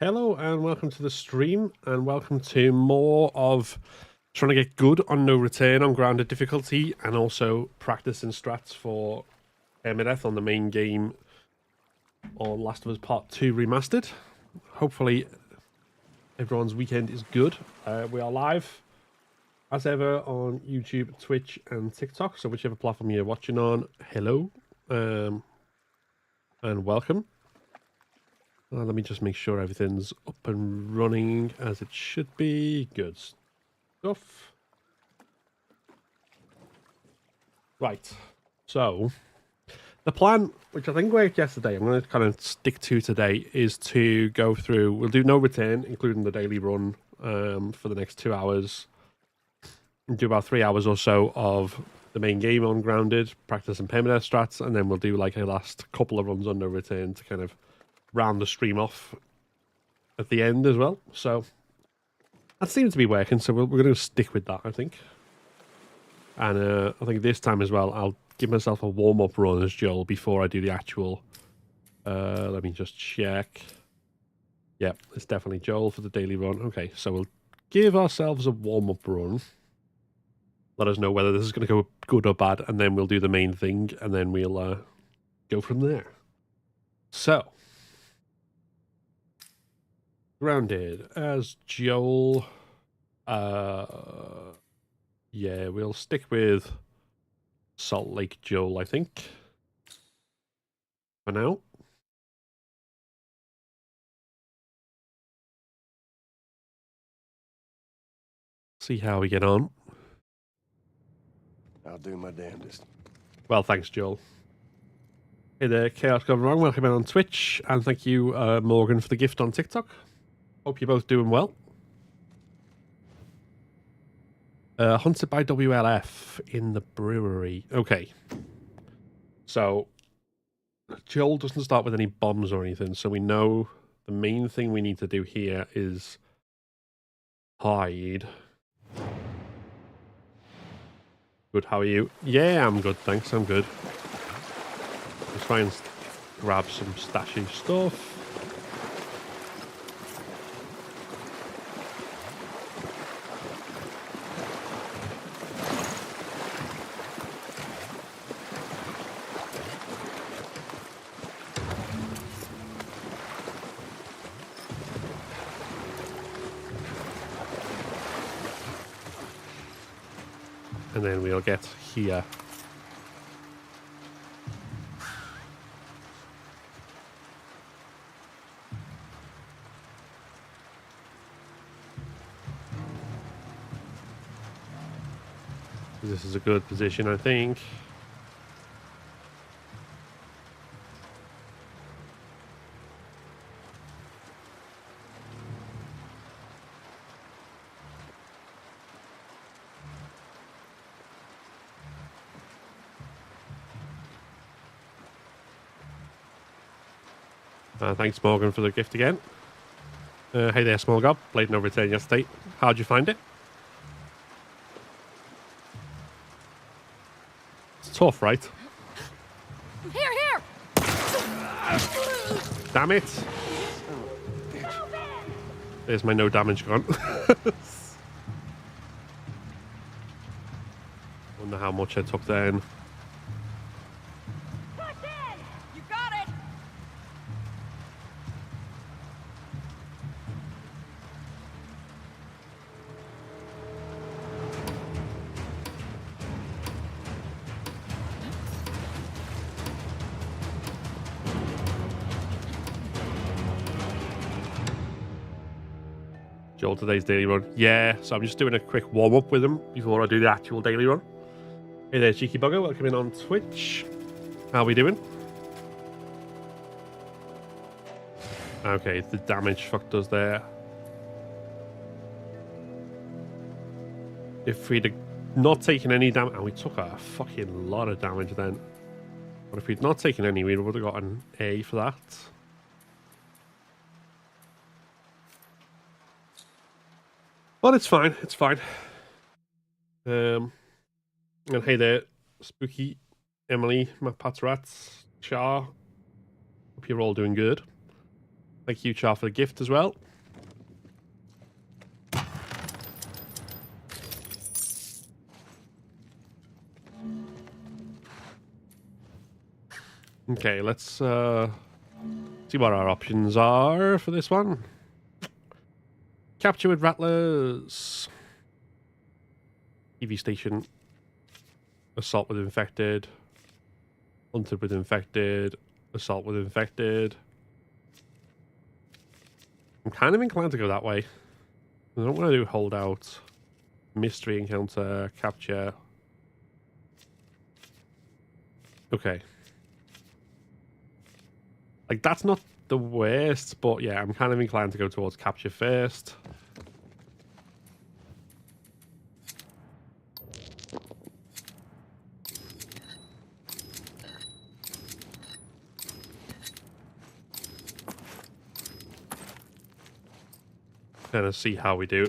Hello and welcome to the stream, and welcome to more of trying to get good on no return on grounded difficulty, and also practicing strats for Permadeath on the main game on Last of Us Part 2 Remastered. Hopefully everyone's weekend is good. We are live as ever on YouTube, Twitch and TikTok, so whichever platform you're watching on, hello and welcome. Let me just make sure everything's up and running as it should be. Good stuff. Right. So, the plan, which I think worked yesterday, I'm going to kind of stick to today, is to go through, we'll do no return, including the daily run for the next 2 hours. We'll do about 3 hours or so of the main game on Grounded, practice and permadeath strats, and then we'll do like a last couple of runs on no return to kind of round the stream off at the end as well. So that seems to be working, so we're going to stick with that, I think. And I think this time as well, I'll give myself a warm-up run as Joel before I do the actual... let me just check. Yep, it's definitely Joel for the daily run. Okay, so we'll give ourselves a warm-up run. Let us know whether this is going to go good or bad, and then we'll do the main thing, and then we'll go from there. So... Grounded as Joel. Yeah, we'll stick with Salt Lake Joel, I think, for now. See how we get on. I'll do my damnedest. Well, thanks, Joel. Hey there, Chaos Gone Wrong. Welcome in on Twitch, and thank you, Morgan, for the gift on TikTok. Hope you're both doing well. Hunted by WLF in the brewery. Okay. So, Joel doesn't start with any bombs or anything, so we know the main thing we need to do here is hide. Good, how are you? Yeah, I'm good, thanks, I'm good. Let's try and grab some stashy stuff. And then we'll get here. This is a good position, I think. Thanks, Morgan, for the gift again. Hey there, Small Gob. Played no return yesterday. How'd you find it? It's tough, right? Here! Damn it! There's my no damage gone. Wonder how much I took then. You got it! Joel, today's daily run. Yeah, so I'm just doing a quick warm-up with him before I do the actual daily run. Hey there, Cheeky Bugger. Welcome in on Twitch. How are we doing? Okay, the damage fucked us there. If we'd not taken any damage... And we took a fucking lot of damage then. But if we'd not taken any, we would have got an A for that. But it's fine, it's fine. And hey there, Spooky, Emily, my Patrats, Char. Hope you're all doing good. Thank you, Char, for the gift as well. Okay, let's see what our options are for this one. Capture with rattlers. TV station. Assault with infected. Hunted with infected. Assault with infected. I'm kind of inclined to go that way. I don't want to do holdout. Mystery encounter. Capture. Okay. Like, that's not the worst, but yeah, I'm kind of inclined to go towards capture first. Kind of see how we do.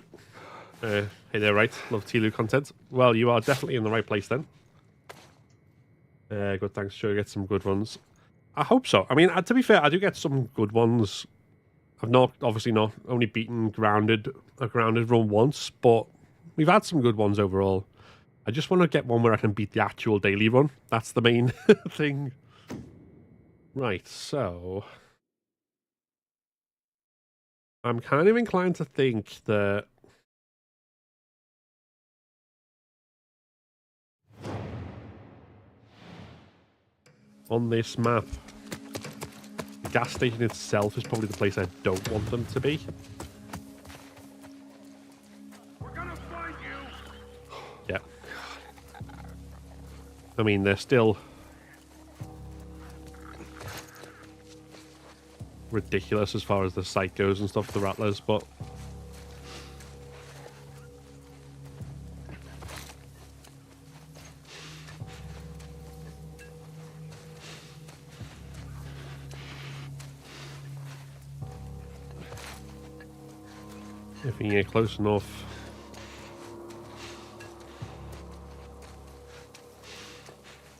Hey there, right? Love Tlu content. Well, you are definitely in the right place then. Good, thanks. Sure, get some good ones. I hope so. I mean, to be fair, I do get some good ones. I've obviously not only beaten a grounded run once, but we've had some good ones overall. I just want to get one where I can beat the actual daily run. That's the main thing. Right, so I'm kind of inclined to think that on this map, the gas station itself is probably the place I don't want them to be. We're gonna find you. Yeah. I mean, they're still ridiculous as far as the sight goes and stuff, the rattlers, but if we can get close enough.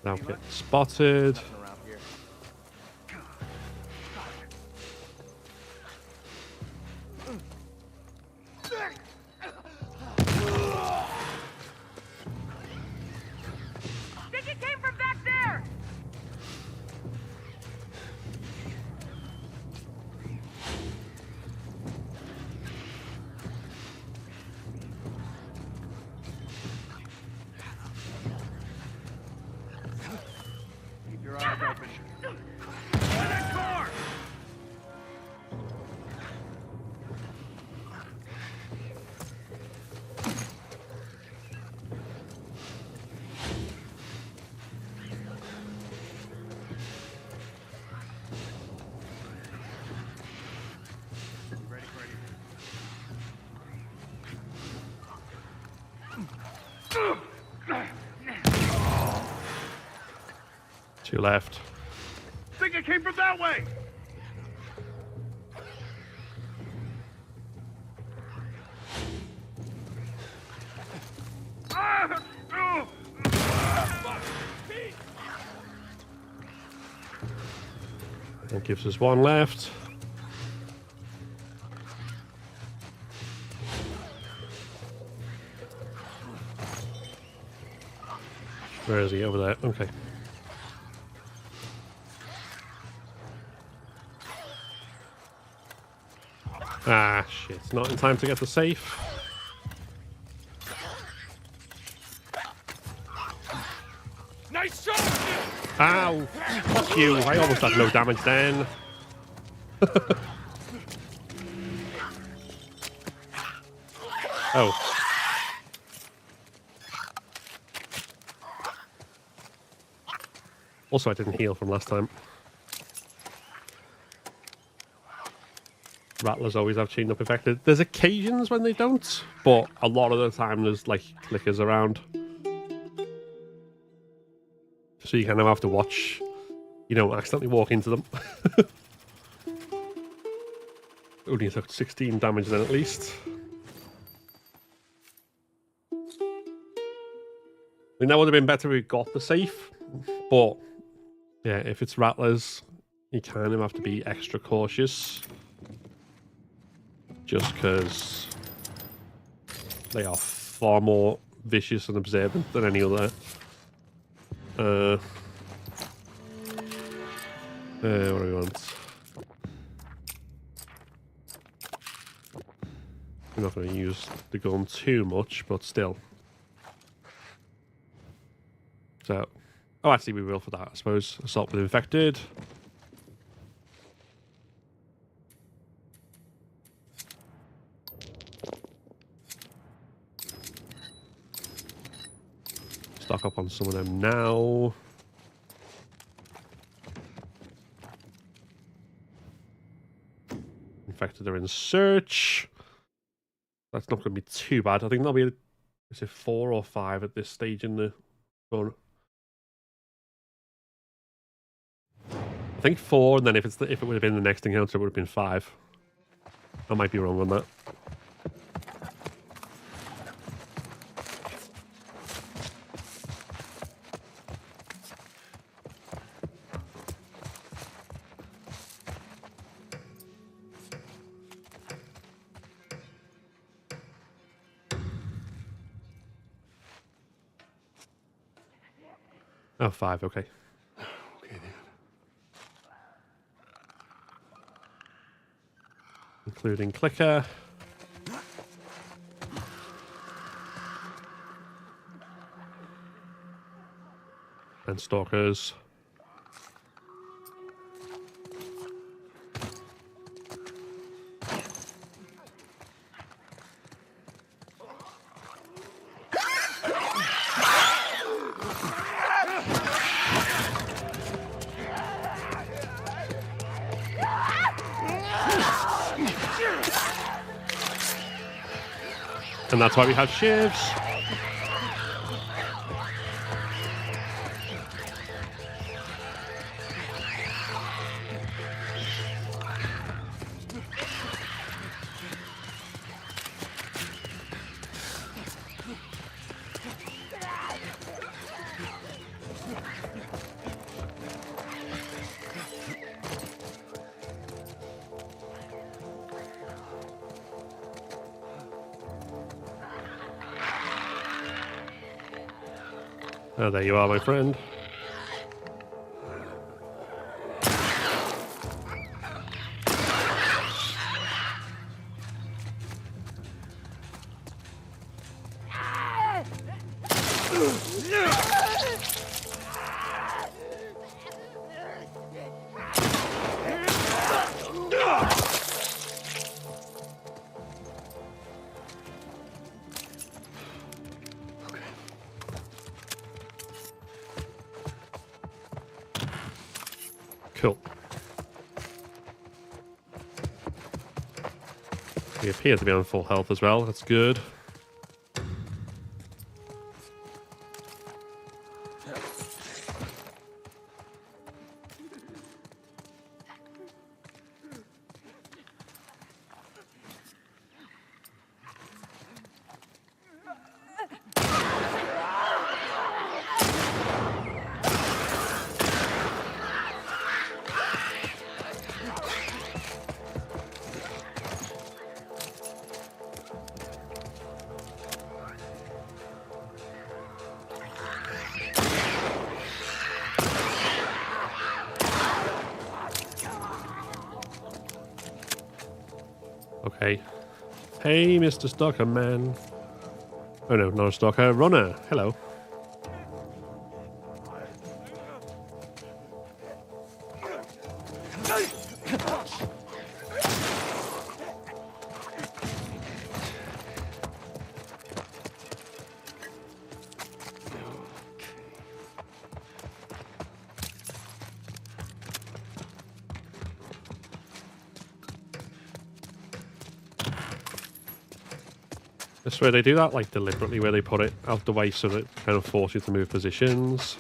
Now get spotted. Think it came from back there! Keep your eyes open. Get that car! Ready, ready. Two left. Think it came from that way! Ah! Oh! That gives us one left. Where is he? Over there. Okay. Ah, shit. Not in time to get the safe. Nice shot! Ow! Fuck you. I almost had no damage then. Oh. Also, I didn't heal from last time. Rattlers always have chained up affected. There's occasions when they don't, but a lot of the time there's like clickers around. So you kind of have to watch, you don't accidentally walk into them. Only took 16 damage then at least. I mean, that would have been better if we got the safe, but yeah, if it's rattlers, you kind of have to be extra cautious. just because they are far more vicious and observant than any other. What do we want? I'm not going to use the gun too much, but still. So, oh, actually, we will for that, I suppose. Assault with infected. Stock up on some of them now. Infected are in search. That's not going to be too bad. I think there'll be, is it 4 or 5 at this stage in the run? I think 4, and then if it would have been the next encounter, it would have been 5. I might be wrong on that. Oh, 5, okay. Okay, then. Including clicker. And stalkers. And that's why we have shivs. Oh, there you are, my friend. Cool. We appear to be on full health as well. That's good. Okay. Hey, Mr. Stalker Man. Oh no, not a stalker. Runner. Hello. This way they do that, like, deliberately, where they put it out the way so that it kind of force you to move positions.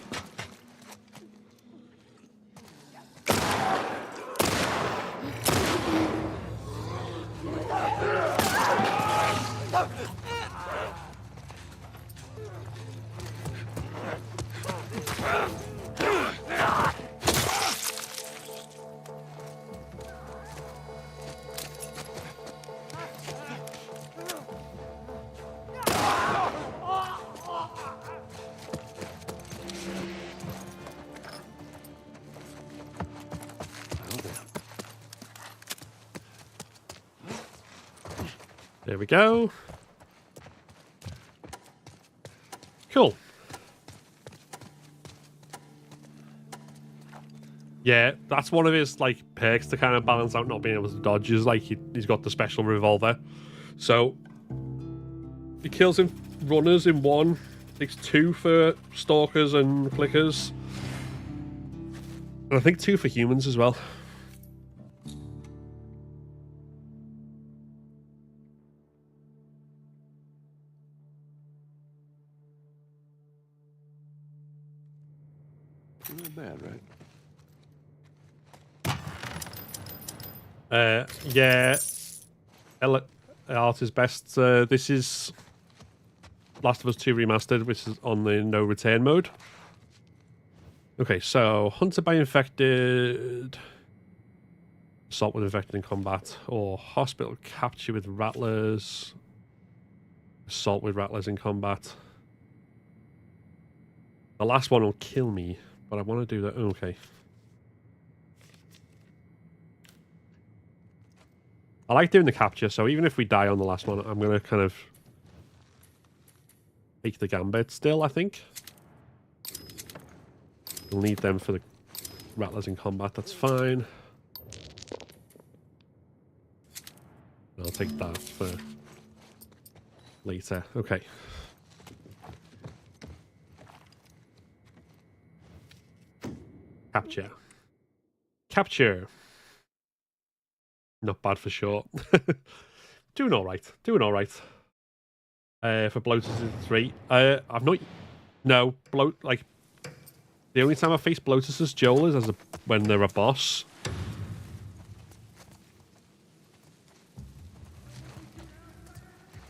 There we go. Cool. Yeah, that's one of his like perks to kind of balance out not being able to dodge. Is like he's got the special revolver, so he kills in runners in one, takes 2 for stalkers and clickers, and I think 2 for humans as well. Not bad, right? Yeah, art is best. This is Last of Us 2 Remastered, which is on the no return mode. Okay, so hunted by infected, assault with infected in combat, or hospital capture with rattlers, assault with rattlers in combat. The last one will kill me, but I want to do that. Okay. I like doing the capture, so even if we die on the last one, I'm going to kind of take the gambit still, I think. We'll need them for the rattlers in combat, that's fine. I'll take that for later. Okay. Capture. Capture. Not bad for sure. Doing all right. Doing all right. For bloaters in 3. I've not. No, like the only time I face bloaters as Joel is when they're a boss.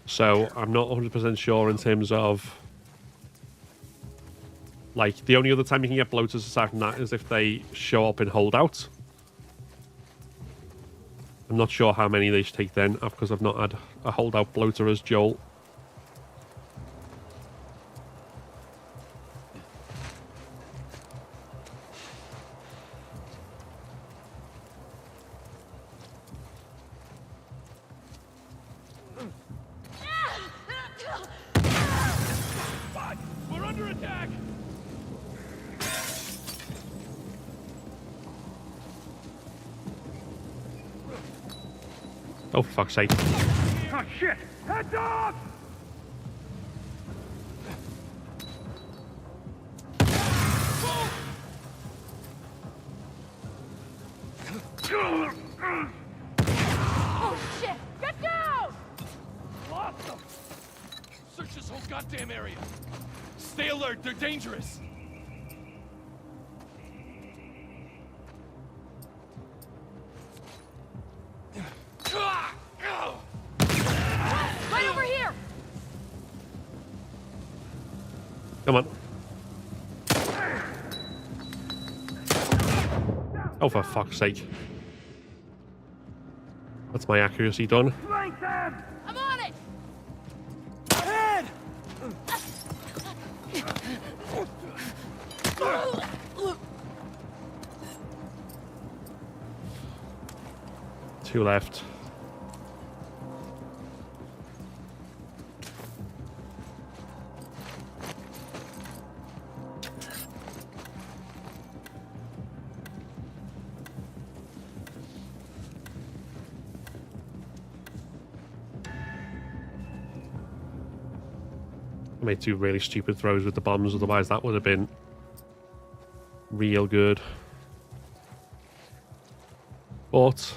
So I'm not 100% sure in terms of like the only other time you can get bloaters attacking that is if they show up in holdout. I'm not sure how many they should take then, because I've not had a holdout bloater as Joel. We're under attack! Oh, for fuck's sake. Oh, shit! Heads off! Oh shit! Get down! Lost them! Search this whole goddamn area. Stay alert, they're dangerous. Right over here! Come on. Oh, for fuck's sake. That's my accuracy done. Flank them! I'm on it! Head! Two left. I made 2 really stupid throws with the bombs, otherwise that would have been real good. But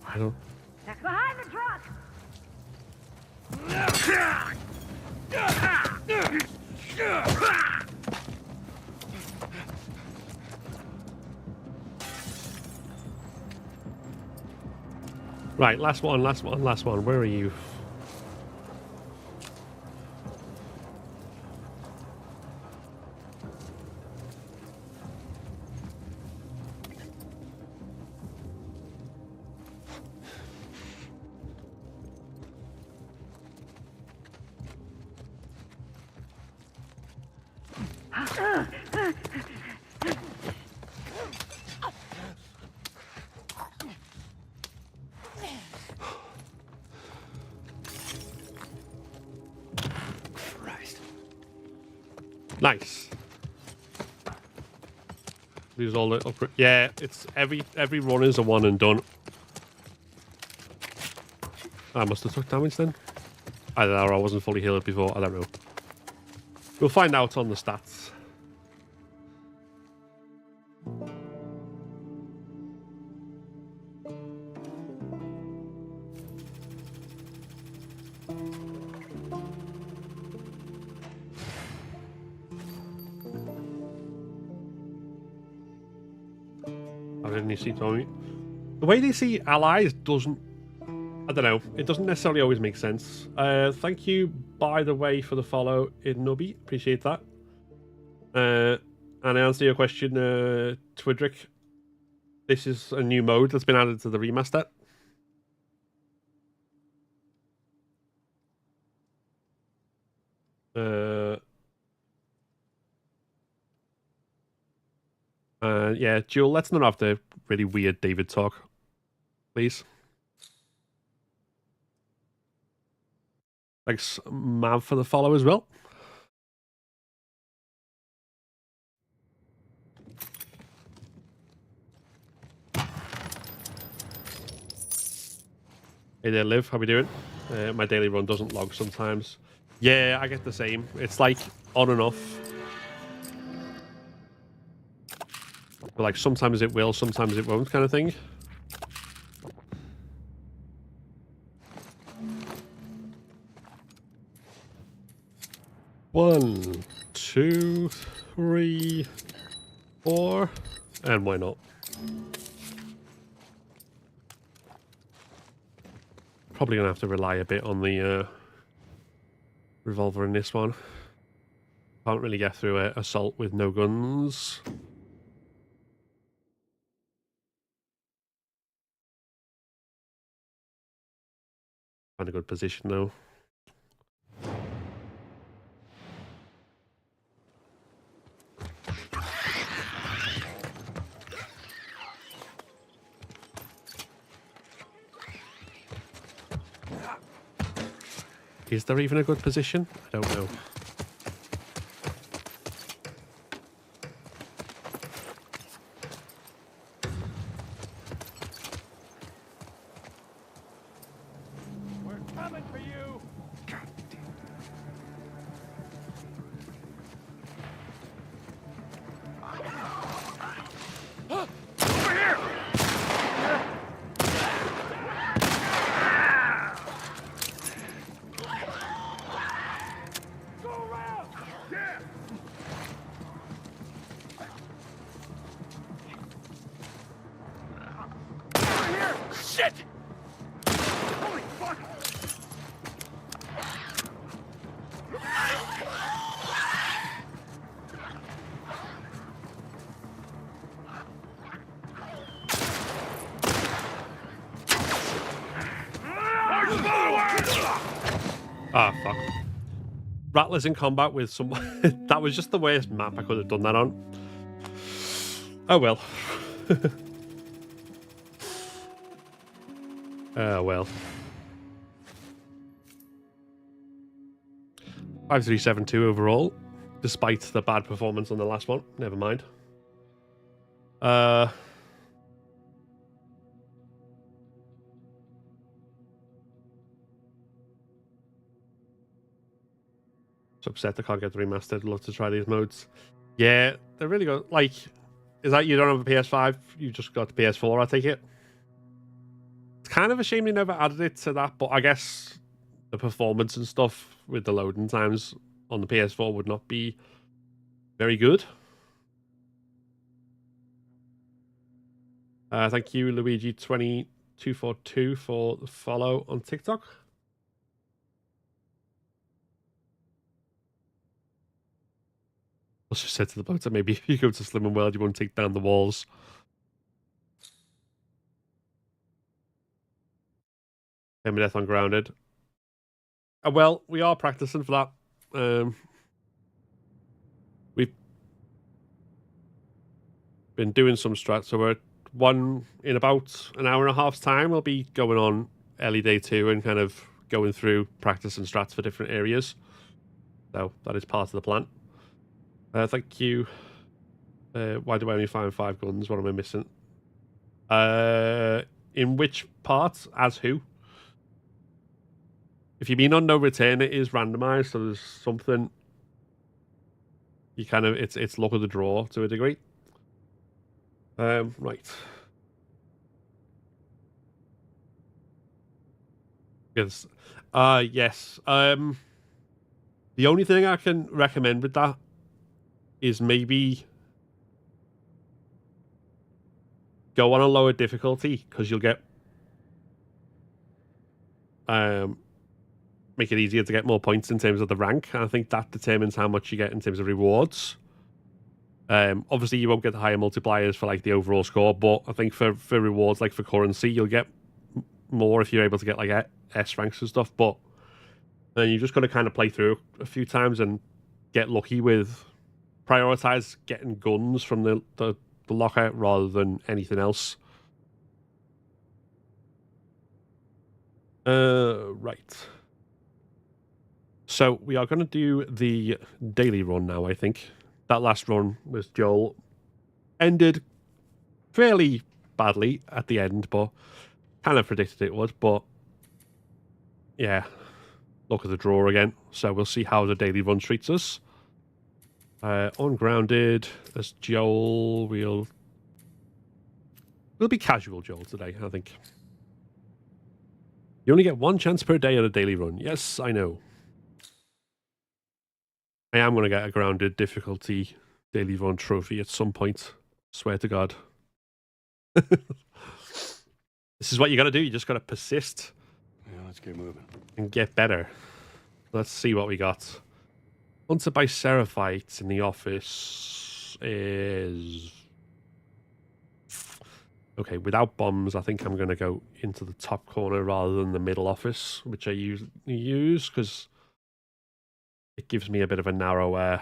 I don't. That's behind the truck! Right, last one, last one, last one. Where are you? Nice. These all the upgrade. Yeah, it's every run is a one and done. I must have took damage then. I don't know. I wasn't fully healed before. I don't know. We'll find out on the stats. You see Tommy. The way they see allies doesn't, I don't know, it doesn't necessarily always make sense. Thank you, by the way, for the follow in Nubby. Appreciate that. And I answer your question, Twidrick. This is a new mode that's been added to the remaster. Yeah, Jewel, let's not have the really weird David talk, please. Thanks, Mav, for the follow as well. Hey there, Liv. How we doing? My daily run doesn't log sometimes. Yeah, I get the same. It's like on and off. But like sometimes it will, sometimes it won't, kind of thing. One, two, three, four, and why not? Probably gonna have to rely a bit on the revolver in this one. Can't really get through an assault with no guns. Find a good position though. Is there even a good position? I don't know. We're coming for you. Over here. Go around. Yeah. Over here. Shit. Holy fuck. Ah, fuck. Rattlers in combat with some... That was just the worst map I could have done that on. Oh well. Oh well. 5372 overall, despite the bad performance on the last one. Never mind. So upset I can't get the remastered. Love to try these modes. Yeah, they're really good. Like, is that you don't have a PS5? You just got the PS4, I take it? It's kind of a shame they never added it to that, but I guess the performance and stuff with the loading times on the PS4 would not be very good. Thank you, Luigi24242 for the follow on TikTok. I just said to the boat that maybe if you go to Slim and World, you won't take down the walls. Permadeath on Grounded. Well, we are practicing for that. We've been doing some strats, so we're in about an hour and a half's time. We'll be going on Ellie Day 2 and kind of going through practice and strats for different areas. So that is part of the plan. Thank you. Why do I only find 5 guns? What am I missing? In which part? As who? If you mean on no return, it is randomized, so there's something you kind of it's luck of the draw to a degree. Right. Yes. Yes. The only thing I can recommend with that is maybe go on a lower difficulty, because you'll get make it easier to get more points in terms of the rank. And I think that determines how much you get in terms of rewards. Obviously, you won't get the higher multipliers for like the overall score, but I think for rewards, like for currency, you'll get more if you're able to get like S ranks and stuff. But then you just got to kind of play through a few times and get lucky with prioritize getting guns from the lockout rather than anything else. Right. So we are going to do the daily run now, I think. That last run with Joel ended fairly badly at the end, but kind of predicted it would. But yeah, look at the draw again. So we'll see how the daily run treats us. Ungrounded as Joel. We'll be casual Joel today, I think. You only get 1 chance per day at a daily run. Yes, I know. I am going to get a grounded difficulty daily run trophy at some point. Swear to God. This is what you got to do. You just got to persist. Yeah, let's get moving. And get better. Let's see what we got. Hunted by Seraphites in the office is... Okay, without bombs, I think I'm going to go into the top corner rather than the middle office, which I use because it gives me a bit of a narrow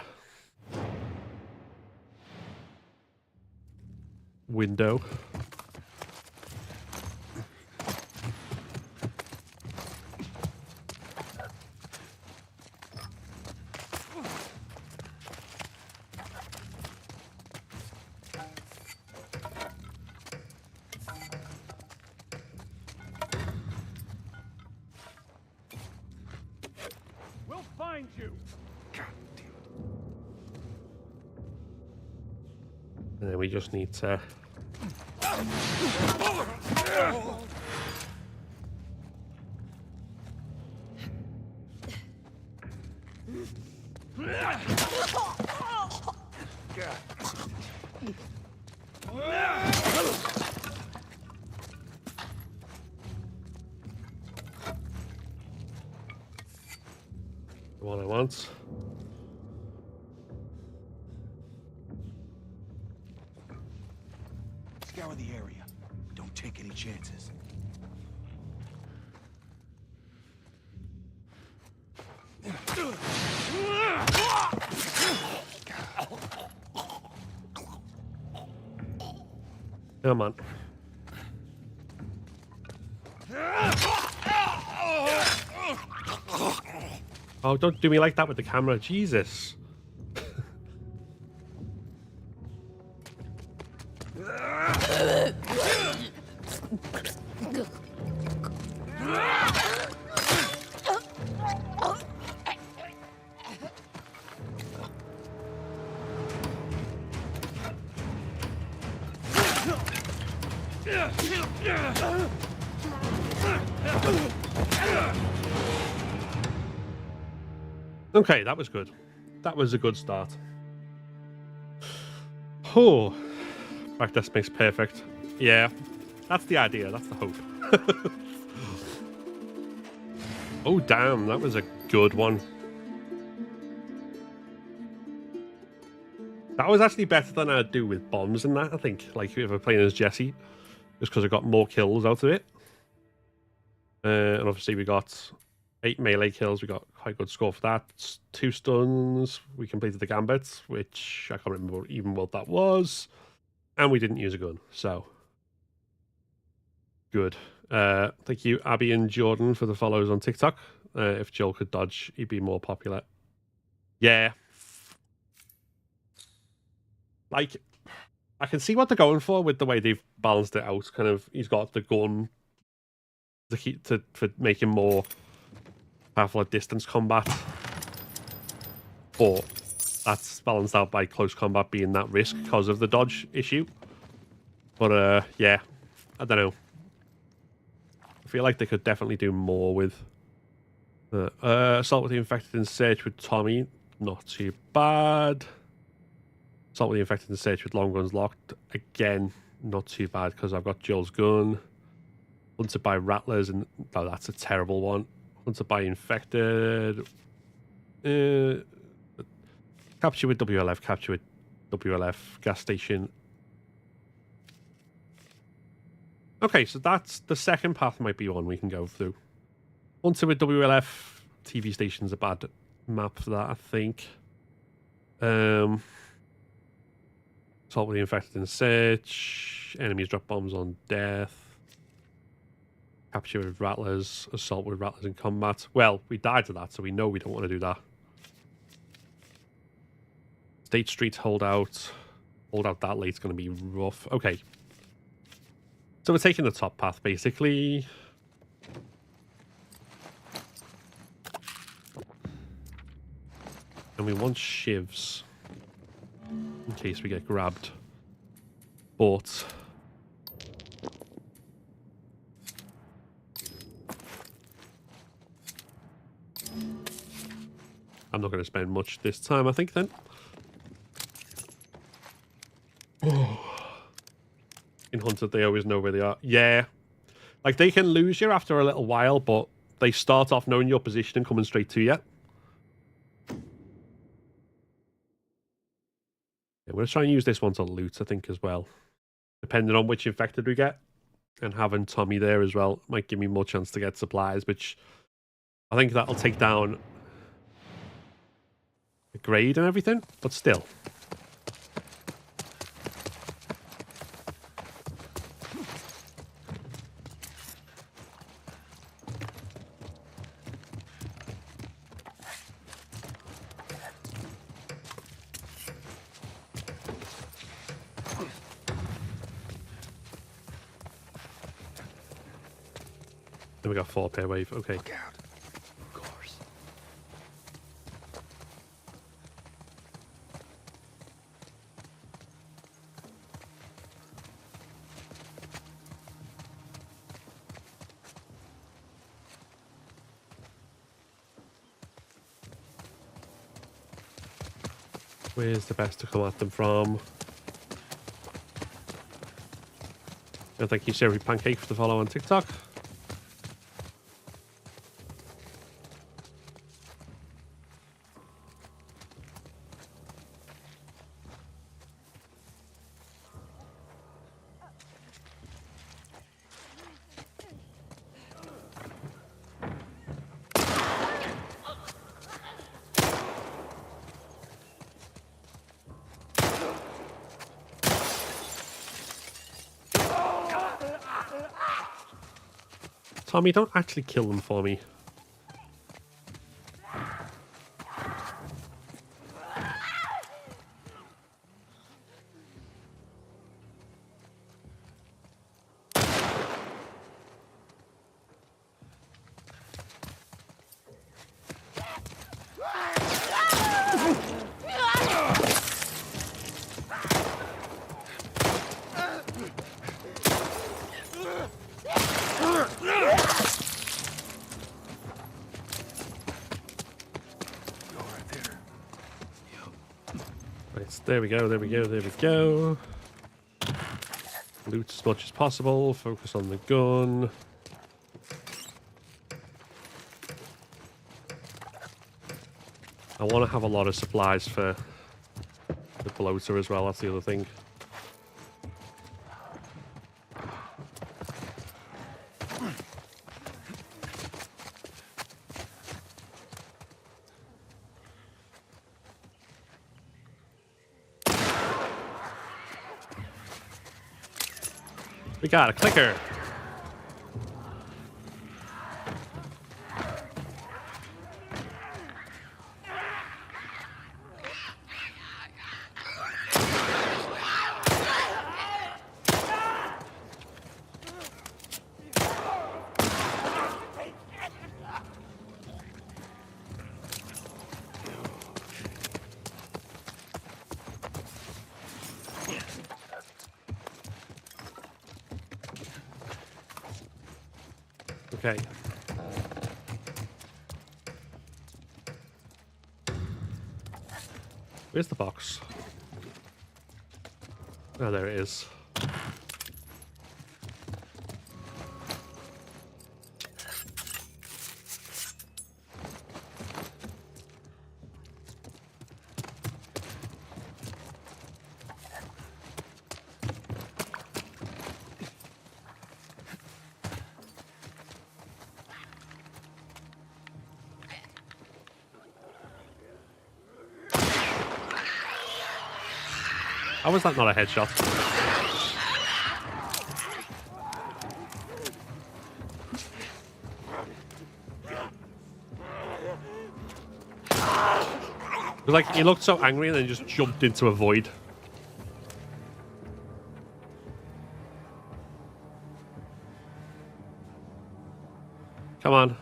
window. We'll find you. God damn it. And then we just need to... The one I want. Scour the area. Don't take any chances. Come on. Oh, don't do me like that with the camera. Jesus. Okay, that was good. That was a good start. Oh, practice makes perfect. Yeah, that's the idea. That's the hope. Oh, damn, that was a good one. That was actually better than I'd do with bombs and that, I think. Like, if I'm playing as Jesse, just because I got more kills out of it. And obviously we got 8 melee kills. We got quite a good score for that. 2 stuns. We completed the gambit, which I can't remember even what that was. And we didn't use a gun, so good. Thank you, Abby and Jordan, for the follows on TikTok. If Joel could dodge, he'd be more popular. Yeah. like, I can see what they're going for with the way they've balanced it out. Kind of, he's got the gun for making more powerful at distance combat, but that's balanced out by close combat being that risk because of the dodge issue. But yeah, I don't know. I feel like they could definitely do more with assault with the infected and search with Tommy. Not too bad. Assault with the infected and search with long guns locked. Again, not too bad because I've got Joel's gun. Hunted by rattlers, and oh, that's a terrible one. Hunted by infected. Capture with WLF. Capture with WLF. Gas station. Okay, so that's the second path. Might be one we can go through. Hunted with WLF. TV station's a bad map for that, I think. Assault with the infected and search. Enemies drop bombs on death. Capture with rattlers. Assault with rattlers in combat. Well, we died to that, so we know we don't want to do that. State Street holdout. Holdout that late's going to be rough. Okay. So we're taking the top path, basically. And we want shivs. In case we get grabbed. But I'm not going to spend much this time, I think, then. In Hunted, they always know where they are. Yeah. Like, they can lose you after a little while, but they start off knowing your position and coming straight to you. I'm going to try and use this one to loot, I think, as well. Depending on which infected we get. And having Tommy there as well might give me more chance to get supplies, which I think that'll take down the grade and everything, but still. Then we got 4-pair wave. Okay. Look out. Of course. Where's the best to come at them from? And thank you, Sherry Pancake, for the follow on TikTok. Tommy, don't actually kill them for me. There we go, there we go, there we go. Loot as much as possible. Focus on the gun. I want to have a lot of supplies for the bloater as well. That's the other thing. We got a clicker. Okay. Where's the box? Oh, there it is. How was that not a headshot? Like, he looked so angry and then just jumped into a void. Come on.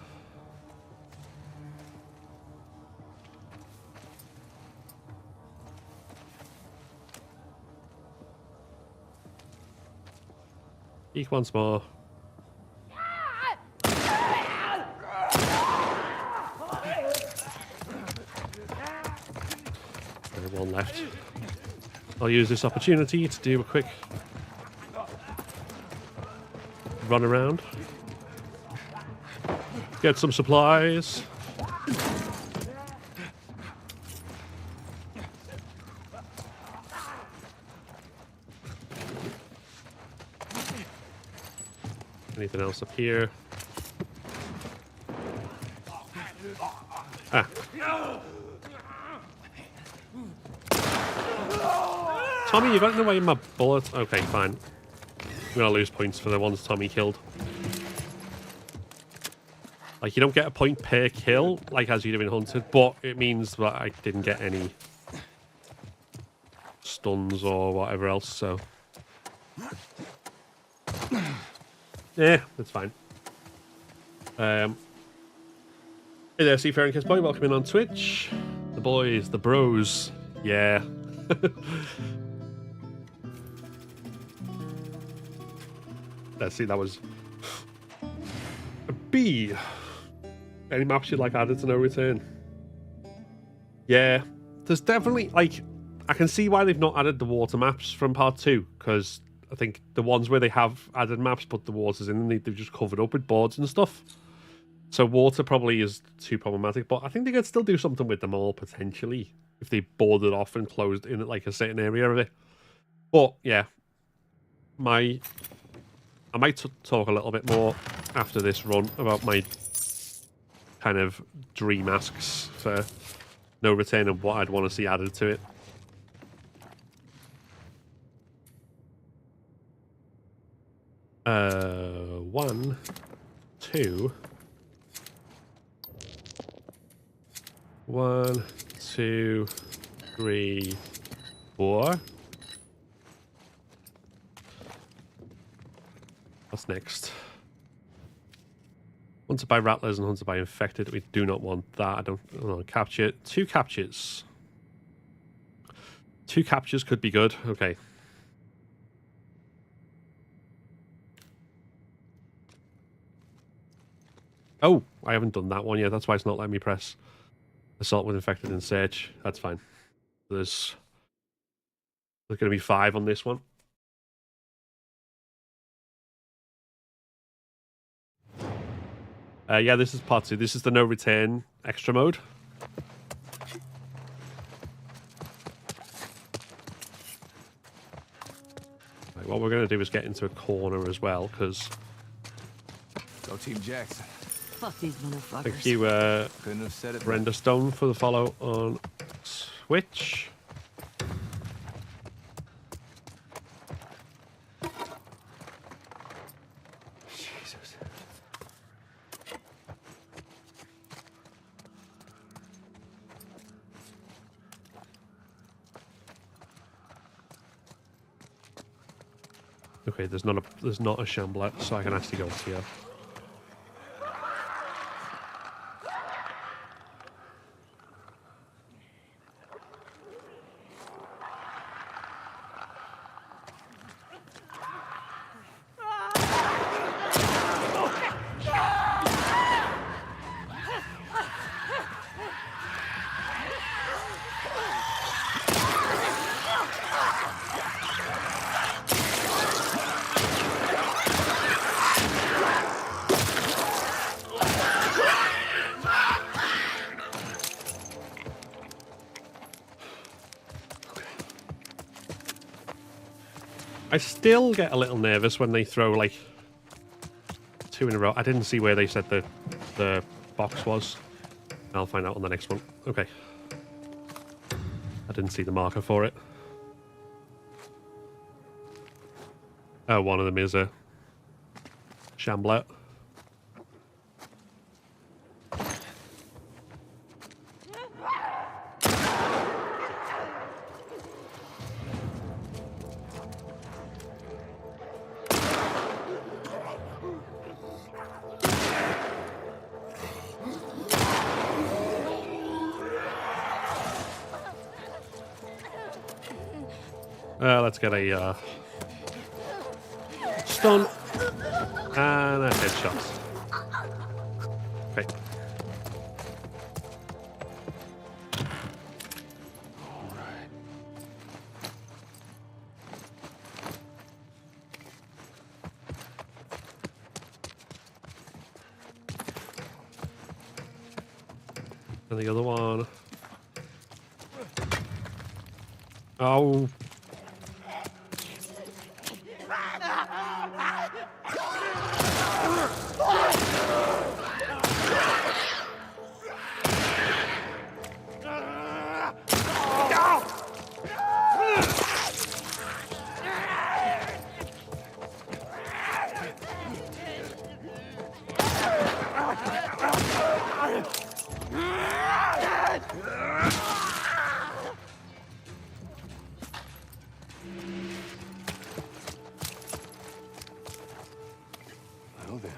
Eek once more. There's one left. I'll use this opportunity to do a quick run around. Get some supplies. Anything else up here? Ah. Tommy, you got in the way of my bullet. Okay, fine. I'm gonna lose points for the ones Tommy killed. Like, you don't get a point per kill, like as you do in Hunted, but it means that I didn't get any stuns or whatever else, so... yeah, that's fine. Hey there, Seafaring Kiss Boy, welcome in on Twitch. The boys, the bros, yeah. Let's see, that was a B. Any maps you'd like added to No Return? Yeah, there's definitely, like, I can see why they've not added the water maps from part 2, because I think the ones where they have added maps, but the water's in, they've just covered up with boards and stuff. So water probably is too problematic, but I think they could still do something with them all, potentially, if they boarded off and closed in like a certain area of it. But, yeah, I might talk a little bit more after this run about my kind of dream asks for No Return and what I'd want to see added to it. One, two. 1, 2, 3, 4. What's next? Hunted by rattlers and hunted by infected. We do not want that. I don't know. Capture. 2 captures. 2 captures could be good. Okay. Oh, I haven't done that one yet. That's why it's not letting me press assault with infected and search. That's fine. There's going to be 5 on this one. Yeah, this is part 2. This is the No Return extra mode. Right, what we're going to do is get into a corner as well, because... Go Team Jackson. Fuck these motherfuckers. Thank you, Couldn't have said it. Brenda Stone, for the follow on Twitch. Jesus. Okay, there's not a shambler, so I can actually go up here. I still get a little nervous when they throw like 2 in a row. I didn't see where they said the box was. I'll find out on the next one. Okay. I didn't see the marker for it. Oh, one of them is a shambler. Let's get a stun and a headshot. Okay. All right. And the other one. Oh. Well then.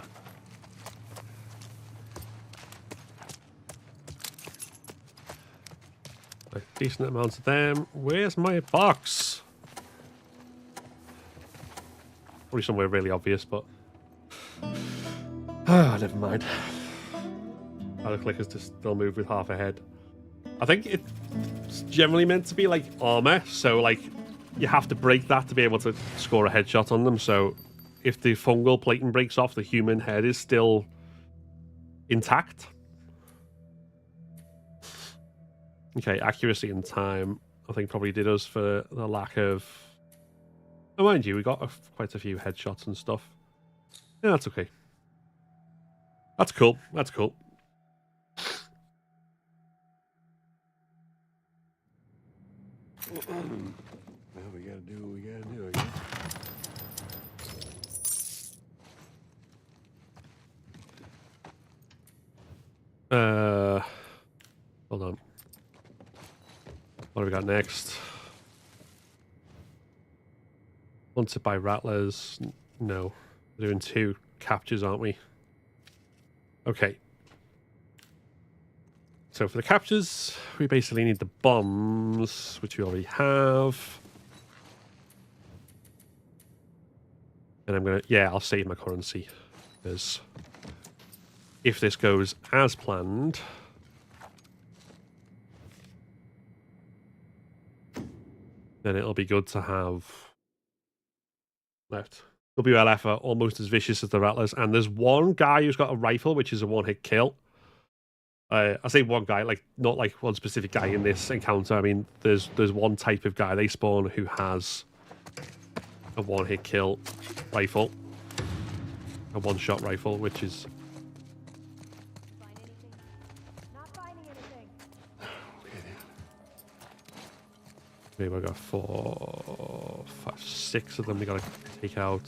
A decent amount of them. Where's my box? Probably somewhere really obvious, but never mind. The clickers to still move with half a head. I think it's generally meant to be like armor, so like you have to break that to be able to score a headshot on them. So if the fungal plating breaks off, the human head is still intact. Okay, accuracy and time, I think probably did us for the lack of... Oh, mind you, we got quite a few headshots and stuff. Yeah, that's okay. That's cool. That's cool. Well, we gotta do what we gotta do, I guess. Hold on. What do we got next? Hunted by rattlers. No. We're doing 2 captures, aren't we? Okay. So for the captures, we basically need the bombs, which we already have. And I'm going to... Yeah, I'll save my currency. Because if this goes as planned... then it'll be good to have left. WLF are almost as vicious as the rattlers, and there's one guy who's got a rifle, which is a one-hit kill. I say one guy, like not like one specific guy in this encounter. I mean, there's one type of guy they spawn who has a one-hit kill rifle, a one-shot rifle, which is... Find anything? Not finding anything. Maybe we got 4, 5, 6 of them we gotta take out.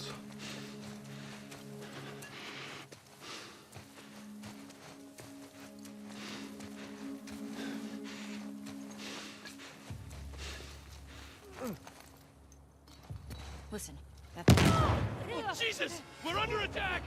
Listen, Oh, Jesus! We're under attack!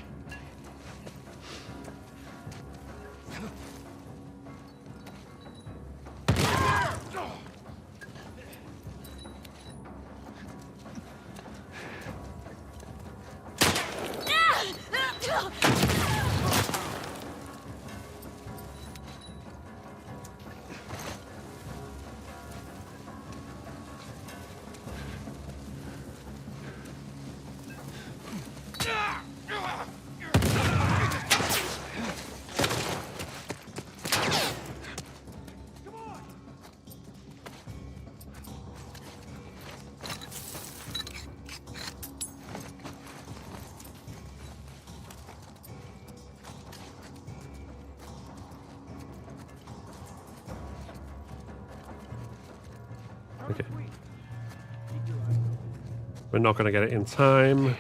We're not going to get it in time.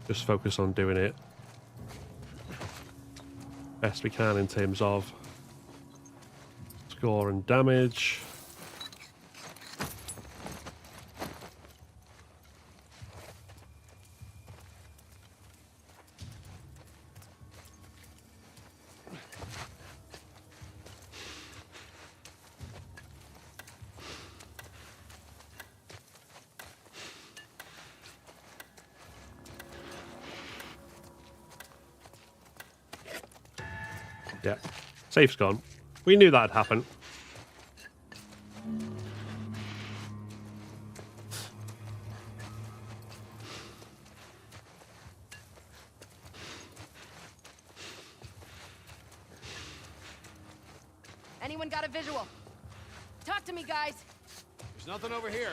Just focus on doing it best we can in terms of score and damage. Yeah, safe's gone. We knew that'd happen. Anyone got a visual? Talk to me, guys. There's nothing over here.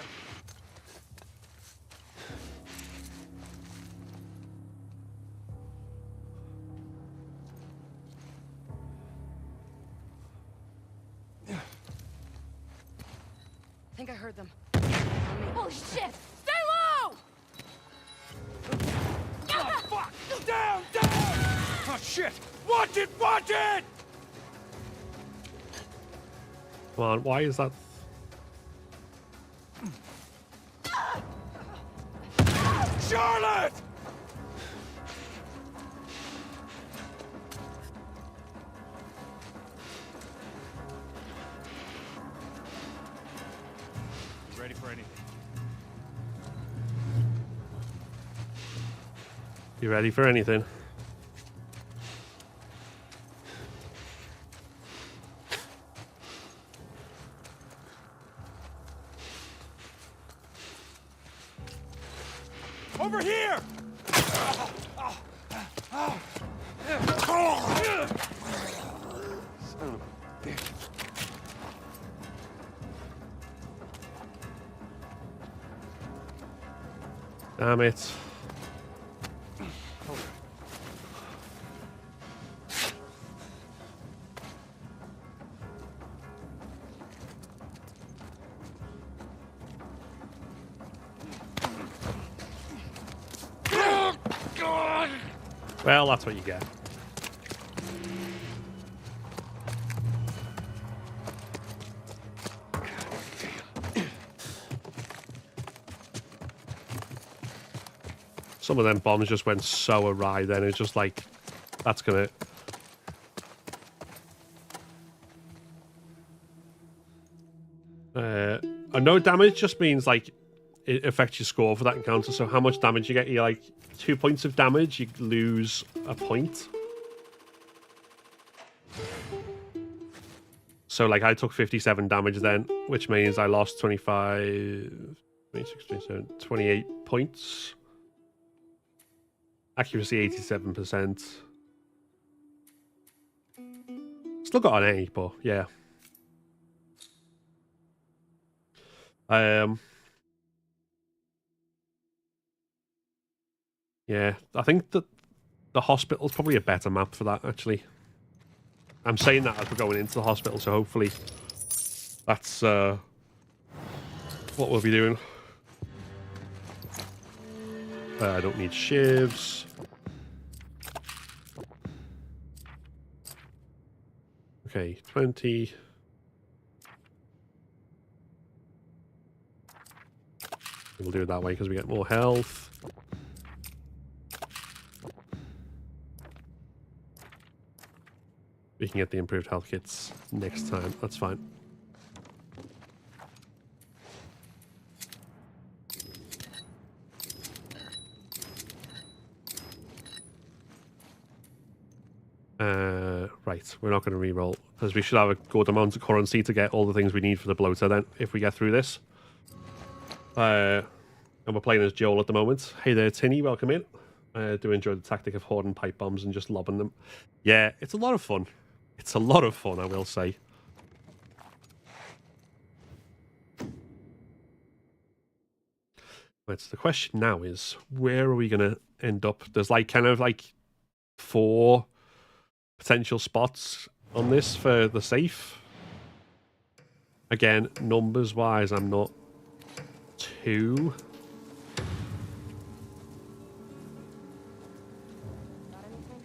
I think I heard them. Oh shit! Stay low! Oh, fuck! Down, down! Oh, shit! Wanted, wanted! Come on, why is that? Charlotte! Ready for anything. You ready for anything? Over here! Son of a bitch. Damn it. Well, that's what you get. Some of them bombs just went so awry then. It's just like, that's gonna... no damage just means like it affects your score for that encounter. So how much damage you get, you like 2 points of damage, you lose a point. So like I took 57 damage then, which means I lost 25, 26, 27, 28 points. Accuracy 87%. Still got an A, but yeah. Yeah, I think that the hospital's probably a better map for that, actually. I'm saying that as we're going into the hospital, so hopefully that's what we'll be doing. I don't need shivs. Okay, 20. We'll do it that way because we get more health. We can get the improved health kits next time. That's fine. Right, we're not going to re-roll because we should have a good amount of currency to get all the things we need for the bloater then, if we get through this. And we're playing as Joel at the moment. Hey there, Tinny, welcome in. Do enjoy the tactic of hoarding pipe bombs and just lobbing them. Yeah, it's a lot of fun. It's a lot of fun, I will say. Right, so the question now is, where are we going to end up? There's like kind of like 4 potential spots on this for the safe. Again, numbers-wise, I'm not 2. Got anything?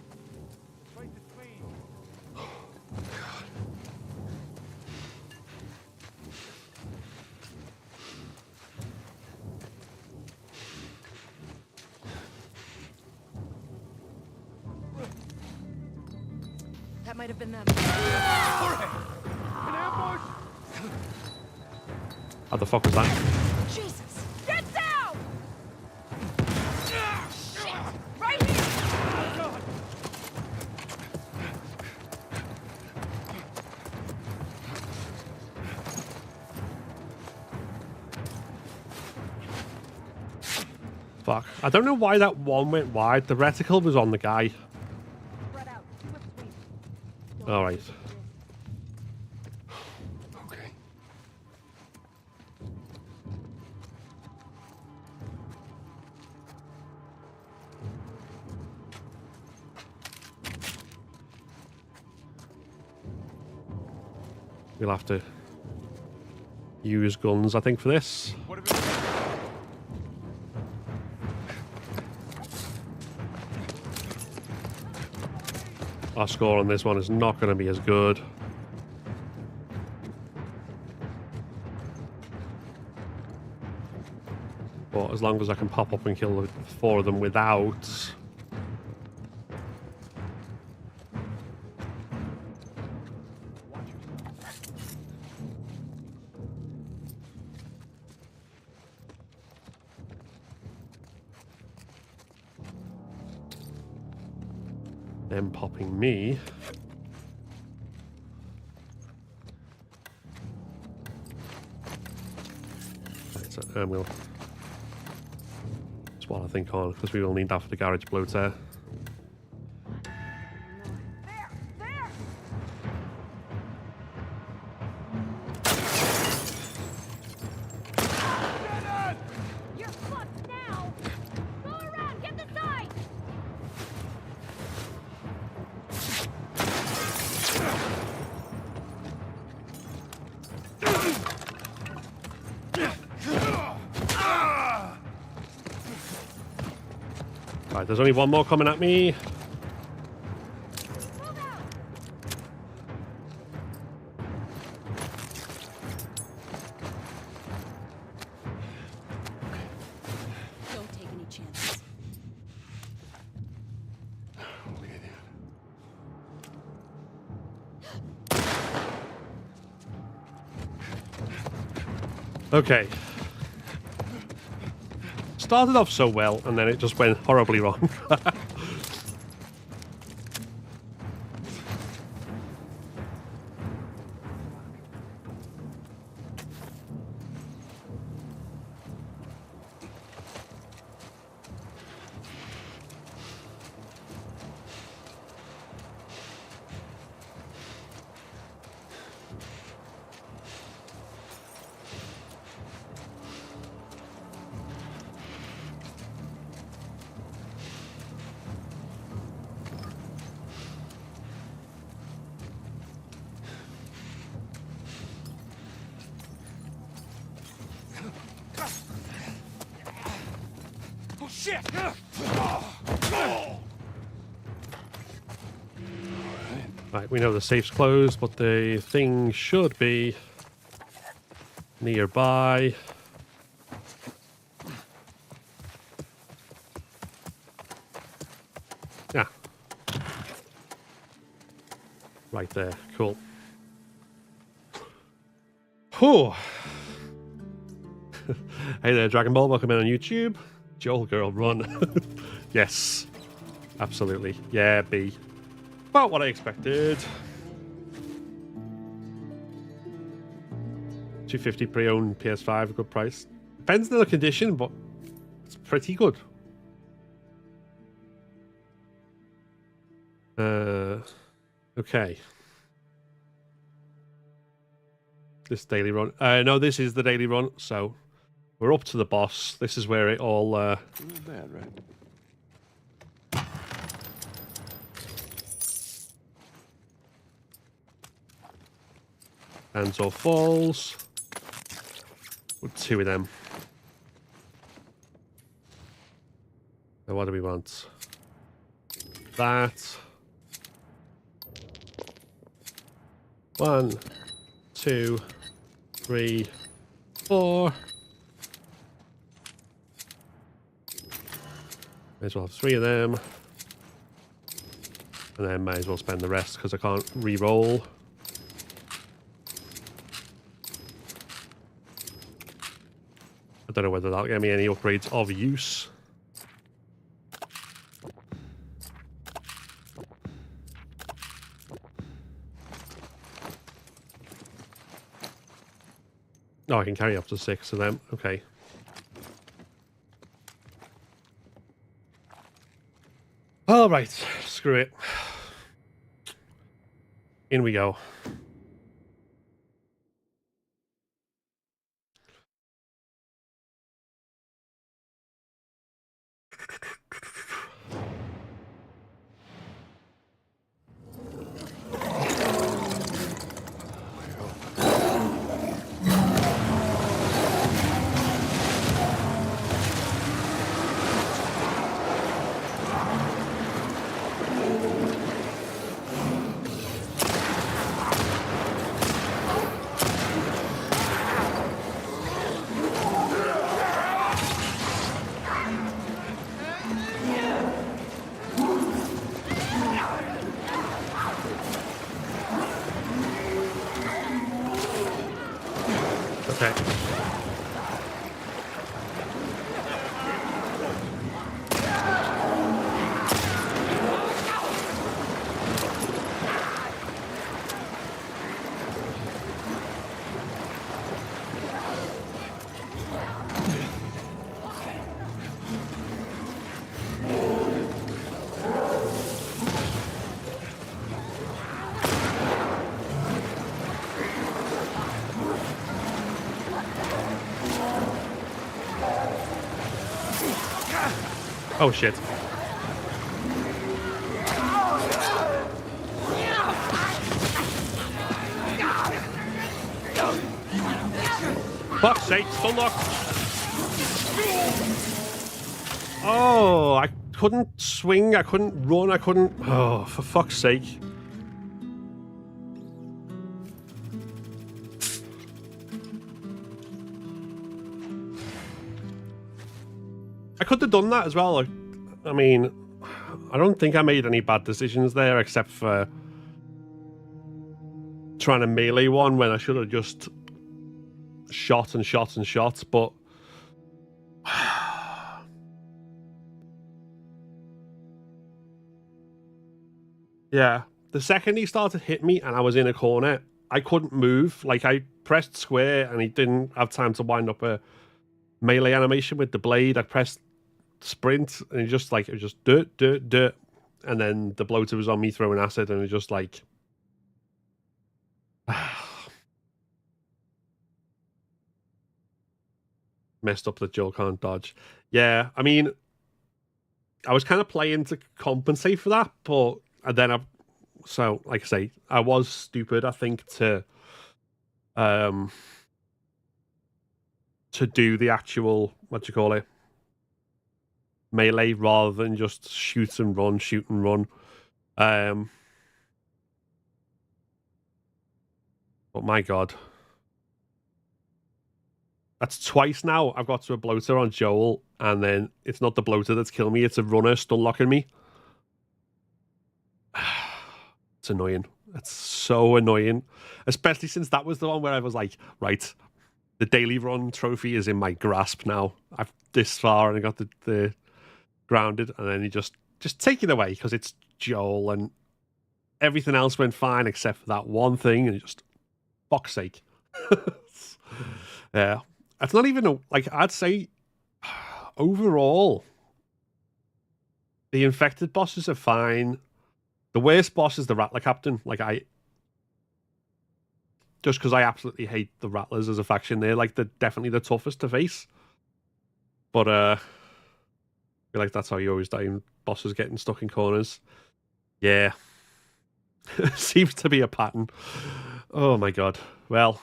Place is clean. That might have been them. An ambush! How the fuck was that? Jesus! Get down! Shit! Right here! God! Fuck. I don't know why that one went wide. The reticle was on the guy. Spread out. Quick sweep. Alright. Okay. We'll have to use guns, I think, for this. What have you... Our score on this one is not going to be as good. But as long as I can pop up and kill the 4 of them without... them popping me. Right, so, we'll... That's what I think on, because we will need that for the garage bloater. There! There! You're fucked now! Go around! Get the side! Right, there's only one more coming at me. Move out! Don't take any chances. Look at that. Okay. Started off so well, and then it just went horribly wrong. Oh shit! Right, we know the safe's closed, but the thing should be nearby. Yeah. Right there. Cool. Whew. Hey there, Dragon Ball. Welcome in on YouTube. Joel girl, run. Yes. Absolutely. Yeah, B. About what I expected. $250 pre-owned PS5, a good price. Depends on the condition, but it's pretty good. Okay. This daily run. No, this is the daily run, so we're up to the boss. This is where it all... Not bad, right? Hands or falls. With 2 of them. So what do we want? That. 1, 2, 3, 4. May as well have 3 of them. And then may as well spend the rest because I can't re-roll. I don't know whether that'll get me any upgrades of use. Oh, I can carry up to 6 of them. Okay. All right. Screw it. In we go. Okay. Oh shit. Fuck's sake, still locked. Oh, I couldn't swing, I couldn't run, I couldn't. Oh, for fuck's sake. I could have done that as well. I mean, I don't think I made any bad decisions there except for trying to melee one when I should have just shot and shot and shot, but yeah, the second he started to hit me and I was in a corner, I couldn't move. Like, I pressed square and he didn't have time to wind up a melee animation with the blade. I pressed sprint and it just like, it was just dirt, dirt, dirt, and then the bloater was on me throwing acid and it was just like messed up that Joel can't dodge. Yeah, I mean, I was kind of playing to compensate for that, but and then so like I say, I was stupid, I think, to do the actual, what do you call it, melee rather than just shoot and run, shoot and run. But my god, that's twice now I've got to a bloater on Joel, and then it's not the bloater that's killing me, it's a runner stun locking me. It's annoying. It's so annoying, especially since that was the one where I was like, right, the daily run trophy is in my grasp now. I've this far and I got the grounded, and then you just take it away because it's Joel and everything else went fine except for that one thing, and just fuck's sake. Yeah, it's not even like, I'd say overall the infected bosses are fine. The worst boss is the Rattler Captain. Like, just because I absolutely hate the Rattlers as a faction, they're like definitely the toughest to face. But I feel like that's how you always die in bosses getting stuck in corners. Yeah. Seems to be a pattern. Oh my god. Well,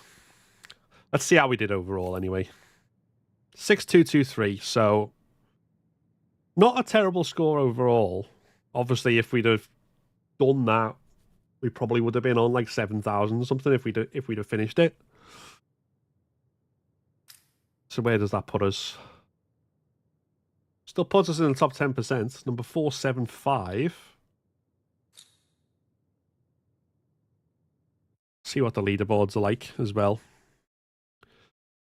let's see how we did overall anyway. 6223, so not a terrible score overall. Obviously, if we'd have done that, we probably would have been on like 7,000 or something if we'd have finished it. So where does that put us? Still puts us in the top 10%. Number 475. See what the leaderboards are like as well.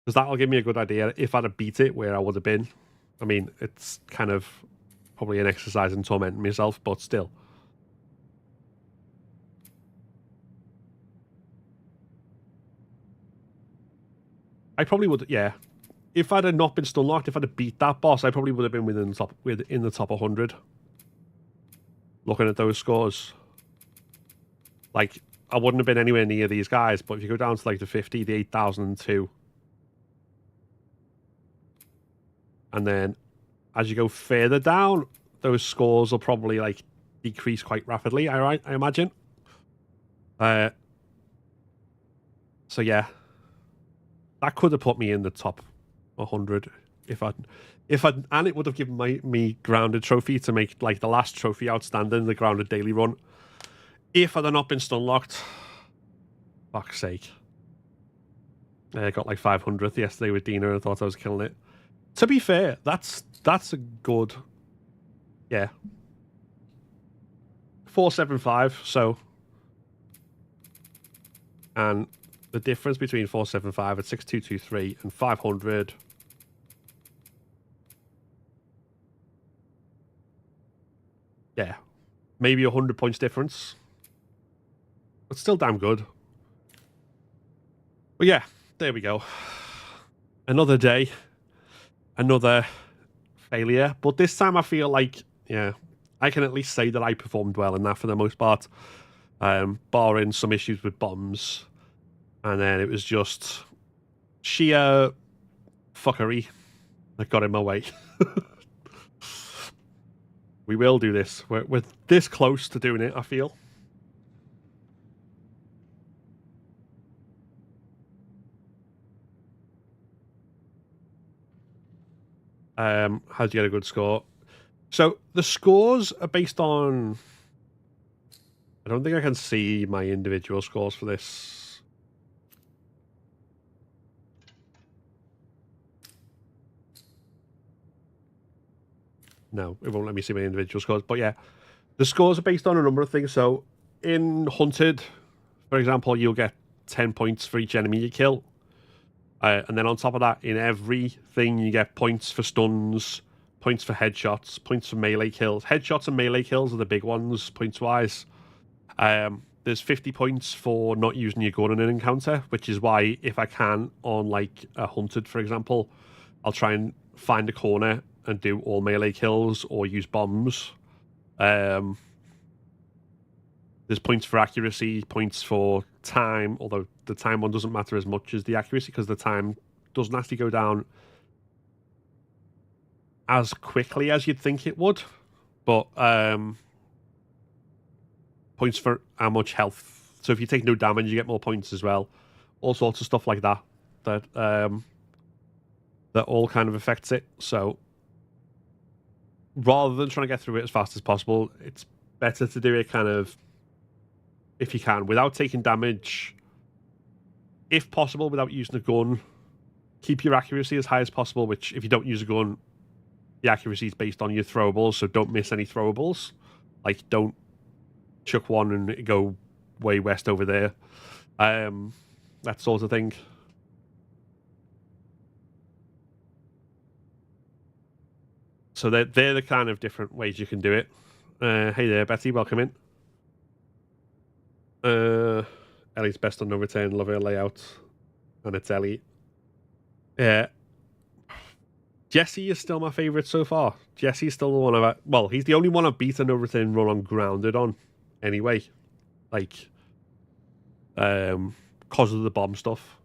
Because that'll give me a good idea if I'd have beat it, where I would have been. I mean, it's kind of probably an exercise in tormenting myself, but still. I probably would, yeah. If I'd have not been stun locked, if I'd have beat that boss, I probably would have been within the top 100. Looking at those scores, like I wouldn't have been anywhere near these guys. But if you go down to like the 50, the 8,002, and then as you go further down, those scores will probably like decrease quite rapidly. I imagine. So yeah. That could have put me in the top 100 if and it would have given me grounded trophy to make like the last trophy outstanding, the grounded daily run. If I'd have not been stun locked, fuck's sake. I got like 500th yesterday with Dina and thought I was killing it. To be fair, that's a good, yeah, 475. So, and the difference between 475 and 6223 and 500. Yeah, maybe 100 points difference. But still damn good. But yeah, there we go. Another day. Another failure. But this time I feel like, yeah, I can at least say that I performed well in that for the most part. Barring some issues with bombs. And then it was just sheer fuckery that got in my way. We will do this. We're this close to doing it, I feel. How do you get a good score? So the scores are based on... I don't think I can see my individual scores for this. No, it won't let me see my individual scores. But yeah, the scores are based on a number of things. So in Hunted, for example, you'll get 10 points for each enemy you kill. And then on top of that, in everything, you get points for stuns, points for headshots, points for melee kills. Headshots and melee kills are the big ones, points-wise. There's 50 points for not using your gun in an encounter, which is why if I can, on like a Hunted, for example, I'll try and find a corner and do all melee kills or use bombs. There's points for accuracy, points for time, although the time one doesn't matter as much as the accuracy because the time doesn't actually go down as quickly as you'd think it would. But points for how much health. So if you take no damage, you get more points as well. All sorts of stuff like that that all kind of affects it. So rather than trying to get through it as fast as possible, it's better to do it kind of, if you can, without taking damage. If possible, without using a gun. Keep your accuracy as high as possible, which if you don't use a gun, the accuracy is based on your throwables, so don't miss any throwables. Like, don't chuck one and go way west over there. That sort of thing. So they're the kind of different ways you can do it. Hey there, Betty, welcome in. Ellie's best on no return, love her layout. And it's Ellie. Yeah. Jesse is still my favourite so far. Jesse's still the one well, he's the only one I've beaten no return run on grounded on. Anyway. Like, because of the bomb stuff.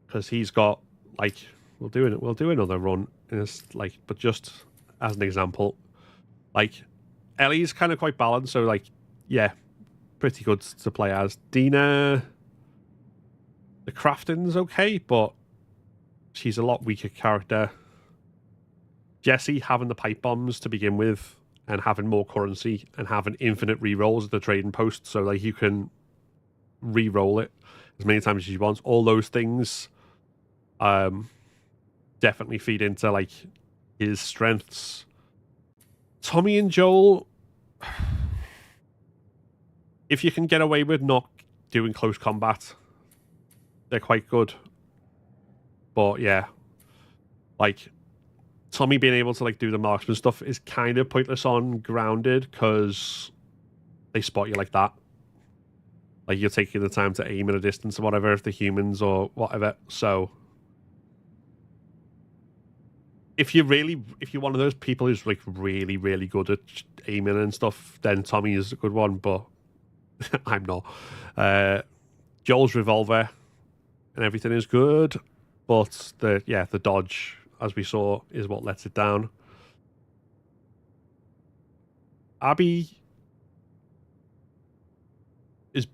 Because he's got, like, we'll do another run in this, like, but just as an example, like, Ellie's kind of quite balanced, so like, yeah, pretty good to play as. Dina, the crafting's okay, but she's a lot weaker character. Jesse having the pipe bombs to begin with and having more currency and having infinite re-rolls at the trading post so like you can re-roll it as many times as you want. All those things definitely feed into like his strengths. Tommy and Joel, if you can get away with not doing close combat, they're quite good. But yeah, like Tommy being able to like do the marksman stuff is kind of pointless on grounded because they spot you like that. Like you're taking the time to aim at a distance or whatever if they're humans or whatever. So if you're one of those people who's like really, really good at aiming and stuff, then Tommy is a good one, but I'm not. Joel's revolver and everything is good, but the dodge, as we saw, is what lets it down. Abby is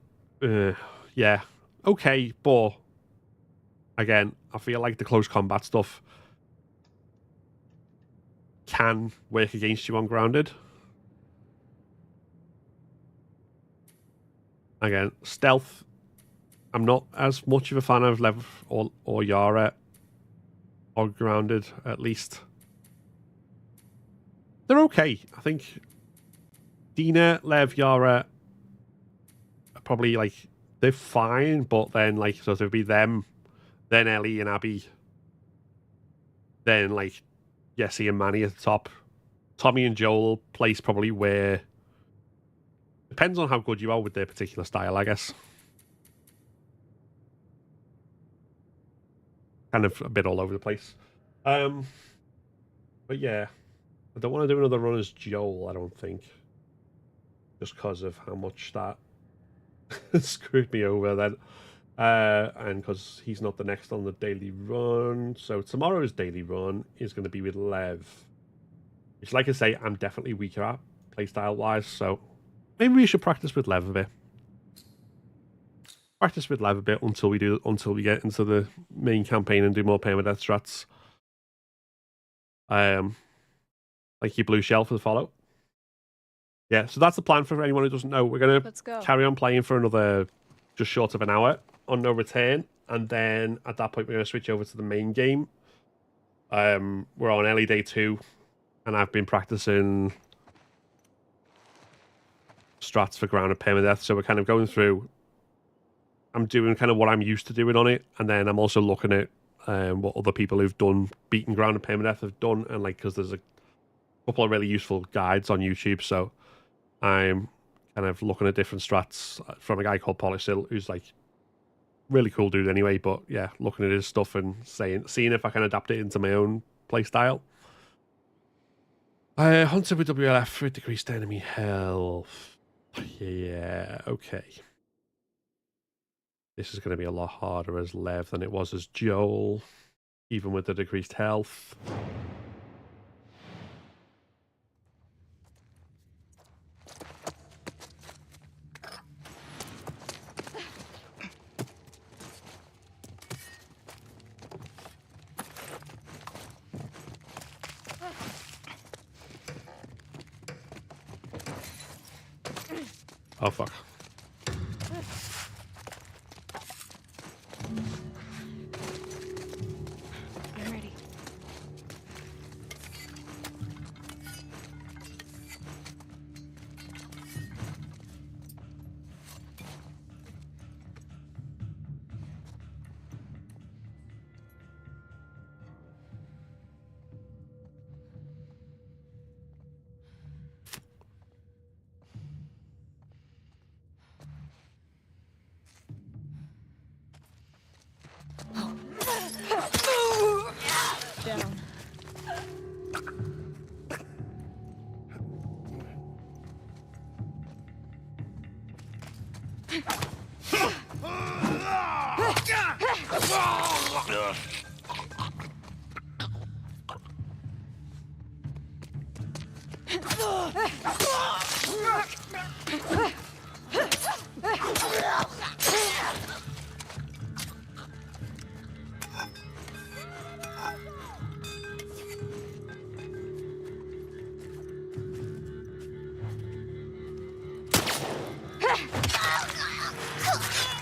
okay, but again, I feel like the close combat stuff can work against you on grounded. Again, stealth, I'm not as much of a fan of Lev or Yara or grounded, at least. They're okay. I think Dina, Lev, Yara are probably like they're fine, but then like so there'd be them, then Ellie and Abby, then like Jesse and Manny at the top. Tommy and Joel place probably where depends on how good you are with their particular style, I guess. Kind of a bit all over the place. But yeah, I don't want to do another run as Joel, I don't think. Just because of how much that screwed me over then. And because he's not the next on the daily run. So tomorrow's daily run is going to be with Lev. Which, like I say, I'm definitely weaker at, playstyle-wise. So maybe we should practice with Lev a bit. Practice with Lev a bit until we get into the main campaign and do more permadeath strats. Like your blue shell for the follow. Yeah, so that's the plan for anyone who doesn't know. We're gonna carry on playing for another just short of an hour on no return, and then at that point we're gonna switch over to the main game. We're on Ellie Day 2, and I've been practicing strats for grounded permadeath, so we're kind of going through. I'm doing kind of what I'm used to doing on it, and then I'm also looking at what other people who've done beaten grounded permadeath have done, and like because there's a couple of really useful guides on YouTube, so I'm kind of looking at different strats from a guy called Polysil, who's like really cool dude anyway. But yeah, looking at his stuff and seeing if I can adapt it into my own play style. Hunter with WLF with decreased enemy health. Yeah, okay. This is going to be a lot harder as Lev than it was as Joel, even with the decreased health. Oh, fuck. I'm ready. Down.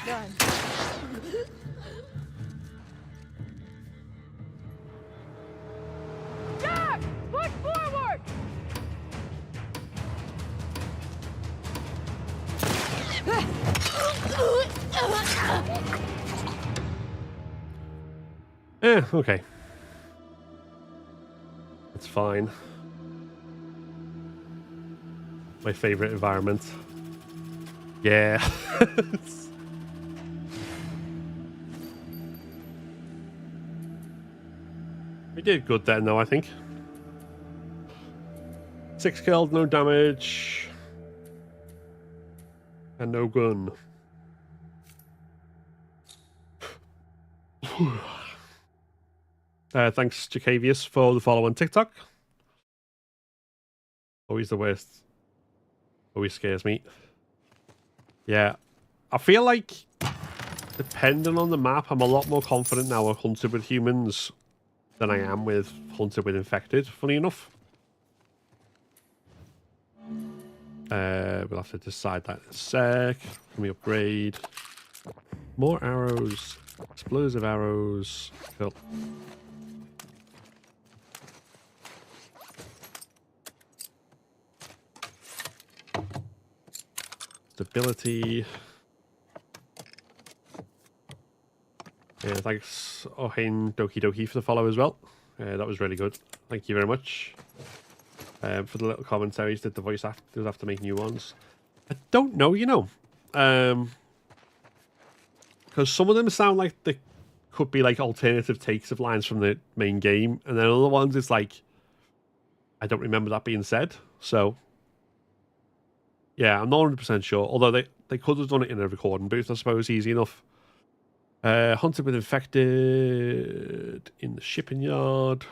Done. Jack! Push forward! Okay. It's fine. My favorite environment. Yeah. We did good then, though, I think. 6 killed, no damage. And no gun. Thanks, Jacavius, for the follow on TikTok. Always the worst. Always scares me. Yeah. I feel like, depending on the map, I'm a lot more confident now with Hunted with humans than I am with Hunted with infected, funny enough. We'll have to decide that in a sec. Let me upgrade. More arrows. Explosive arrows. Cool. Stability. Yeah, thanks, Ohin Doki Doki, for the follow as well. That was really good. Thank you very much. For the little commentaries, did the voice actors have to make new ones? I don't know, you know. Because some of them sound like they could be like alternative takes of lines from the main game, and then other ones it's like, I don't remember that being said. So, yeah, I'm not 100% sure. Although they could have done it in a recording booth, I suppose, easy enough. Hunted with infected in the shipping yard.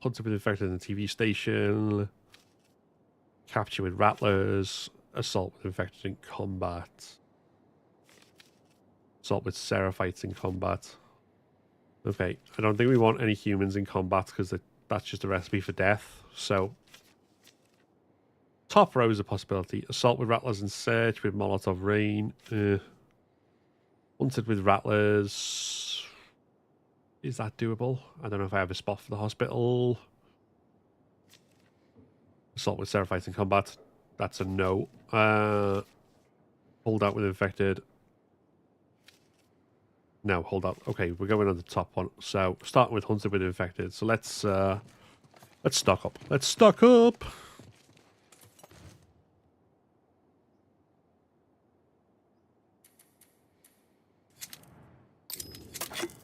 Hunted with infected in the TV station. Capture with rattlers. Assault with infected in combat. Assault with seraphites in combat. Okay, I don't think we want any humans in combat because that's just a recipe for death. So, top row is a possibility. Assault with rattlers and search with Molotov rain. Hunted with rattlers. Is that doable? I don't know if I have a spot for the hospital. Assault with seraphites in combat. That's a no. Hold out with infected. No, hold up. Okay, we're going on the top one. So, starting with Hunted with infected. So let's stock up. Let's stock up.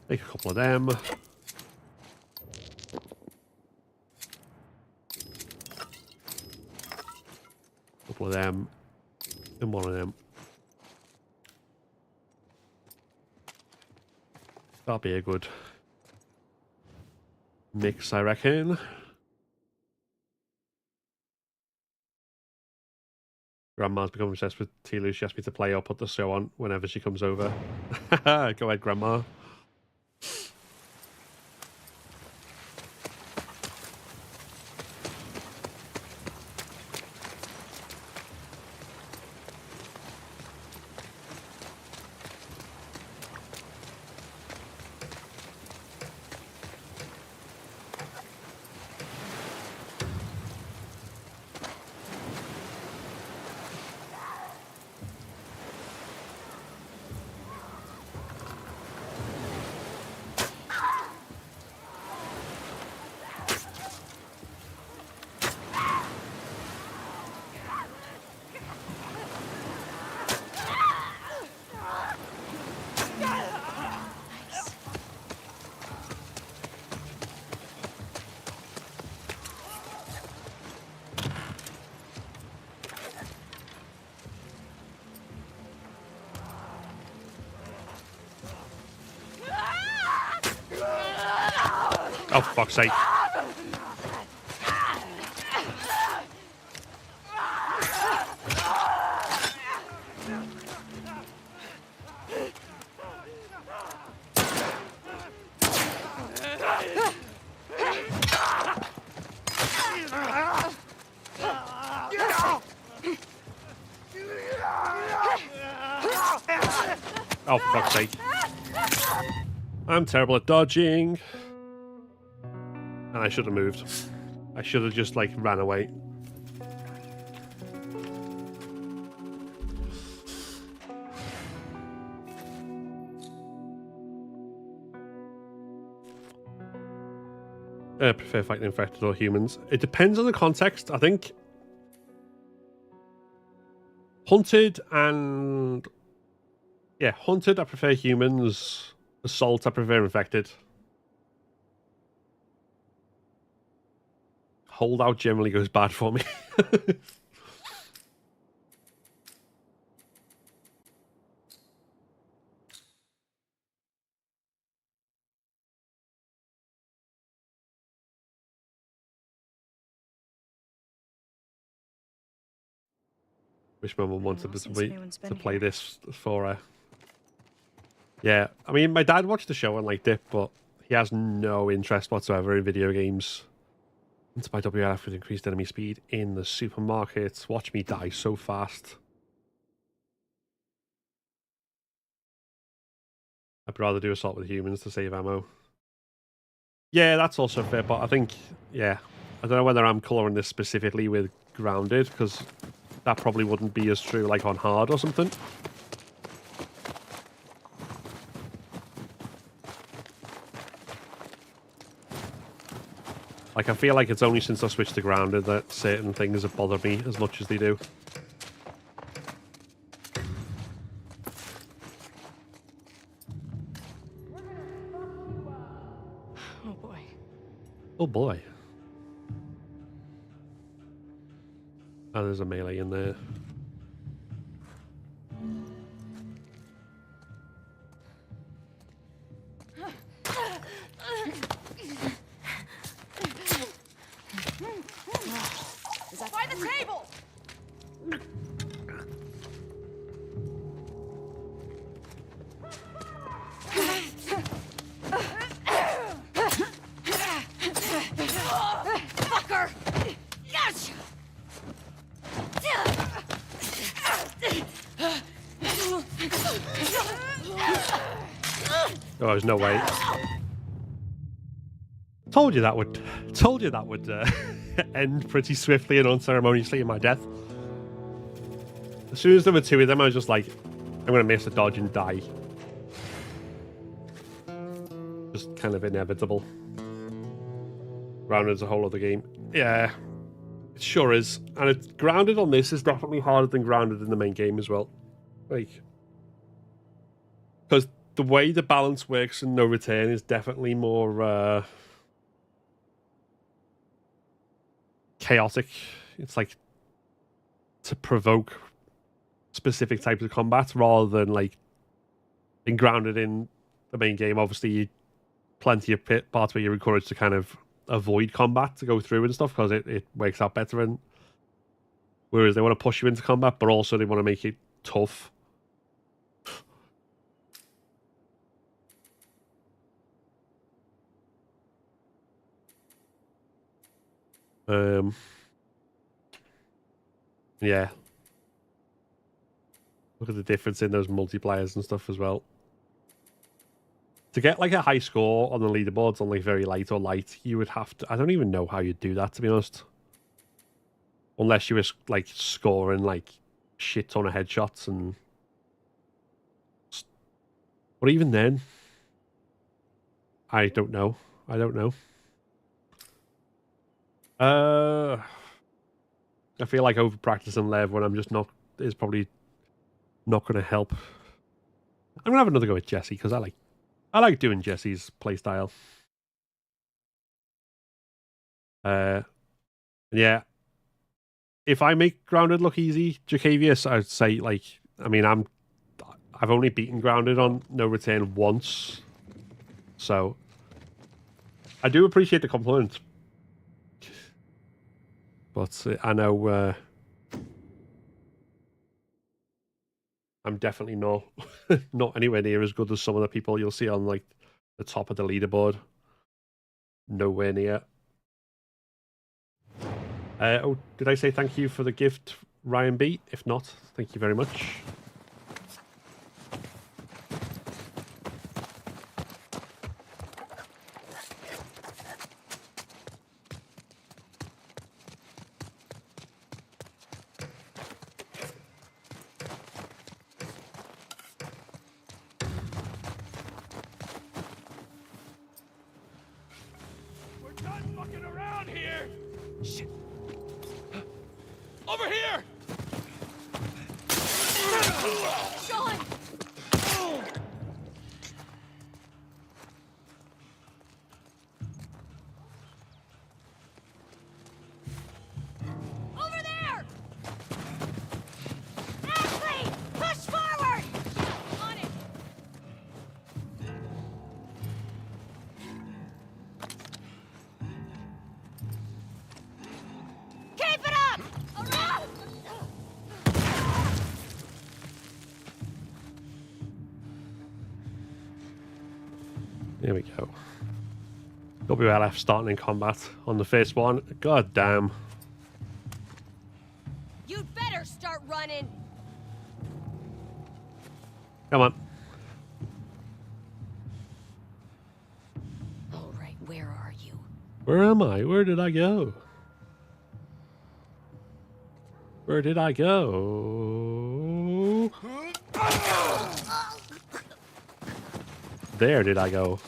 Take a couple of them. Couple of them. And one of them. That'll be a good mix, I reckon. Grandma's become obsessed with Tilu. She asked me to play or put the show on whenever she comes over. Go ahead, Grandma. Oh, fuck's sake. Oh, for fuck's sake. I'm terrible at dodging. And I should have moved. I should have just, like, ran away. I prefer fighting infected or humans. It depends on the context. I think hunted and... Yeah, hunted I prefer humans. Assault I prefer infected. Holdout generally goes bad for me. Wish my mum wanted to play this for her. Yeah, I mean, my dad watched the show and liked it, but he has no interest whatsoever in video games. Into my WLF with increased enemy speed in the supermarket. Watch me die so fast. I'd rather do assault with humans to save ammo. Yeah, that's also fair, but I think, yeah, I don't know whether I'm colouring this specifically with grounded, because that probably wouldn't be as true like on hard or something. Like, I feel like it's only since I switched to grounded that certain things have bothered me as much as they do. Oh boy. Oh boy. Oh, there's a melee in there. By the table! Fucker! Yes! Oh, there's no way. Told you that would end pretty swiftly and unceremoniously in my death. As soon as there were two of them, I was just like, I'm gonna miss a dodge and die. Just kind of inevitable. Grounded is a whole other game. Yeah, it sure is. And it's grounded on this is definitely harder than grounded in the main game as well. Like, because the way the balance works in No Return is definitely more chaotic. It's like to provoke specific types of combat rather than like being grounded in the main game. Obviously, plenty of parts where you're encouraged to kind of avoid combat to go through and stuff because it works out better. And whereas they want to push you into combat, but also they want to make it tough. Yeah. Look at the difference in those multiplayers and stuff as well. To get like a high score on the leaderboards on like very light or light, you would have to... I don't even know how you'd do that, to be honest. Unless you were like scoring like shit ton of headshots and... But even then, I don't know. I don't know. I feel like over practicing Lev when I'm just not is probably not going to help. I'm gonna have another go at Jesse because I like doing Jesse's playstyle. Yeah. If I make Grounded look easy, Jacavius, I'd say like I mean I've only beaten Grounded on No Return once, so I do appreciate the compliment. But I know I'm definitely not anywhere near as good as some of the people you'll see on like the top of the leaderboard. Nowhere near. Oh, did I say thank you for the gift, Ryan B? If not, thank you very much. Fucking around here! Shit. Over here! Sean! Over there! Ashley! Push forward! On it! Keep it up! Around! There we go. WLF starting in combat on the first one. God damn. You'd better start running! Come on. All right, where are you? Where am I? Where did I go? Where did I go? There did I go?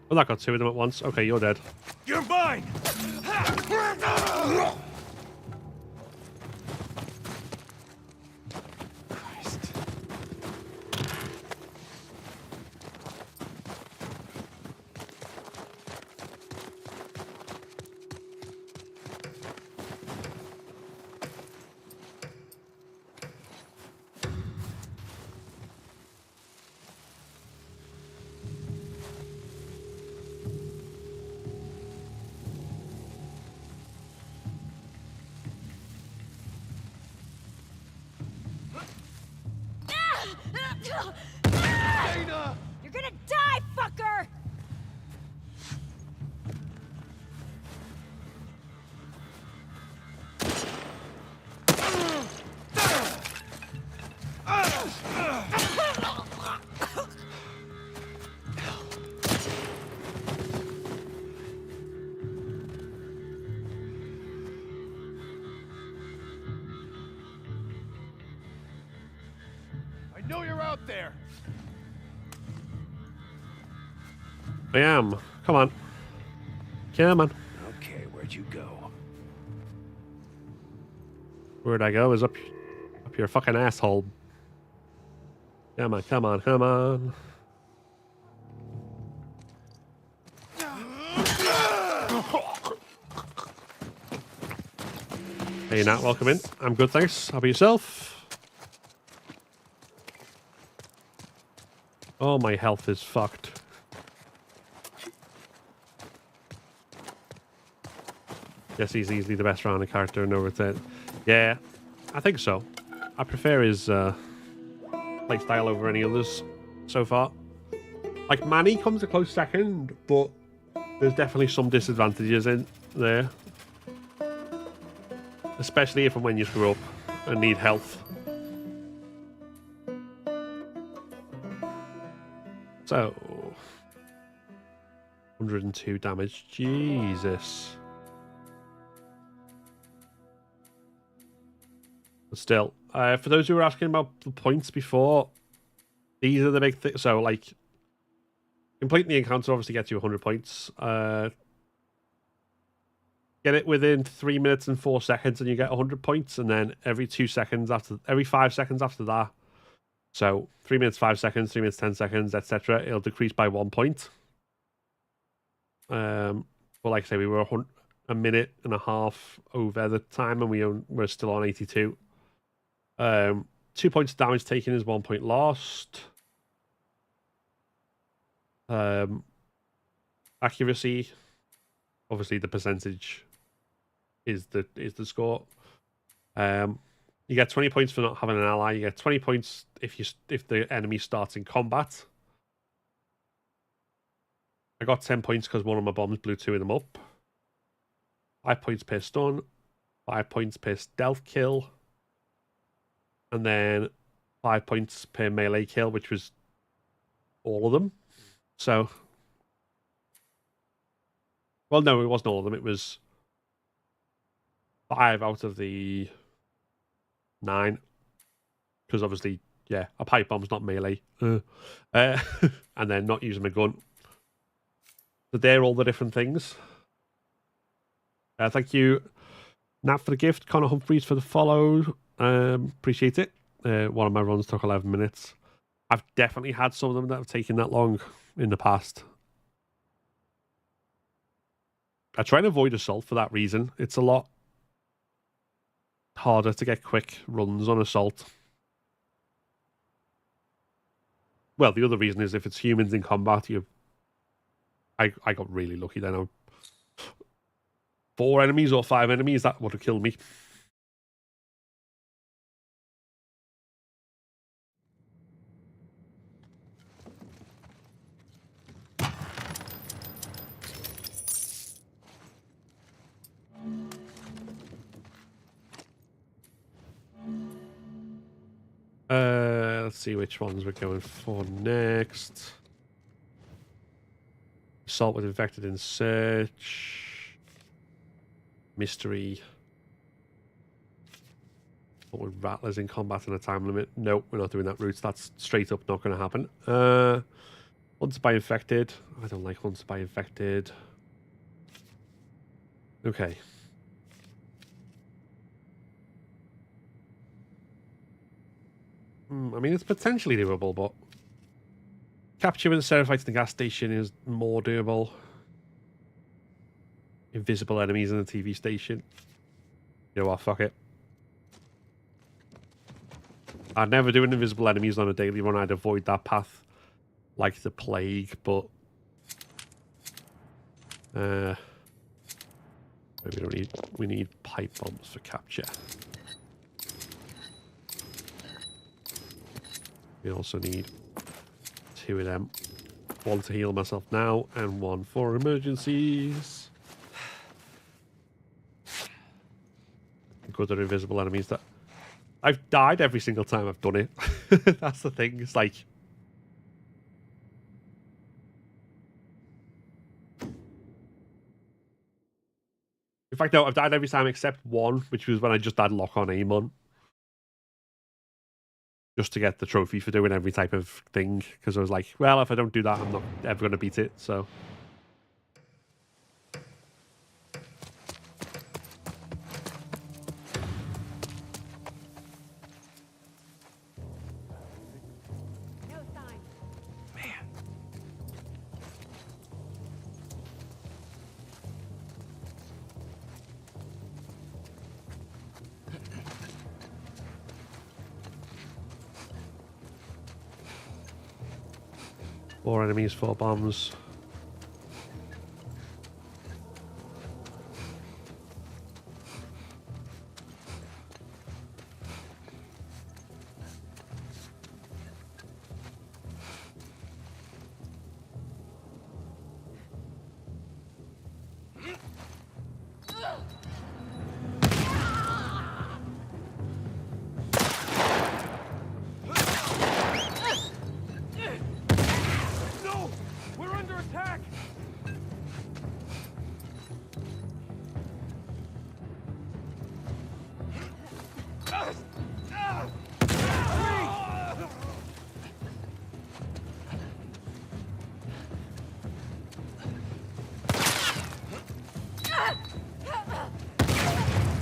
Well, I got two of them at once. Okay, you're dead. You're mine! Christ. You're gonna die, fucker! I know you're out there! I am. Come on. Come on. Okay, where'd you go? Where'd I go? Is up your fucking asshole. Come on, come on, come on. Hey, Nat, welcome in. I'm good, thanks. How about yourself? Oh, my health is fucked. Yes, he's easily the best rounded character in over 10. Yeah, I think so. I prefer his playstyle over any others so far. Like, Manny comes a close second, but there's definitely some disadvantages in there. Especially if and when you screw up and need health. So, 102 damage. Jesus. But still, for those who were asking about the points before, these are the big things. So, like, completing the encounter obviously gets you 100 points. Get it within 3 minutes and 4 seconds, and you get 100 points. And then every 5 seconds after that. So 3 minutes, 5 seconds, 3 minutes, 10 seconds, etc. It'll decrease by 1 point. But like I say, we were a minute and a half over the time, and we're still on 82. 2 points damage taken is 1 point lost. Accuracy, obviously the percentage is the score. You get 20 points for not having an ally. You get 20 points if the enemy starts in combat. I got 10 points because one of my bombs blew 2 of them up. 5 points per stun, 5 points per stealth kill, and then 5 points per melee kill, which was all of them. So, well, no, it wasn't all of them. It was 5 out of the 9, because obviously, yeah, a pipe bomb's not melee, and then not using my gun. So they're all the different things. Thank you, Nat, for the gift. Connor Humphreys for the follow. Appreciate it. One of my runs took 11 minutes. I've definitely had some of them that have taken that long in the past. I try and avoid assault for that reason. It's a lot harder to get quick runs on assault. Well, the other reason is if it's humans in combat, I got really lucky then. 4 enemies or 5 enemies, that would have killed me. Let's see which ones we're going for next. Assault with infected in search. Mystery. But with rattlers in combat and a time limit. Nope, we're not doing that route. That's straight up not going to happen. Hunted by infected. I don't like hunted by infected. Okay. I mean, it's potentially doable, but capture with the Seraphites in the gas station is more doable. Invisible enemies in the TV station. You know what? Fuck it. I'd never do an invisible enemies on a daily run. I'd avoid that path like the plague, but maybe we need pipe bombs for capture. We also need 2 of them. 1 to heal myself now, and 1 for emergencies. Good at invisible enemies that I've died every single time I've done it. That's the thing. It's like in fact, no, I've died every time except one, which was when I just had lock on aim on. Just to get the trophy for doing every type of thing. Because I was like, well, if I don't do that, I'm not ever going to beat it. So. No sign. Man. Four enemies, 4 bombs. No! We're under attack!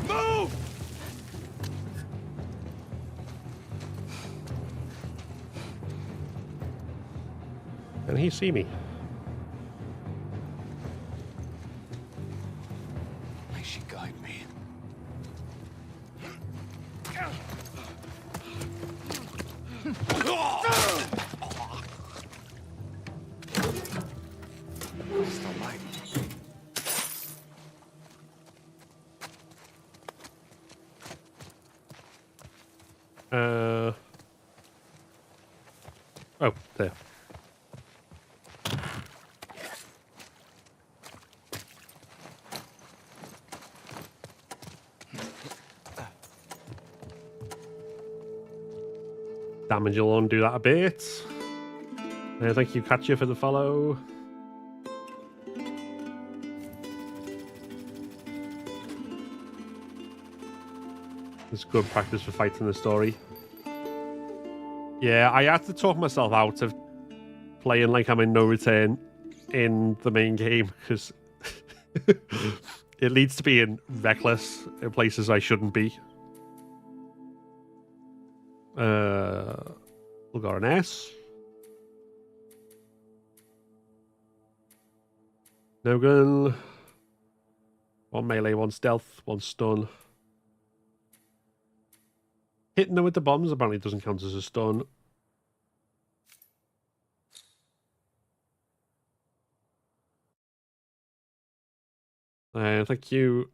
Move! Can he see me? she guide me. What's the light? Oh, there. Damage will undo that a bit. Thank you, Katya, for the follow. It's good practice for fighting the story. Yeah, I had to talk myself out of playing like I'm in no return in the main game because it leads to being reckless in places I shouldn't be. We'll go an S. No gun. One melee, one stealth, one stun. Hitting them with the bombs apparently doesn't count as a stun. Thank you,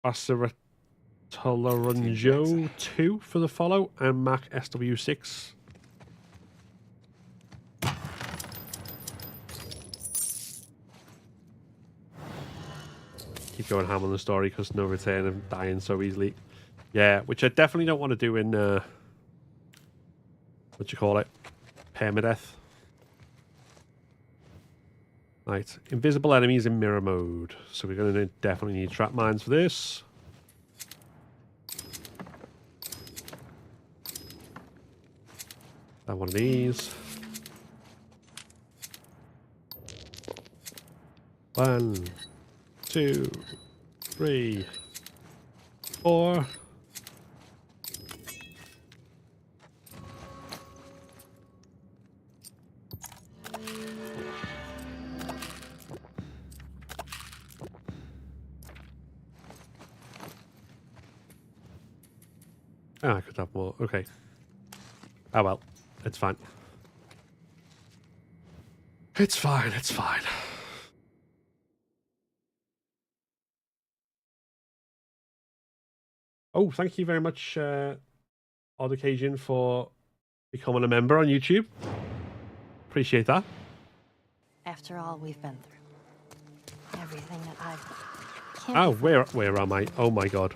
Basaratolarunjo 2 for the follow, and Mac SW6. Keep going ham on the story because no return of dying so easily. Yeah, which I definitely don't want to do in what you call it? Permadeath. Right, invisible enemies in mirror mode. So we're going to definitely need trap mines for this. Have one of these. 1, 2, 3, 4. I could have more. Okay. Oh well. It's fine. It's fine. It's fine. Oh, thank you very much, Odd Occasion, for becoming a member on YouTube. Appreciate that. After all we've been through. Everything that I've... Oh, where am I? Oh my god.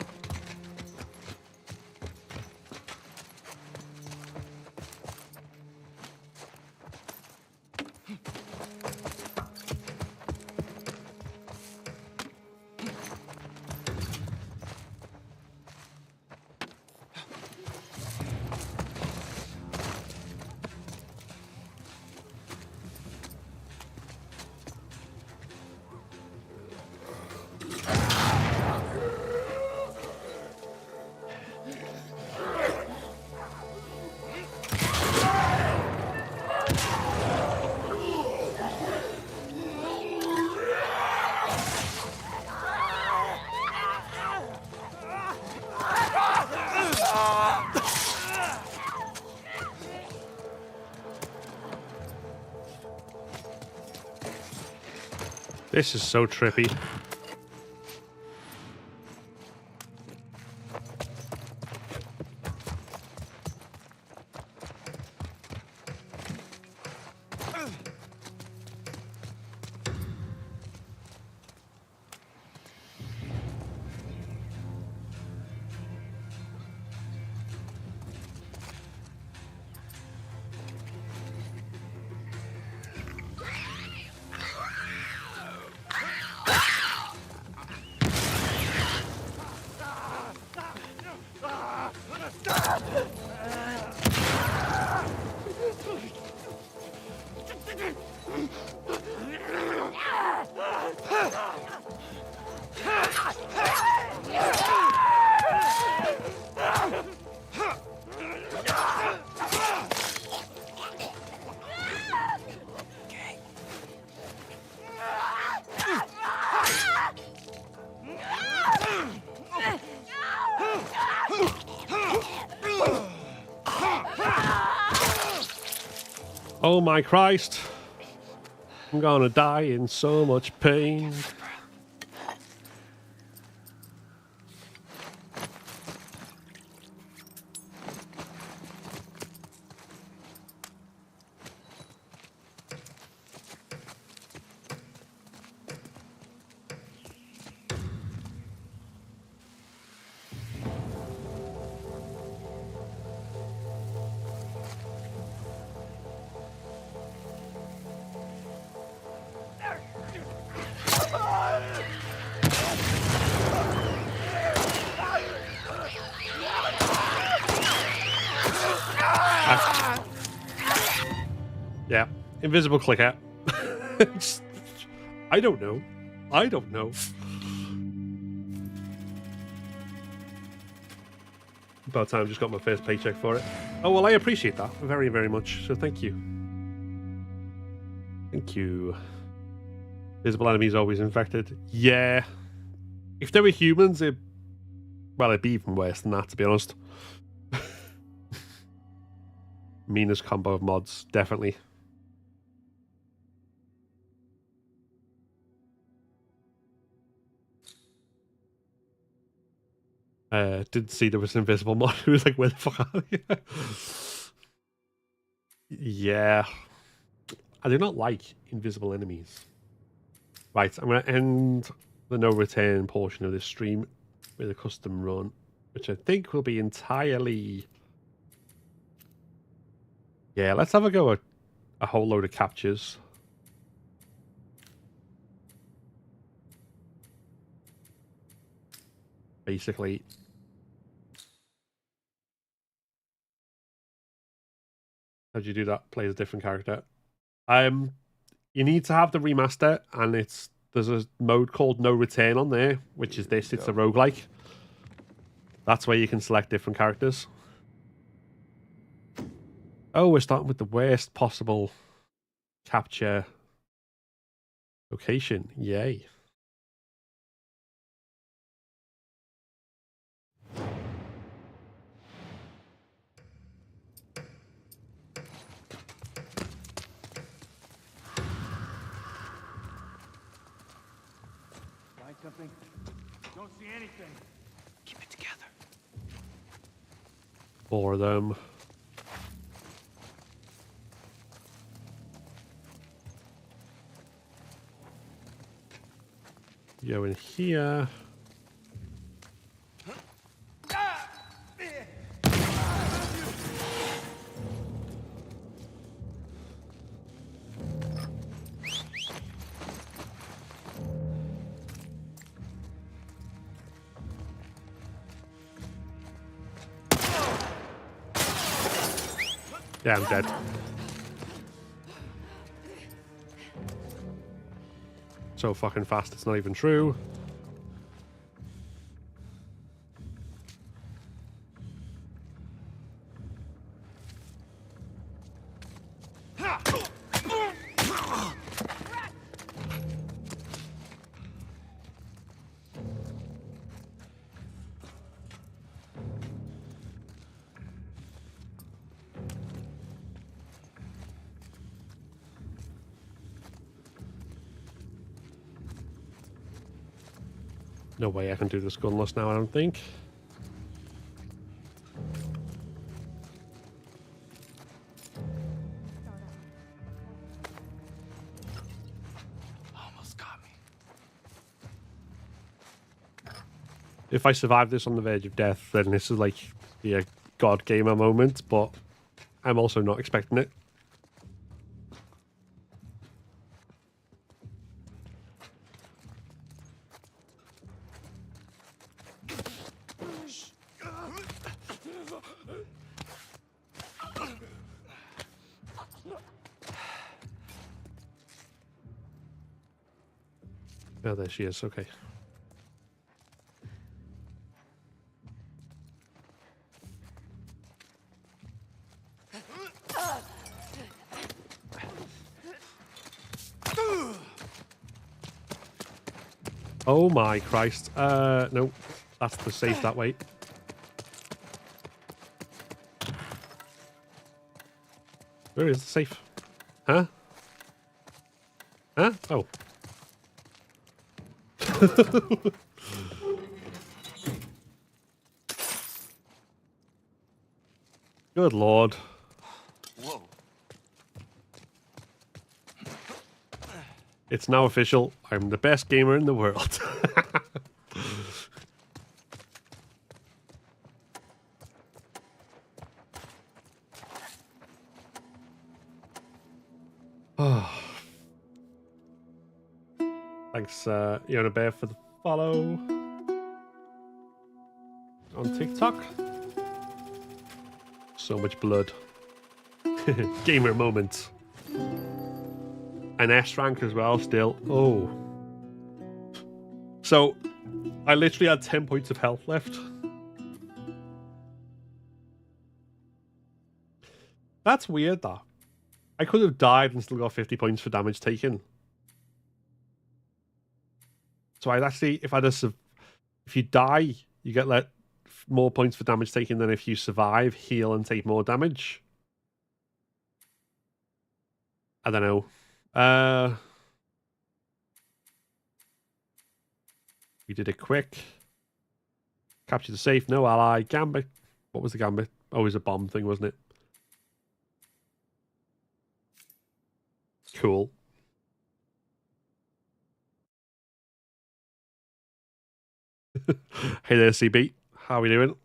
This is so trippy. Oh my Christ. I'm gonna die in so much pain. Yeah, invisible clicker. I don't know. I don't know. About time I just got my first paycheck for it. Oh, well, I appreciate that very, very much. So thank you. Thank you. Visible enemies always infected. Yeah. If they were humans, well, it'd be even worse than that, to be honest. Meanest combo of mods, definitely. Didn't see there was an invisible mod. Who was like, where the fuck are you? Yeah. I do not like invisible enemies. Right, I'm going to end the no return portion of this stream with a custom run, which I think will be entirely... Yeah, let's have a go at a whole load of captures. Basically... How do you do that? Play as a different character. You need to have the remaster, and there's a mode called No Return on there, which is this. It's a roguelike. That's where you can select different characters. Oh, we're starting with the worst possible capture location. Yay. Find something? Don't see anything. Keep it together. 4 of them. Go in here. Yeah, I'm dead. So fucking fast, it's not even true. No way I can do this gunless now, I don't think. Almost got me. If I survive this on the verge of death, then this is like a god gamer moment, but I'm also not expecting it. Oh, there she is. Okay. Oh my Christ. No. That's the safe that way. Where is the safe? Huh? Huh? Oh. Good lord. Whoa. It's now official. I'm the best gamer in the world. Thanks, Yona Bear, for the follow on TikTok. So much blood. Gamer moment. An S rank as well, still. Oh. So, I literally had 10 points of health left. That's weird, though. I could have died and still got 50 points for damage taken. So I'd actually, if you die, you get more points for damage taken than if you survive, heal, and take more damage. I don't know. We did it quick. Capture the safe, no ally. Gambit. What was the gambit? Oh, it was a bomb thing, wasn't it? Cool. Hey there, CB. How are we doing?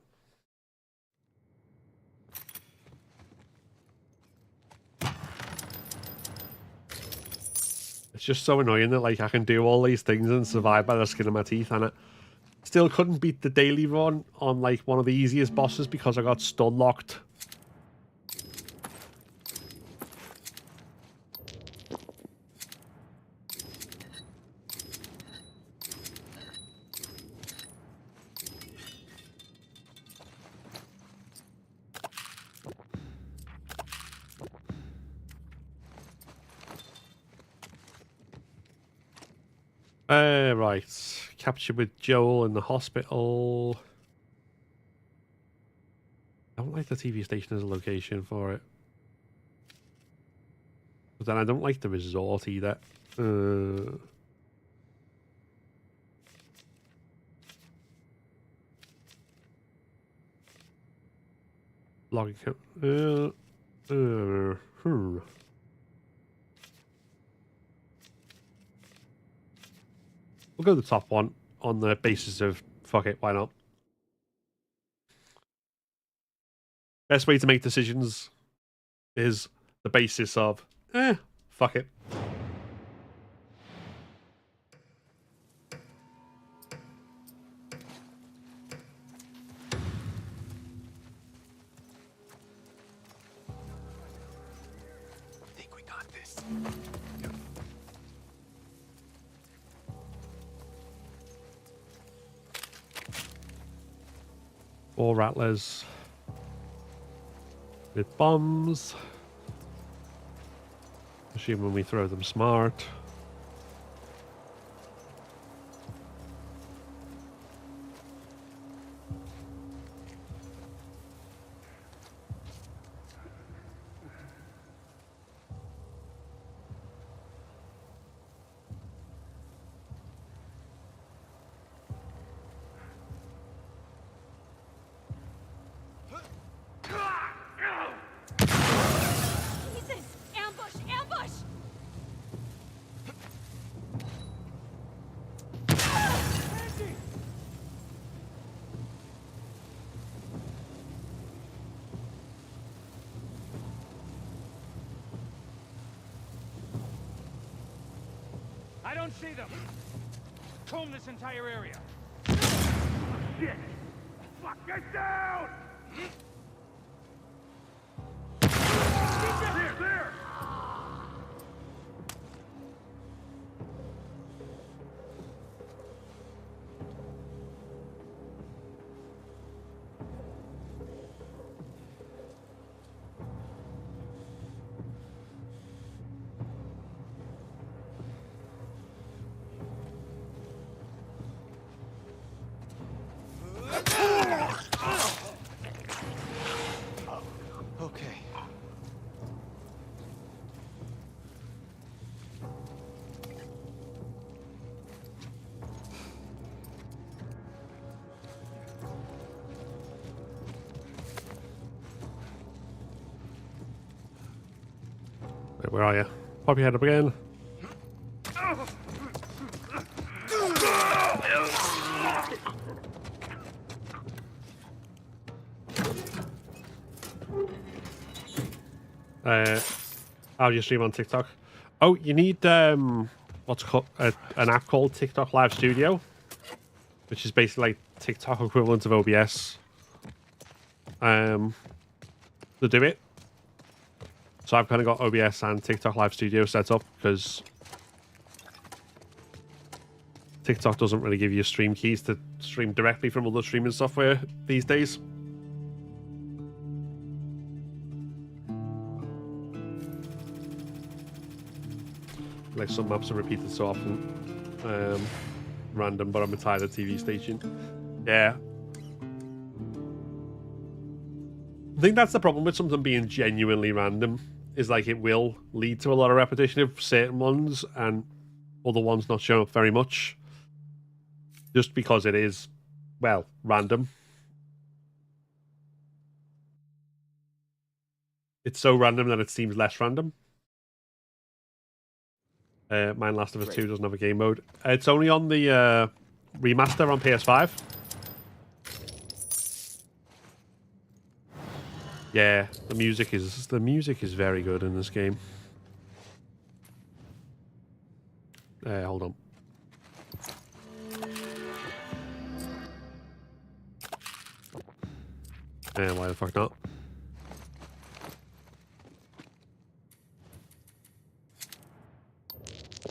It's just so annoying that I can do all these things and survive by the skin of my teeth, and it still couldn't beat the daily run on one of the easiest bosses because I got stun locked. Right. Capture with Joel in the hospital. I don't like the TV station as a location for it. But then I don't like the resort either. Logging camp. We'll go to the top one on the basis of fuck it, why not? Best way to make decisions is the basis of fuck it. I think we got this. Four rattlers with bombs. Assuming we throw them smart. I don't see them. Comb this entire area. Shit! Fuck, get down! Clear, clear! Okay. Right, where are you? Pop your head up again. How do you stream on TikTok? Oh, you need what's called an app called TikTok Live Studio, which is basically like TikTok equivalent of OBS. To do it. So I've kind of got OBS and TikTok Live Studio set up because TikTok doesn't really give you stream keys to stream directly from other streaming software these days. Like some maps are repeated so often. Random, but I'm a tired TV station. Yeah. I think that's the problem with something being genuinely random, is like it will lead to a lot of repetition of certain ones and other ones not showing up very much. Just because it is, well, random. It's so random that it seems less random. Mine Last of Us 2 doesn't have a game mode. It's only on the remaster on PS5. Yeah, the music is very good in this game. Hold on. Why the fuck not?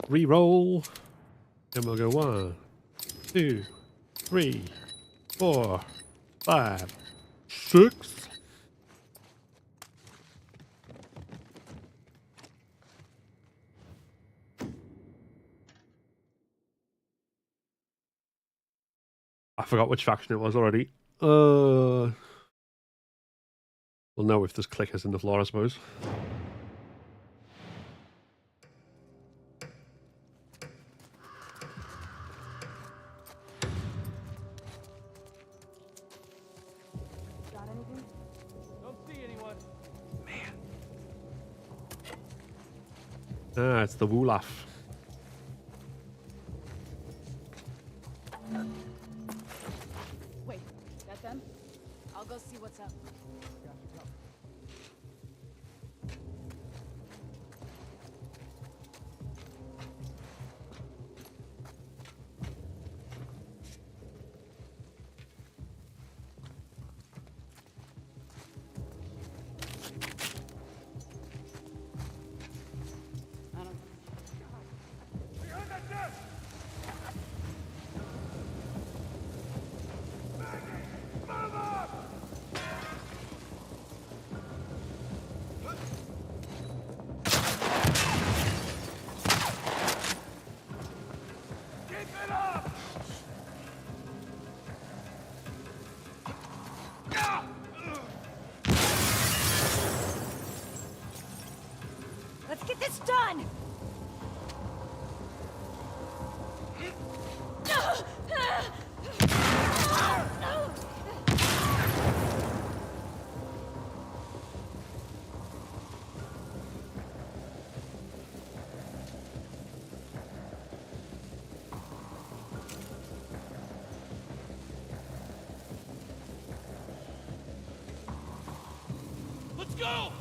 Reroll. Then we'll go 1, 2, 3, 4, 5, 6. I forgot which faction it was already. We'll know if there's clickers in the floor, I suppose. Got anything? Don't see anyone. Ah, it's the Wulaf. Wait, that them? I'll go see what's up. Behind that desk! Move up! Keep it up! Let's get this done! Let's go!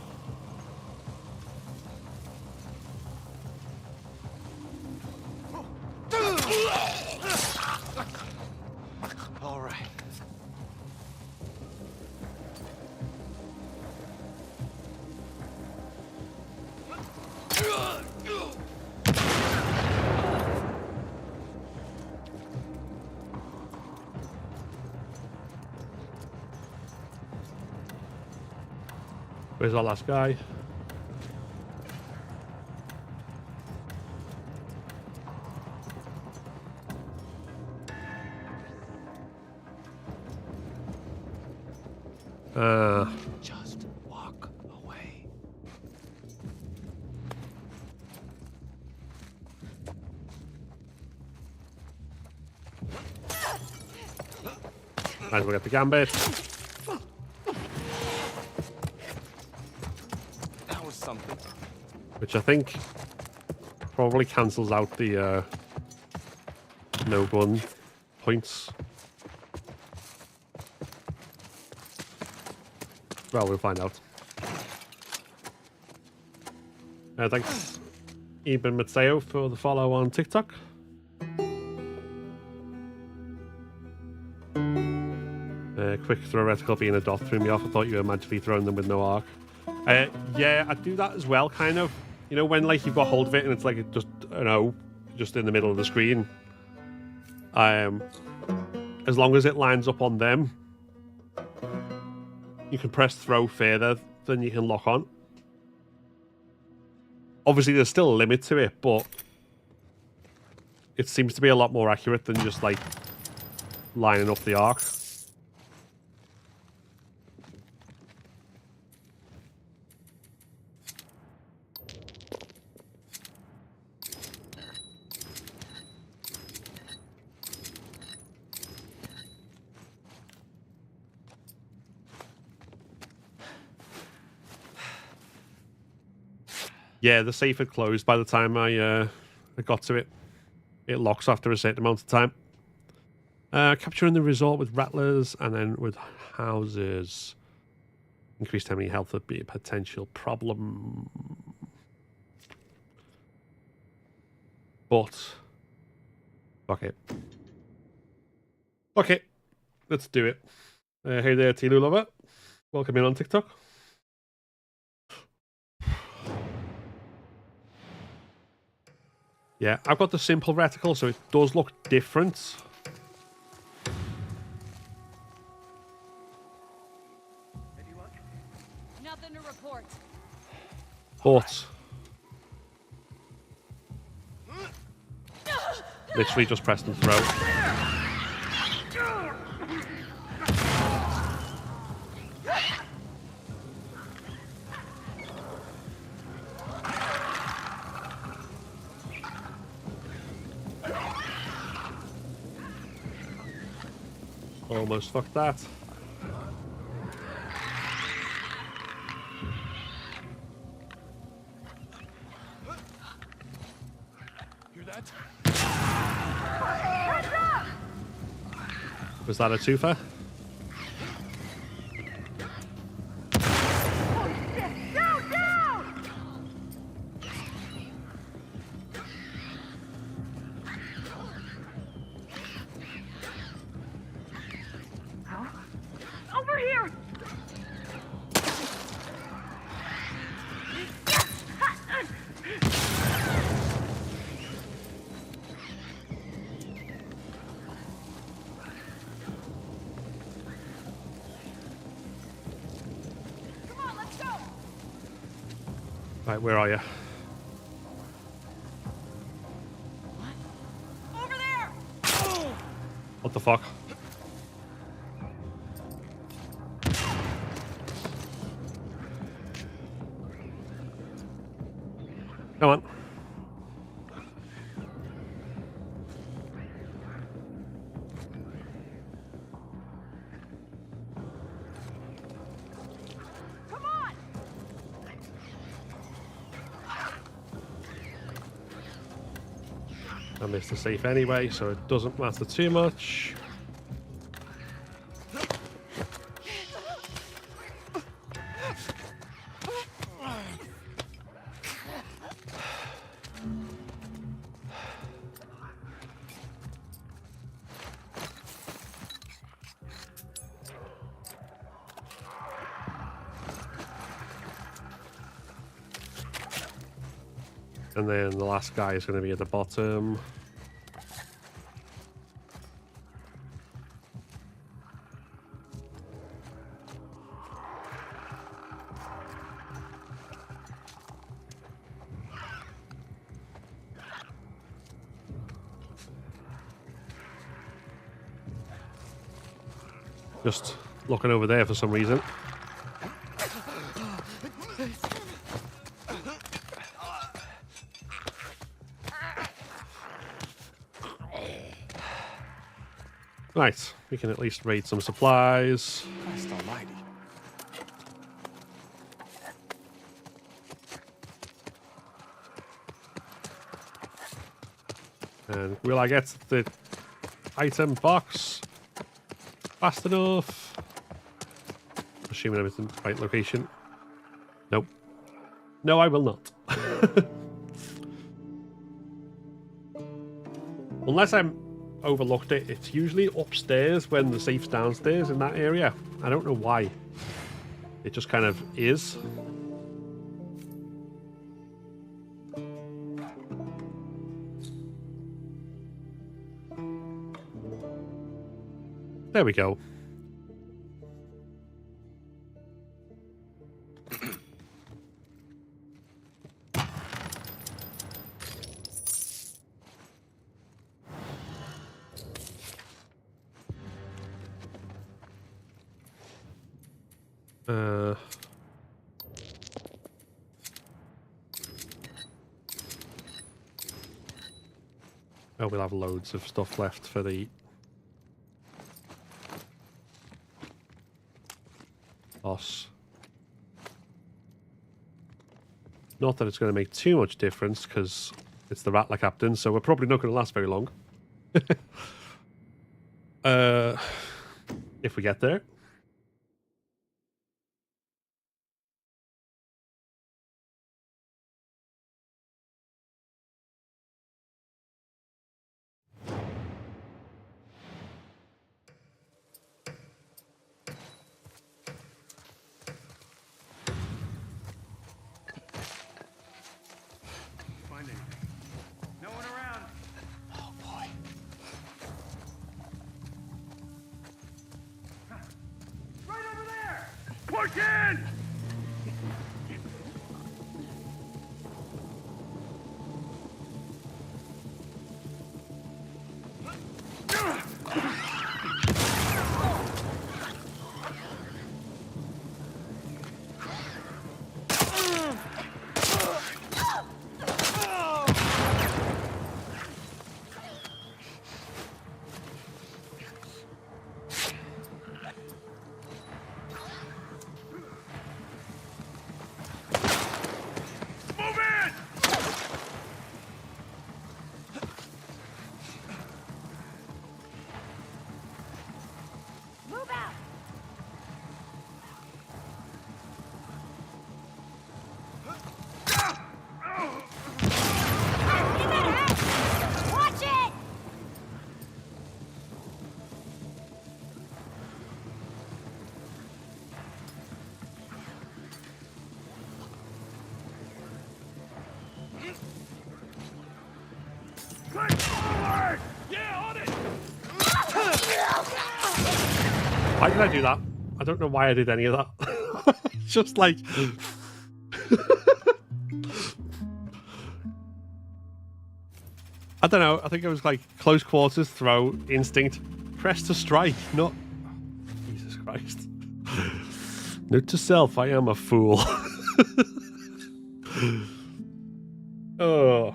All right. Where's our last guy? Just walk away. Might as well get the gambit. That was something. which I think probably cancels out the no gun points. Well, we'll find out. Thanks, Eben Mateo, for the follow on TikTok. Quick throw reticle being a dot threw me off. I thought you were magically throwing them with no arc. Yeah, I do that as well, kind of. You know, when like you've got hold of it and it's like it just an O just in the middle of the screen. As long as it lines up on them, you can press throw further than you can lock on. Obviously, there's still a limit to it, but it seems to be a lot more accurate than just like lining up the arc. Yeah, the safe had closed by the time I got to it. It locks after a certain amount of time. Capturing the resort with rattlers and then with houses. Increased how many health would be a potential problem. But fuck it. Okay, let's do it. Hey there, Tilu Lover. Welcome in on TikTok. Yeah, I've got the simple reticle, so it does look different. Nothing to report. But literally just press and throw. Almost fucked that. Hear that? Was that a twofer? Over here! Come on, let's go! Right, where are you? Over there! What the fuck? Come on. Come on! I missed the safe anyway, so it doesn't matter too much. And then the last guy is going to be at the bottom. Just looking over there for some reason. Right, we can at least raid some supplies. Christ almighty. And will I get the item box fast enough? Assuming I'm in the right location. Nope. No, I will not. Unless I'm overlooked it, it's usually upstairs when the safe's downstairs in that area. I don't know why. It just kind of is. There we go. Oh, we'll have loads of stuff left for the boss. Not that it's going to make too much difference because it's the Rattler Captain, so we're probably not going to last very long. If we get there. No one around. Oh boy. Right over there! Push in! Why did I do that? I don't know why I did any of that. It's just like... I don't know. I think it was like close quarters, throw, instinct, press to strike, not... Jesus Christ. Note to self, I am a fool. Oh.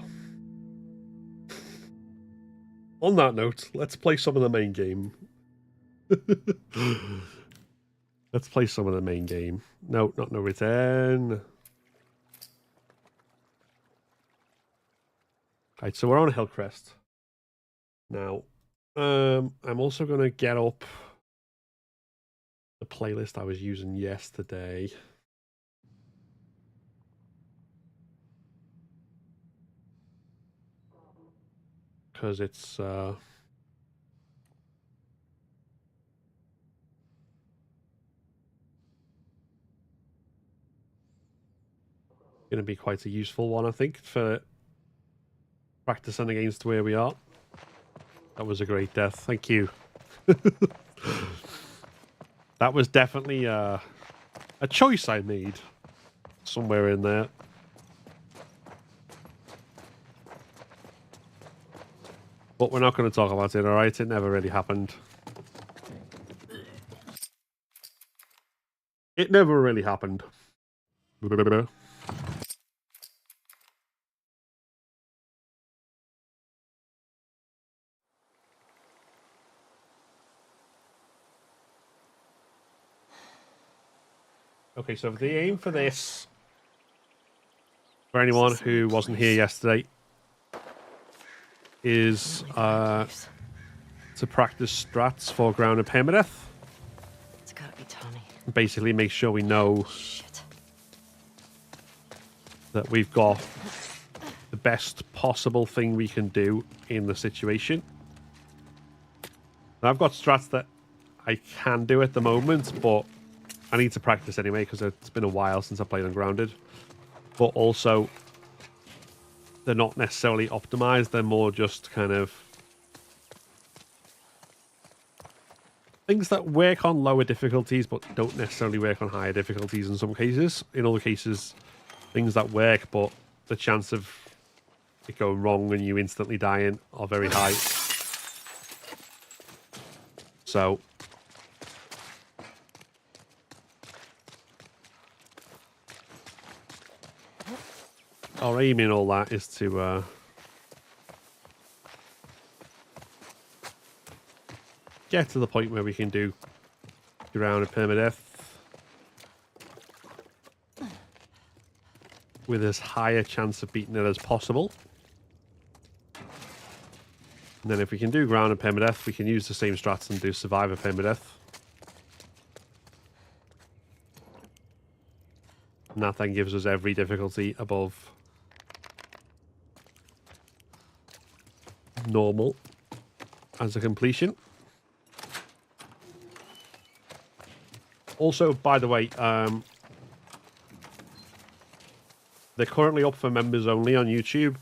On that note, let's play some of the main game. Let's play some of the main game. No, not no return. Right, so we're on Hillcrest. Now, I'm also going to get up the playlist I was using yesterday. Because it's... going to be quite a useful one, I think, for practicing against where we are. That was a great death. Thank you. That was definitely a choice I made somewhere in there. But we're not going to talk about it, alright? It never really happened. It never really happened. Okay, so the aim for this, for anyone who wasn't here yesterday, is to practice strats for ground and permadeath. It's gotta be Tommy. Basically, make sure we know Shit. that we've got the best possible thing we can do in the situation. Now, I've got strats that I can do at the moment, but I need to practice anyway because it's been a while since I played on grounded. But also, they're not necessarily optimized. They're more just kind of things that work on lower difficulties, but don't necessarily work on higher difficulties in some cases. In other cases, things that work, but the chance of it going wrong and you instantly dying are very high. So our aim in all that is to get to the point where we can do ground and permadeath with as high a chance of beating it as possible. And then if we can do ground and permadeath, we can use the same strats and do survivor permadeath. And that then gives us every difficulty above normal as a completion. Also, by the way, they're currently up for members only on YouTube.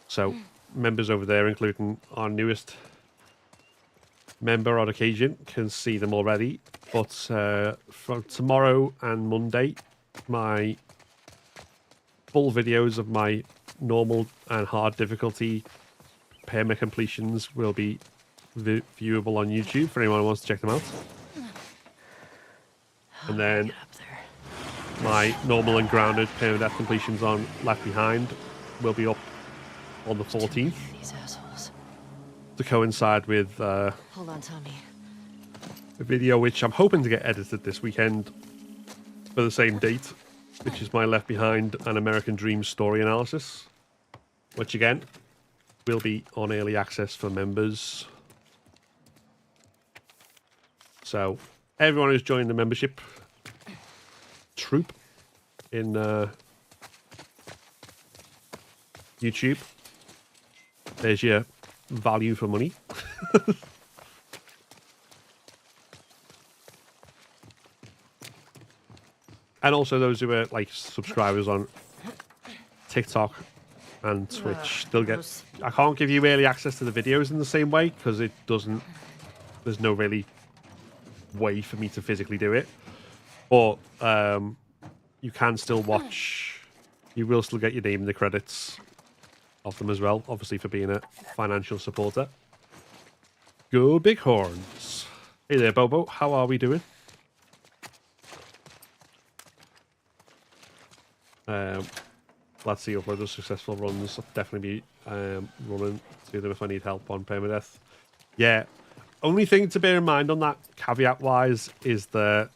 So members over there, including our newest member on occasion, can see them already. But from tomorrow and Monday, my full videos of my normal and hard difficulty perma completions will be viewable on YouTube for anyone who wants to check them out. And then my normal and grounded permadeath completions on Left Behind will be up on the 14th These assholes. to coincide with Hold on, Tommy. a video which I'm hoping to get edited this weekend for the same date, which is my Left Behind and American Dreams story analysis, which again will be on early access for members. So everyone who's joined the membership troop in YouTube, there's your value for money. And also those who are like subscribers on TikTok and Twitch, they'll get... I can't give you early access to the videos in the same way because it doesn't... There's no really way for me to physically do it. But you can still watch... You will still get your name in the credits of them as well, obviously for being a financial supporter. Go Bighorns. Hey there, Bobo. How are we doing? Let's see, upload the successful runs. I'll definitely be running to them if I need help on permadeath. Yeah, only thing to bear in mind on that, caveat-wise, is that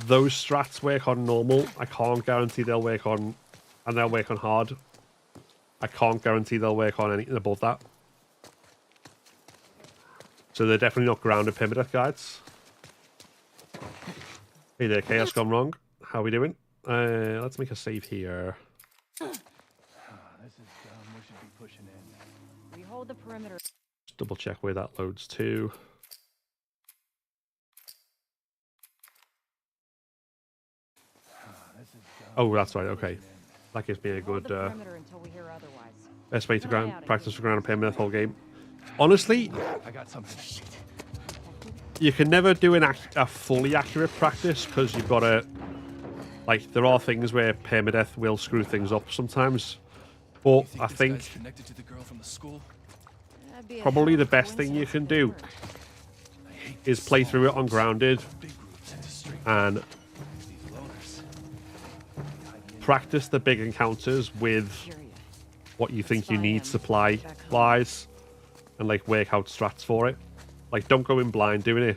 those strats work on normal. I can't guarantee they'll work on... And they'll work on hard. I can't guarantee they'll work on anything above that. So they're definitely not grounded permadeath guides. Hey there, Chaos Gone Wrong. How are we doing? Let's make a save here. This is dumb. We should be pushing in. We hold the perimeter. Just double check where that loads to. Oh, that's right. Okay, that gives me a good Until we hear otherwise. best way to practice for ground and permadeath whole game. Honestly, I got something. you can never do a fully accurate practice because you've got to... Like, there are things where permadeath will screw things up sometimes. But I think connected to the girl from the school. probably the best thing you can do is play through it on grounded and practice the big encounters with what you think you need supply-wise and, like, work out strats for it. Like, don't go in blind doing it.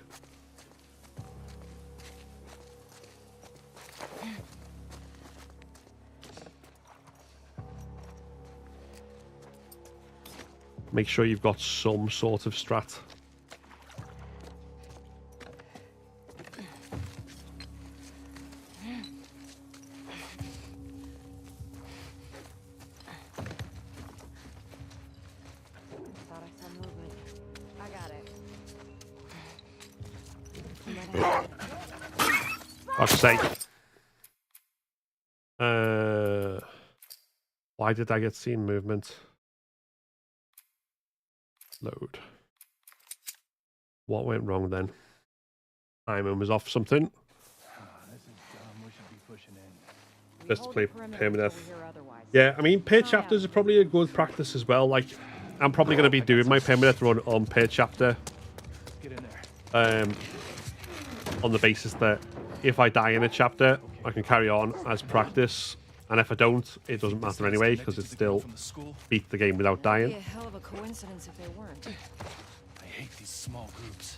make sure you've got some sort of strat. Thought I saw movement. I got it. Fuck's sake. Why did I get seen movement? Load. What went wrong then? Timing was off something. This is dumb. We should be pushing in. Just to play Permadeath. Yeah, I mean, paid chapters are probably a good practice as well. Like, I'm probably going to be doing my Permadeath run on paid chapter. Get in there. On the basis that if I die in a chapter, I can carry on as practice. And if I don't, it doesn't matter anyway, because it's still beat the game without dying. It'd be a hell of a coincidence if they weren't. I hate these small groups.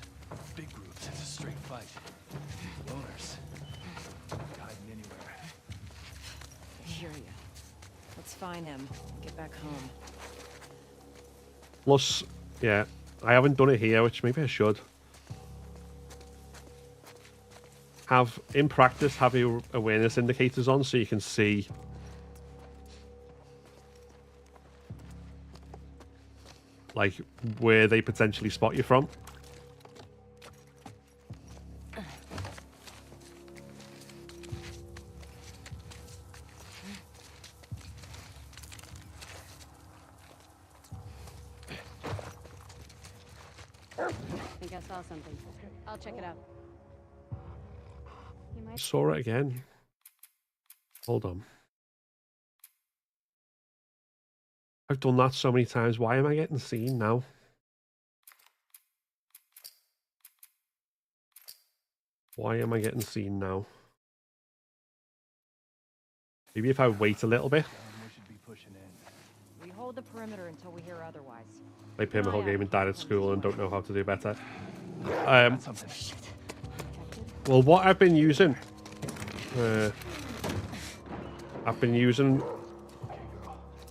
Big groups, it's a straight fight. Loners. Hiding anywhere. I hear ya. Let's find him. Get back home. Plus, yeah, I haven't done it here, which maybe I should. Have, in practice, have your awareness indicators on so you can see like where they potentially spot you from. I think I saw something. I'll check it out. You might Saw it again. Hold on. I've done that so many times. Why am I getting seen now? Why am I getting seen now? Maybe if I wait a little bit. We should be pushing in. We hold the perimeter until we hear otherwise. They play my whole game and died at school and don't know how to do better. Something. Well, what I've been using,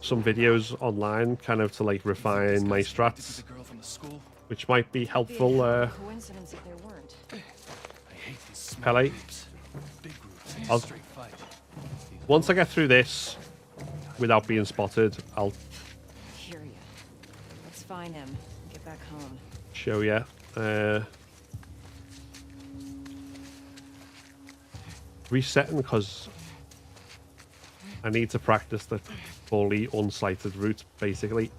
some videos online, kind of to like refine my strats, The girl from the school. which might be helpful. Coincidence if they weren't. I hate these small Pele, groups. Big groups, it's I'll- a straight fight. once I get through this without being spotted, I'll I hear ya. Let's find him. Get back home. show you. Resetting because I need to practice the fully unsighted route, basically.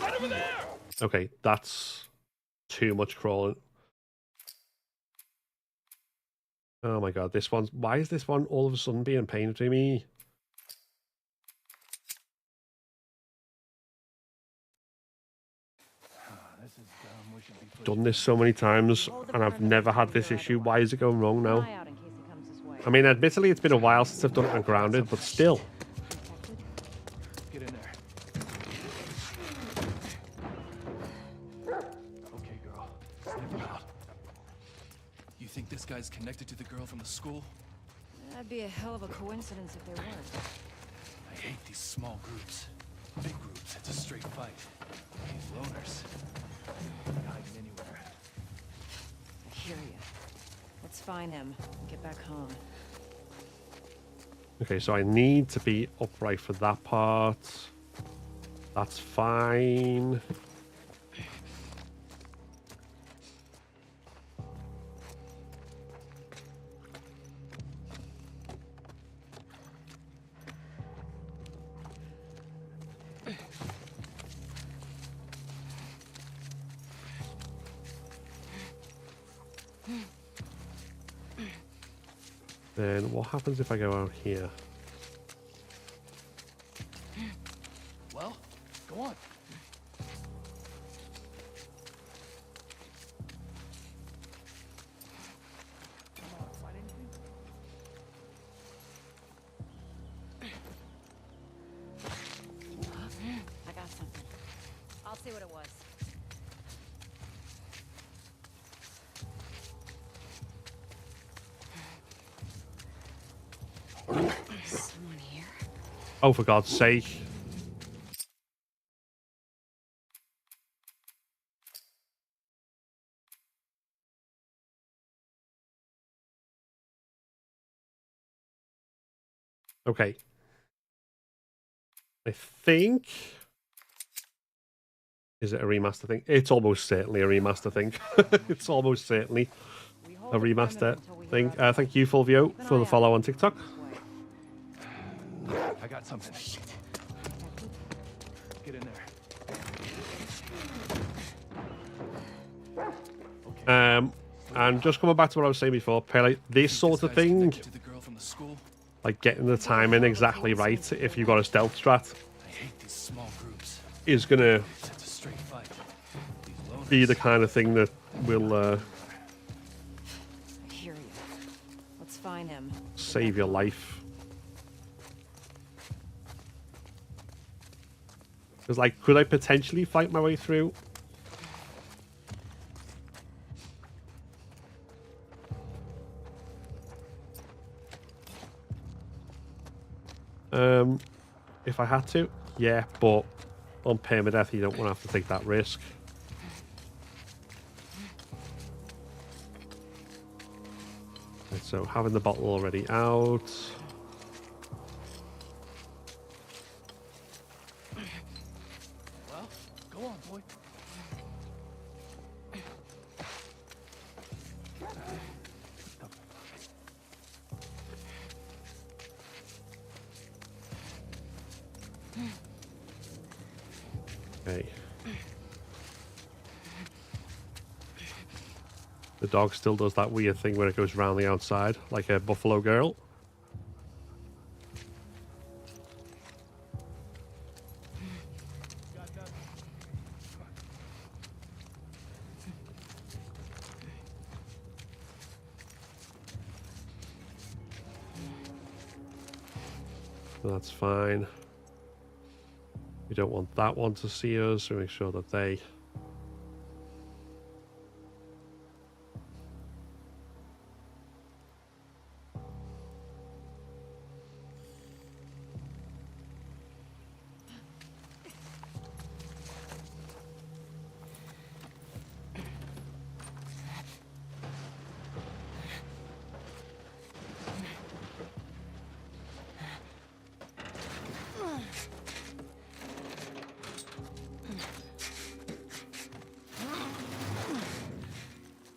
Right over there! Okay, that's too much crawling. Oh my god, this one's... Why is this one all of a sudden being a pain to me? This is dumb. We should be pushing. Done this so many times and I've never had this issue. Why is it going wrong now? Eye out in case he comes this way. I mean, admittedly, it's been a while since I've done it on grounded, but still. Get in there. Okay, girl. Sniff out. You think this guy's connected to the girl from the school? That'd be a hell of a coincidence if they weren't. I hate these small groups. Big groups, it's a straight fight. These loners. Hiding anywhere. I hear ya. Let's find him. Get back home. Okay, so I need to be upright for that part. That's fine. Then what happens if I go out here? Well, go on. I got something. I'll see what it was. Someone here? Oh, for God's sake. Okay. I think... Is it a remaster thing? It's almost certainly a remaster thing. It's almost certainly a remaster thing. Thank you, Fulvio, for the follow on TikTok. I got something. Get in there. And just coming back to what I was saying before, like this sort of thing, To the girl from the school. like getting the timing exactly right, if you've got a stealth strat, I hate these small groups. is gonna It's a straight fight. These loners. be the kind of thing that will I hear you. Let's find him. save your life. Because, like, could I potentially fight my way through? If I had to, yeah, but on Permadeath, you don't want to have to take that risk. Right, so having the bottle already out. Well, go on, boy. Okay. The dog still does that weird thing where it goes round the outside, like a buffalo girl. That's fine. We don't want that one to see us, so make sure that they...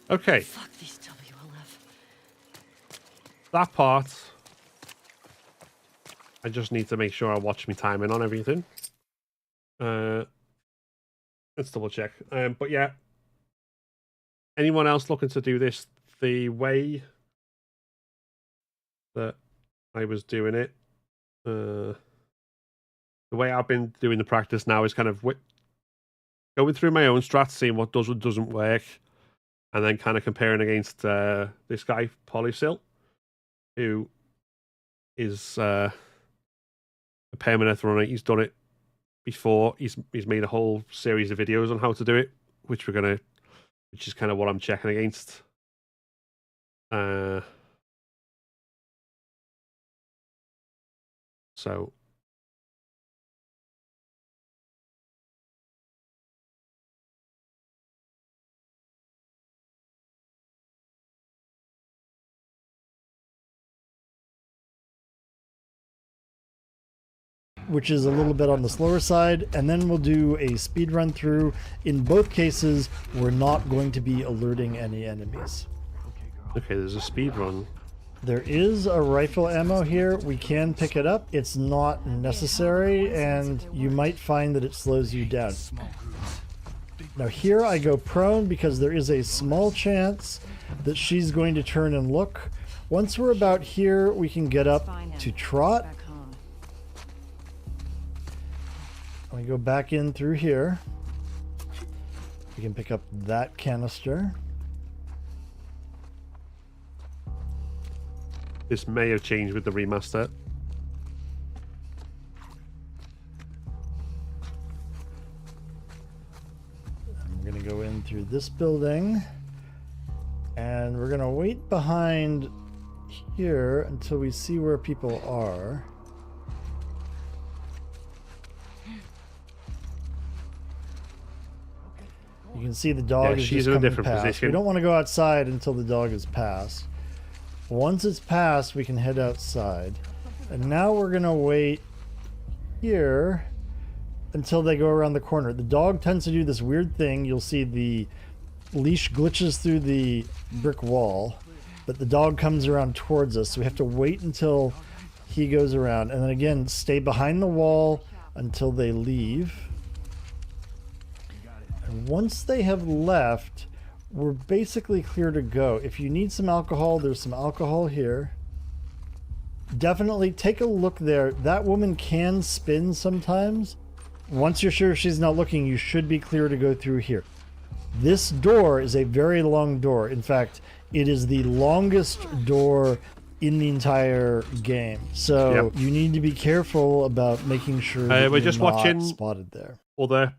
Okay, Fuck these WLF. that part. I just need to make sure I watch my timing on everything. Let's double check. But yeah, anyone else looking to do this the way that I was doing it, the way I've been doing the practice now is kind of going through my own strats, seeing what does and doesn't work, and then kind of comparing against this guy, Polysil, who is a Permadeath runner. He's done it before. He's made a whole series of videos on how to do it, which is kind of what I'm checking against. So which is a little bit on the slower side, and then we'll do a speed run through. In both cases, we're not going to be alerting any enemies. okay, there's a speed run. There is a rifle ammo here. We can pick it up. It's not necessary, and you might find that it slows you down. Small groups. Now here I go prone because there is a small chance that she's going to turn and look. Once we're about here, we can get up to trot. Back home. We go back in through here. We can pick up that canister. This may have changed with the remaster. We're going to go in through this building. And we're going to wait behind here until we see where people are. You can see the dog is she's just in a coming different past. position. We don't want to go outside until the dog is passed. Once it's passed, we can head outside. And now we're going to wait here until they go around the corner. The dog tends to do this weird thing. You'll see the leash glitches through the brick wall, but the dog comes around towards us. So we have to wait until he goes around. And then again, stay behind the wall until they leave. And once they have left, we're basically clear to go. If you need some alcohol, there's some alcohol here. Definitely take a look there. That woman can spin sometimes. Once you're sure she's not looking, you should be clear to go through here. This door is a very long door. In fact, it is the longest door in the entire game. So you need to be careful about making sure that we're you're just not watching spotted there. Other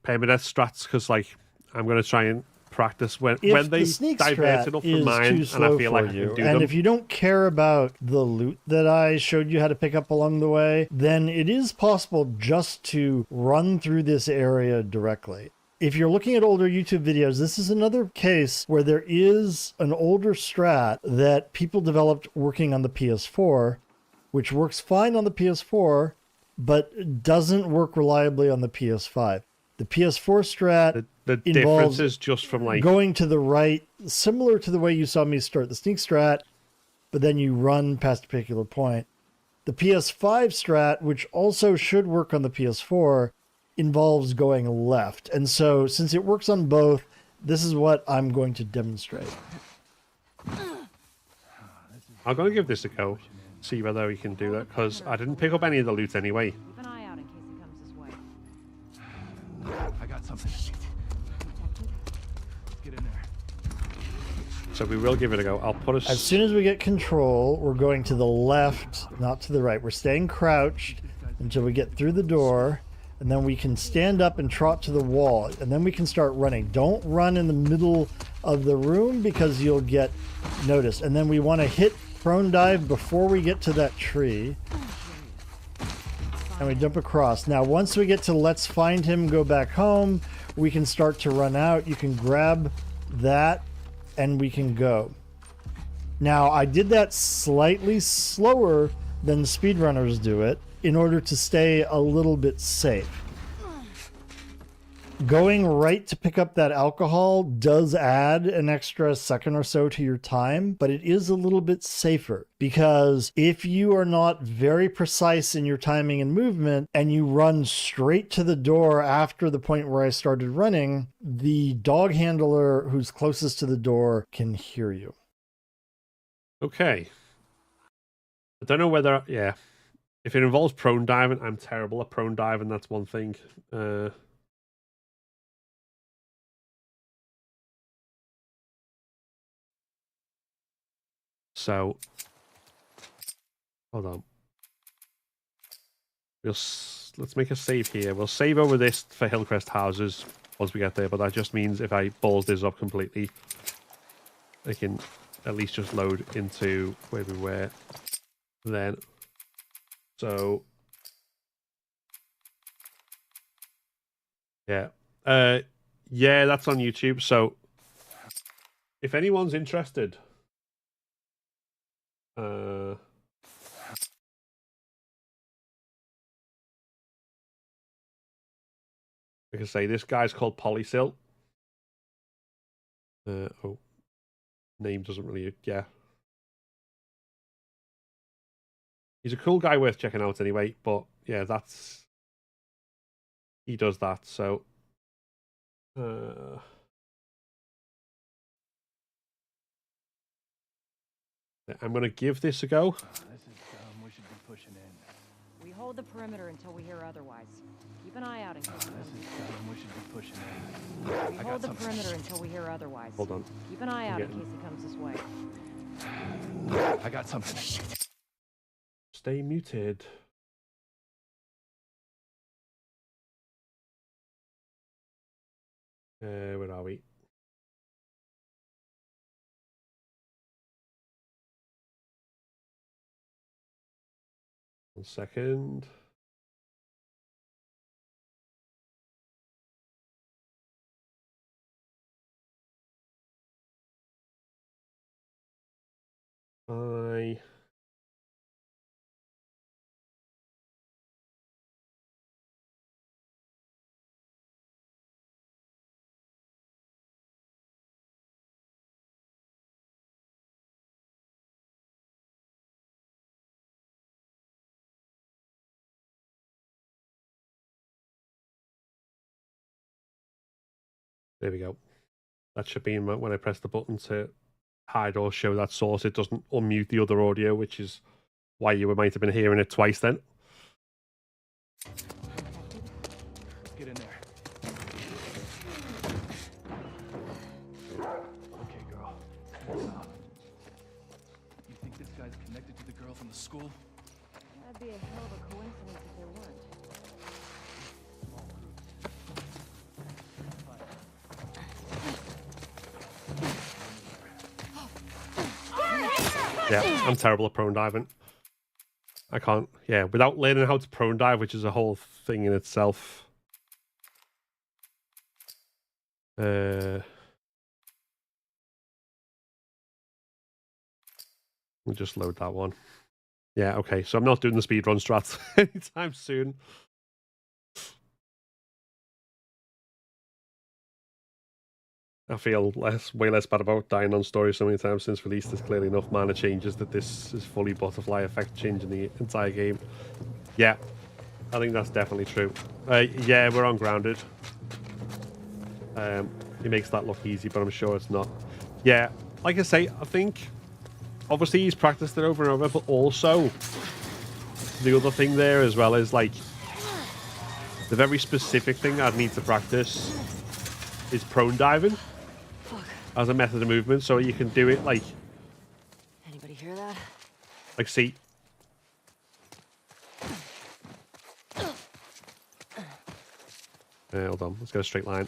Permadeath strats, because like I'm going to try and practice when If they the sneak divert strat it up from is mine, too slow and I feel like for I you, can do and them. if you don't care about the loot that I showed you how to pick up along the way, then it is possible just to run through this area directly. If you're looking at older YouTube videos, this is another case where there is an older strat that people developed working on the PS4, which works fine on the PS4, but doesn't work reliably on the PS5. The PS4 strat the difference involves is just from like going to the right, similar to the way you saw me start the sneak strat, but then you run past a particular point. The PS5 strat, which also should work on the PS4, involves going left. And so since it works on both, this is what I'm going to demonstrate. I'm going to give this a go, see whether we can do that, because I didn't pick up any of the loot anyway. Keep an eye out in case he comes this way. I got something. Get in there. So we will give it a go. I'll put As soon as we get control, we're going to the left, not to the right. We're staying crouched until we get through the door, and then we can stand up and trot to the wall, and then we can start running. Don't run in the middle of the room because you'll get noticed. And then we want to hit prone dive before we get to that tree. And we jump across. Now, once we get to let's find him, go back home, we can start to run out. You can grab that and we can go. Now, I did that slightly slower than speedrunners do it in order to stay a little bit safe. Going right to pick up that alcohol does add an extra second or so to your time, but it is a little bit safer because if you are not very precise in your timing and movement and you run straight to the door after the point where I started running, the dog handler who's closest to the door can hear you. Okay. I don't know whether, yeah. If it involves prone diving, I'm terrible at prone diving, that's one thing. So, hold on. Let's make a save here. We'll save over this for Hillcrest houses once we get there, but that just means if I balls this up completely, I can at least just load into where we were then. So, yeah. Yeah, that's on YouTube. So, if anyone's interested, I can say this guy's called Polysil. Oh, name doesn't really, yeah. He's a cool guy worth checking out anyway, but yeah, he does that, so I'm gonna give this a go. This is dumb. We should be pushing in. We hold the perimeter until we hear otherwise. Keep an eye out in case he This comes is this way. dumb. We should be pushing in. We I hold got the something. perimeter until we hear otherwise. Hold on. Keep an eye out in getting- case he comes this way. I got something. Stay muted. Where are we? One second. I... There we go. That should be when I press the button to hide or show that source. It doesn't unmute the other audio, which is why you might have been hearing it twice then. Let's get in there. Okay, girl. Stop. You think this guy's connected to the girl from the school? That'd be a hell of a coincidence if there weren't. Yeah, I'm terrible at prone diving. I can't, yeah, without learning how to prone dive, which is a whole thing in itself. We'll just load that one. Yeah, okay, so I'm not doing the speedrun strats anytime soon. I feel way less bad about dying on story so many times since release. There's clearly enough minor changes that this is fully butterfly effect changing the entire game. Yeah, I think that's definitely true. Yeah, we're on grounded. It makes that look easy, but I'm sure it's not. Yeah, like I say, I think obviously he's practiced it over and over, but also the other thing there as well is like the very specific thing I'd need to practice is prone diving as a method of movement, so you can do it like... Anybody hear that? Like, see... hold on, let's go a straight line.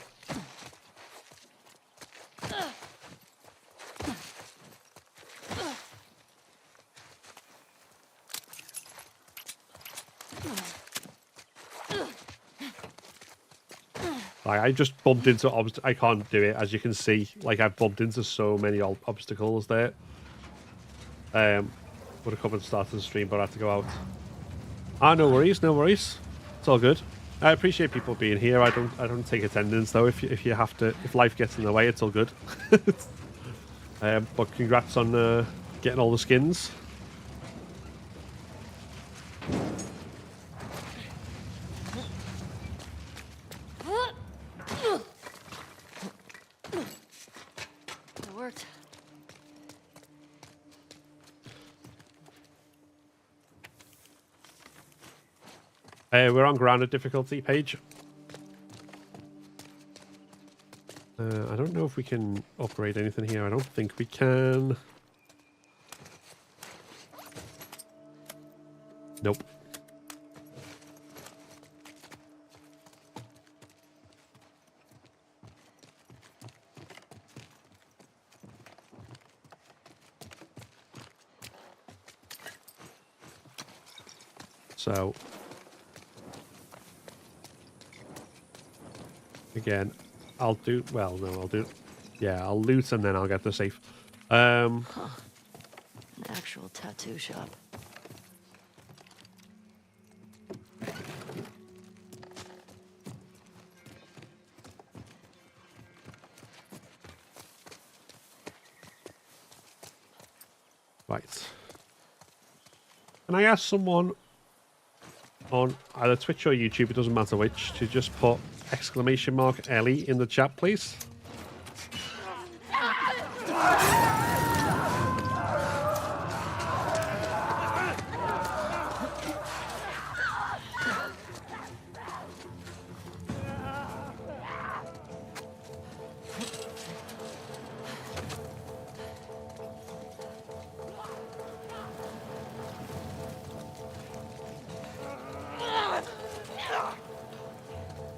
Like, I just bumped into I can't do it, as you can see. Like, I've bumped into so many obstacles there. Would have come and started the stream, but I had to go out. Ah, no worries, no worries. It's all good. I appreciate people being here. I don't take attendance though. If you have to, if life gets in the way, it's all good. But congrats on getting all the skins. It worked. We're on grounded difficulty page. I don't know if we can upgrade anything here. I don't think we can. Nope. So, again, I'll do, well, no, I'll do, yeah, I'll loot and then I'll get the safe. An actual tattoo shop. Right. Can I ask someone on either Twitch or YouTube, it doesn't matter which, to just put !Ellie in the chat, please?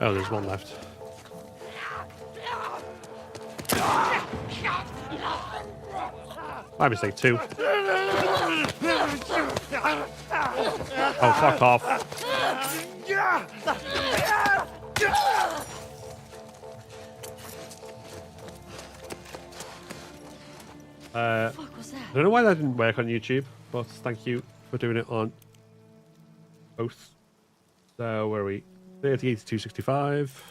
Oh, there's one left. My mistake, two. Oh, fuck off. What the fuck was that? don't know why that didn't work on YouTube, but thank you for doing it on both. So where are we? 308265.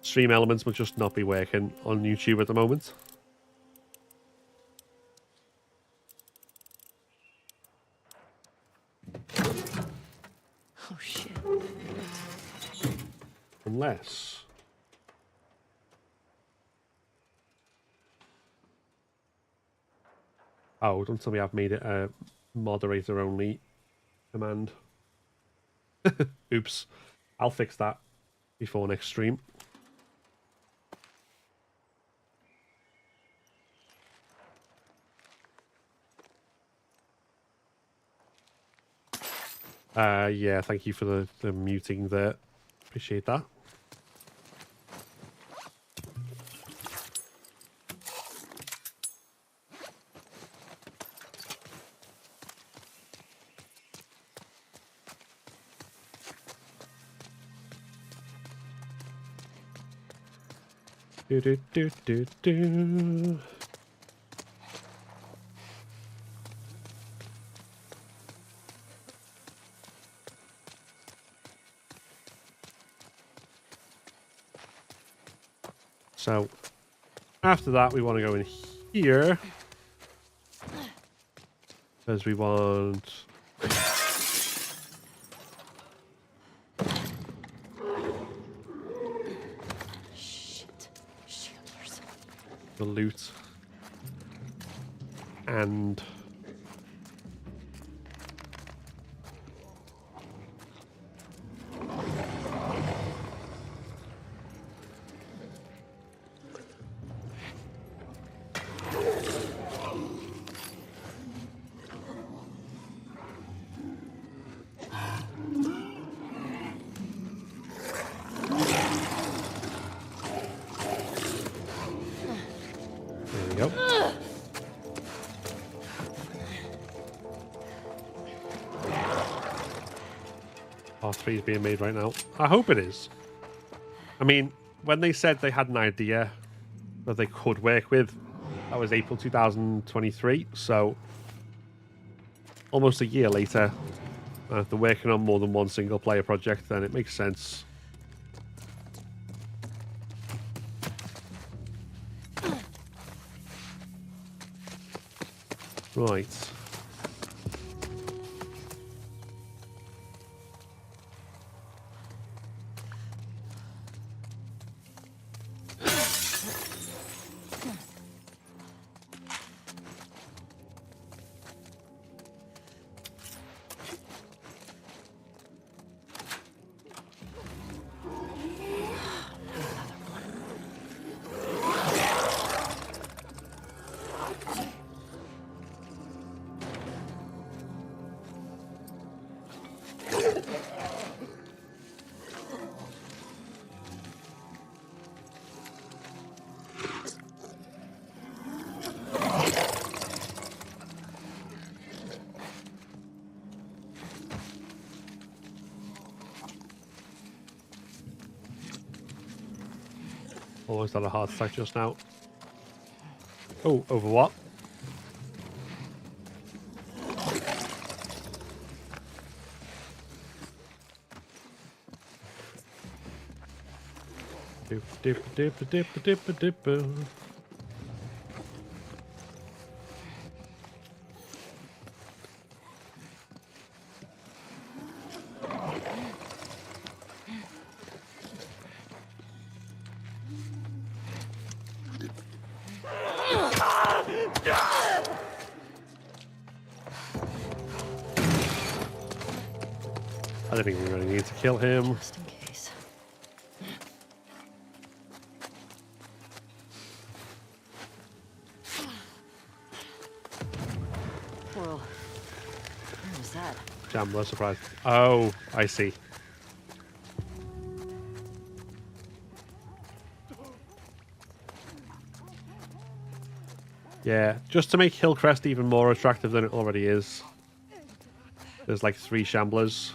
Stream elements will just not be working on YouTube at the moment. Oh shit. Unless... Oh, don't tell me I've made it a moderator only command. Oops. I'll fix that before next stream. Yeah, thank you for the muting there. Appreciate that. Do do do do do. So after that, we want to go in here because we want the loot and R3 is being made right now. I hope it is. I mean, when they said they had an idea that they could work with, that was April 2023. So almost a year later, if they're working on more than one single player project, then it makes sense. Right. Almost had a heart attack just now. Oh, over what? Dip, dip, dip, dip, dip, dip. I don't think we really need to kill him. Just in case. Whoa. Where was that? Shambler, surprise. Oh, I see. Yeah, just to make Hillcrest even more attractive than it already is. There's like 3 shamblers.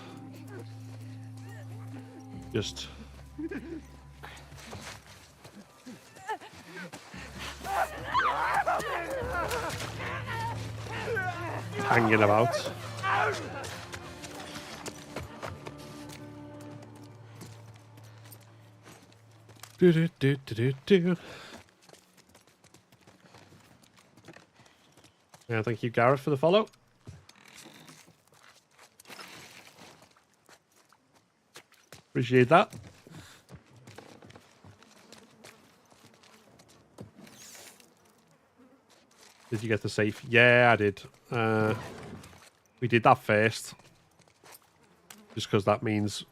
hanging about. Do do do do do do. Yeah, thank you, Gareth, for the follow. Appreciate that. Did you get the safe? Yeah, I did. We did that first. Just because that means...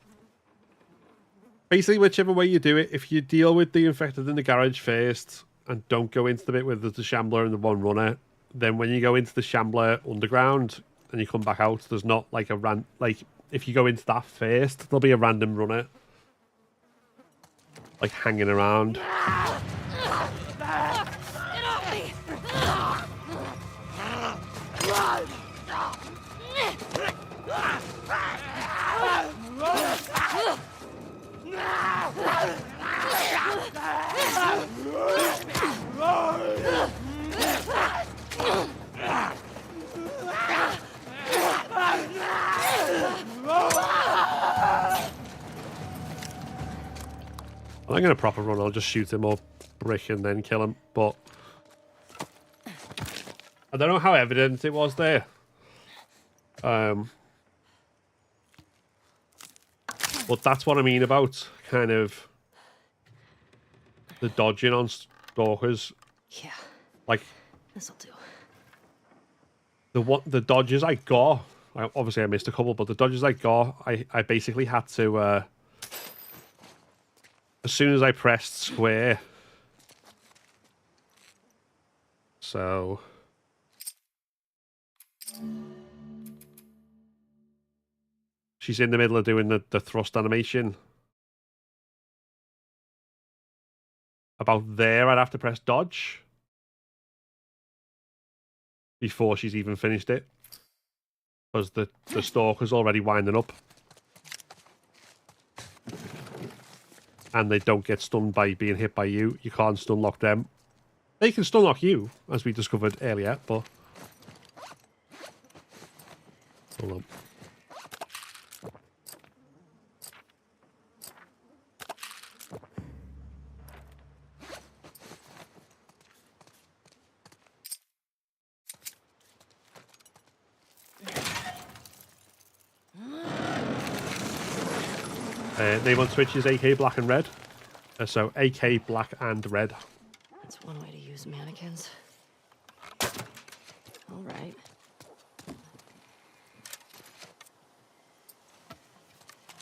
Basically, whichever way you do it, if you deal with the infected in the garage first and don't go into the bit with the shambler and the one runner, then when you go into the shambler underground and you come back out, there's not like a if you go into that first, there'll be a random runner like hanging around. I'm going to proper run. I'll just shoot him or brick and then kill him. But I don't know how evident it was there. But that's what I mean about kind of the dodging on stalkers. Yeah, Like, this'll do. The dodges I got, obviously I missed a couple, but the dodges I got, I basically had to, as soon as I pressed square. So... She's in the middle of doing the thrust animation. About there, I'd have to press dodge before she's even finished it. Because the stalker's already winding up. And they don't get stunned by being hit by you. You can't stun lock them. They can stun lock you, as we discovered earlier, but... Hold on. Name on Twitch is AK Black and Red. So AK Black and Red. That's one way to use mannequins. All right.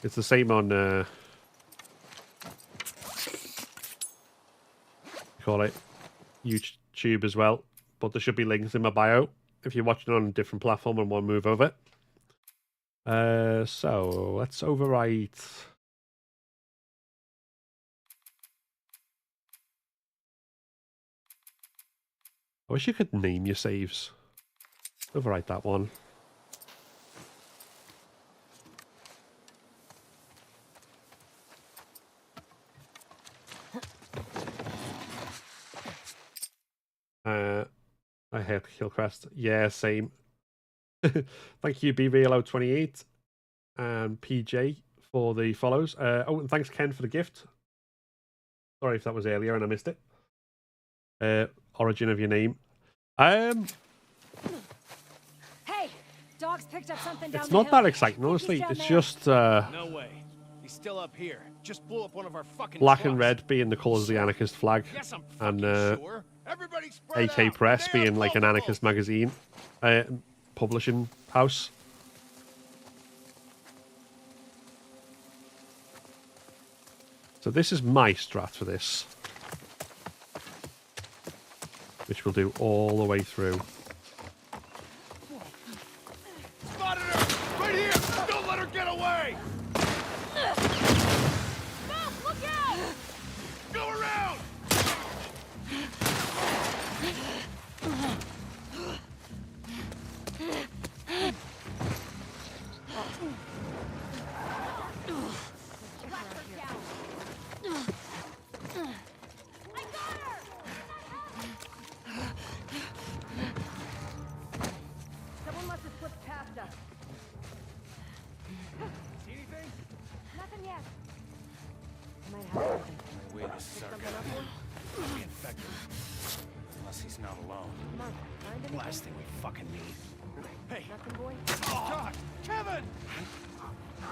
It's the same on call it YouTube as well. But there should be links in my bio if you're watching on a different platform and want to move over. So let's overwrite. I wish you could name your saves. Overwrite that one. I hate Killcrest. Yeah, same. Thank you, BVLO28 and PJ for the follows. Oh, and thanks, Ken, for the gift. Sorry if that was earlier and I missed it. Origin of your name. Hey, dogs picked up something down It's the not hill. that exciting, honestly. down It's there. just No way. He's still up here. Just blew up one of our fucking black and trucks. red being the colours of the anarchist flag, Yes, I'm and fucking sure. Everybody spread AK out. Press Stay being like an unstoppable. anarchist magazine publishing house. So this is my strat for this, which we'll do all the way through. Spotted her! Right here! Don't let her get away! Mom, look out! Go around! faster. See anything? Nothing yet. Might have something. My way to sucker. Be infected. Unless he's not alone. Come on, find anything? Last thing we fucking need. Hey! Nothing, boy? God! Kevin!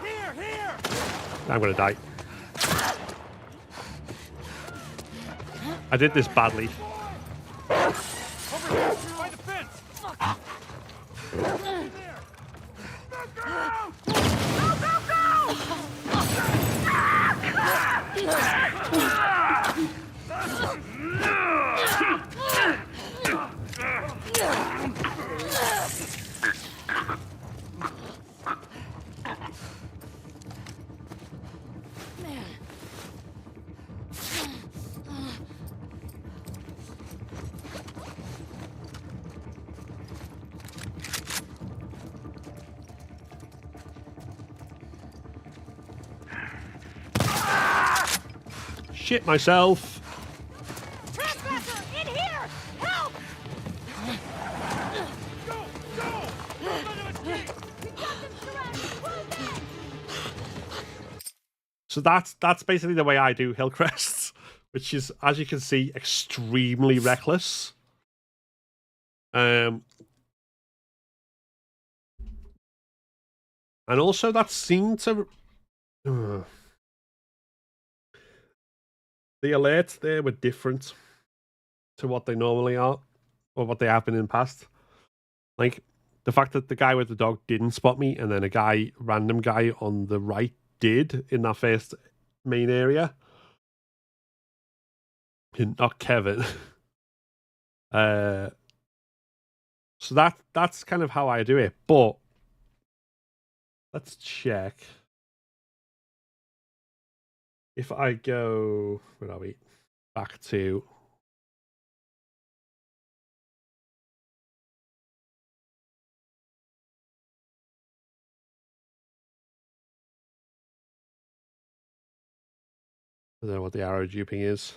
Here! I'm gonna die. I did this badly. Over here! By the fence! In there! Go, girl! Shit myself. Trespasser! In here! Help! Go! Let him escape! We got them surrounded! Move in! So that's basically the way I do Hillcrests, which is, as you can see, extremely reckless. And also that seemed to the alerts there were different to what they normally are, or what they have been in the past. Like the fact that the guy with the dog didn't spot me, and then a random guy on the right did in that first main area. Not Kevin. So that's kind of how I do it. But let's check. If I go, where are we? Back to I don't know what the arrow duping is.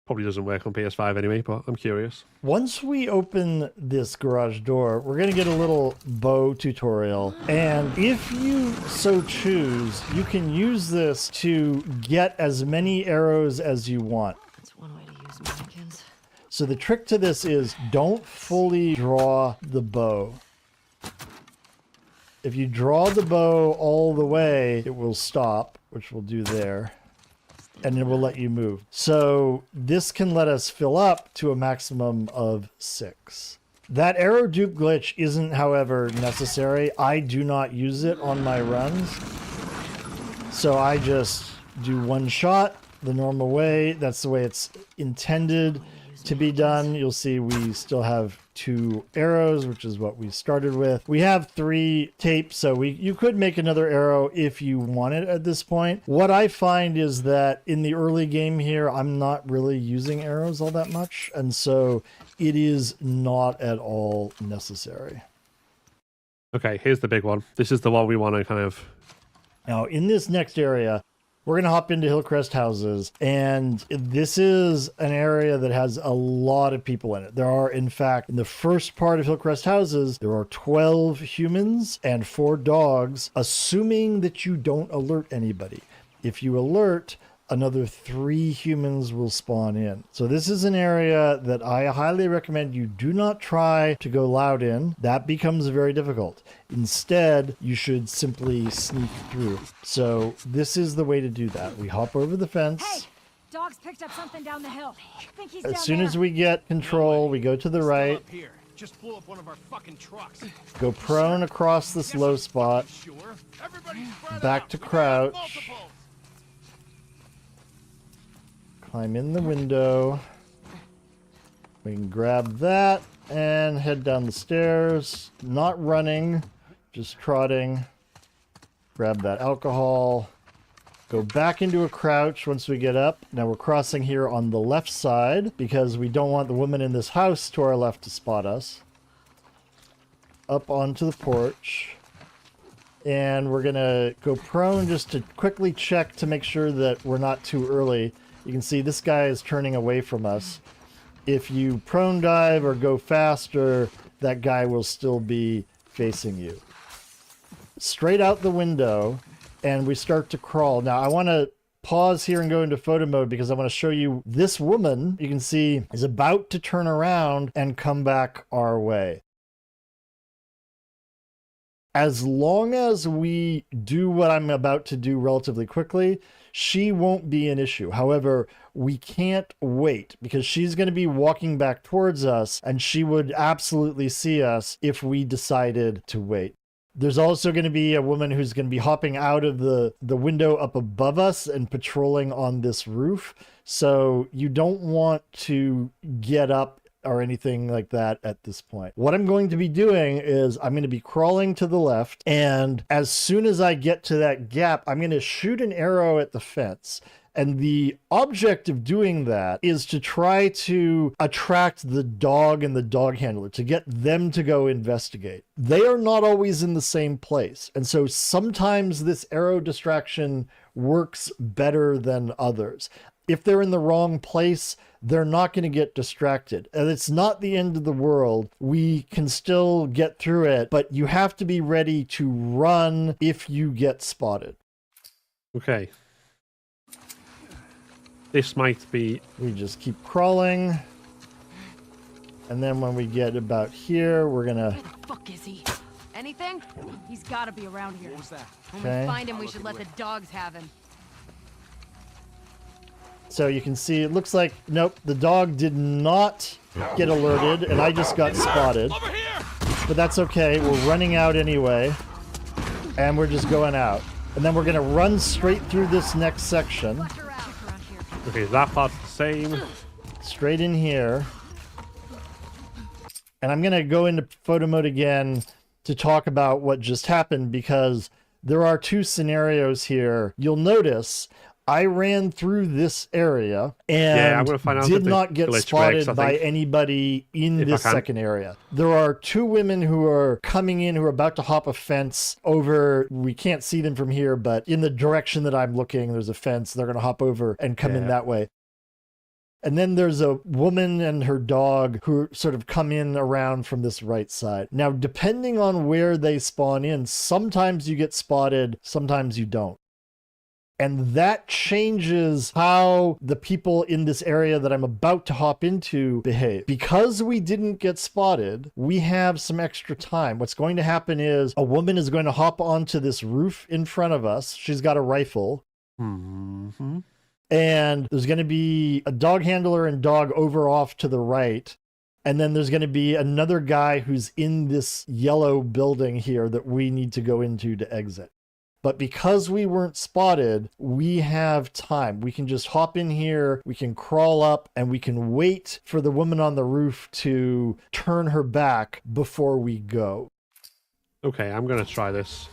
Probably doesn't work on PS5 anyway, but I'm curious. Once we open this garage door, we're going to get a little bow tutorial. And if you so choose, you can use this to get as many arrows as you want. That's one way to use mannequins. So the trick to this is don't fully draw the bow. If you draw the bow all the way, it will stop, which we'll do there. And it will let you move. So this can let us fill up to a maximum of 6. That arrow dupe glitch isn't, however, necessary. I do not use it on my runs. So I just do one shot the normal way. That's the way it's intended to be done. You'll see we still have 2 arrows, which is what we started with. We have 3 tapes, so you could make another arrow if you wanted at this point. What I find is that in the early game here, I'm not really using arrows all that much, and so it is not at all necessary. Okay, here's the big one. This is the one we want to kind of... Now, in this next area, we're going to hop into Hillcrest houses, and this is an area that has a lot of people in it. There are, in fact, in the first part of Hillcrest houses, there are 12 humans and 4 dogs, assuming that you don't alert anybody. If you alert, another 3 humans will spawn in. So this is an area that I highly recommend you do not try to go loud in. That becomes very difficult. Instead, you should simply sneak through. So this is the way to do that. We hop over the fence. Hey! Dog's picked up something down the hill. I think he's As down soon there. as we get control, we go to the Still right, up here. Just blew up one of our fucking trucks. go prone across this low spot, Sure. Everybody spread back out. to We got crouch, multiples. climb in the window. We can grab that and head down the stairs. Not running, just trotting. Grab that alcohol. Go back into a crouch once we get up. Now we're crossing here on the left side because we don't want the woman in this house to our left to spot us. Up onto the porch. And we're going to go prone just to quickly check to make sure that we're not too early. You can see this guy is turning away from us. If you prone dive or go faster, that guy will still be facing you. Straight out the window, and we start to crawl. Now, I want to pause here and go into photo mode because I want to show you this woman, you can see, is about to turn around and come back our way. As long as we do what I'm about to do relatively quickly, she won't be an issue. However, we can't wait because she's going to be walking back towards us and she would absolutely see us if we decided to wait. There's also going to be a woman who's going to be hopping out of the window up above us and patrolling on this roof. So you don't want to get up or anything like that at this point. What I'm going to be doing is I'm going to be crawling to the left, and as soon as I get to that gap, I'm going to shoot an arrow at the fence. And the object of doing that is to try to attract the dog and the dog handler, to get them to go investigate. They are not always in the same place. And so sometimes this arrow distraction works better than others. If they're in the wrong place, they're not going to get distracted. And it's not the end of the world. We can still get through it, but you have to be ready to run if you get spotted. Okay. This might be... We just keep crawling. And then when we get about here, we're going to... Where the fuck is he? Anything? He's gotta be around here. What was that? When Okay. we find him, we should let the dogs have him. So you can see, it looks like, nope, the dog did not get alerted, and I just got spotted. Over here! But that's okay, we're running out anyway. And we're just going out. And then we're going to run straight through this next section. Watch her out. Around here. Okay, that part's the same. Straight in here. And I'm going to go into photo mode again to talk about what just happened, because there are two scenarios here. You'll notice I ran through this area and I'm gonna find out did if the not get glitch spotted breaks, I by think. anybody in If I this can. second area. There are two women who are coming in who are about to hop a fence over. We can't see them from here, but in the direction that I'm looking, there's a fence. They're going to hop over and come in that way. And then there's a woman and her dog who sort of come in around from this right side. Now, depending on where they spawn in, sometimes you get spotted, sometimes you don't. And that changes how the people in this area that I'm about to hop into behave. Because we didn't get spotted, we have some extra time. What's going to happen is a woman is going to hop onto this roof in front of us. She's got a rifle. Mm-hmm. And there's going to be a dog handler and dog over off to the right. And then there's going to be another guy who's in this yellow building here that we need to go into to exit. But because we weren't spotted, we have time. We can just hop in here, we can crawl up, and we can wait for the woman on the roof to turn her back before we go. Okay, I'm going to try this.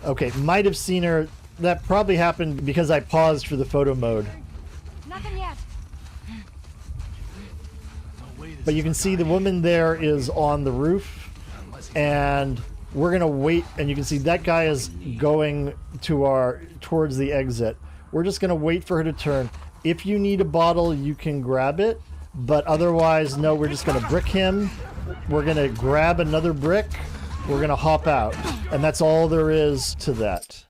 Okay, might have seen her. That probably happened because I paused for the photo mode. Nothing yet. But you can see the woman there is on the roof, and we're going to wait, and you can see that guy is going towards the exit. We're just going to wait for her to turn. If you need a bottle, you can grab it, but otherwise, no, we're just going to brick him. We're going to grab another brick. We're going to hop out, and that's all there is to that.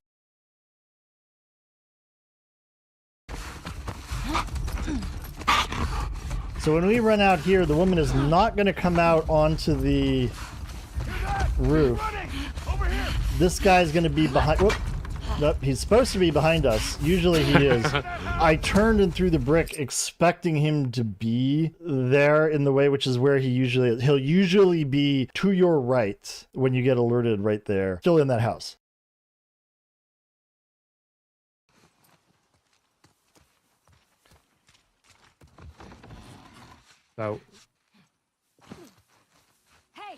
So when we run out here, the woman is not going to come out onto the roof. This guy's going to be behind. Whoop. Nope, he's supposed to be behind us. Usually he is. I turned and threw the brick expecting him to be there in the way, which is where he usually is. He'll usually be to your right when you get alerted right there. Still in that house. So, Hey,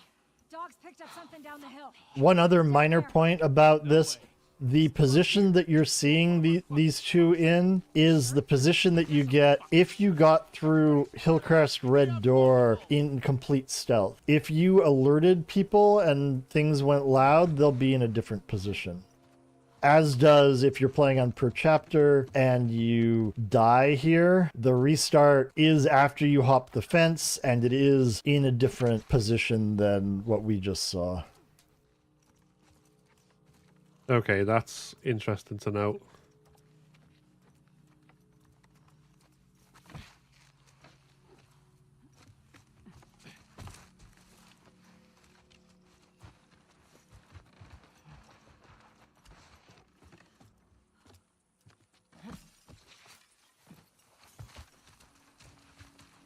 dogs picked up something down the hill. One other minor point about this, the position that you're seeing these two in is the position that you get if you got through Hillcrest Red Door in complete stealth. If you alerted people and things went loud, they'll be in a different position. as does if you're playing on per chapter and you die here. The restart is after you hop the fence, and it is in a different position than what we just saw. Okay, that's interesting to know.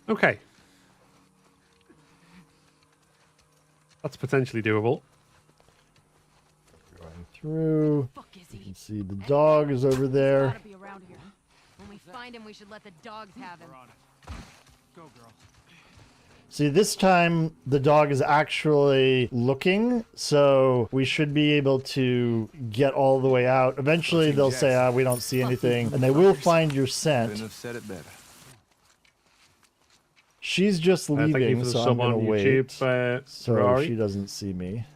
Okay. That's potentially doable. Going through. Fuck is You he? can see the dog is over there. Gotta be around here. When we find him, we should let the dogs have him. We're on it. Go, girl. See, this time the dog is actually looking, so we should be able to get all the way out. Eventually they'll say, we don't see anything, and they will find your Couldn't scent. have said it better. She's just Thank you leaving, for the so I'm sub going on to wait. YouTube, So Ferrari. she doesn't see me.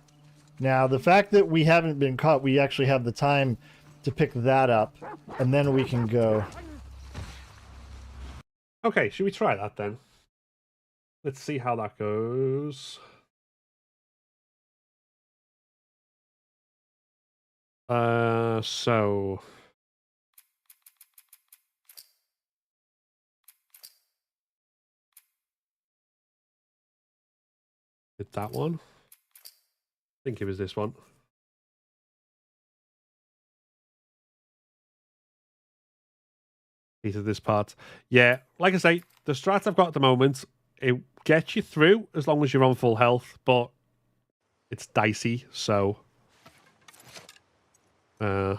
Now, the fact that we haven't been caught, we actually have the time to pick that up, and then we can go. Okay, should we try that then? Let's see how that goes. So did that one? I think it was this one. These are this part. Yeah, like I say, the strats I've got at the moment, it gets you through as long as you're on full health, but it's dicey, so don't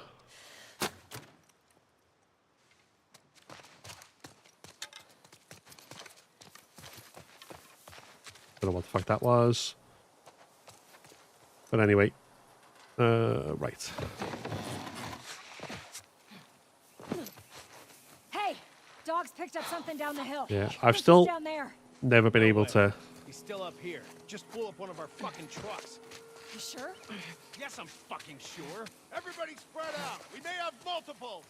know what the fuck that was. But anyway. Right. Hey, dogs picked up something down the hill. Yeah, I I've think still he's down there. never been able to. He's still up here. Just blew up one of our fucking trucks. You sure? Yes, I'm fucking sure. Everybody spread out. We may have multiples.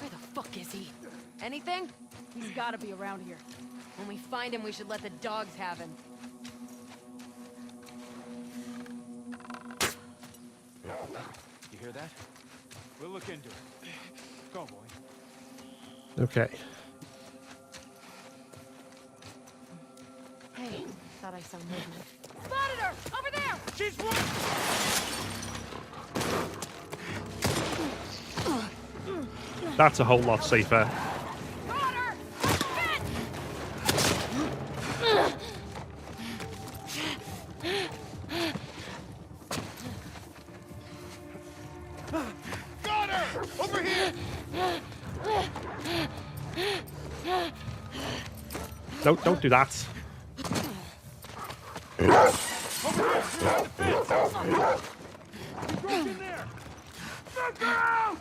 Where the fuck is he? Anything? He's gotta be around here. When we find him, we should let the dogs have him. You hear that? We'll look into it. Go, boy. Okay. Hey, thought I saw movement. Spotted her! Over there! She's running! That's a whole lot safer. Got her! Shit! Got her! Over here! Don't do that. Broke in there! Knock her out!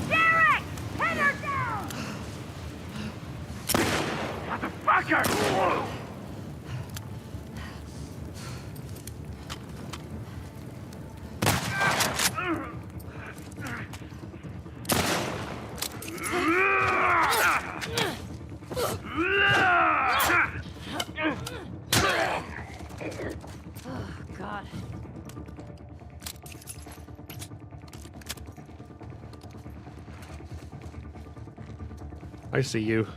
Derek! Pin her down! Motherfucker! Oh, God. I see you.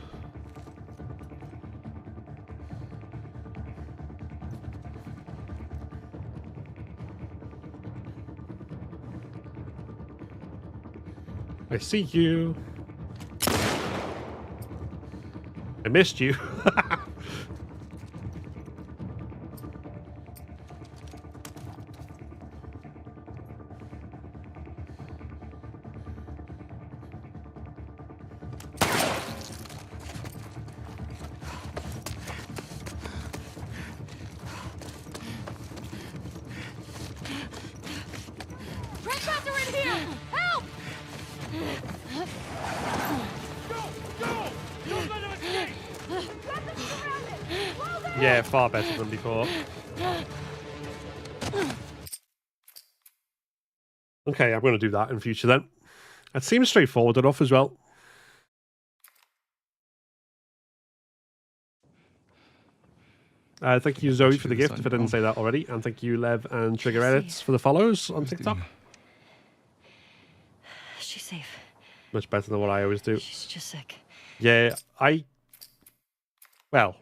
I see you. I missed you. Trespassers are in here! Help! Don't let him escape! Yeah, far better than before. Okay, I'm going to do that in future then. It seems straightforward enough as well. Thank you, Zoe, for the gift, if I didn't say that already. And thank you, Lev and Trigger Edits, for the follows on TikTok. She's safe. Much better than what I always do. She's just sick. Yeah, well,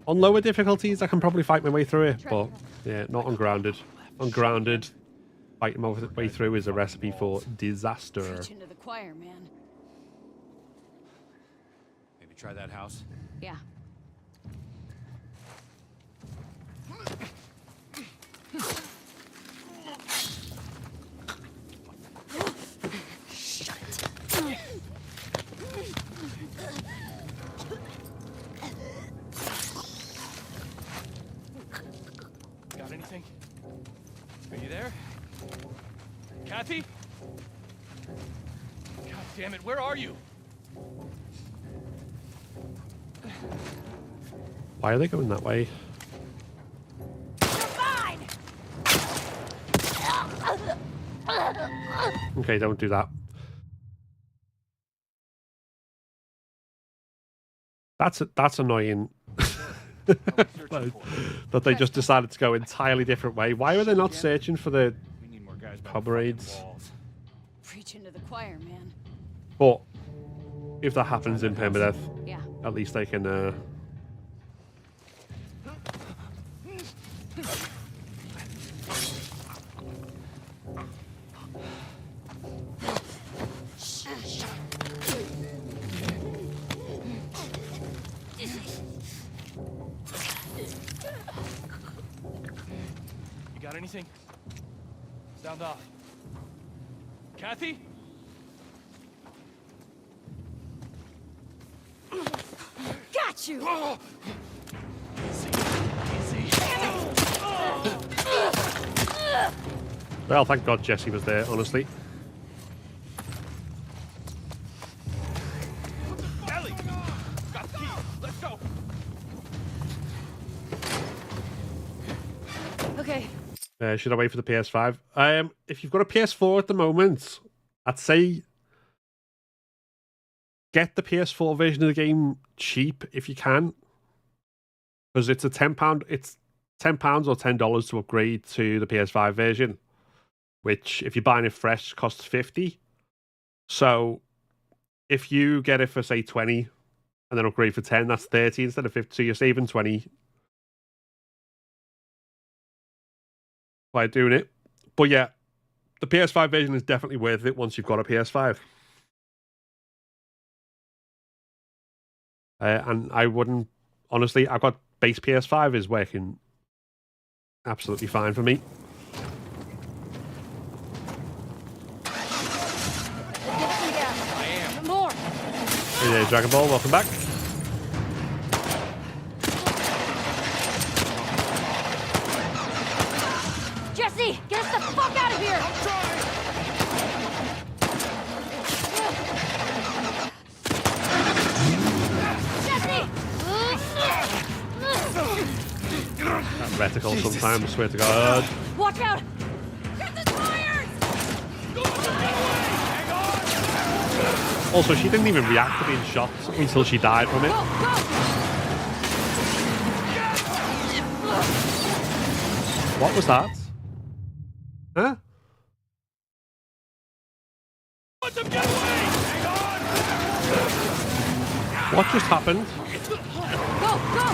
on lower difficulties, I can probably fight my way through it, but yeah, not on grounded. On grounded, fighting my way through is a recipe for disaster. Preaching to the choir, man. Maybe try that house. Yeah. Got anything? Are you there? Kathy? God damn it, where are you? Why are they going that way? Okay, don't do that. That's annoying. That they just decided to go an entirely different way. Why were they not searching for the We need more guys by the comrades? fucking walls. Preaching to the choir, man. But if that happens in Permadeath, Yeah. at least they can. You got anything? Sound off. Kathy? Got you! Well, thank God Jesse was there, honestly. Ellie! Got the key! Let's go! Okay. Should I wait for the PS5? If you've got a PS4 at the moment, I'd say get the PS4 version of the game cheap if you can, because it's a £10. It's £10 or $10 to upgrade to the PS5 version, which if you're buying it fresh costs $50. So if you get it for say $20 and then upgrade for $10, that's $30 instead of $50. So you're saving $20 by doing it. But yeah, the PS5 version is definitely worth it once you've got a PS5. And I wouldn't, honestly, I've got base PS5 is working absolutely fine for me. I am. More. Hey there, Dragon Ball, welcome back. Jesse, get us the fuck out of here! Jesse! That reticle sometimes, I swear to God. Watch out! Get the tires! Also, she didn't even react to being shot until she died from it. Go, go! What was that? Huh? Let them get away! Hang on! What just happened? Go, go!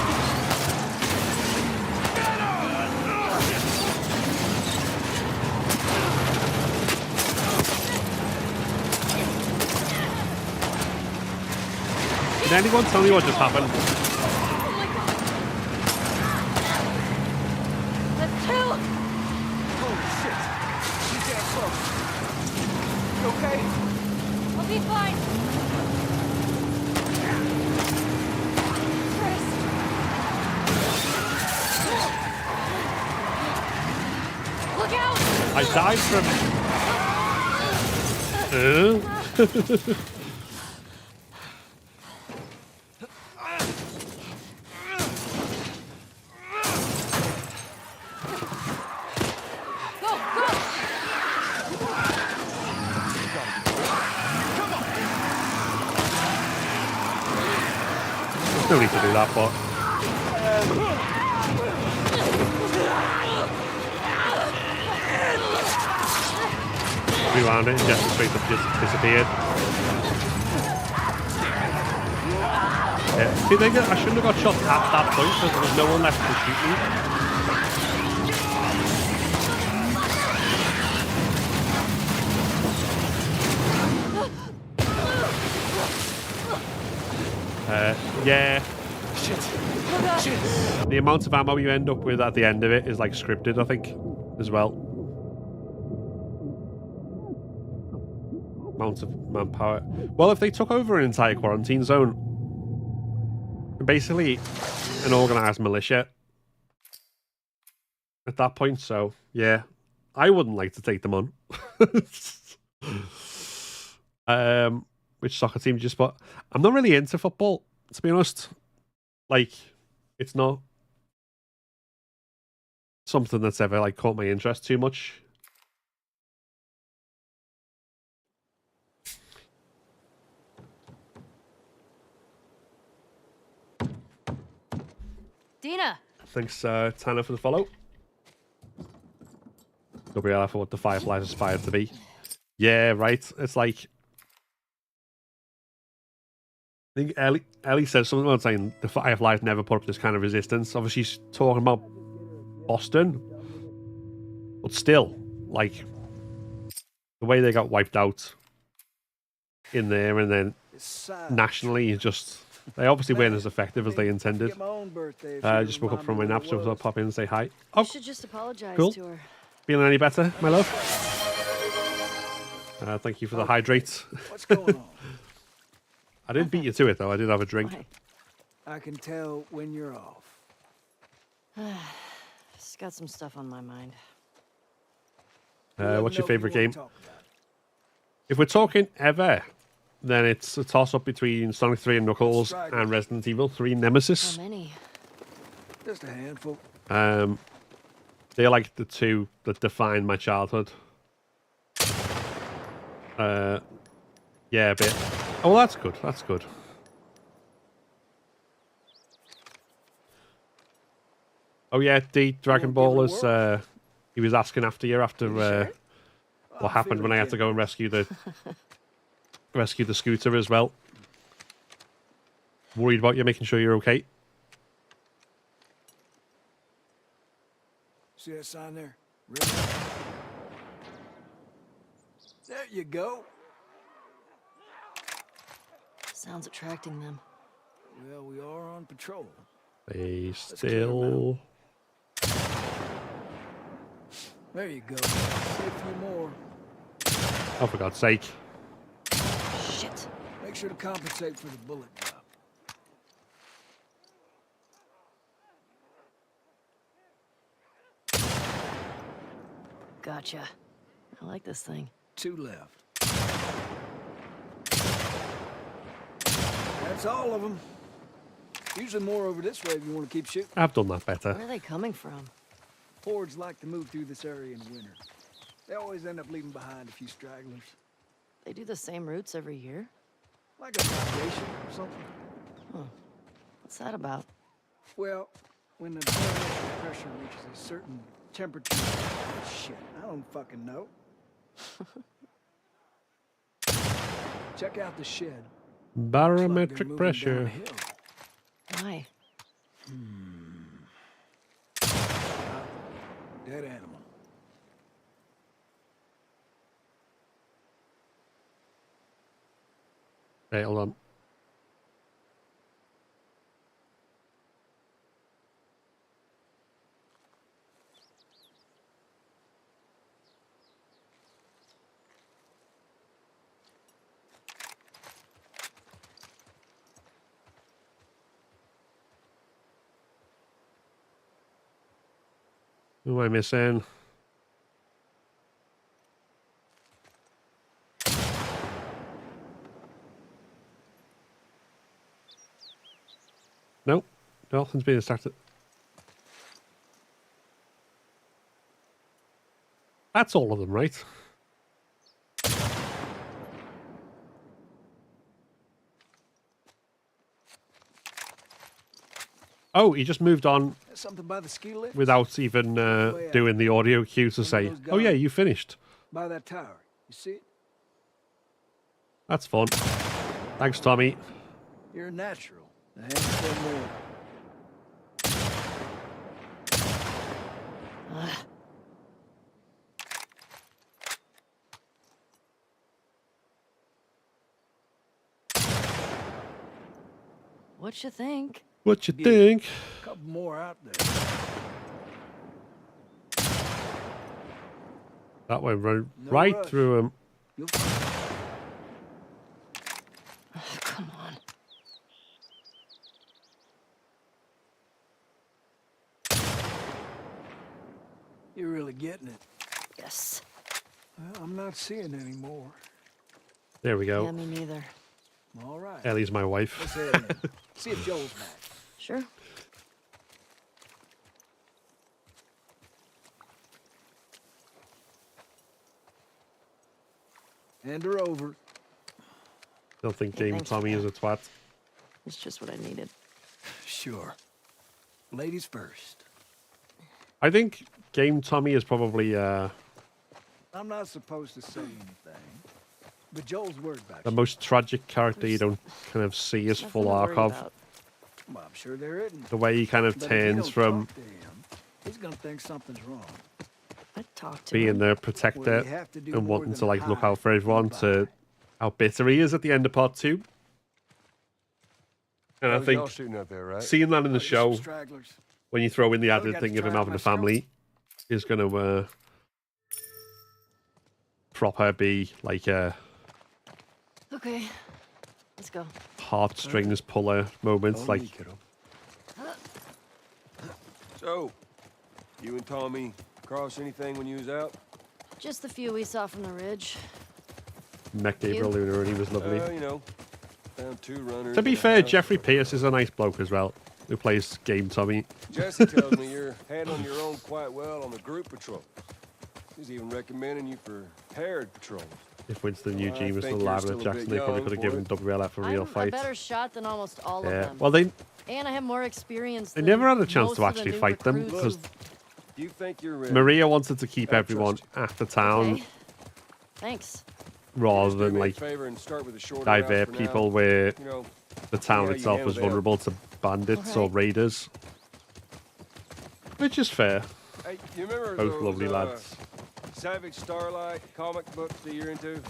Can anyone tell me what just happened? Oh my god! That's two! Holy shit! She's damn close. You okay? I'll be fine! Chris! Look out! I died from... Go, go! There's no need to do that, but... Rewound it and just straight up just disappeared. Yeah. See, I shouldn't have got shot at that point because there was no one left to shoot me. Yeah. Shit. The amount of ammo you end up with at the end of it is like scripted, I think, as well. Amount of manpower. Well, if they took over an entire quarantine zone, basically an organized militia at that point, so yeah, I wouldn't like to take them on. Which soccer team did you spot? I'm not really into football, to be honest. Like, it's not something that's ever like caught my interest too much. Dina! Thanks, Tanner, for the follow. WLF for what the Fireflies aspired to be. Yeah, right. It's like... I think Ellie says something about saying the Fireflies never put up this kind of resistance. Obviously, she's talking about Boston. But still, like, the way they got wiped out in there and then nationally is just... They obviously weren't as effective as they intended. Just woke up from my nap, so I thought I'd pop in and say hi. Oh, You should just apologize cool. to her. Feeling any better, my love? Thank you for the hydrate. What's going on? I didn't beat you to it, though. I did have a drink. I can tell when you're off. Just got some stuff on my mind. What's your favourite game? If we're talking ever, then it's a toss-up between Sonic 3 and Knuckles and Resident Evil 3 Nemesis. How many? Just a handful. They're like the two that define my childhood. Yeah, a bit. Oh, that's good. That's good. Oh yeah, the Dragon Ball is. He was asking after you after what happened when I had to go and rescue the scooter as well. Worried about you, making sure you're okay. See that sign there? There you go. Sounds attracting them. Well, we are on patrol. Stay still. There you go. See a few more. Oh, for God's sake. Shit. Make sure to compensate for the bullet drop. Gotcha. I like this thing. 2 left. That's all of them. Usually more over this way if you want to keep shooting. I've done that better. Where are they coming from? Hordes like to move through this area in the winter. They always end up leaving behind a few stragglers. They do the same routes every year? Like a migration or something. Huh. What's that about? Well, when the barometric pressure reaches a certain temperature... Shit, I don't fucking know. Check out the shed. Barometric pressure. Why? Dead animal. Hey, hold on. Who am I missing? Nope. Nothing's being started. That's all of them, right? Oh, he just moved on Something by the ski lift? without even doing the audio cue to say, oh yeah, you finished. By that tower. You see it? That's fun. Thanks, Tommy. You're a natural. A handful more. What you think? What you think? A couple more out there. That went right, No right rush. through him. You'll Come on. You're really getting it. Yes. Well, I'm not seeing any more. There we go. Yeah, me neither. All right. Ellie's my Let's wife. head in. See if Joel's back. Sure. Hand her over. Don't think Hey, Game thanks, Tommy is a twat. It's just what I needed. Sure. Ladies first. I think Game Tommy is probably I'm not supposed to say anything, but Joel's worried about the you. most tragic character you don't kind of see his Nothing full to arc worry of. about. Well, I'm sure there isn't. The way he kind of But if you turns don't from talk to him, he's gonna think something's wrong. I talked to being him. the Well, protector you have to do and more wanting than to like look hide out for everyone and to buy. how bitter he is at the end of part 2. And I That was y'all think shooting up there, right? seeing that in the Just show, some stragglers. when you throw in the Well, added got thing to of him try it having a myself. family, is going to proper be like a Okay. Let's go. heartstrings puller moments. Only Like, kiddo. So, you and Tommy cross anything when you was out? Just the few we saw from the ridge. Mech Gabriel Luna, and he was lovely. You know, found 2 runners. To be in a fair, house. Jeffrey Pierce is a nice bloke as well, who plays Game Tommy. Jesse tells me you're handling your own quite well on the group patrol. He's even recommending you for paired patrols. If Winston Well, I Eugene was think still you're alive still at a Jackson, bit they probably young could have for given WLF a real I'm fight. a better shot than almost all of Yeah. them. Well, they And I have more experience. They than never had a chance most to of the actually new fight them, recruits because who've- Do you think you're ready? Maria wanted to keep I everyone trust at the town Okay. Thanks. rather Just do than me a like favor and start with the shorter route divert for now. people where You know, the town how you itself was handle them. vulnerable to bandits or Alright. raiders. Which is fair. hey, you remember Both those, lovely lads. Savage Starlight comic books that you're into?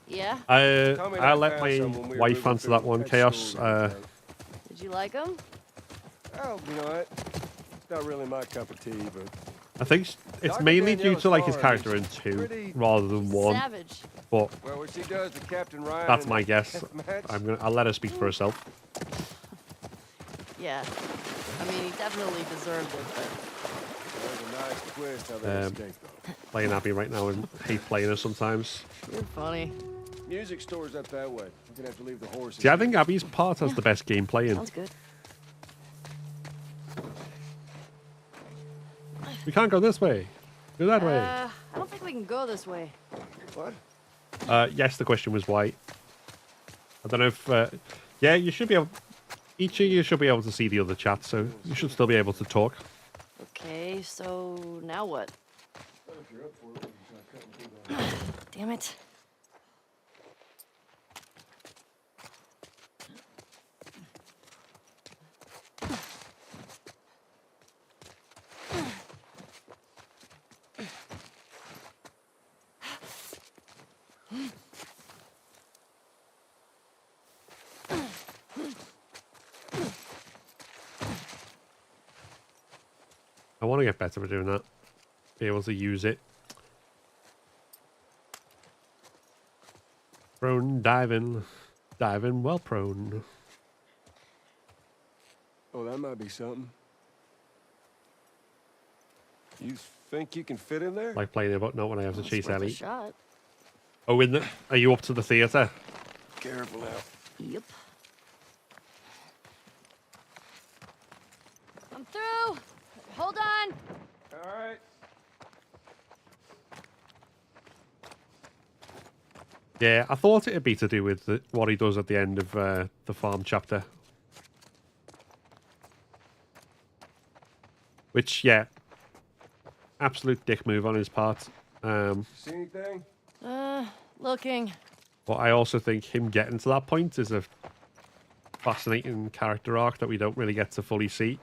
Yeah. Tell me I that let found my some when we were wife moving answer through that one, that Chaos. school the other day. Did you like them? Oh, you know what? It's not really my cup of tea, but I think it's Dr. mainly due Danielle to like his Starr character in is 2 pretty rather than 1. Savage. But well, what she does to Captain Ryan. that's in my the guess. deathmatch, I'll let her speak for herself. Yeah. I mean, he definitely deserved it, but there's a nice twist how they escaped, though. Playing Abby right now and hate playing her sometimes. you're funny. Music store's up that way. We're gonna have to leave the horses. See, I think Abby's part has the best gameplay in. Sounds good. We can't go this way. Go that way. I don't think we can go this way. What? Yes, the question was why. I don't know if... yeah, you should be able... Each of you should be able to see the other chat, so you should still be able to talk. Okay, so now what? Damn it. I want to get better at doing that. Be able to use it. Prone diving. Diving well prone. Oh, that might be something. You think you can fit in there? Like playing it, but not when I have to chase Worth a Ellie. shot. Oh, are you up to the theatre? Careful now. Yep. I'm through. Hold on. All right. Yeah, I thought it'd be to do with what he does at the end of the farm chapter. Which, yeah, absolute dick move on his part. See anything? Looking. But I also think him getting to that point is a fascinating character arc that we don't really get to fully see.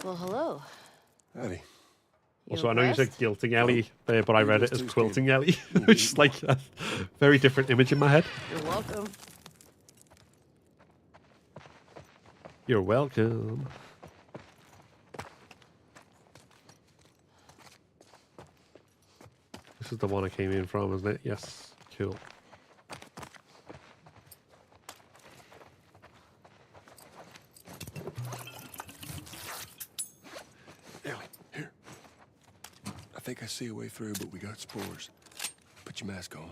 Well, hello. Howdy. Also, I know you said impressed? guilting Ellie there, but I read it as Those two quilting Ellie, which is like a very different image in my head. You're welcome. You're welcome. This is the one I came in from, isn't it? Yes. Cool. Ellie, here. I think I see a way through, but we got spores. Put your mask on.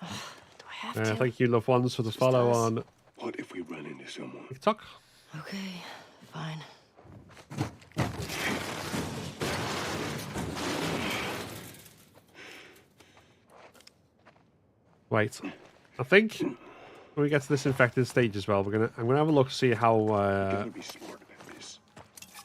Do I have to? Thank you, loved ones, for the follow us. on What if we run into someone? TikTok. Okay, fine. Wait. I think when we get to this infected stage as well, I'm gonna have a look to see how Gotta be smart about this.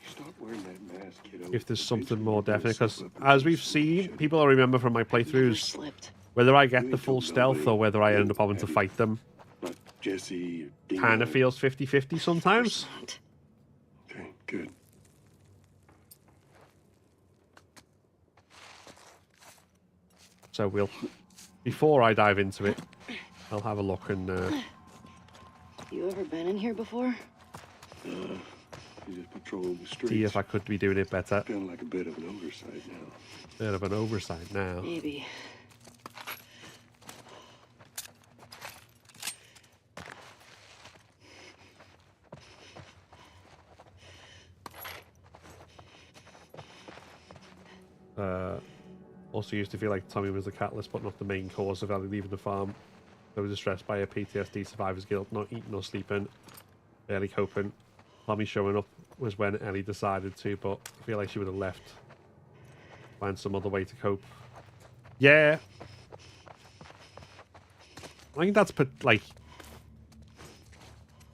You stop wearing that mask, kiddo. if there's something more definite. Because as we've seen, people I remember from my playthroughs, Slipped. whether I get the full stealth or whether I end up having to fight them, Not Jesse or kind of feels 50-50 sometimes. Okay, good. So before I dive into it, I'll have a look and You ever been in here before? You just patrol the streets. see if I could be doing it better. Kind of like a bit of an oversight now. Bit of an oversight now. Maybe. Also used to feel like Tommy was the catalyst, but not the main cause of Ellie leaving the farm. They were distressed by her PTSD, survivor's guilt, not eating or sleeping, barely coping. Tommy showing up was when Ellie decided to, but I feel like she would have left. Find some other way to cope. Yeah. I think that's like...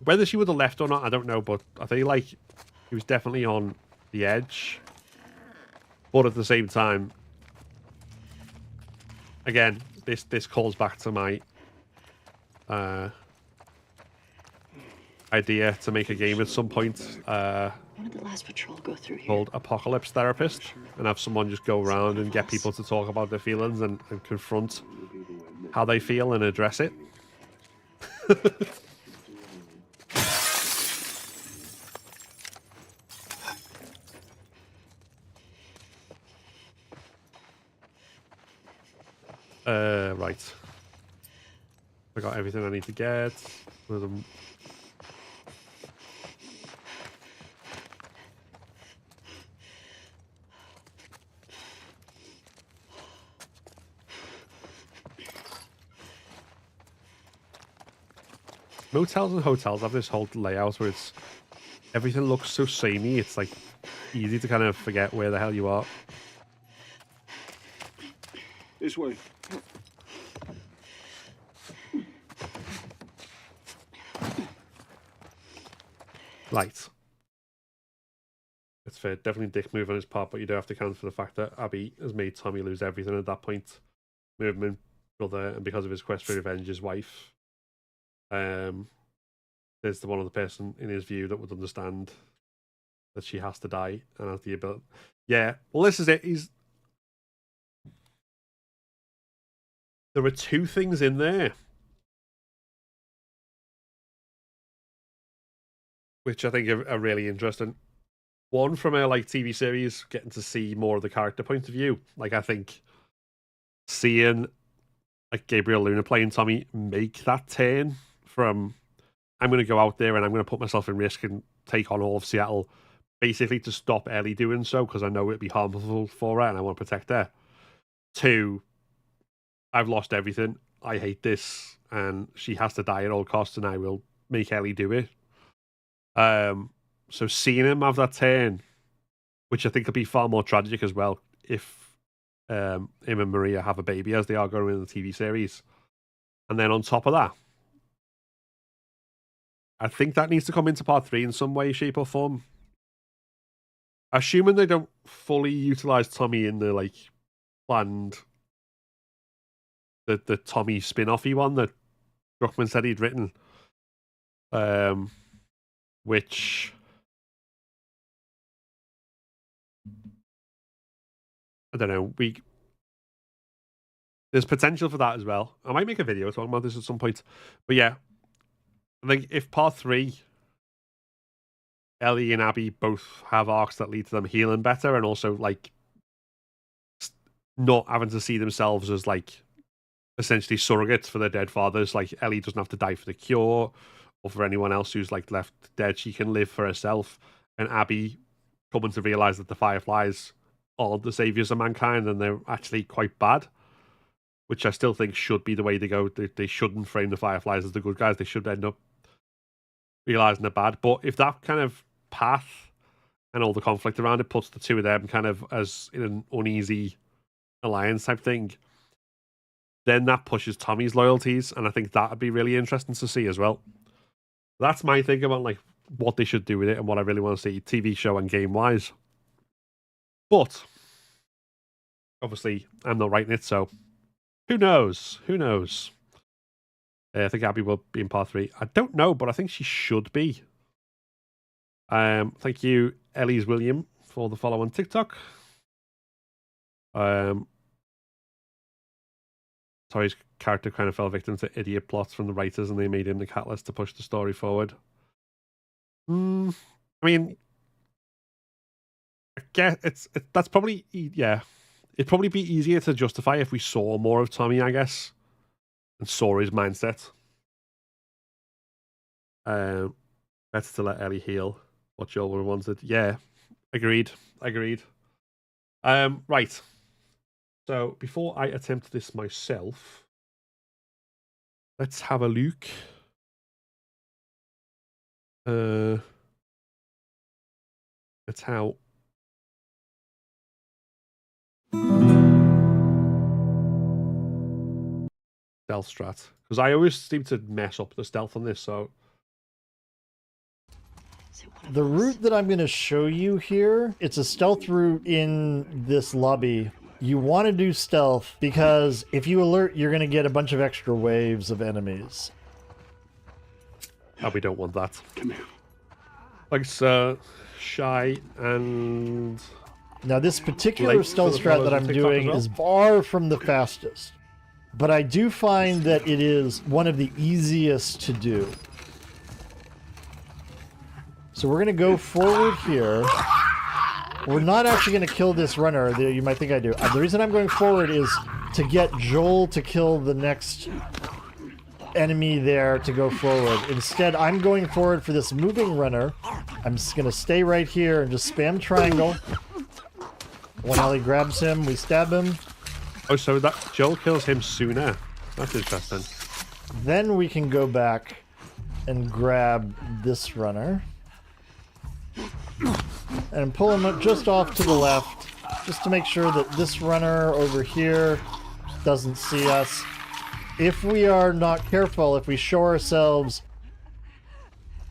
Whether she would have left or not, I don't know, but I feel like he was definitely on the edge. But at the same time, again, this calls back to my idea to make a game at some point When did the last patrol go through here? called Apocalypse Therapist, and have someone just go around and get people to talk about their feelings and confront how they feel and address it. Right. I got everything I need to get. With them. Motels and hotels have this whole layout where everything looks so samey. It's like easy to kind of forget where the hell you are. This way. Right. It's fair. Definitely dick move on his part, but you do have to account for the fact that Abby has made Tommy lose everything at that point. Movement, brother, and because of his quest for revenge, his wife. There's the one other person in his view that would understand that she has to die and has the ability. Yeah, well, this is it. There are two things in there which I think are really interesting. One, from a TV series, getting to see more of the character point of view. Like, I think seeing like Gabriel Luna playing Tommy, make that turn from I'm going to go out there and I'm going to put myself in risk and take on all of Seattle, basically to stop Ellie doing so because I know it'd be harmful for her and I want to protect her, to I've lost everything, I hate this, and she has to die at all costs and I will make Ellie do it. So seeing him have that turn, which I think could be far more tragic as well if him and Maria have a baby as they are going in the TV series. And then on top of that, I think that needs to come into part 3 in some way, shape, or form. Assuming they don't fully utilize Tommy in the like planned the Tommy spin-offy one that Druckmann said he'd written. Which I don't know. There's potential for that as well. I might make a video talking about this at some point. But yeah, I think if part 3, Ellie and Abby both have arcs that lead to them healing better, and also like not having to see themselves as like essentially surrogates for their dead fathers. Like Ellie doesn't have to die for the cure, or for anyone else who's like left dead. She can live for herself. And Abby coming to realize that the Fireflies aren't the saviors of mankind and they're actually quite bad, which I still think should be the way to go. They shouldn't frame the Fireflies as the good guys. They should end up realizing they're bad. But if that kind of path and all the conflict around it puts the two of them kind of as in an uneasy alliance type thing, then that pushes Tommy's loyalties, and I think that would be really interesting to see as well. That's my thing about like what they should do with it and what I really want to see TV show and game wise. But obviously I'm not writing it, so who knows? Who knows? I think Abby will be in part 3. I don't know, but I think she should be. Thank you, Ellie's William, for the follow on TikTok. Tori's character kind of fell victim to idiot plots from the writers, and they made him the catalyst to push the story forward. I mean, I guess that's probably, yeah. It'd probably be easier to justify if we saw more of Tommy, I guess, and saw his mindset. Better to let Ellie heal what Joel would have wanted. Yeah, agreed. Right. So before I attempt this myself, let's have a look. That's how. Stealth strat, because I always seem to mess up the stealth on this. So the route that I'm going to show you here, it's a stealth route in this lobby. You want to do stealth because if you alert, you're going to get a bunch of extra waves of enemies. Oh, we don't want that. Come here. Thanks, Shy, and now this particular stealth strat that I'm doing is far from the fastest, but I do find that it is one of the easiest to do. So we're going to go forward here. We're not actually going to kill this runner. You might think I do. The reason I'm going forward is to get Joel to kill the next enemy there to go forward. Instead, I'm going forward for this moving runner. I'm just going to stay right here and just spam triangle. When Ellie grabs him, we stab him. Oh, so that Joel kills him sooner. That's interesting. Then we can go back and grab this runner. And pull him up just off to the left, just to make sure that this runner over here doesn't see us. If we are not careful, if we show ourselves,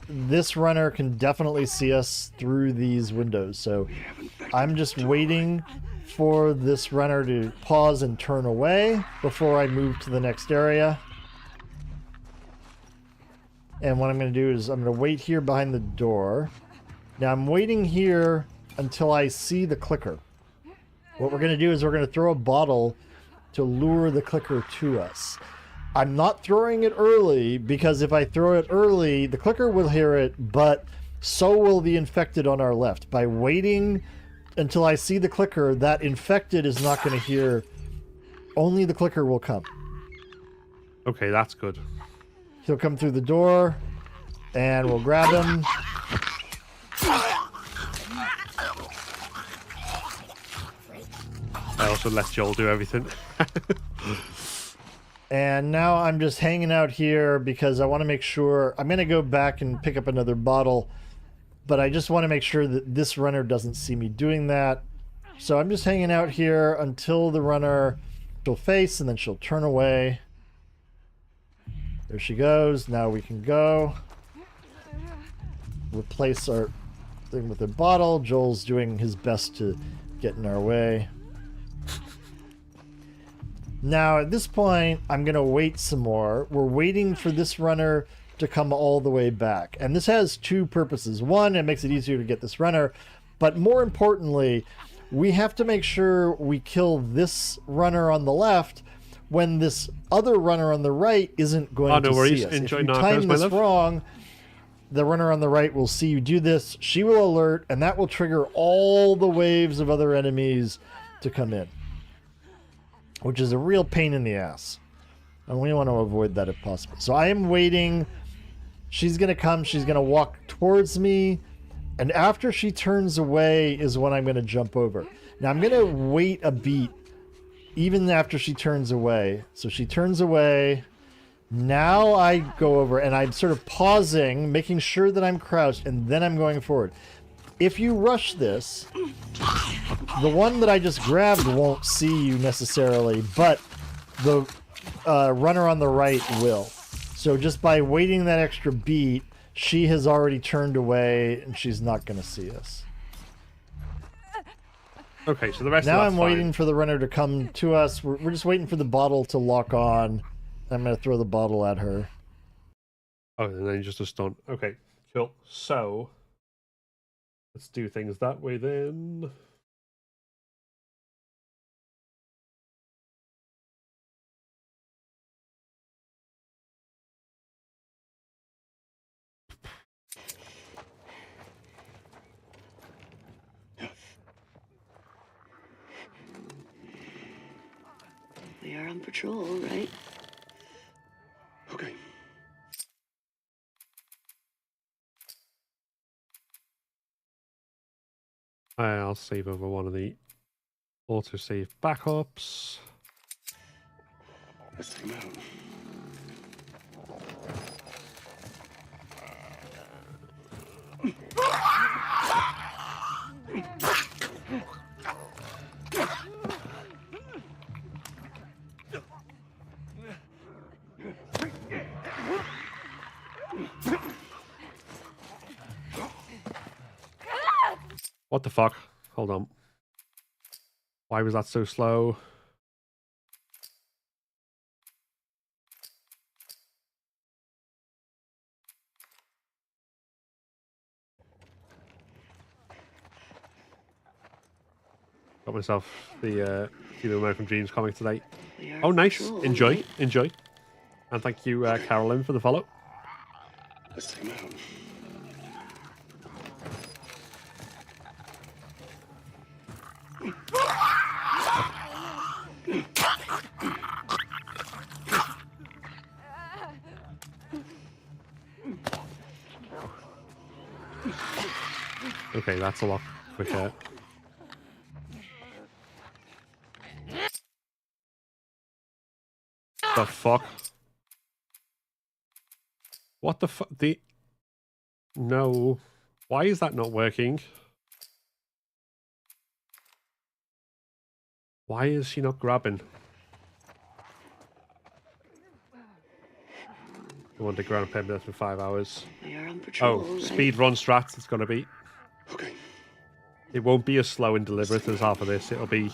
this runner can definitely see us through these windows. So I'm just waiting for this runner to pause and turn away before I move to the next area. And what I'm going to do is I'm going to wait here behind the door. Now I'm waiting here until I see the clicker. What we're going to do is we're going to throw a bottle to lure the clicker to us. I'm not throwing it early because if I throw it early, the clicker will hear it, but so will the infected on our left. By waiting until I see the clicker, that infected is not going to hear. Only the clicker will come. Okay, that's good. He'll come through the door, and we'll grab him. I also let Joel do everything. And now I'm just hanging out here because I want to make sure... I'm going to go back and pick up another bottle, but I just want to make sure that this runner doesn't see me doing that. So I'm just hanging out here until the runner... She'll face, and then she'll turn away. There she goes. Now we can go. Replace our thing with a bottle. Joel's doing his best to get in our way. Now, at this point, I'm going to wait some more. We're waiting for this runner to come all the way back. And this has two purposes. One, it makes it easier to get this runner. But more importantly, we have to make sure we kill this runner on the left when this other runner on the right isn't going to see us. Enjoy if you Narcos, time my this love. wrong, the runner on the right will see you do this. She will alert, and that will trigger all the waves of other enemies to come in, which is a real pain in the ass. And we want to avoid that if possible. So I am waiting. She's going to come. She's going to walk towards me. And after she turns away is when I'm going to jump over. Now I'm going to wait a beat even after she turns away. So she turns away. Now I go over and I'm sort of pausing, making sure that I'm crouched, and then I'm going forward. If you rush this, the one that I just grabbed won't see you necessarily, but the runner on the right will. So just by waiting that extra beat, she has already turned away and she's not going to see us. Okay, so the rest now of I'm waiting for the runner to come to us. We're just waiting for the bottle to lock on. I'm going to throw the bottle at her. Oh, and then just a stun. Okay, cool. So, let's do things that way then. We are on patrol, right? Okay. I'll save over one of the autosave backups. Let's take him out. What the fuck? Hold on. Why was that so slow? Got myself the American Dreams comic today. Oh, nice. Enjoy. Enjoy. And thank you, Carolyn, for the follow. Let's take him out. Okay, that's a lot quicker. The fuck? What the fuck? No. Why is that not working? Why is she not grabbing? I want to go around Permadeath for 5 hours. We are on patrol, Oh, speed run strats it's gonna be. Okay. It won't be as slow and deliberate as half of this. It'll be...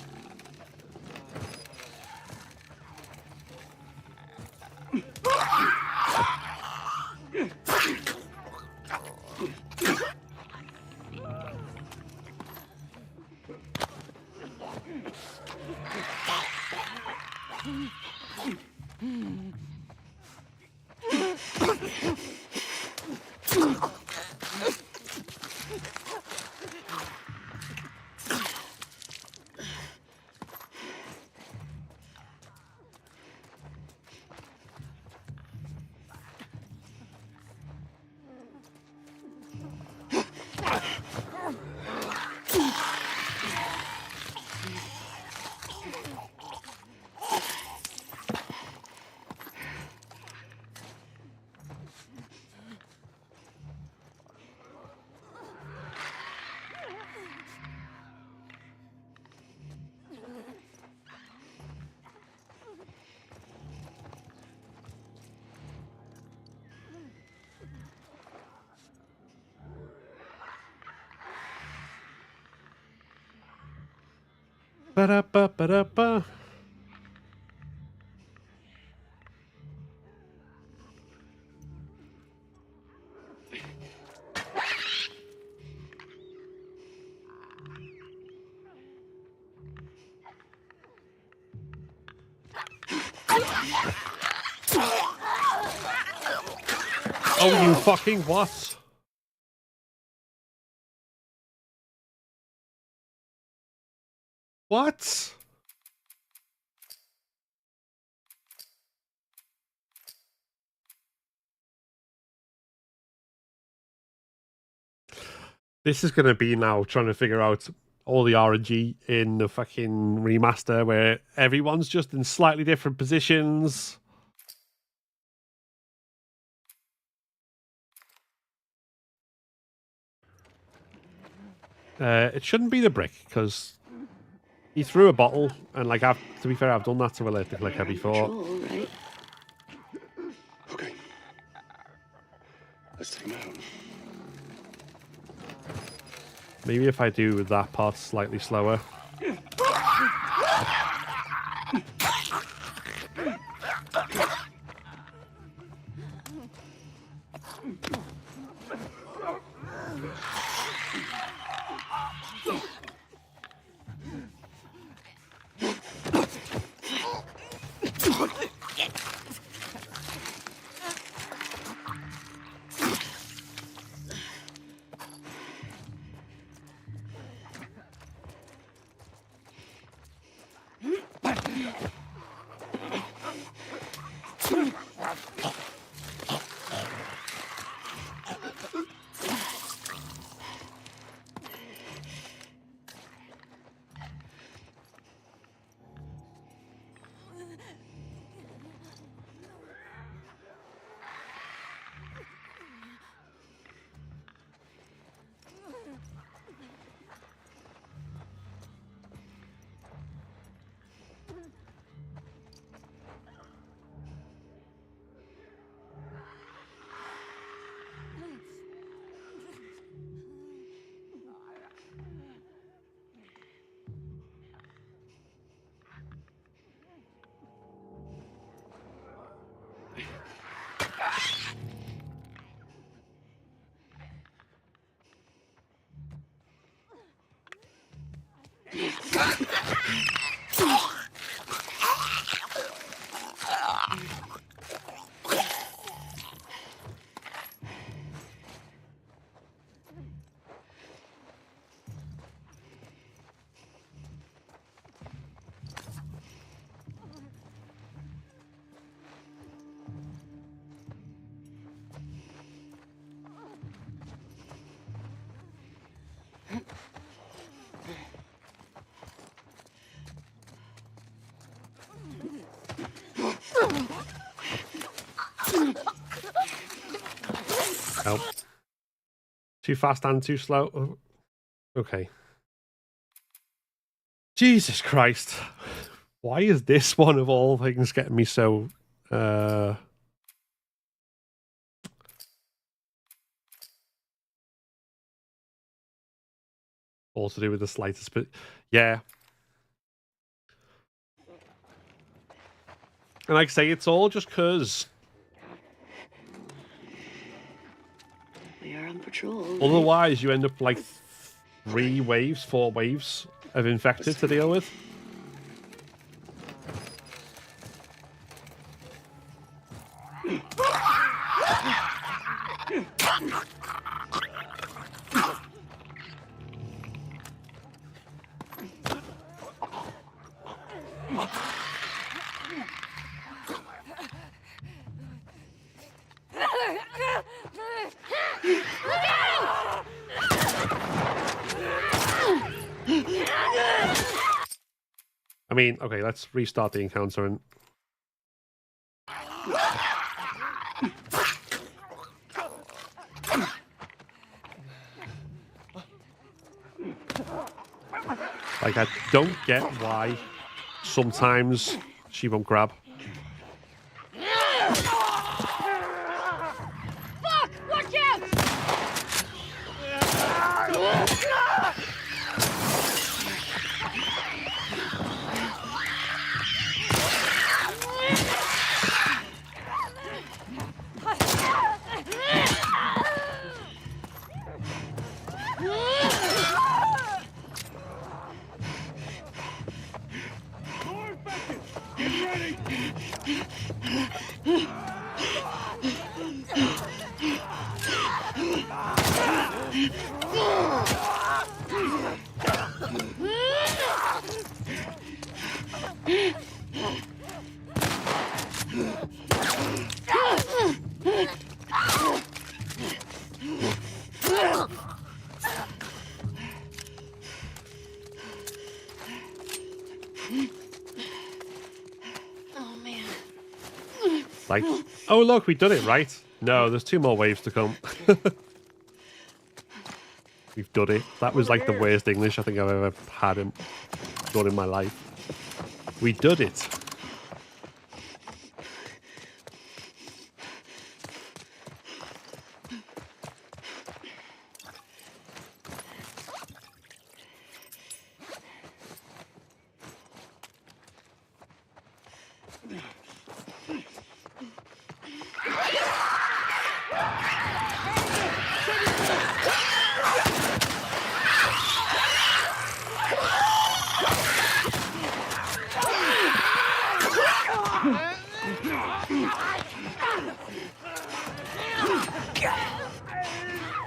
Ba-da-ba-ba-da-ba. Oh, you fucking what? What? This is going to be now trying to figure out all the RNG in the fucking remaster where everyone's just in slightly different positions. It shouldn't be the brick because he threw a bottle, and like to be fair, I've done that to electric liquor before. Control, right? Okay. Let's take him out. Maybe if I do that part slightly slower. Nope. Too fast and too slow. Oh, okay. Jesus Christ. Why is this one of all things getting me so... all to do with the slightest bit. Yeah. And like I say, it's all just because... We are on patrol. Right? Otherwise, you end up like 4 waves of infected to deal with. I mean, okay, let's restart the encounter and... Like, I don't get why sometimes she won't grab. Fuck! Watch out! Oh man. Like, oh look, we done it, right? No, there's 2 more waves to come. We've done it. That was like the worst English I think I've ever had done in my life. We did it.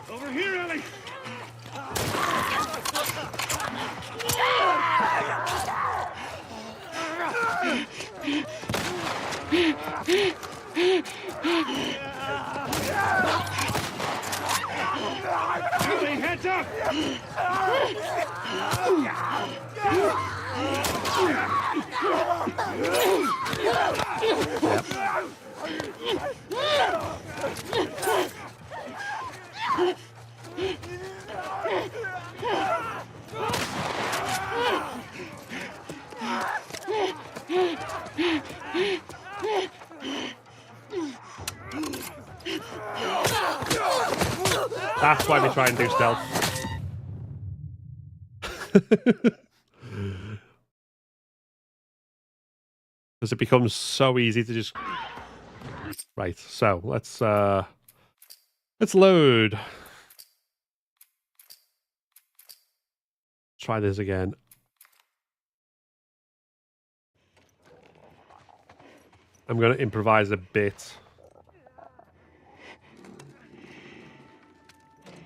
Over here, Ellie! Ellie, heads up! That's why we try and do stealth. Because it becomes so easy to just... Right, so let's load. Try this again. I'm going to improvise a bit.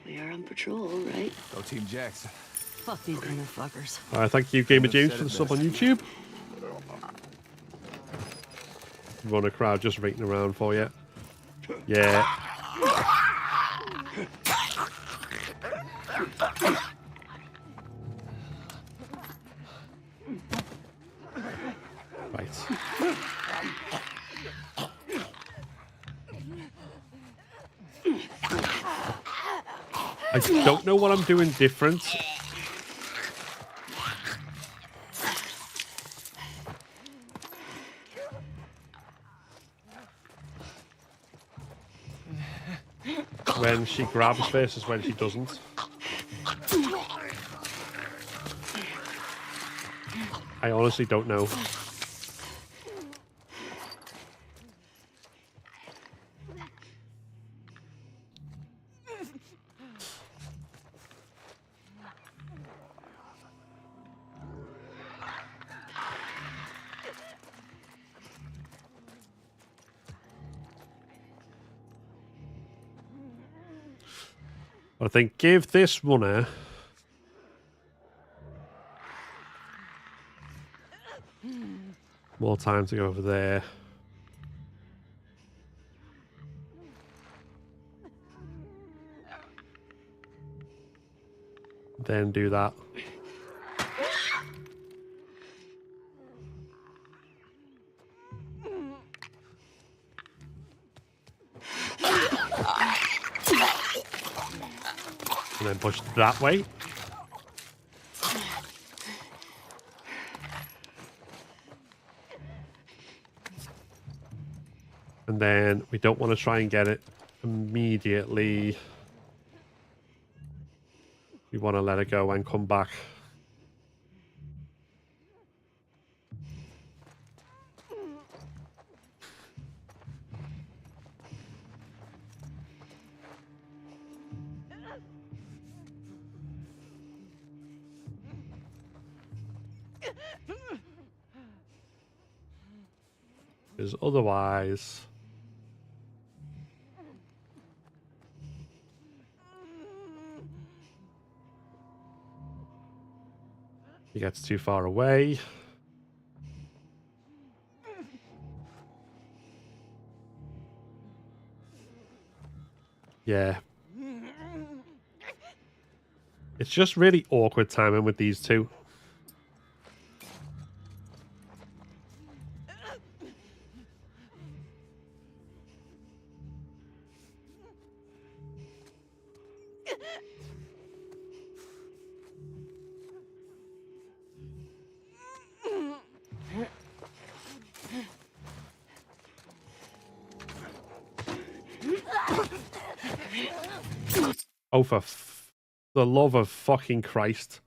We are on patrol, right? Go Team Jackson. Fuck these motherfuckers. Alright, thank you, Gamer James, for the sub on YouTube. Run a crowd just waiting around for you. Yeah. Right. I don't know what I'm doing different. When she grabs versus when she doesn't. I honestly don't know. I think give this runner more time to go over there. Then do that. And then push that way. And then we don't want to try and get it immediately. We want to let it go and come back. Because otherwise... He gets too far away. Yeah. It's just really awkward timing with these two. Oh, for the love of fucking Christ.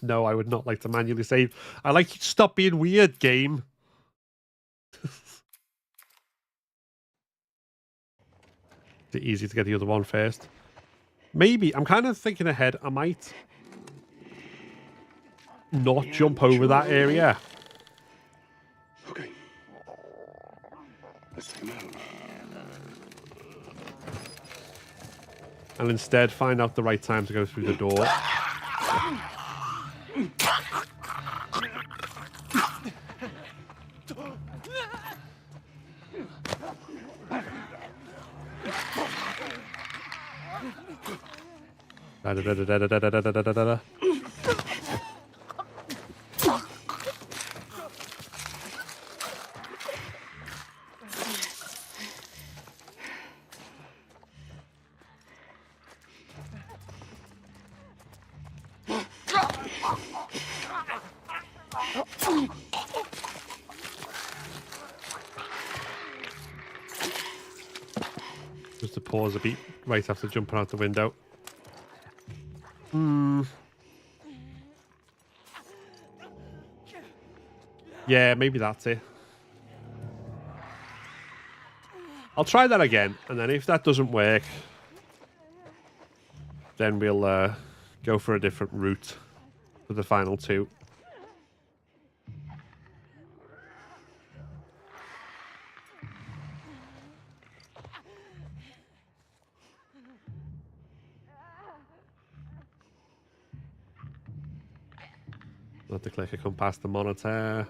No, I would not like to manually save. I like you to stop being weird, game. It's easy to get the other one first. Maybe, I'm kind of thinking ahead. I might not jump over that area. Okay. Let's take him out. And instead find out the right time to go through the door. Da, da, da, da, da, da, da, da, da, da, da. Just to pause a beat right after jumping out the window. Yeah, maybe that's it. I'll try that again, and then if that doesn't work, then we'll go for a different route for the final two. Let the clicker come past the monitor.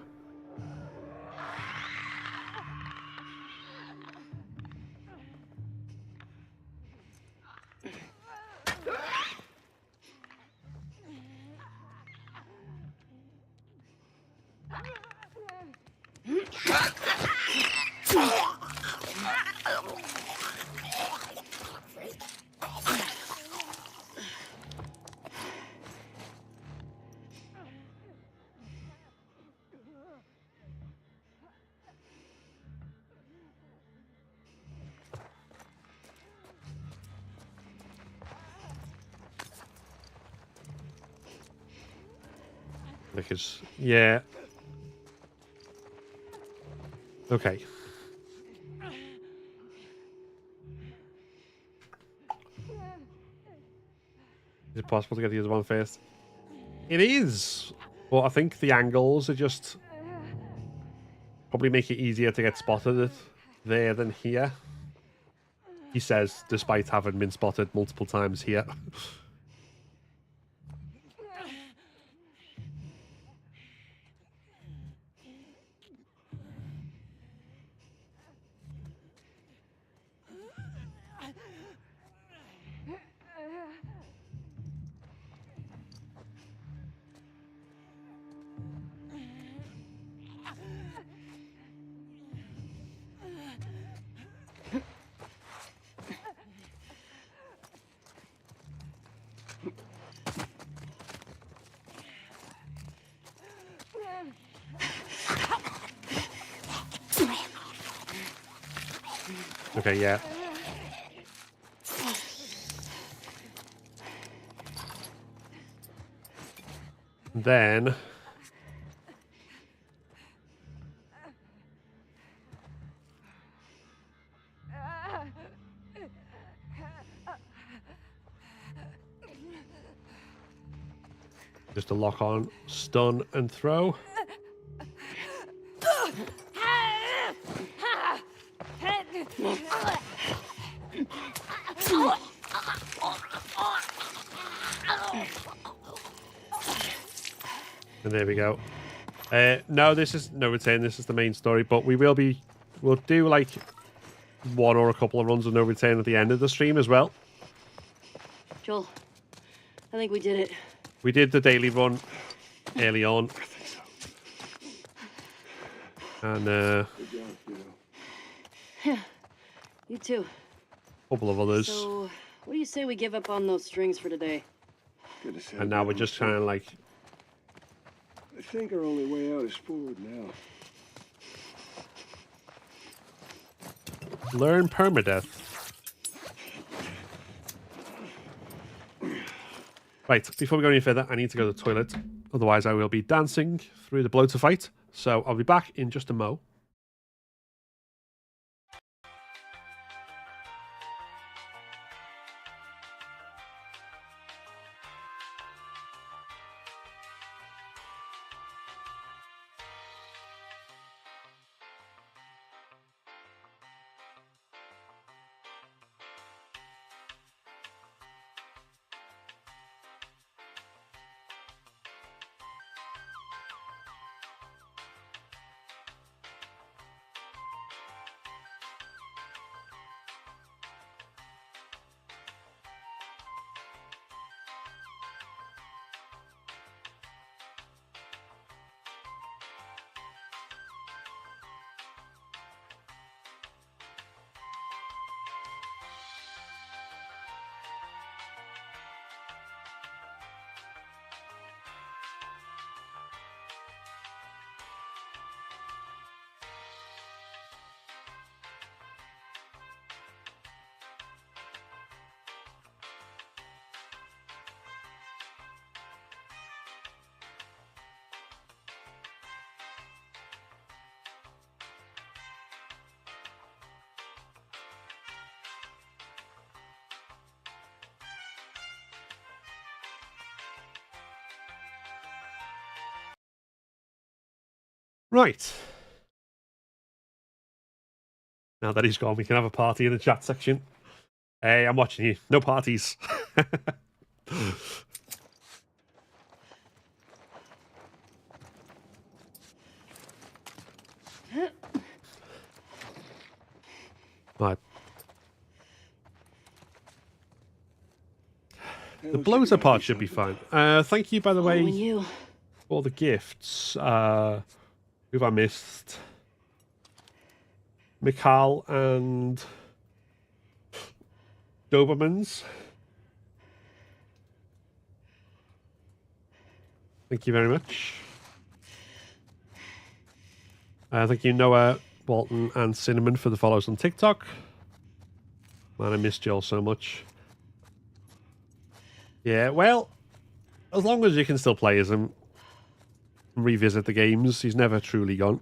Because, yeah. Okay. Is it possible to get the other one first? It is! But I think the angles are just... probably make it easier to get spotted there than here. He says, despite having been spotted multiple times here. Okay, yeah. Then... just a lock on, stun, and throw. And there we go. No, this is no return. This is the main story, but we'll do like one or a couple of runs of no return at the end of the stream as well. Joel, I think we did it. We did the daily run early on. And Yeah, you too. a couple of others. So, what do you say we give up on those strings for today? And now we're just trying to like... I think our only way out is forward now. learn permadeath. Right, before we go any further, I need to go to the toilet. Otherwise, I will be dancing through the bloater fight. So I'll be back in just a mo. Right. Now that he's gone, we can have a party in the chat section. Hey, I'm watching you. No parties. Right. The bloater part should be fine. Thank you, by the way, for the gifts. Who have I missed? Mikhail and Dobermans. Thank you very much. Thank you, Noah, Walton, and Cinnamon for the follows on TikTok. Man, I missed you all so much. Yeah, well, as long as you can still play as him, revisit the games, he's never truly gone.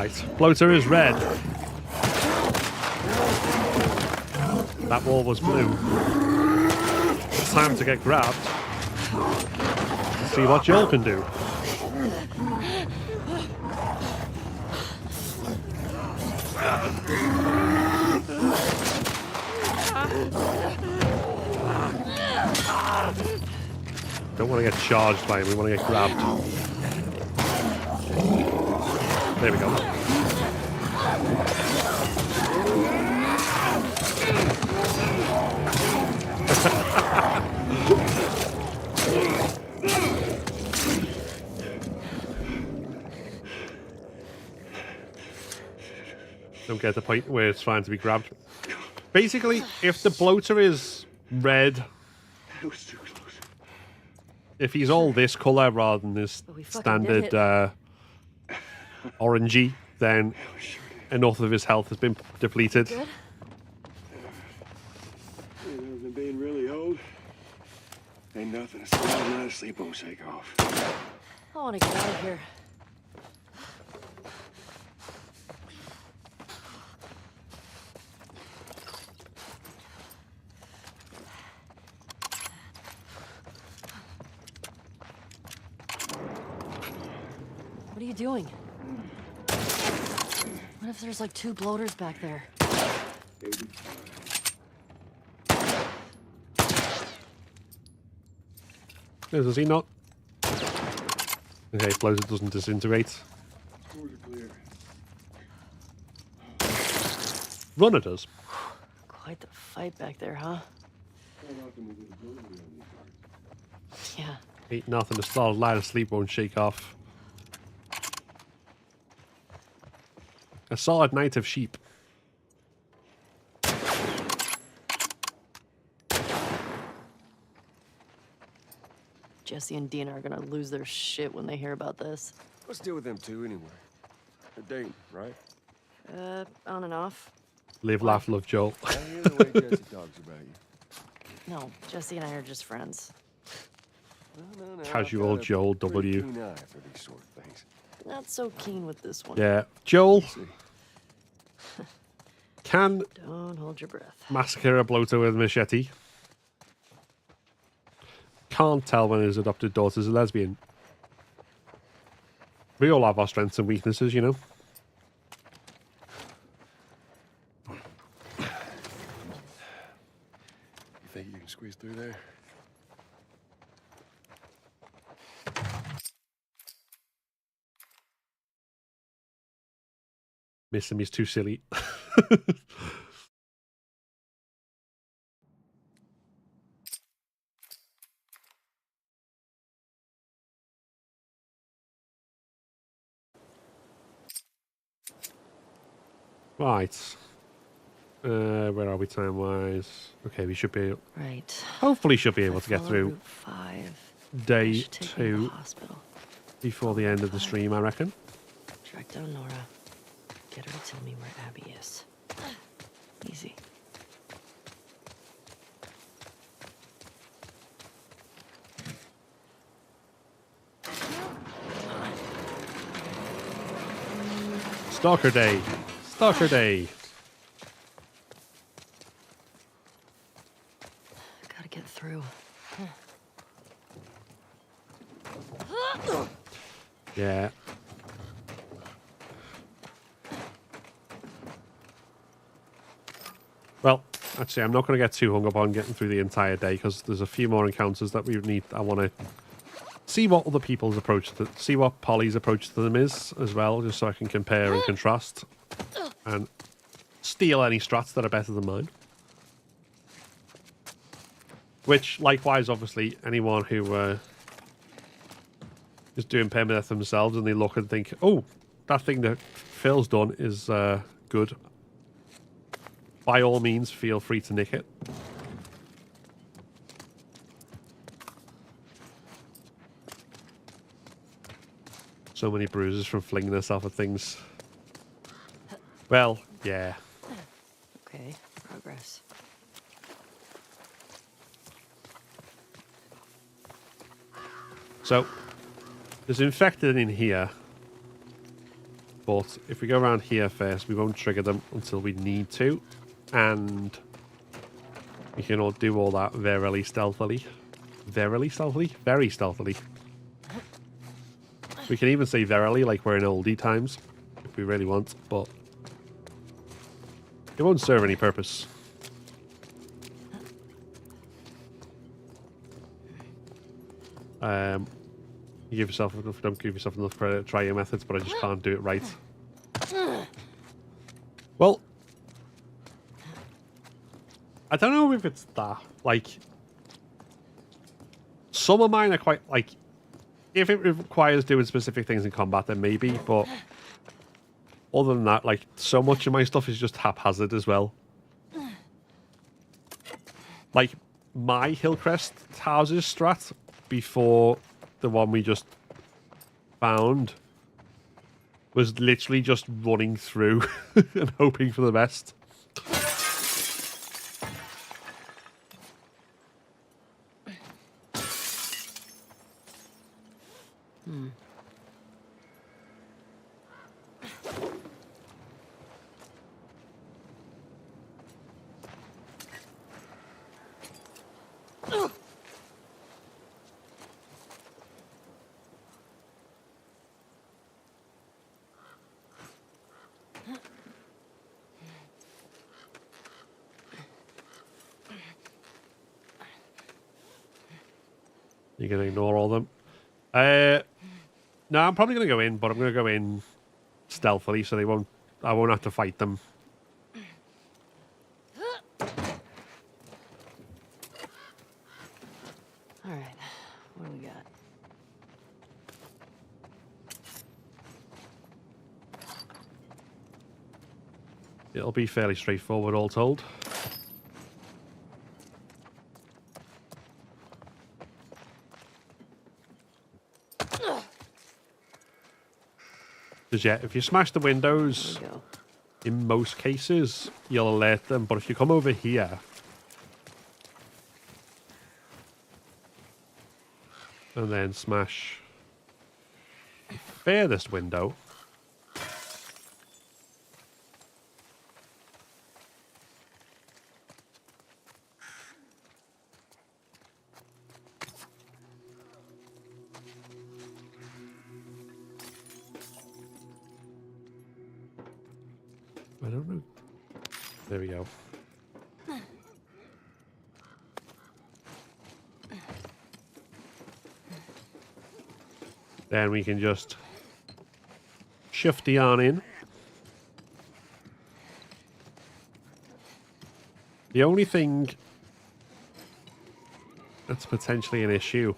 Right, bloater is red. That wall was blue. It's time to get grabbed. Let's see what Joel can do. Don't want to get charged by him, we want to get grabbed. There we go. Don't get the point where it's trying to be grabbed. Basically, if the bloater is red, That was too close. if he's all this colour rather than this standard orangey, then enough of his health has been depleted. Other than being really old, ain't nothing a solid night of sleep won't shake off. I want to get out of here. What are you doing? What if there's like 2 bloaters back there? Does he not? Okay, bloater doesn't disintegrate. Runner does. Quite the fight back there, huh? Yeah. Ain't nothing. A solid light of sleep won't shake off. A solid night of sheep. Jesse and Dina are gonna lose their shit when they hear about this. Let's deal with them two anyway. They're dating, right? On and off. Live, laugh, love, Joel. I hear the way Jesse talks about you. No, Jesse and I are just friends. No, Casual I've got a Joel pretty W. keen eye for these sort of things. Not so keen with this one. Yeah. Joel See. can Don't hold your breath. massacre a bloater with a machete. Can't tell when his adopted daughter's a lesbian. We all have our strengths and weaknesses, you know. You think you can squeeze through there? Miss him, he's too silly. Right. Where are we time-wise? Okay, we should be... Right. Hopefully should be able to get Follow through Route 5. day Should take me to 2 the hospital. before the end of the stream, I reckon. Track down Nora. Get her to tell me where Abby is. Easy. Stalker Day. Stalker Day. Gotta get through. Yeah. Well, actually, I'm not going to get too hung up on getting through the entire day because there's a few more encounters that we need. I want to see what other people's approach to, see what Polly's approach to them is as well, just so I can compare and contrast and steal any strats that are better than mine. Which, likewise, obviously, anyone who is doing permadeath themselves and they look and think, oh, that thing that Phil's done is good. By all means, feel free to nick it. So many bruises from flinging herself at things. Well, yeah. Okay, progress. So, there's infected in here. But if we go around here first, we won't trigger them until we need to. And we can all do all that very stealthily. Very stealthily? Very stealthily. We can even say verily, like we're in oldie times, if we really want, but it won't serve any purpose. You give yourself enough, don't give yourself enough credit, try your methods, but I just can't do it right. Well, I don't know if it's that. Like, some of mine are quite, like, if it requires doing specific things in combat, then maybe, but other than that, like, so much of my stuff is just haphazard as well. Like, my Hillcrest houses strat before the one we just found was literally just running through and hoping for the best. You're going to ignore all of them. No, I'm probably going to go in, but I'm going to go in stealthily so I won't have to fight them. Alright, what do we got? It'll be fairly straightforward, all told. Because yeah, if you smash the windows, in most cases, you'll alert them. But if you come over here and then smash the furthest window, I don't know. There we go. Then we can just shifty on in. The only thing that's potentially an issue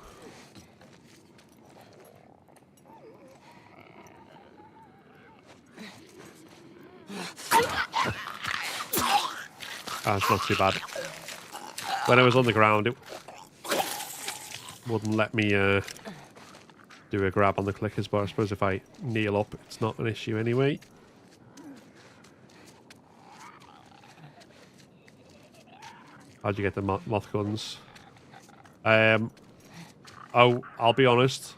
it's not too bad. When I was on the ground, it wouldn't let me do a grab on the clickers, but I suppose if I kneel up, it's not an issue anyway. How'd you get the moth guns? Oh, I'll be honest.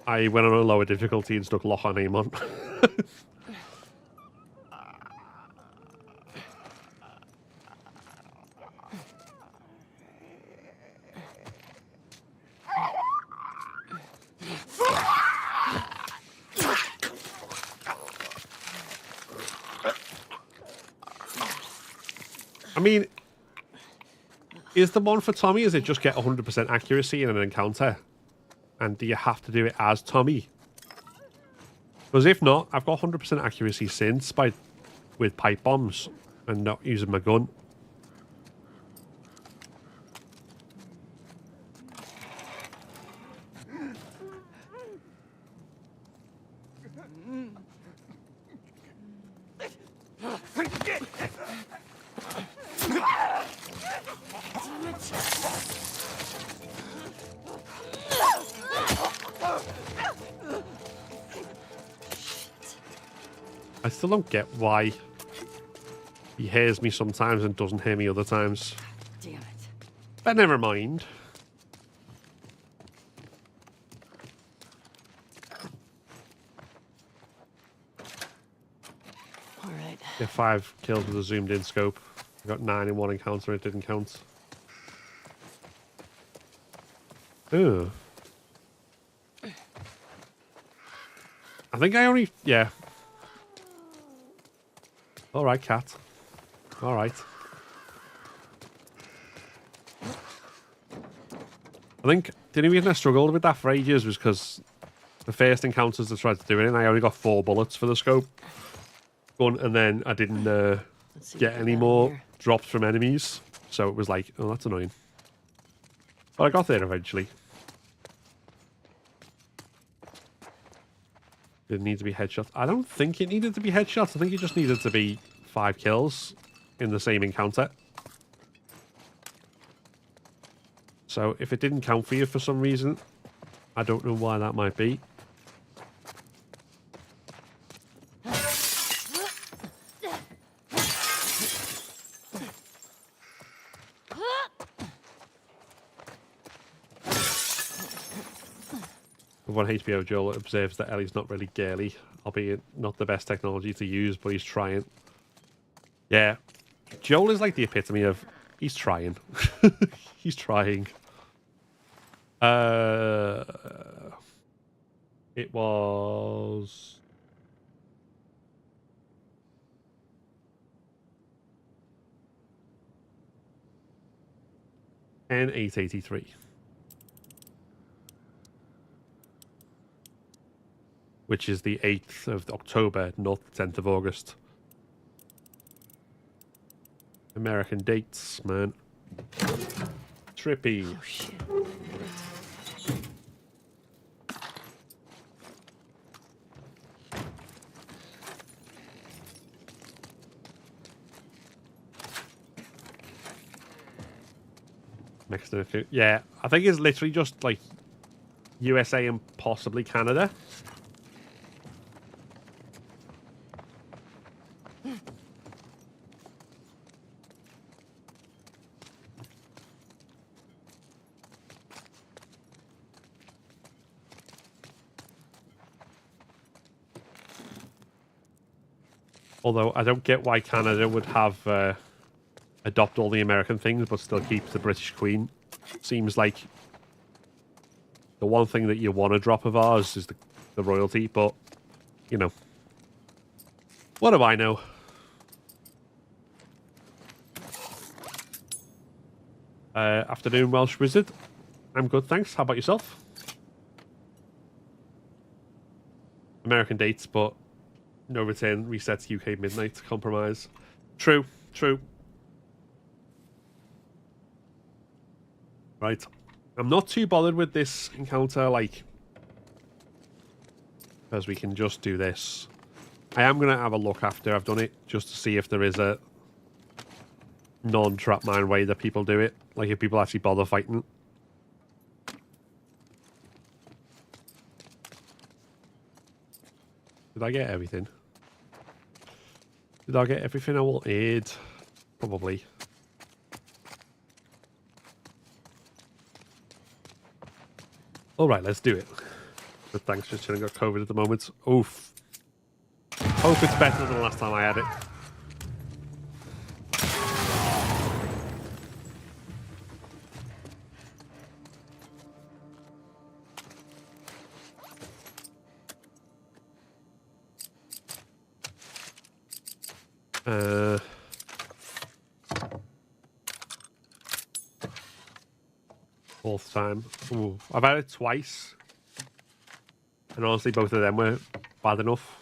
I went on a lower difficulty and stuck lock on aim on. I mean, is the one for Tommy, is it just get 100% accuracy in an encounter? And do you have to do it as Tommy? Because if not, I've got 100% accuracy since with pipe bombs and not using my gun. I still don't get why he hears me sometimes and doesn't hear me other times. Damn it. But never mind. Yeah, 5 kills with a zoomed in scope. I got 9 in one encounter, it didn't count. Ooh. I think I only... Yeah. Alright, cat. Alright. I think the only reason I struggled with that for ages was because the first encounters I tried to do it in, I only got 4 bullets for the scope gun, and then I didn't get any more drops from enemies. So it was like, oh, that's annoying. But I got there eventually. Did it need to be headshots? I don't think it needed to be headshots. I think it just needed to be 5 kills in the same encounter. So if it didn't count for you for some reason, I don't know why that might be. On HBO, Joel observes that Ellie's not really girly, albeit not the best technology to use, but he's trying. Yeah, Joel is like the epitome of he's trying. He's trying. It was N883. Which is the 8th of October, not the 10th of August. American dates, man. Trippy. Oh, shit. Mexican food. Yeah, I think it's literally just like USA and possibly Canada. Although I don't get why Canada would have adopt all the American things but still keep the British Queen. Seems like the one thing that you want to drop of ours is the royalty, but, you know. What do I know? Afternoon, Welsh Wizard. I'm good, thanks. How about yourself? American dates, but no return resets UK midnight compromise. True, true. Right. I'm not too bothered with this encounter, like, because we can just do this. I am going to have a look after I've done it, just to see if there is a non-trap mine way that people do it. Like, if people actually bother fighting. Did I get everything? Did I get everything I wanted? Probably. Alright, let's do it. But thanks for chilling. Got COVID at the moment. Oof. Hope it's better than the last time I had it. Fourth time. Ooh, I've had it twice. And honestly, both of them were bad enough.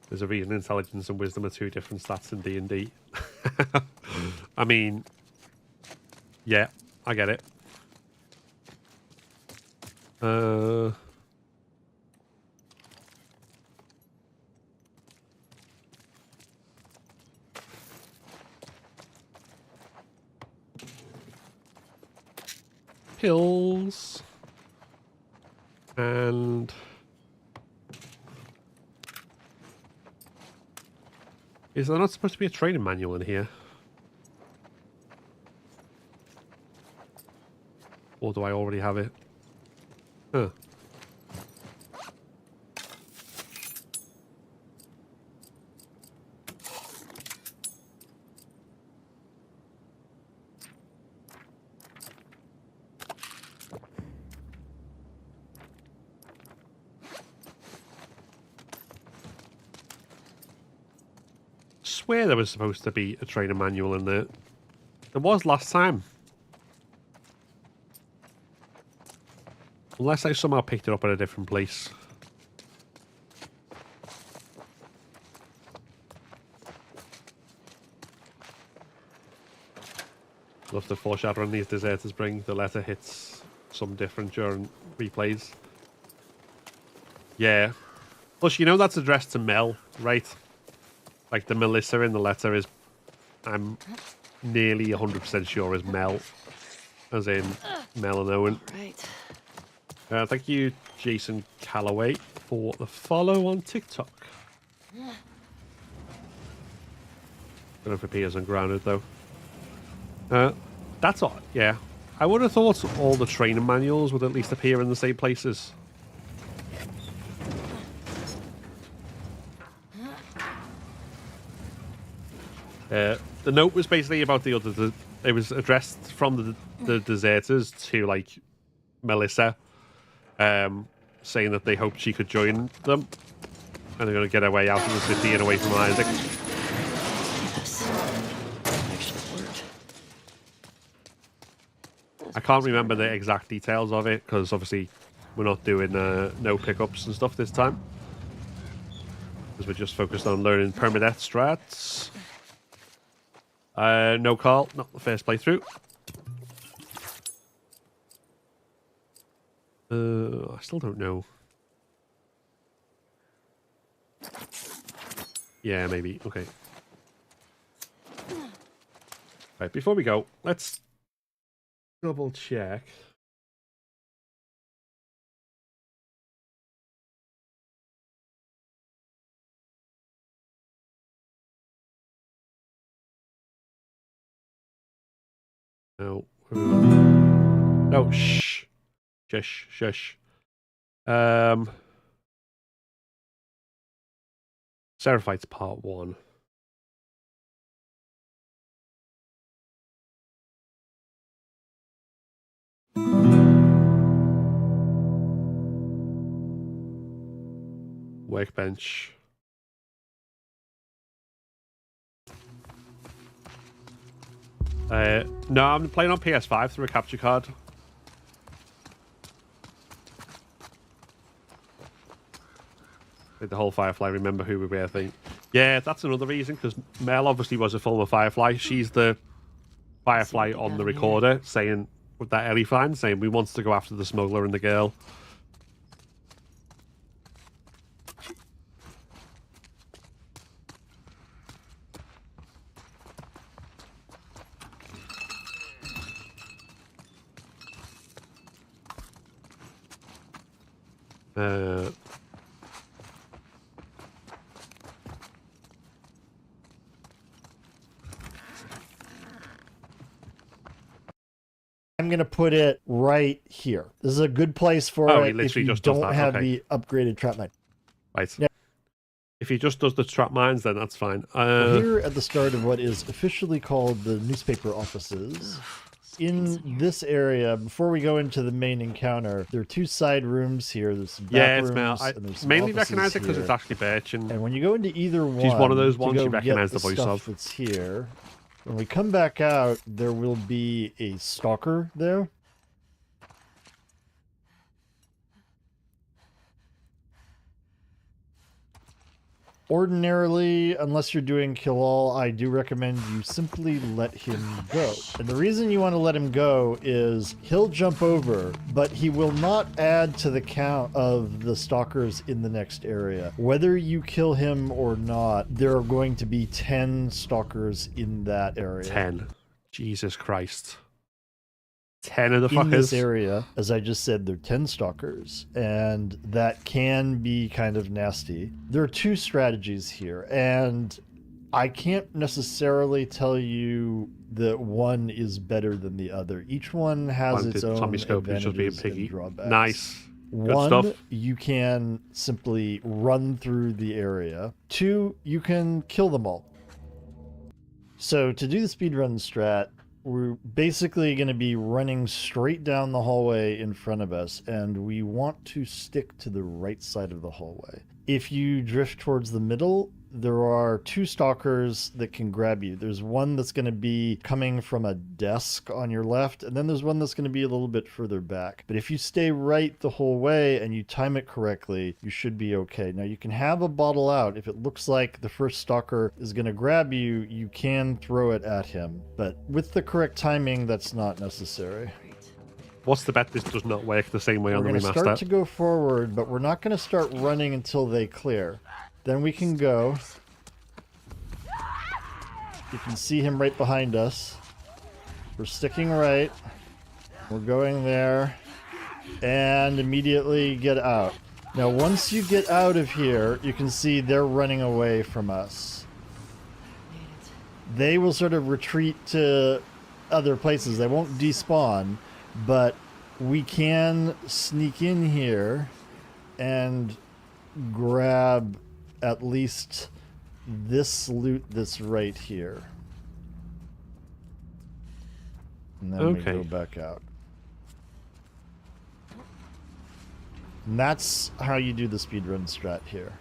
There's a reason intelligence and wisdom are 2 different stats in D&D. I mean, yeah, I get it. Pills. And is there not supposed to be a training manual in here? Or do I already have it? Huh. Swear there was supposed to be a trainer manual in there. There was last time. Unless I somehow picked it up at a different place. Love the foreshadowing these deserters bring. The letter hits some different during replays. Yeah. Plus, you know that's addressed to Mel, right? Like, the Melissa in the letter is, I'm nearly 100% sure is Mel. As in, Mel and Owen. Right. Thank you, Jason Calloway, for the follow on TikTok. Don't know if it appears ungrounded, though. That's all, yeah. I would have thought all the training manuals would at least appear in the same places. The note was basically about the other... It was addressed from the deserters to, like, Melissa, saying that they hoped she could join them. And they're going to get her way out of the city and away from Isaac. Yes. Actually worked. I can't remember the exact details of it, because obviously we're not doing no pickups and stuff this time. Because we're just focused on learning permadeath strats. No call, not the first playthrough. I still don't know. Yeah, maybe. Okay. Right, before we go, let's double check. No. No, shh. Shush, shush. Seraphites Part 1. Workbench. No, I'm playing on PS5 through a capture card. Like the whole Firefly, remember who we were thing. Yeah, that's another reason, because Mel obviously was a former Firefly. She's the Firefly on the recorder, saying, with that Ellie fan, saying, we want to go after the smuggler and the girl. I'm going to put it right here. This is a good place for it if you don't have the upgraded trap mine. Right. Yeah. If he just does the trap mines, then that's fine. We're here at the start of what is officially called the newspaper offices. In this area, before we go into the main encounter, there are two side rooms here. There's some back rooms, Mel. I and there's some mainly offices recognize it because here. it's Ashley Birch. And when you go into either one, she's one of those ones you you recognize the voice stuff of. that's here. When we come back out, there will be a stalker there. Ordinarily, unless you're doing kill all, I do recommend you simply let him go. And the reason you want to let him go is he'll jump over, but he will not add to the count of the stalkers in the next area. Whether you kill him or not, there are going to be 10 stalkers in that area. 10. Jesus Christ. 10 of the fuckers. In this area, as I just said, there are 10 stalkers, and that can be kind of nasty. There are two strategies here, and I can't necessarily tell you that one is better than the other. Each one has its own Tommy Scope is just being advantages and piggy. drawbacks. Nice. Good One, stuff. you can simply run through the area. Two, you can kill them all. So to do the speedrun strat, we're basically going to be running straight down the hallway in front of us, and we want to stick to the right side of the hallway. If you drift towards the middle, there are two stalkers that can grab you. There's one that's going to be coming from a desk on your left, and then there's one that's going to be a little bit further back. But if you stay right the whole way and you time it correctly, you should be okay. Now, you can have a bottle out. If it looks like the first stalker is going to grab you, you can throw it at him. But with the correct timing, that's not necessary. What's the bet this does not work the same way on the We're remaster? going to start to go forward, but we're not going to start running until they clear. Then we can go. You can see him right behind us. We're sticking right. We're going there. And immediately get out. Now, once you get out of here, you can see they're running away from us. They will sort of retreat to other places. They won't despawn, but we can sneak in here and grab at least this loot that's right here. And then we go back out. And that's how you do the speedrun strat here.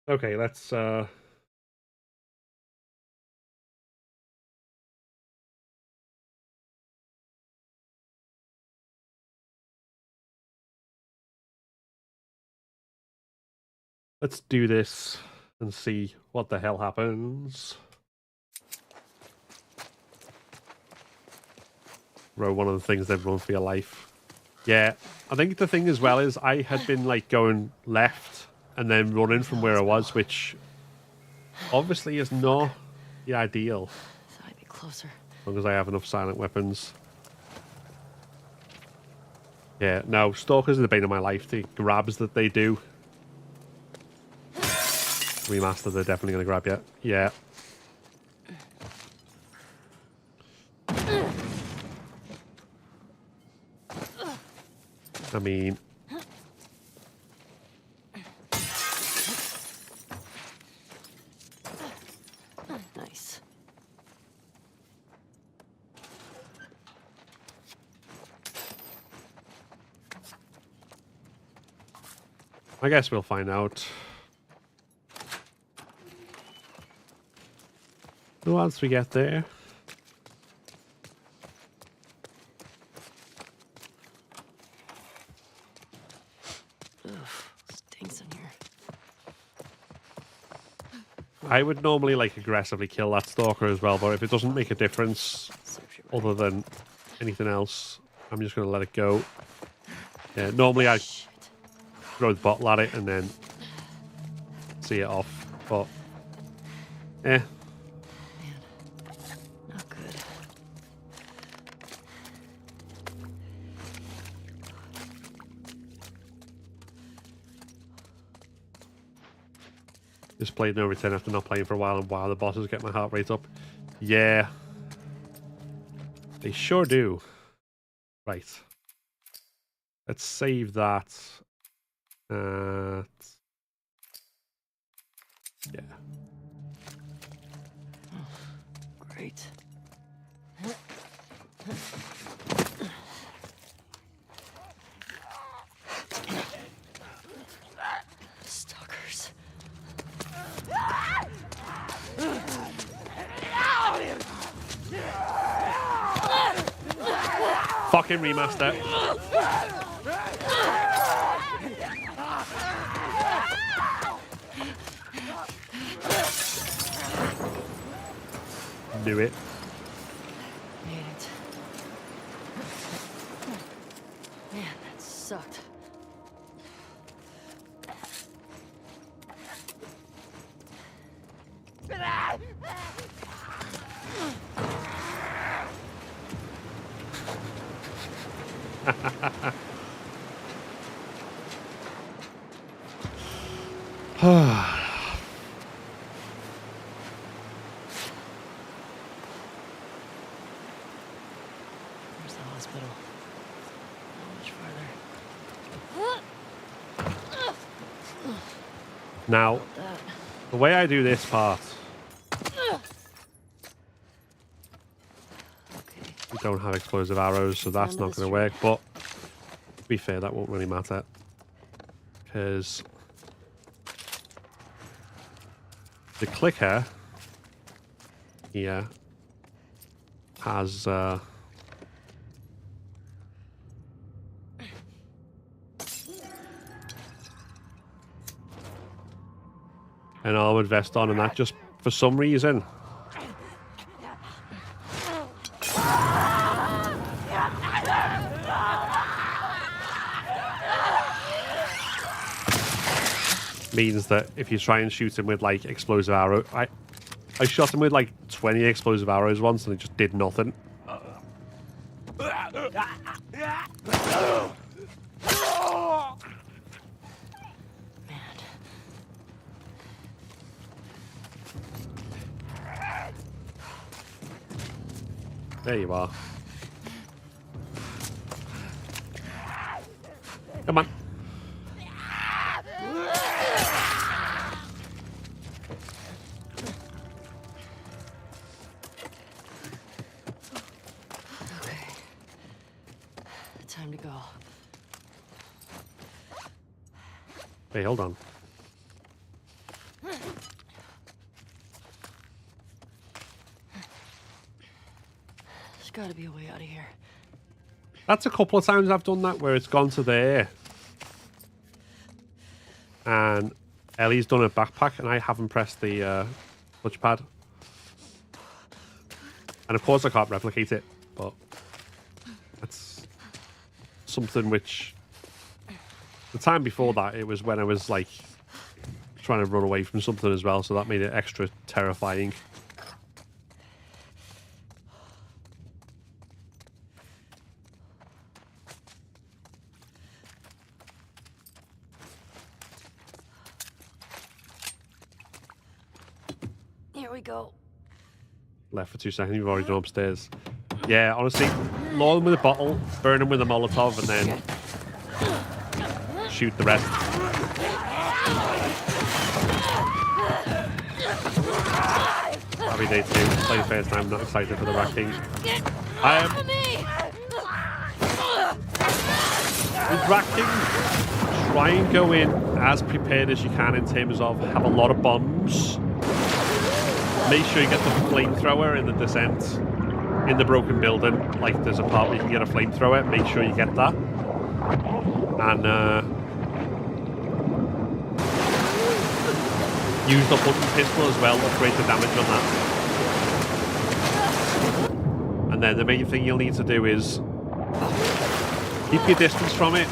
Okay, let's do this and see what the hell happens. Row one of the things they've run for your life. Yeah, I think the thing as well is I had been like going left and then running from where I was, which obviously is not the ideal. Thought I'd be closer. As long as I have enough silent weapons. Yeah, no, stalkers are the bane of my life. The grabs that they do. Remastered, they're definitely going to grab you. Yeah. I mean... Nice. I guess we'll find out. Once we get there. Stinks in here. I would normally like aggressively kill that stalker as well, but if it doesn't make a difference other than anything else, I'm just going to let it go. Yeah, normally I throw the bottle at it and then see it off, but Not good. Just played no return after not playing for a while, and wow, the bosses get my heart rate up. Yeah. They sure do. Right. Let's save that. Yeah. Great. Stalkers. Fucking remaster. Do it. Made it. Man, that sucked. There's the hospital. Not much farther. Now, the way I do this part, we don't have explosive arrows, so that's not going to work. But to be fair, that won't really matter because the clicker here has an armored vest on, and that just for some reason means that if you try and shoot him with like explosive arrow, I shot him with like 20 explosive arrows once and it just did nothing. There you are. Come on. Okay. Time to go. Hey, hold on. There's gotta be a way out of here. That's a couple of times I've done that where it's gone to there. And Ellie's done a backpack and I haven't pressed the touchpad. And of course I can't replicate it, but that's something which... The time before that, it was when I was like trying to run away from something as well, so that made it extra terrifying. Here we go. Left for 2 seconds, you've already done upstairs. Yeah, honestly, lure them with a bottle, burn them with a Molotov, and then shoot the rest. Happy day 2. Play the first time, not excited for the Rat King. With Rat King, try and go in as prepared as you can in terms of have a lot of bombs. Make sure you get the flamethrower in the descent in the broken building. Like there's a part where you can get a flamethrower. Make sure you get that. And use the hunting pistol as well to create the damage on that. And then the main thing you'll need to do is keep your distance from it.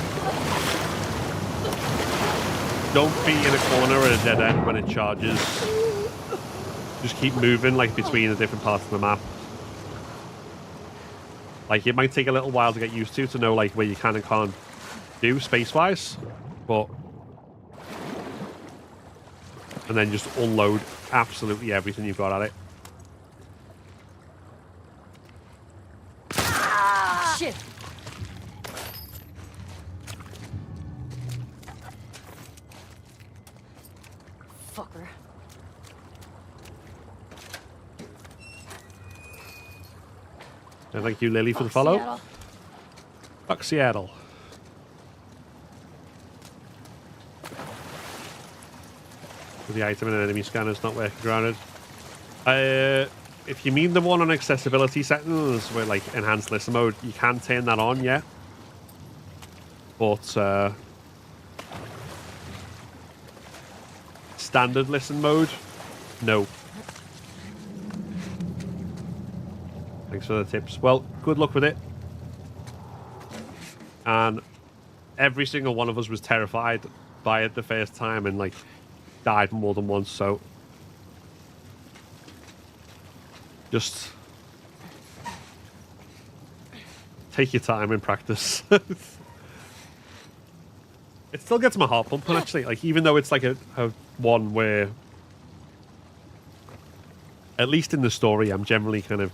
Don't be in a corner or a dead end when it charges. Just keep moving like between the different parts of the map. Like it might take a little while to get used to know like where you can and can't do space-wise, but and then just unload absolutely everything you've got at it. Shit. Fucker. And thank you, Lily, for the follow. Seattle. Fuck Seattle. The item in an enemy scanner is not working grounded. If you mean the one on accessibility settings with like enhanced listen mode, you can turn that on, yeah. But standard listen mode, no. Thanks for the tips. Well, good luck with it. And every single one of us was terrified by it the first time and like died more than once, so just take your time and practice. It still gets my heart pumping actually, like even though it's like a one where at least in the story I'm generally kind of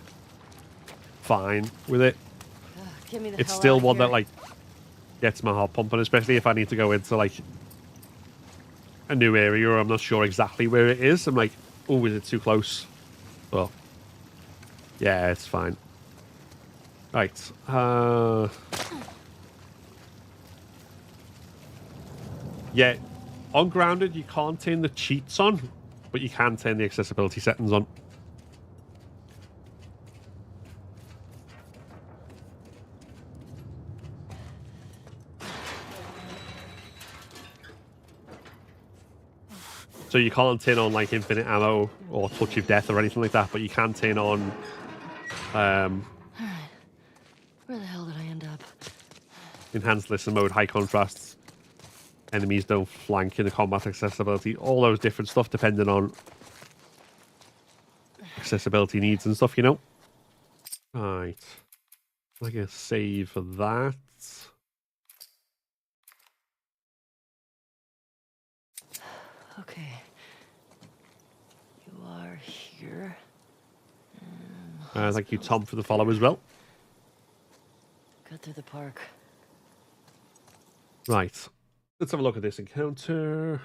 fine with it. Get me the it's hell still out of one that here. like gets my heart pumping, especially if I need to go into like a new area or I'm not sure exactly where it is. I'm like, oh, is it too close? Well, yeah, it's fine. Right. Yeah, on Grounded, you can't turn the cheats on, but you can turn the accessibility settings on. So you can't turn on like infinite ammo or touch of death or anything like that, but you can turn on Where the hell did I end up? enhanced listen mode, high contrast, enemies don't flank in the combat accessibility, all those different stuff depending on accessibility needs and stuff, you know. Right. I can save for that. Okay. You are here. Thank you, Tom, for the follow as well. Got through the park. Right. Let's have a look at this encounter.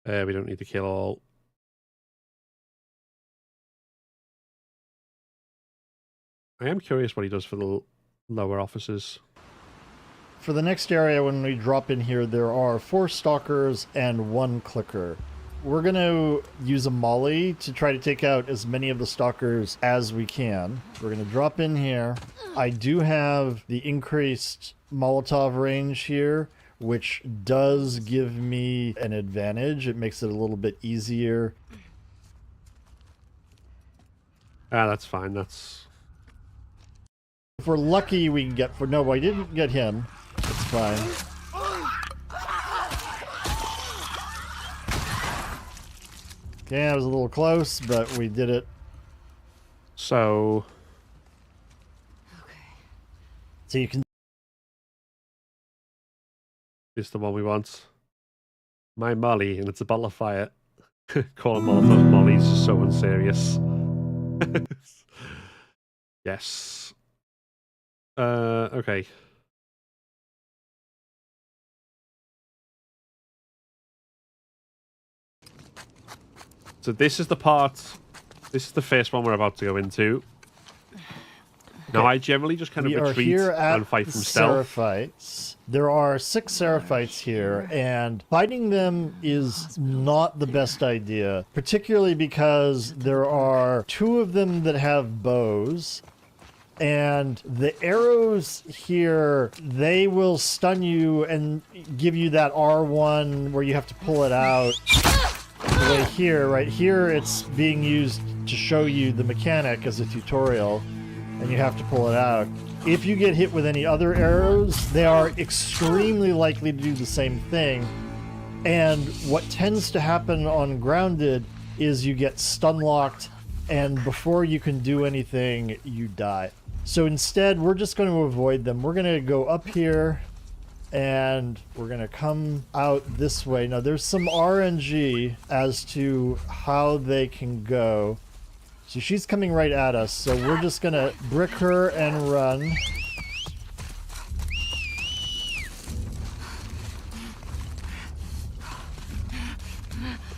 We don't need to kill all. I am curious what he does for the lower officers. For the next area, when we drop in here, there are 4 stalkers and 1 clicker. We're going to use a molly to try to take out as many of the stalkers as we can. We're going to drop in here. I do have the increased Molotov range here, which does give me an advantage. It makes it a little bit easier. That's fine. That's... If we're lucky, we can get... No, I didn't get him. It's fine. Okay, I was a little close, but we did it. So... So you can... This is the one we want. My Molly, and it's a bottle of fire. Calling Molotov Molly's so unserious. Yes. Okay. So this is the part, this is the first one we're about to go into. Now I generally just kind of retreat and fight from stealth. Seraphites. There are 6 Seraphites here, and fighting them is not the best idea, particularly because there are 2 of them that have bows, and the arrows here, they will stun you and give you that R1 where you have to pull it out. Right here, it's being used to show you the mechanic as a tutorial, and you have to pull it out. If you get hit with any other arrows, they are extremely likely to do the same thing. And what tends to happen on Grounded is you get stun locked, and before you can do anything, you die. So instead, we're just going to avoid them. We're going to go up here, and we're going to come out this way. Now, there's some RNG as to how they can go. So she's coming right at us, so we're just going to brick her and run.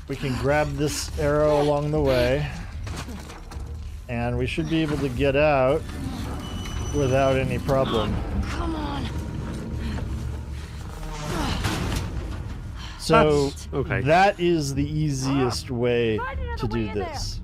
We can grab this arrow along the way, and we should be able to get out without any problem. Come on. So okay. That is the easiest way to do this.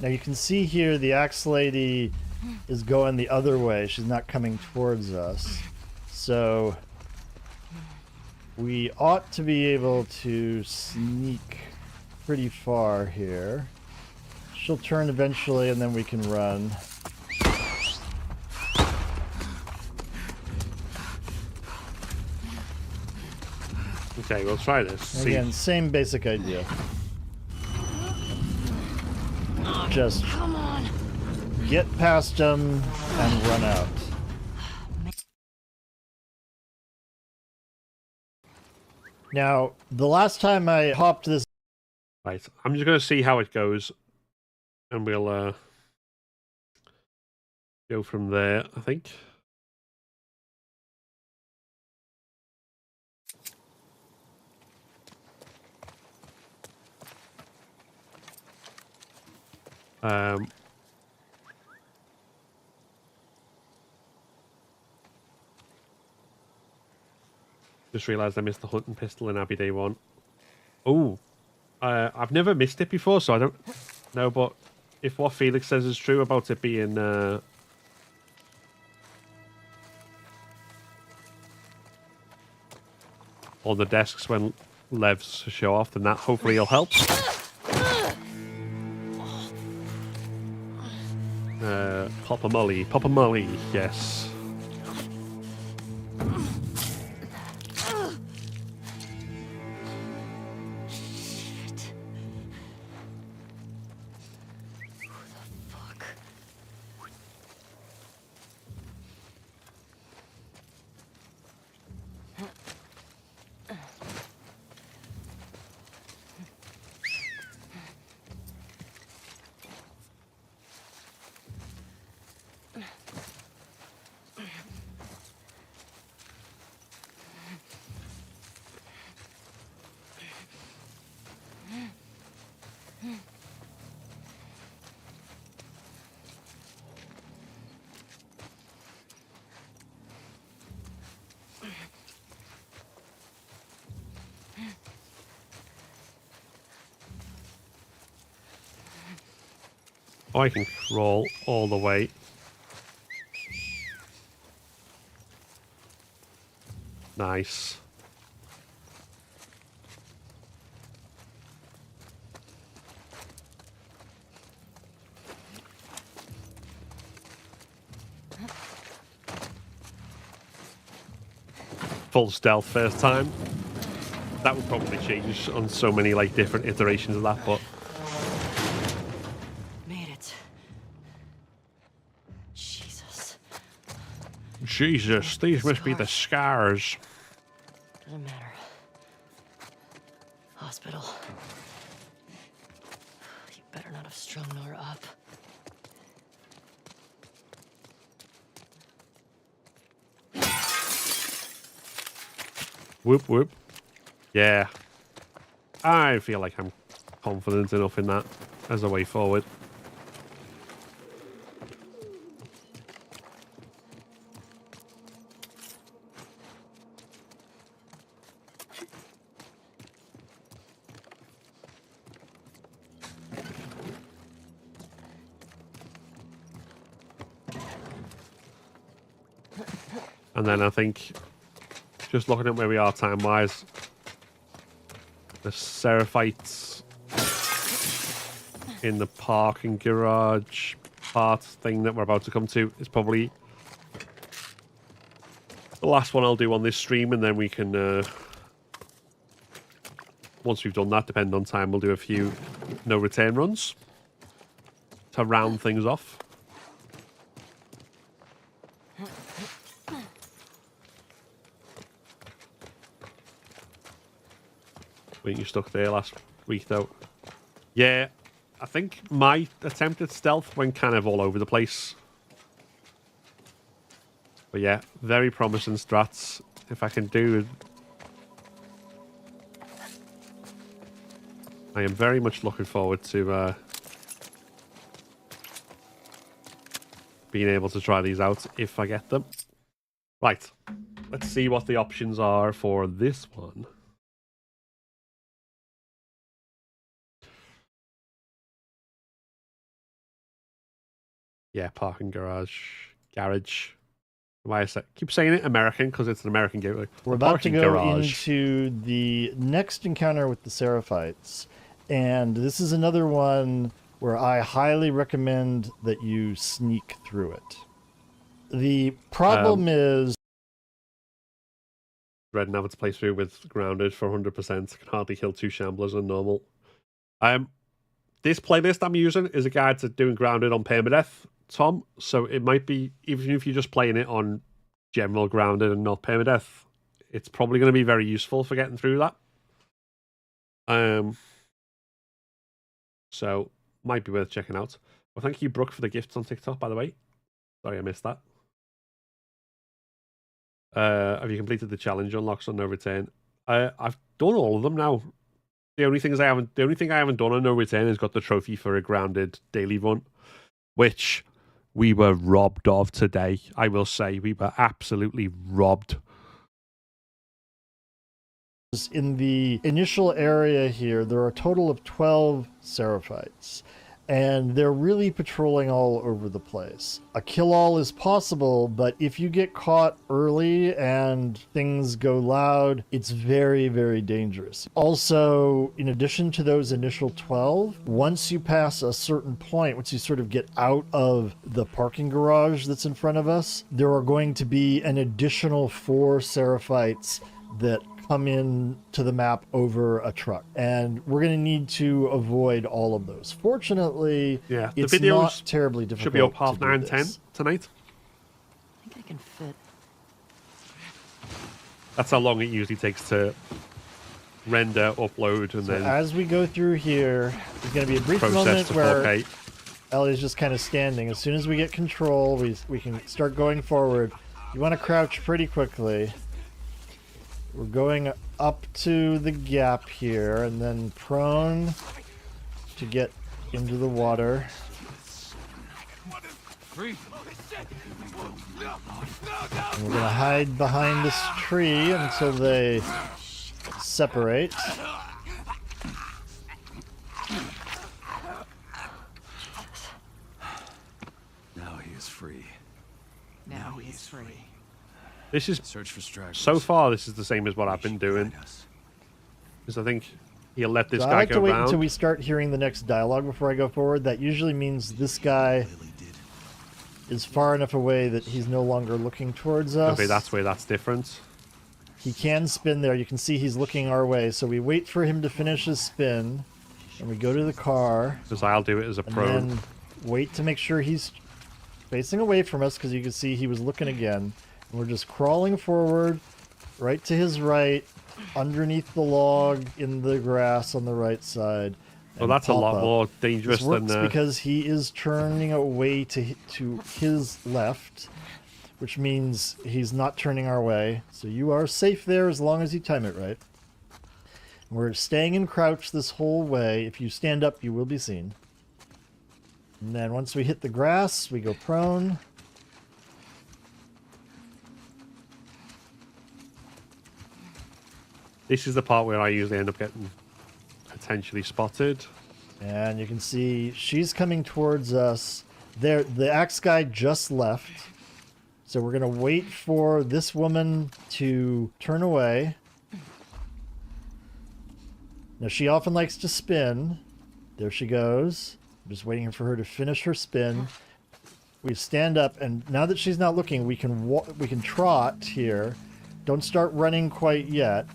Now you can see here the axe lady is going the other way. She's not coming towards us. So we ought to be able to sneak pretty far here. She'll turn eventually and then we can run. Okay, we'll try this. Again, same basic idea. Just Come on. get past them and run out. Now, the last time I hopped this... Right, I'm just going to see how it goes. And we'll go from there, I think. Just realised I missed the hunting pistol in Abbey Day 1. Oh, I've never missed it before, so I don't know, but if what Felix says is true about it being... on the desks when Levs show off, then that hopefully will help. Papa Molly, yes. Oh, I can crawl all the way. Nice. Full stealth first time. That would probably change on so many like different iterations of that, but Jesus, these must be the scars. Doesn't matter. Hospital. You better not have strung her up. Whoop, whoop. Yeah. I feel like I'm confident enough in that as a way forward. And then I think, just looking at where we are time-wise, the Seraphites in the parking garage part thing that we're about to come to is probably the last one I'll do on this stream, and then we can, once we've done that, depending on time, we'll do a few no-return runs to round things off. Weren't you stuck there last week, though? Yeah, I think my attempt at stealth went kind of all over the place. But yeah, very promising strats. If I can do... I am very much looking forward to being able to try these out if I get them. Right, let's see what the options are for this one. Yeah, parking garage. Why I keep saying it American because it's an American game. We're about to go into the next encounter with the Seraphites, and this is another one where I highly recommend that you sneak through it. The problem is... Red and have its playthrough with Grounded for 100%. Can hardly kill 2 Shamblers on normal. This playlist I'm using is a guide to doing Grounded on Permadeath, Tom. So it might be, even if you're just playing it on general Grounded and not Permadeath, it's probably going to be very useful for getting through that. So might be worth checking out. Well, thank you, Brooke, for the gifts on TikTok, by the way. Sorry I missed that. Have you completed the challenge unlocks on No Return? I've done all of them now. The only thing I haven't done on No Return is got the trophy for a Grounded daily run, which we were robbed of today. I will say we were absolutely robbed. In the initial area here, there are a total of 12 Seraphites, and they're really patrolling all over the place. A kill-all is possible, but if you get caught early and things go loud, it's very, very dangerous. Also, in addition to those initial 12, once you pass a certain point, once you sort of get out of the parking garage that's in front of us, there are going to be an additional 4 Seraphites that come in to the map over a truck, and we're going to need to avoid all of those. Fortunately, yeah, the it's videos not terribly difficult. Should be up 9:30, 10 tonight. I think I can fit. That's how long it usually takes to render, upload, and So then as we go through here, there's going to be a brief moment where Ellie's just kind of standing. As soon as we get control, we can start going forward. You want to crouch pretty quickly. We're going up to the gap here, and then prone to get into the water. And we're going to hide behind this tree until they separate. Now he is free. Now he is free. This is Search for stragglers. so far. This is the same as what I've been doing. Because I think he'll let this So guy I like go to wait round. until we start hearing the next dialogue before I go forward. That usually means this guy is far enough away that he's no longer looking towards us. Okay, that's where that's different. He can spin there. You can see he's looking our way. So we wait for him to finish his spin, and we go to the car. Because I'll do it as a pro. And then wait to make sure he's facing away from us, because you can see he was looking again. And we're just crawling forward, right to his right, underneath the log in the grass on the right side. Well, that's a lot more dangerous this works than because he is turning away to his left, which means he's not turning our way. So you are safe there as long as you time it right. We're staying in crouch this whole way. If you stand up, you will be seen. And then once we hit the grass, we go prone. This is the part where I usually end up getting potentially spotted. And you can see she's coming towards us. There, the axe guy just left. So we're going to wait for this woman to turn away. Now, she often likes to spin. There she goes. I'm just waiting for her to finish her spin. We stand up, and now that she's not looking, we can trot here. Don't start running quite yet.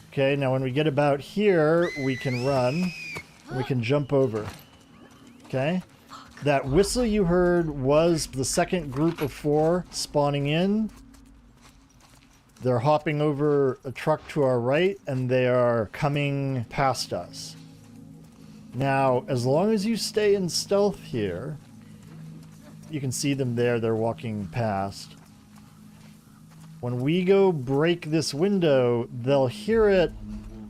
Okay, now when we get about here, we can run. And we can jump over. Okay? That whistle you heard was the second group of 4 spawning in. They're hopping over a truck to our right, and they are coming past us. Now, as long as you stay in stealth here, you can see them there, they're walking past. When we go break this window, they'll hear it,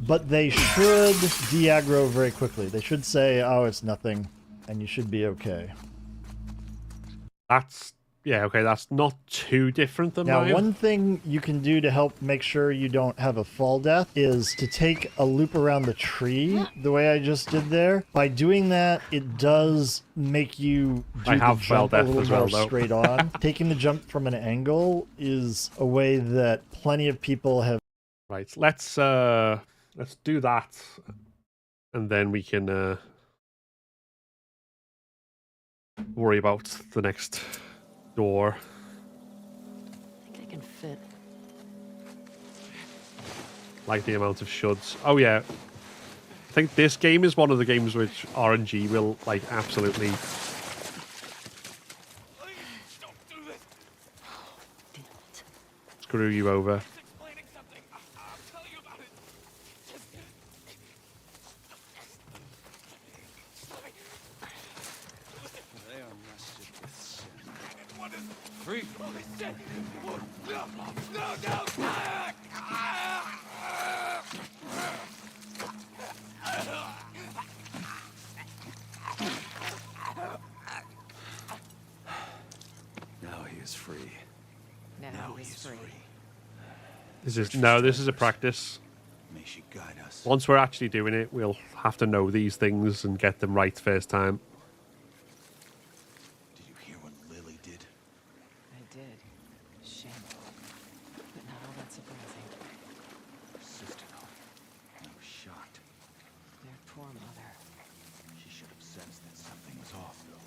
but they should de-aggro very quickly. They should say, oh, it's nothing, and you should be okay. That's Yeah, okay, that's not too different than Now, mine. one thing you can do to help make sure you don't have a fall death is to take a loop around the tree the way I just did there. By doing that, it does make you do I the have fall jump a death little as well, more though. straight on. Taking the jump from an angle is a way that plenty of people have. Right, let's do that, and then we can worry about the next door. I think I can fit. Like the amount of shoulds. Oh yeah, I think this game is one of the games which RNG will like absolutely Don't do this. Damn it. screw you over. Just explaining something. I'll tell you about it. They are rusted with sin. What is... Free. Holy shit! Oh, no! No, no! Ah! Ah! Now he is free. Now he's free. This is a practice. May she guide us. Once we're actually doing it, we'll have to know these things and get them right first time. Did you hear what Lily did? I did. Shameful. But not all that surprising. Her sister, though. I was shocked. Their poor mother. She should have sensed that something was off, though.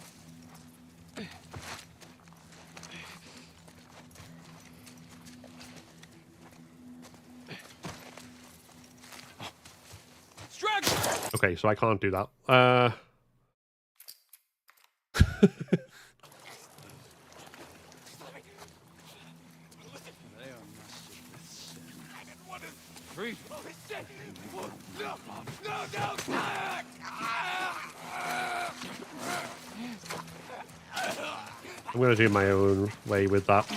Okay, so I can't do that. They are rusted with sin. What is... Free. Holy shit! Oh, no! No, no! Ah! Ah! I'm going to do my own way with that.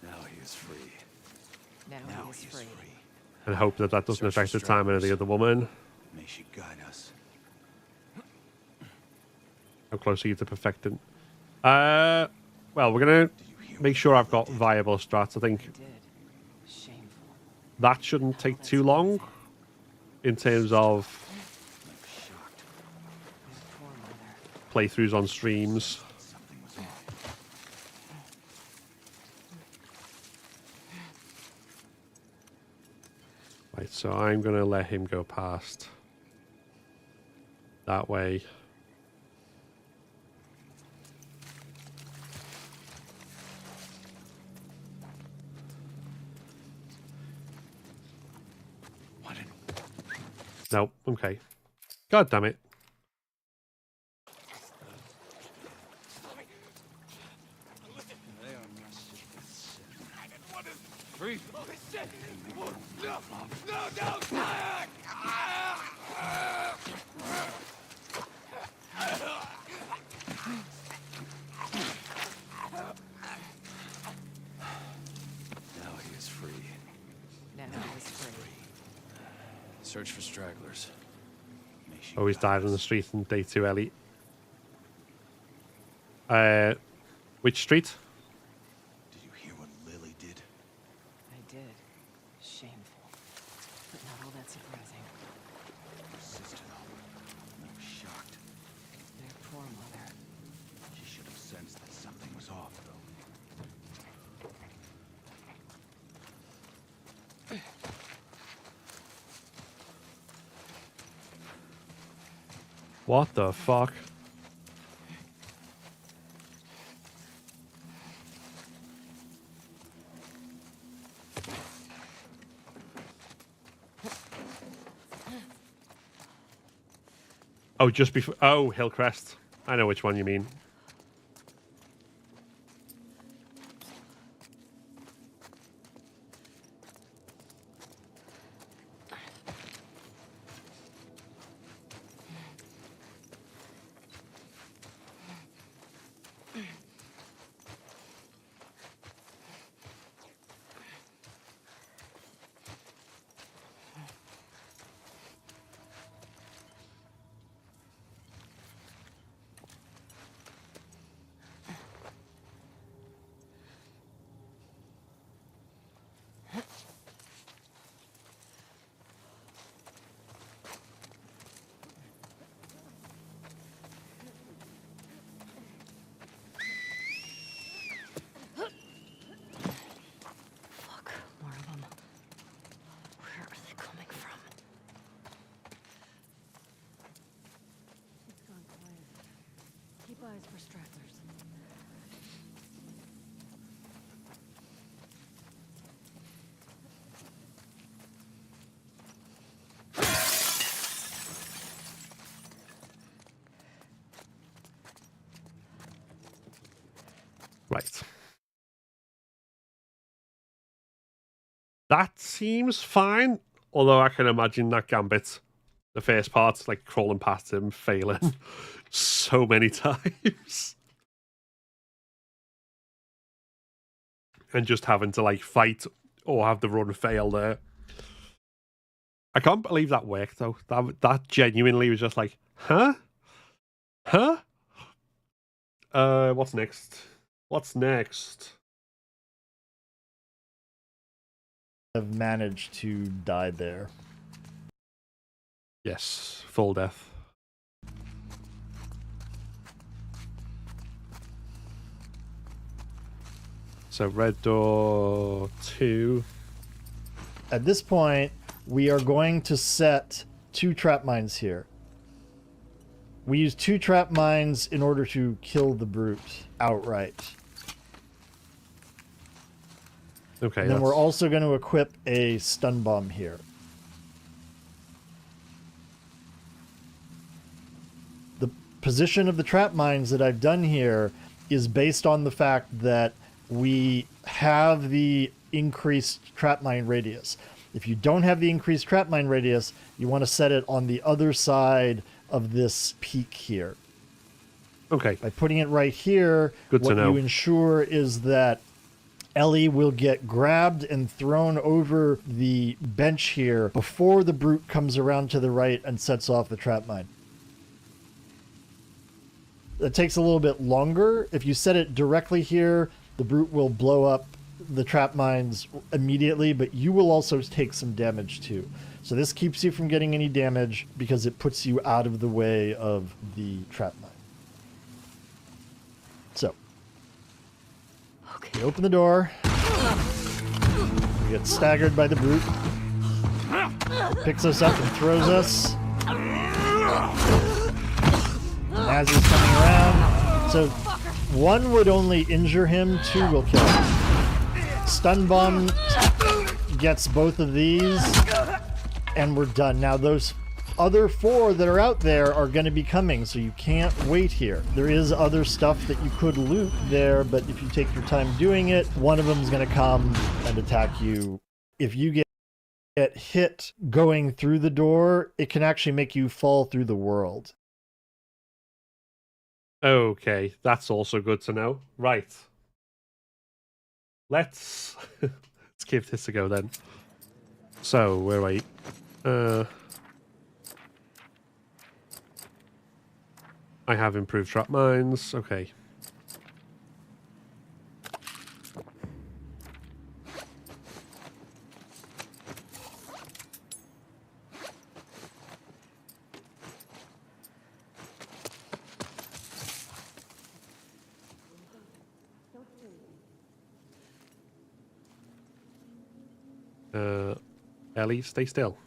Now he is free. Now he's free. And hope that that doesn't affect the timing of the other woman. May she guide us. How close are you to perfecting? Well, we're going to make sure I've got viable strats. I think I did. Shameful. that shouldn't take too long in terms of Shocked. Their poor mother. playthroughs on streams. Something was off. Right, so I'm going to let him go past that way. What in... No, okay. God damn it. They are rusted with sin. What is... Free. Holy shit! Oh, no! No, no! Ah! Ah! Now he is free. Now he's free. Search for stragglers. May she Always guide died on the us. street in day 2, Ellie. Which street? Did you hear what Lily did? I did. Shameful. But not all that surprising. Her sister, though. I was shocked. Their poor mother. She should have sensed that something was off, though. What the fuck? Oh, just before. Oh, Hillcrest. I know which one you mean. Supplies for stragglers. Right. That seems fine, although I can imagine that Gambit, the first part, like crawling past him, failing so many times. And just having to like fight or have the run fail there. I can't believe that worked though. That genuinely was just like, huh? Huh? What's next? What's next? Have managed to die there. Yes, full death. So red door 2. At this point, we are going to set 2 trap mines here. We use 2 trap mines in order to kill the brute outright. Okay. And then we're also going to equip a stun bomb here. The position of the trap mines that I've done here is based on the fact that we have the increased trap mine radius. If you don't have the increased trap mine radius, you want to set it on the other side of this peak here. Okay. By putting it right here, Good to what know. you ensure is that Ellie will get grabbed and thrown over the bench here before the brute comes around to the right and sets off the trap mine. It takes a little bit longer. If you set it directly here, the brute will blow up the trap mines immediately, but you will also take some damage too. So this keeps you from getting any damage because it puts you out of the way of the trap mine. So, we open the door. We get staggered by the brute. Picks us up and throws us. And as he's coming around, so 1 would only injure him, 2 will kill him. Stun bomb gets both of these, and we're done. Now those other 4 that are out there are going to be coming, so you can't wait here. There is other stuff that you could loot there, but if you take your time doing it, one of them is going to come and attack you. If you get hit going through the door, it can actually make you fall through the world. Okay, that's also good to know. Right. Let's give this a go then. So, where are we? I have improved trap mines. Okay. Ellie, stay still.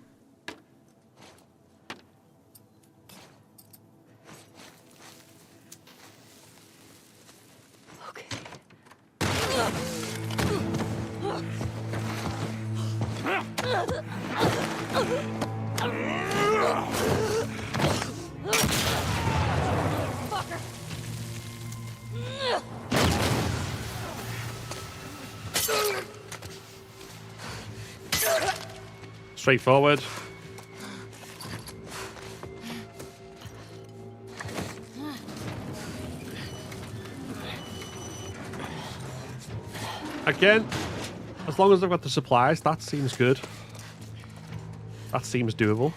Straightforward. Again, as long as I've got the supplies, that seems good. That seems doable.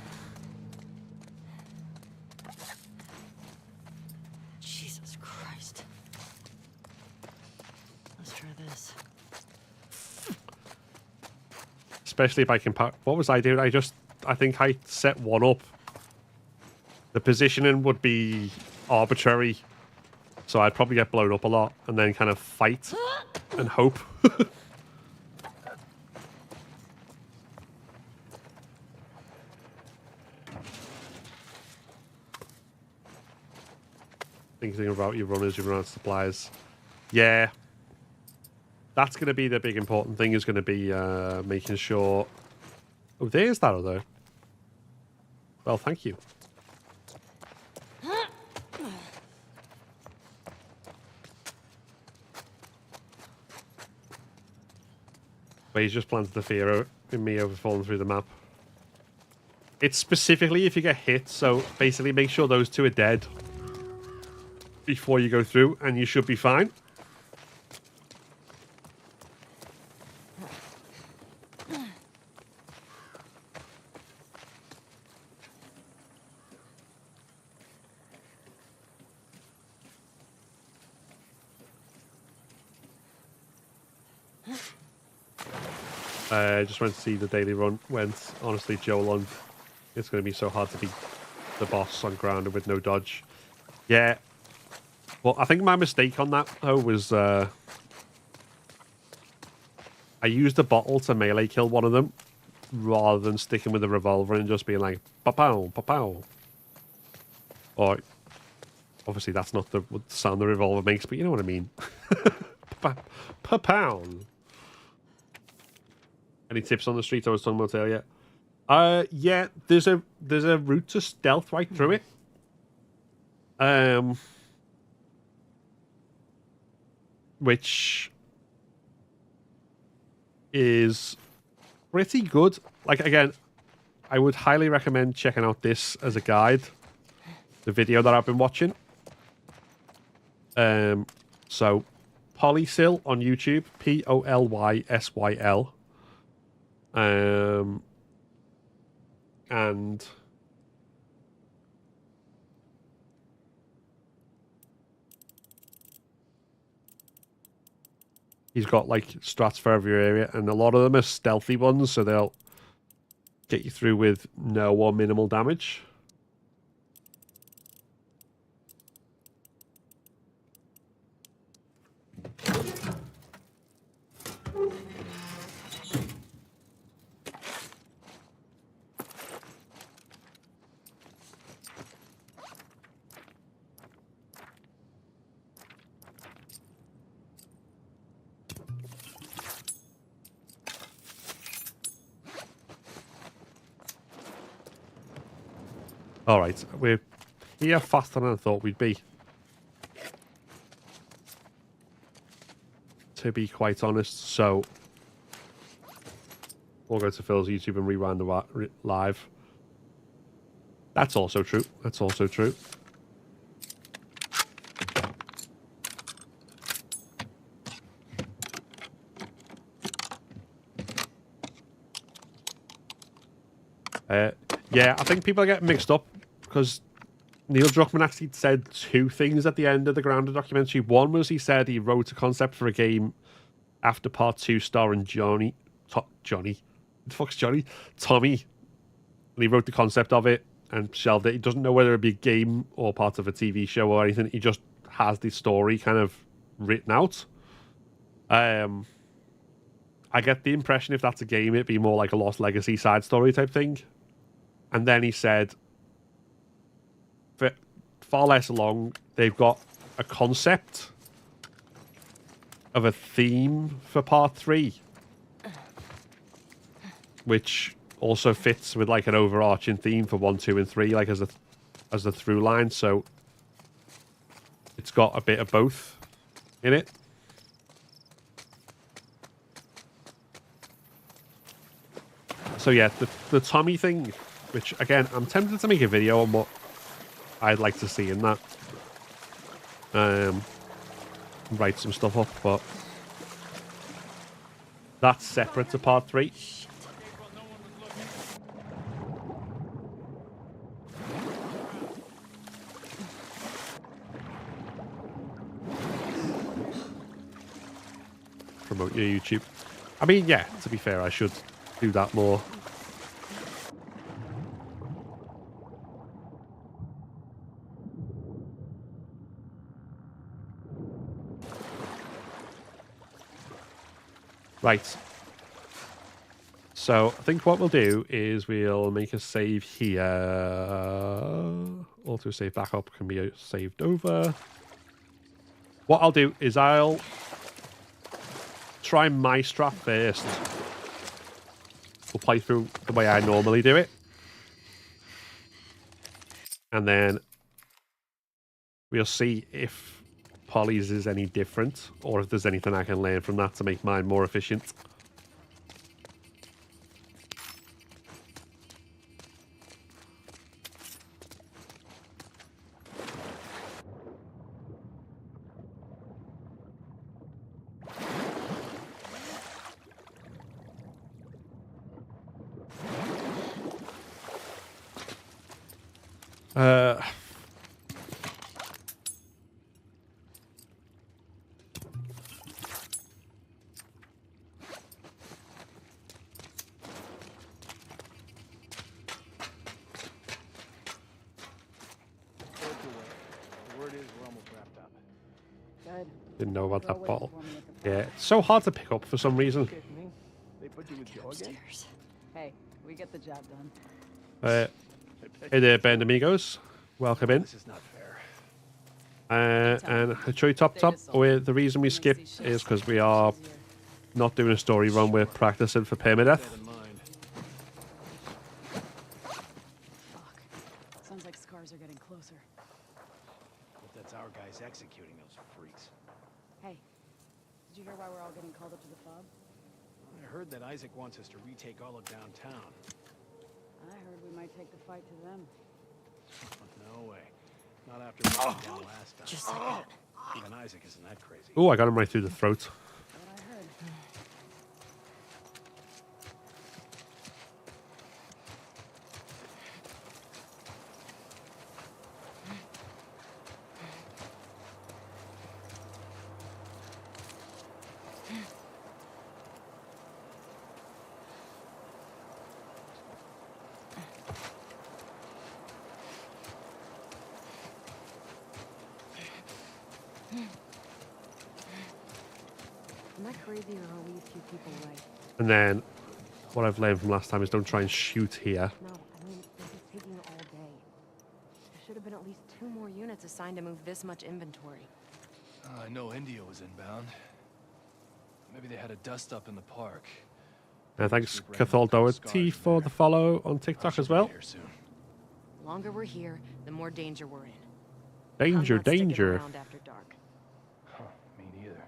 Jesus Christ. Let's try this. Especially if I can... What was I doing? I think I set one up. The positioning would be arbitrary. So I'd probably get blown up a lot and then kind of fight and hope. thinking about your runners, you run out of supplies. Yeah. That's going to be the big important thing, is going to be making sure... Oh, there's that other. Well, thank you. But he's just planted the fear in me over falling through the map. It's specifically if you get hit, so basically make sure those two are dead before you go through, and you should be fine. Just went to see the daily run. Honestly, Joel, it's going to be so hard to beat the boss on ground with no dodge. Yeah. Well, I think my mistake on that, though, was I used the bottle to melee kill one of them rather than sticking with the revolver and just being like, pa-pow, pa-pow. Or, obviously, that's not the sound the revolver makes, but you know what I mean. Pa-pow. Any tips on the street I was talking about earlier? Yeah, there's a route to stealth right through it. Which is pretty good. Like, again, I would highly recommend checking out this as a guide. The video that I've been watching. So, Polysyl on YouTube. Polysyl. And he's got like strats for every area, and a lot of them are stealthy ones, so they'll get you through with no or minimal damage. All right, we're here faster than I thought we'd be. To be quite honest, so we'll go to Phil's YouTube and rewind the live. That's also true. That's also true. Yeah, I think people are getting mixed up because Neil Druckmann actually said two things at the end of the Grounded documentary. One was he said he wrote a concept for a game after part 2 starring Johnny. The fuck's Johnny? Tommy. And he wrote the concept of it and shelved it. He doesn't know whether it'd be a game or part of a TV show or anything. He just has the story kind of written out. I get the impression if that's a game, it'd be more like a Lost Legacy side story type thing. And then he said, for far less along, they've got a concept of a theme for part 3, which also fits with like an overarching theme for 1, 2, and 3, like as the through line. So it's got a bit of both in it. So yeah, the Tommy thing, which again, I'm tempted to make a video on what I'd like to see in that. Write some stuff up, but that's separate to part 3. Promote your YouTube. I mean, yeah, to be fair, I should do that more. Right. So I think what we'll do is we'll make a save here. auto save backup can be saved over. What I'll do is I'll try my strat first. We'll play through the way I normally do it. And then we'll see if Polly's is any different or if there's anything I can learn from that to make mine more efficient. Didn't know about that bottle. Yeah, it's so hard to pick up for some reason. They put you with Joe again? Hey, we get the job done. Hey there, band amigos. Welcome in. This is not fair. And I show you top. The reason we skip is because we are not doing a story run. We're practicing for Permadeath. Fuck. Sounds like scars are getting closer. Hope that's our guys executing those freaks. Hey, did you hear why we're all getting called up to the fob? I heard that Isaac wants us to retake all of downtown. I heard we might take the fight to them. No way. Not after we went down last time. Just like that. Even Isaac isn't that crazy. Oh, I got him right through the throat. What I heard. Am I crazy or are we a few people away? And then what I've learned from last time is don't try and shoot here. No, I mean, this is taking all day. There should have been at least 2 more units assigned to move this much inventory. I know India was inbound. Maybe they had a dust up in the park. Thanks, Cathal Doherty, for the follow on TikTok as well. The longer we're here, the more danger we're in. Danger, I'm not sticking danger. around after dark. Huh, me neither.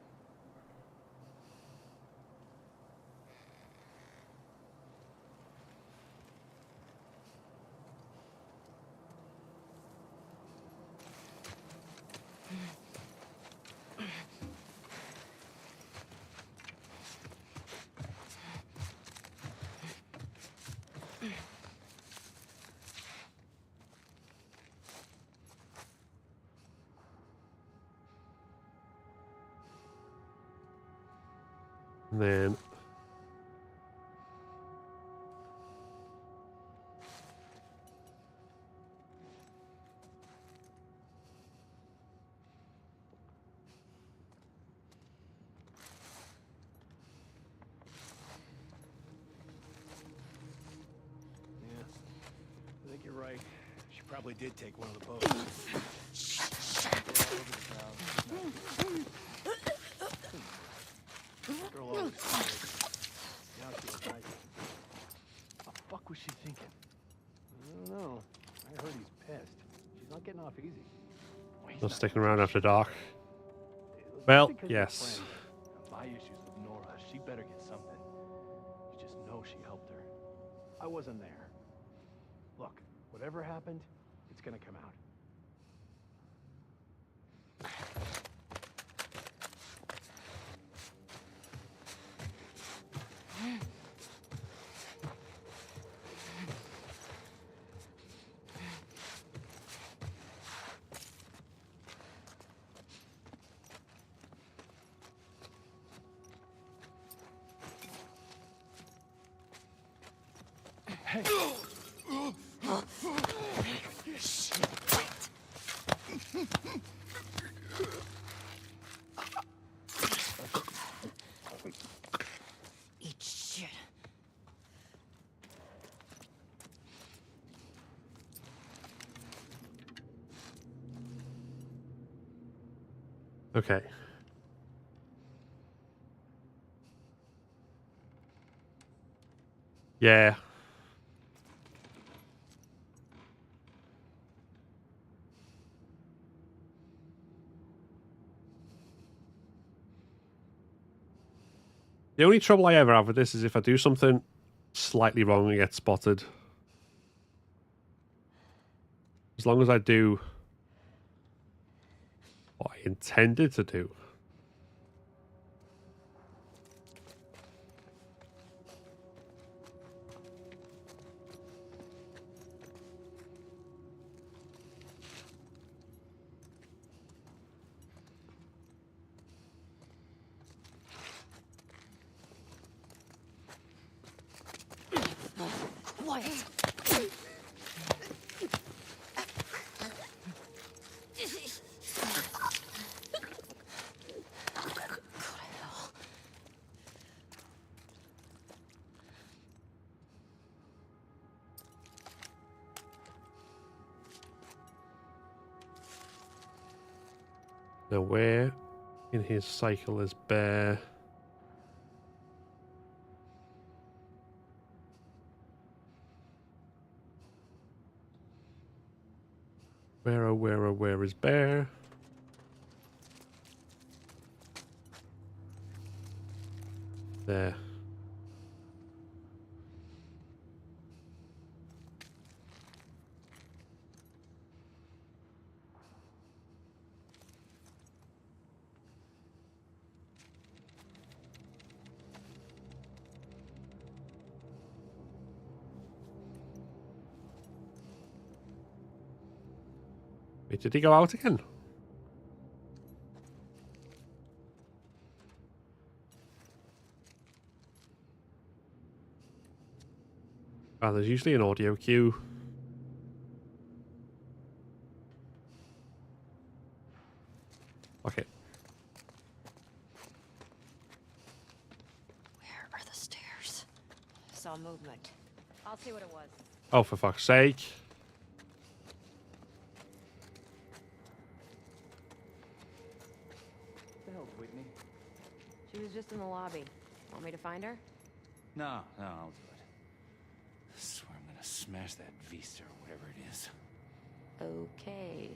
And then I think you're right. She probably did take one of the boats. Girl always was crazy. Now she was nice. What the fuck was she thinking? I don't know. I heard he's pissed. She's not getting off easy. Well, he's not not sticking around after dark. Just Well, because you're yes. friends, my issues with Nora, she better get something. You just know she helped her. I wasn't there. Look, whatever happened, it's gonna come out. Hey. Eat shit. Okay. Yeah. The only trouble I ever have with this is if I do something slightly wrong and get spotted. As long as I do what I intended to do. Quiet. Now where in his cycle is Bear? Where is Bear? There. Wait, did he go out again? Ah, there's usually an audio cue. Okay. Where are the stairs? Saw movement. I'll see what it was. Oh, for fuck's sake. What the hell's Whitney? She was just in the lobby. Want me to find her? No, I'll do it. I swear I'm gonna smash that Vista or whatever it is. Okay.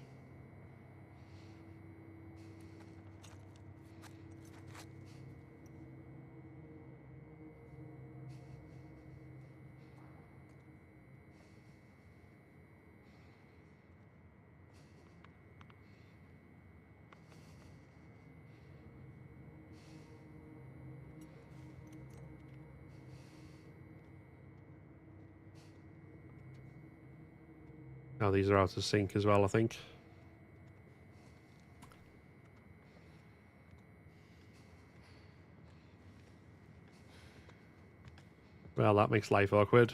Now these are out of sync as well, I think. Well, that makes life awkward.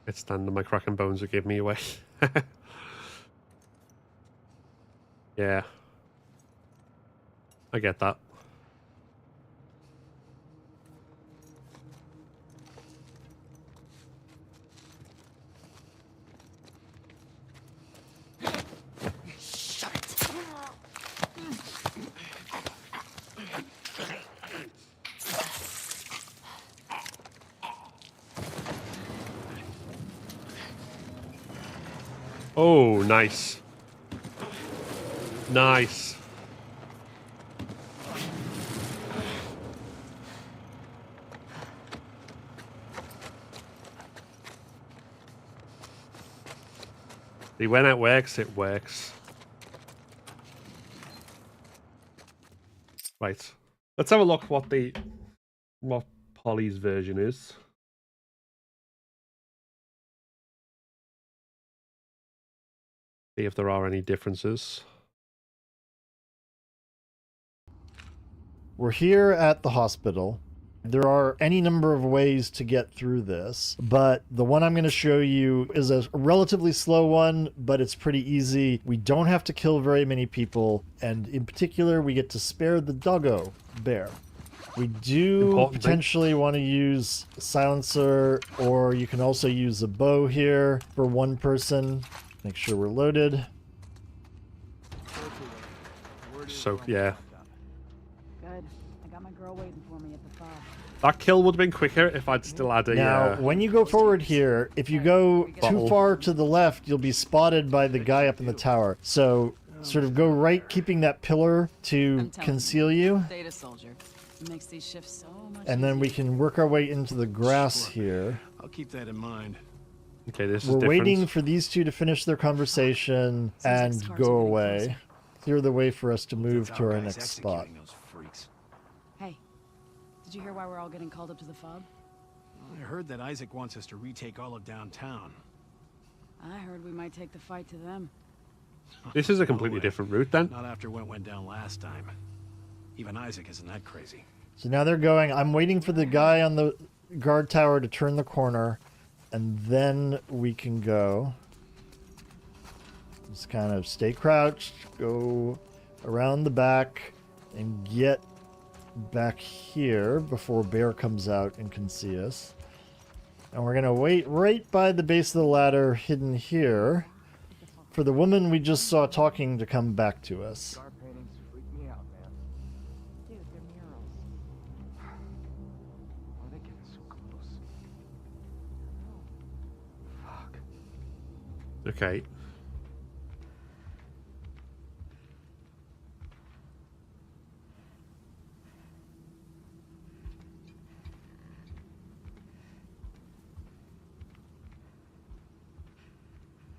It's standing my cracking bones would give me away. Yeah. I get that. Oh, nice. Nice. See, when it works, it works. Right. Let's have a look what Polly's version is. See if there are any differences. We're here at the hospital. There are any number of ways to get through this, but the one I'm going to show you is a relatively slow one, but it's pretty easy. We don't have to kill very many people, and in particular, we get to spare the doggo bear. We do potentially want to use a silencer, or you can also use a bow here for one person. Make sure we're loaded. So, yeah. Good. I got my girl waiting for me at the fob. That kill would have been quicker if I'd still had a... Now, when you go forward here, if you go too far to the left, you'll be spotted by the guy up in the tower. So, sort of go right, keeping that pillar to conceal you. Data soldier. It makes these shifts so much And then we can work our way into the grass here. I'll keep that in mind. Okay, this is We're different. waiting for these two to finish their conversation and go away. Clear the way for us to move to our next spot. Hey, did you hear why we're all getting called up to the fob? I heard that Isaac wants us to retake all of downtown. I heard we might take the fight to them. This is a completely different route then. Not after what went down last time. Even Isaac isn't that crazy. So now they're going. I'm waiting for the guy on the guard tower to turn the corner, and then we can go. Just kind of stay crouched, go around the back, and get back here before Bear comes out and can see us. And we're going to wait right by the base of the ladder, hidden here, for the woman we just saw talking to come back to us. Okay.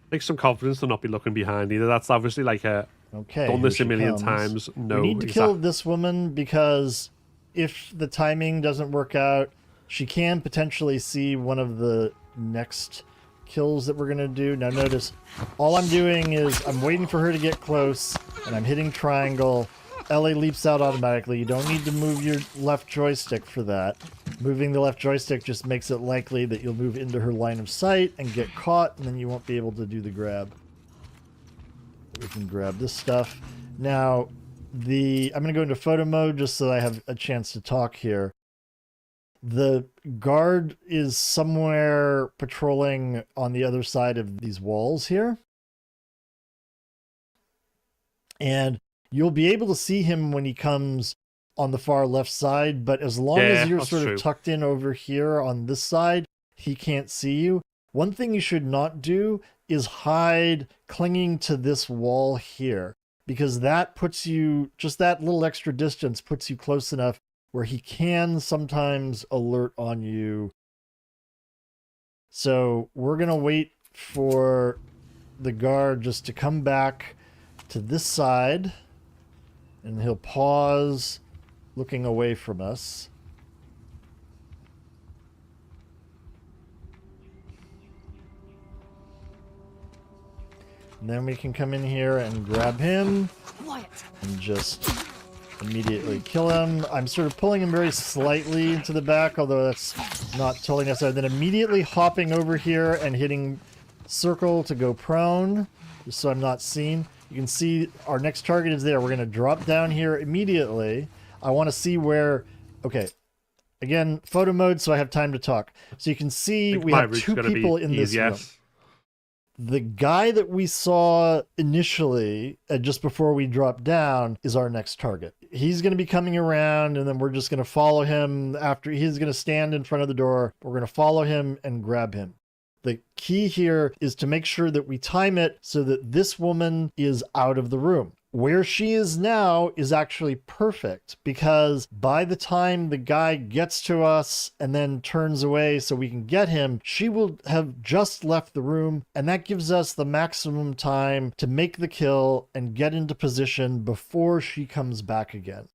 Takes some confidence to not be looking behind either. That's obviously like a done this a million times. No, we need to kill this woman because if the timing doesn't work out, she can potentially see one of the next kills that we're going to do. Now notice, all I'm doing is I'm waiting for her to get close, and I'm hitting triangle. Ellie leaps out automatically. You don't need to move your left joystick for that. Moving the left joystick just makes it likely that you'll move into her line of sight and get caught, and then you won't be able to do the grab. We can grab this stuff. Now, I'm going to go into photo mode just so I have a chance to talk here. The guard is somewhere patrolling on the other side of these walls here. And you'll be able to see him when he comes on the far left side, but as long as you're sort of tucked in over here on this side, he can't see you. One thing you should not do is hide clinging to this wall here, because that puts you, just that little extra distance puts you close enough where he can sometimes alert on you. So we're going to wait for the guard just to come back to this side, and he'll pause, looking away from us. And then we can come in here and grab him and just immediately kill him. I'm sort of pulling him very slightly into the back, although that's not totally necessary. Then immediately hopping over here and hitting circle to go prone, just so I'm not seen. You can see our next target is there. We're going to drop down here immediately. I want to see where... Okay. Again, photo mode, so I have time to talk. So you can see we have two people in this room. The guy that we saw initially, just before we dropped down, is our next target. He's going to be coming around, and then we're just going to follow him after. He's going to stand in front of the door. We're going to follow him and grab him. The key here is to make sure that we time it so that this woman is out of the room. Where she is now is actually perfect because by the time the guy gets to us and then turns away so we can get him, she will have just left the room, and that gives us the maximum time to make the kill and get into position before she comes back again.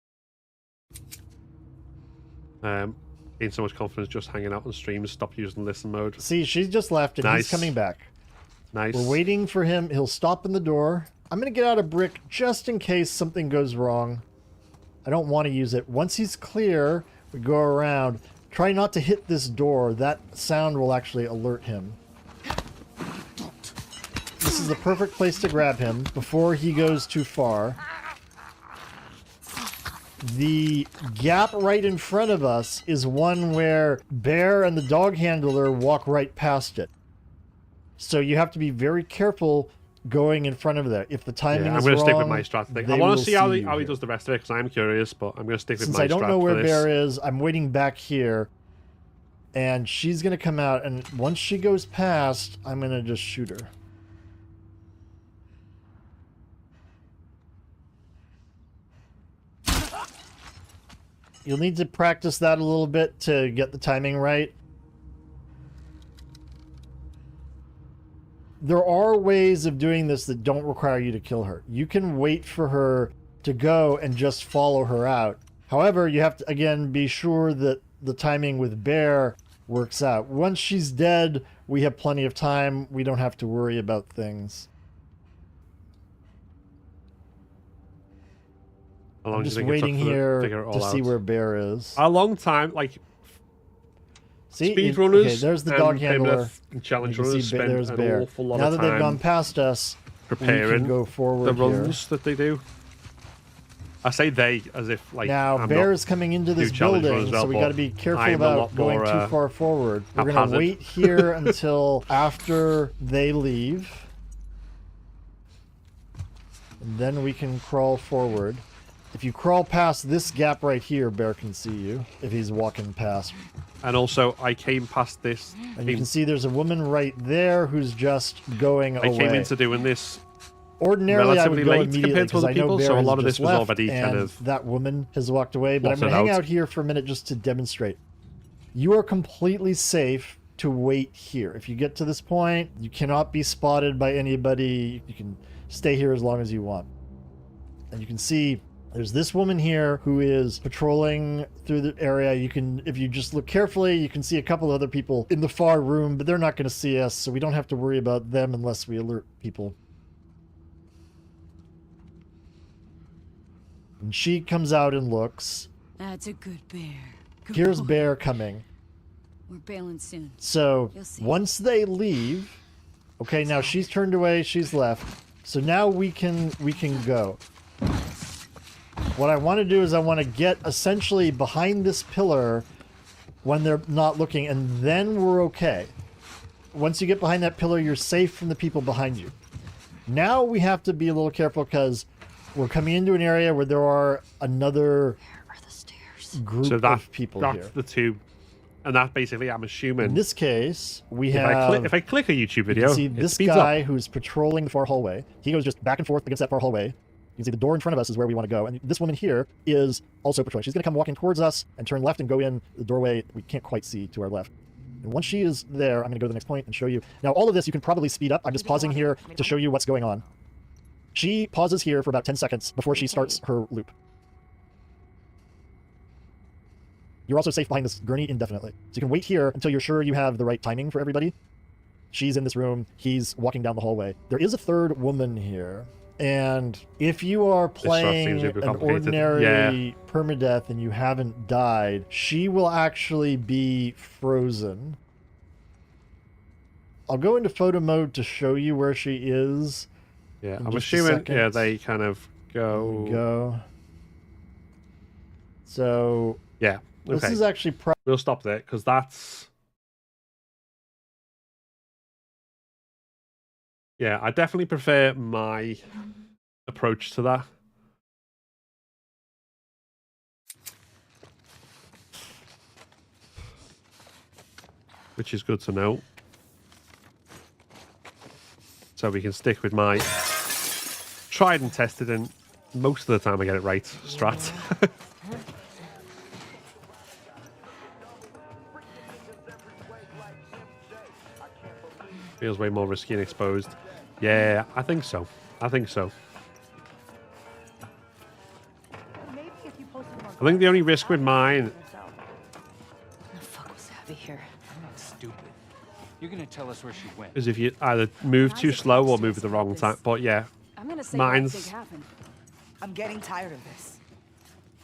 Gain so much confidence just hanging out on streams. Stop using listen mode. See, she's just left and Nice. he's coming back. Nice. We're waiting for him. He'll stop in the door. I'm going to get out a brick just in case something goes wrong. I don't want to use it. Once he's clear, we go around. Try not to hit this door. That sound will actually alert him. This is the perfect place to grab him before he goes too far. The gap right in front of us is one where Bear and the dog handler walk right past it. So you have to be very careful going in front of that. If the timing is wrong, I'm going to stick with my strategy. I they want will to see how you he here. does the rest of it because I'm curious, but I'm going to stick with Since my I don't strat know for where this. Bear is, I'm waiting back here. And she's going to come out, and once she goes past, I'm going to just shoot her. You'll need to practice that a little bit to get the timing right. There are ways of doing this that don't require you to kill her. You can wait for her to go and just follow her out. However, you have to, again, be sure that the timing with Bear works out. Once she's dead, we have plenty of time. We don't have to worry about things. How long I'm do you just think it took waiting for here figure it all to see out? where Bear is. A long time, like See, speedrunners. okay, there's the dog handler. Permadeath and challenge You can runners see spend there's an Bear. awful lot Now of that time they've gone past us, we preparing can go forward the here. runs that they do. I say they as if like Now, I'm Bear not is coming into this do challenge building, runs well, so we but got to be careful I'm a about lot going more, too far forward. We're going to haphazard. wait here until after they leave. And then we can crawl forward. If you crawl past this gap right here, Bear can see you if he's walking past. And also, I came past this. And you can see there's a woman right there who's just going away. I came into doing this Ordinarily, I would relatively go late immediately compared to because other I know people, Bear so a has lot of just this was left, already kind and of that woman has walked away. But I'm going plotted to hang out. out here for a minute just to demonstrate. You are completely safe to wait here. If you get to this point, you cannot be spotted by anybody. You can stay here as long as you want. And you can see there's this woman here who is patrolling through the area. You can, if you just look carefully, you can see a couple other people in the far room, but they're not going to see us, so we don't have to worry about them unless we alert people. And she comes out and looks. That's a good bear. Good Here's boy. Bear coming. We're bailing soon. So You'll see. once they leave, okay, now she's turned away, she's left. So now we can go. What I want to do is I want to get essentially behind this pillar when they're not looking, and then we're okay. Once you get behind that pillar, you're safe from the people behind you. Now we have to be a little careful because we're coming into an area where there are another group so of people that's here. the two, and that basically I'm assuming. In this case, we if have. I click a YouTube You video, can see it this speeds guy up. who's patrolling the far hallway. He goes just back and forth against that far hallway. You can see the door in front of us is where we want to go. And this woman here is also patrolling. She's going to come walking towards us and turn left and go in the doorway we can't quite see to our left. And once she is there, I'm going to go to the next point and show you. Now, all of this you can probably speed up. I'm just pausing here to show you what's going on. She pauses here for about 10 seconds before she starts her loop. You're also safe behind this gurney indefinitely. So you can wait here until you're sure you have the right timing for everybody. She's in this room. He's walking down the hallway. There is a third woman here. And if you are playing super an complicated. ordinary permadeath and you haven't died, she will actually be frozen. I'll go into photo mode to show you where she is. Yeah, in I'm just a assuming. second. Yeah, they kind of go. Go. So Yeah. this Okay. is actually We'll stop there because that's. Yeah, I definitely prefer my approach to that. Which is good to know. So we can stick with my tried and tested and Most of the time I get it right. Strat. Feels way more risky and exposed. Yeah, I think so. I think so. I think the only risk with mine... The fuck was Abby here? I'm not stupid. You're gonna tell us where she went. is if you either move too slow or move at the wrong time. But yeah, I'm gonna say mine's I'm getting tired of this.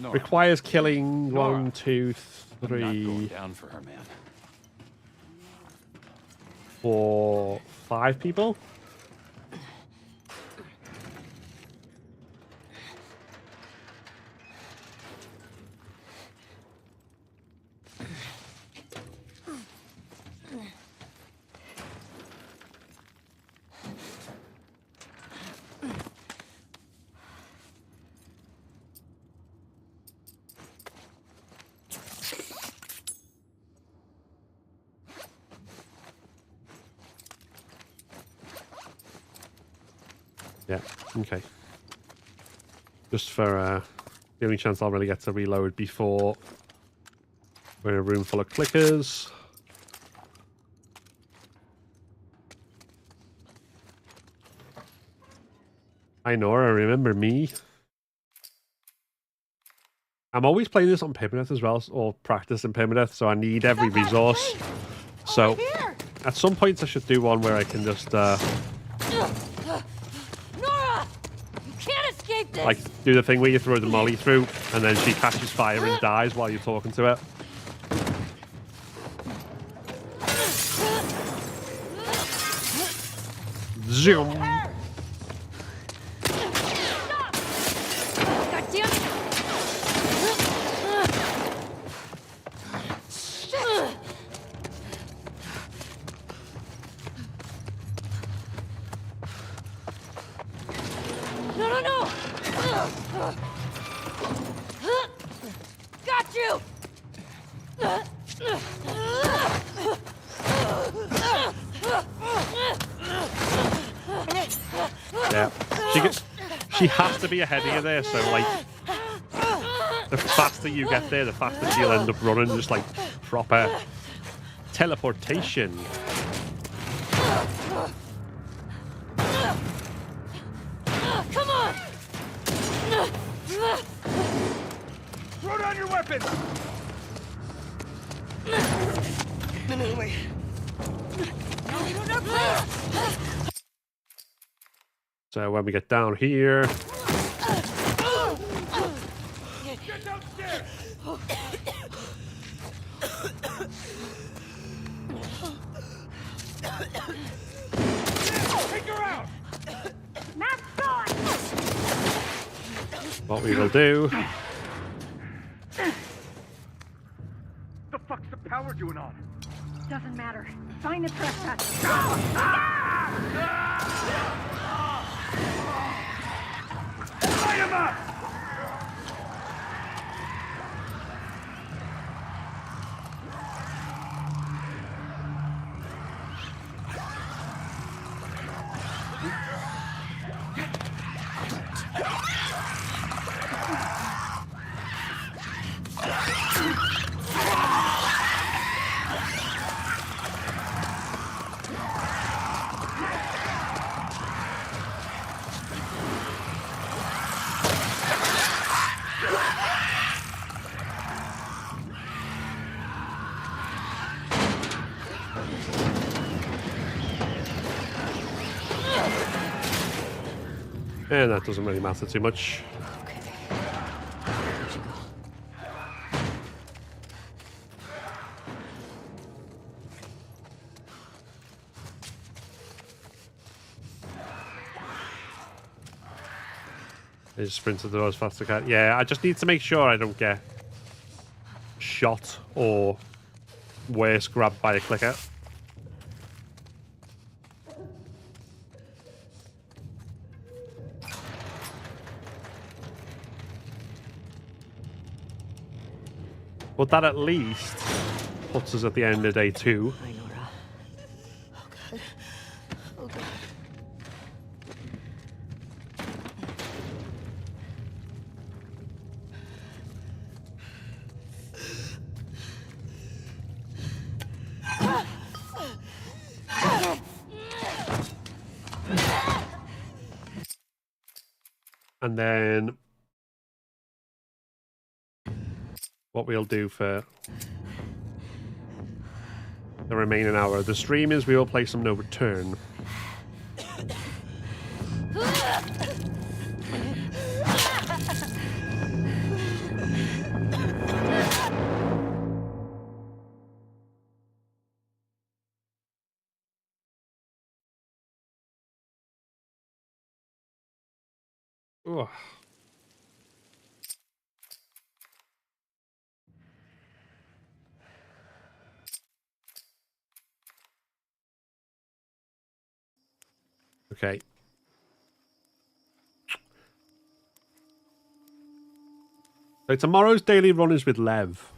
Nora, requires killing Nora. 1, 2, I'm not going 3, down for her, man. 4, 5 people. Yeah, okay. Just for the only chance I'll really get to reload before we're in a room full of clickers. Hi Nora, remember me? I'm always playing this on Permadeath as well, or practice in Permadeath, so I need every resource. So at some points I should do one where I can just Nora! You can't escape this! like do the thing where you throw the molly through and then she catches fire and dies while you're talking to her. Zoom. God damn it! No, no, no! Got you! Yeah. She has to be ahead of you there, so like the faster you get there, the faster she'll end up running, just like proper teleportation. Come on! Throw down your weapons! No, wait. No, please! So when we get down here, Get downstairs! Take her out! what we will do, The fuck's the power doing on? Doesn't matter. Find the trespasser. Light him up! and that doesn't really matter too much. Okay. Where'd you go? I just sprint to the door as fast as I can. Yeah, I just need to make sure I don't get shot or worse, grabbed by a clicker. But that at least puts us at the end of day 2. Hi, Nora. Oh, God. Oh, God. And then what we'll do for the remaining hour of the stream is we will play some No Return. Ugh. Okay. So tomorrow's daily run is with Lev.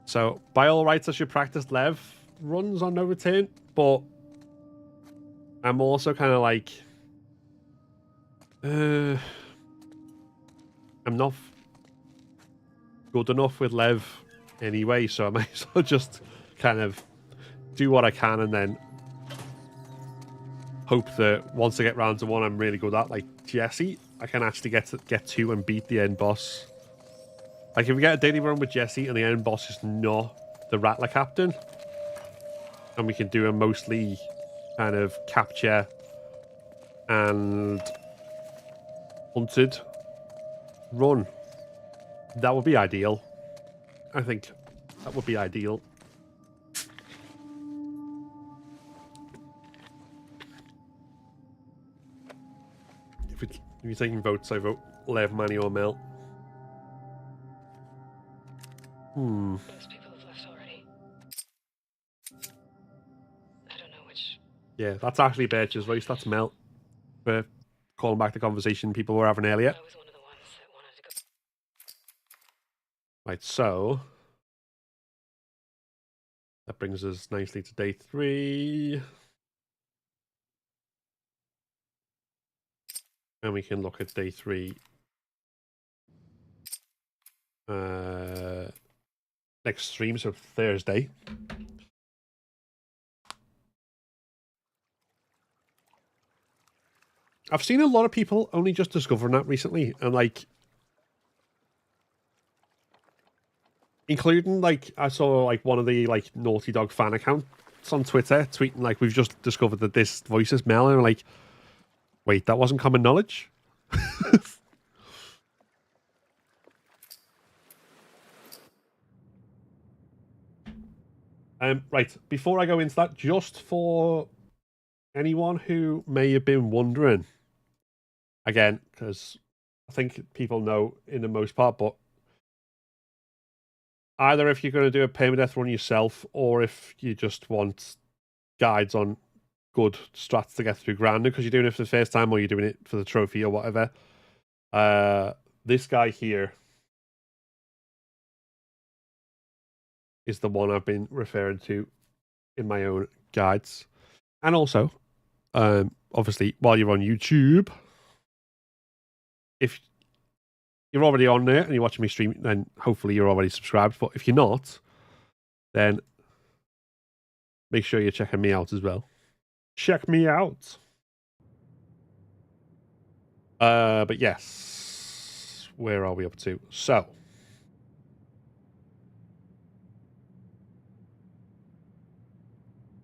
So by all rights, I should practice Lev runs on No Return, but I'm also kind of like, I'm not good enough with Lev anyway, so I might as well just kind of do what I can and then hope that once I get round to one I'm really good at, like Jesse, I can actually get to and beat the end boss. Like if we get a daily run with Jesse and the end boss is not the Rattler Captain, and we can do a mostly kind of capture and hunted run, that would be ideal. I think that would be ideal. If you're taking votes, I vote Lev, Manny, or Mel. Most people have left already. I don't know which. Yeah, that's actually Birch's voice. That's Mel. For calling back the conversation people were having earlier. I was one of the ones that wanted to go. Right, so that brings us nicely to day 3. And we can look at day 3 next stream, so Thursday. I've seen a lot of people only just discovering that recently, and like, including like, I saw like one of the like Naughty Dog fan accounts on Twitter tweeting like, we've just discovered that this voice is Mel, and I'm like, wait, that wasn't common knowledge? Right, before I go into that, just for anyone who may have been wondering, again, because I think people know in the most part, but either if you're going to do a permadeath run yourself, or if you just want guides on good strats to get through grounding because you're doing it for the first time, or you're doing it for the trophy or whatever, this guy here is the one I've been referring to in my own guides. And also, obviously, while you're on YouTube, if you're already on there and you're watching me stream, then hopefully you're already subscribed. But if you're not, then make sure you're checking me out as well. Check me out. But yes, where are we up to? So,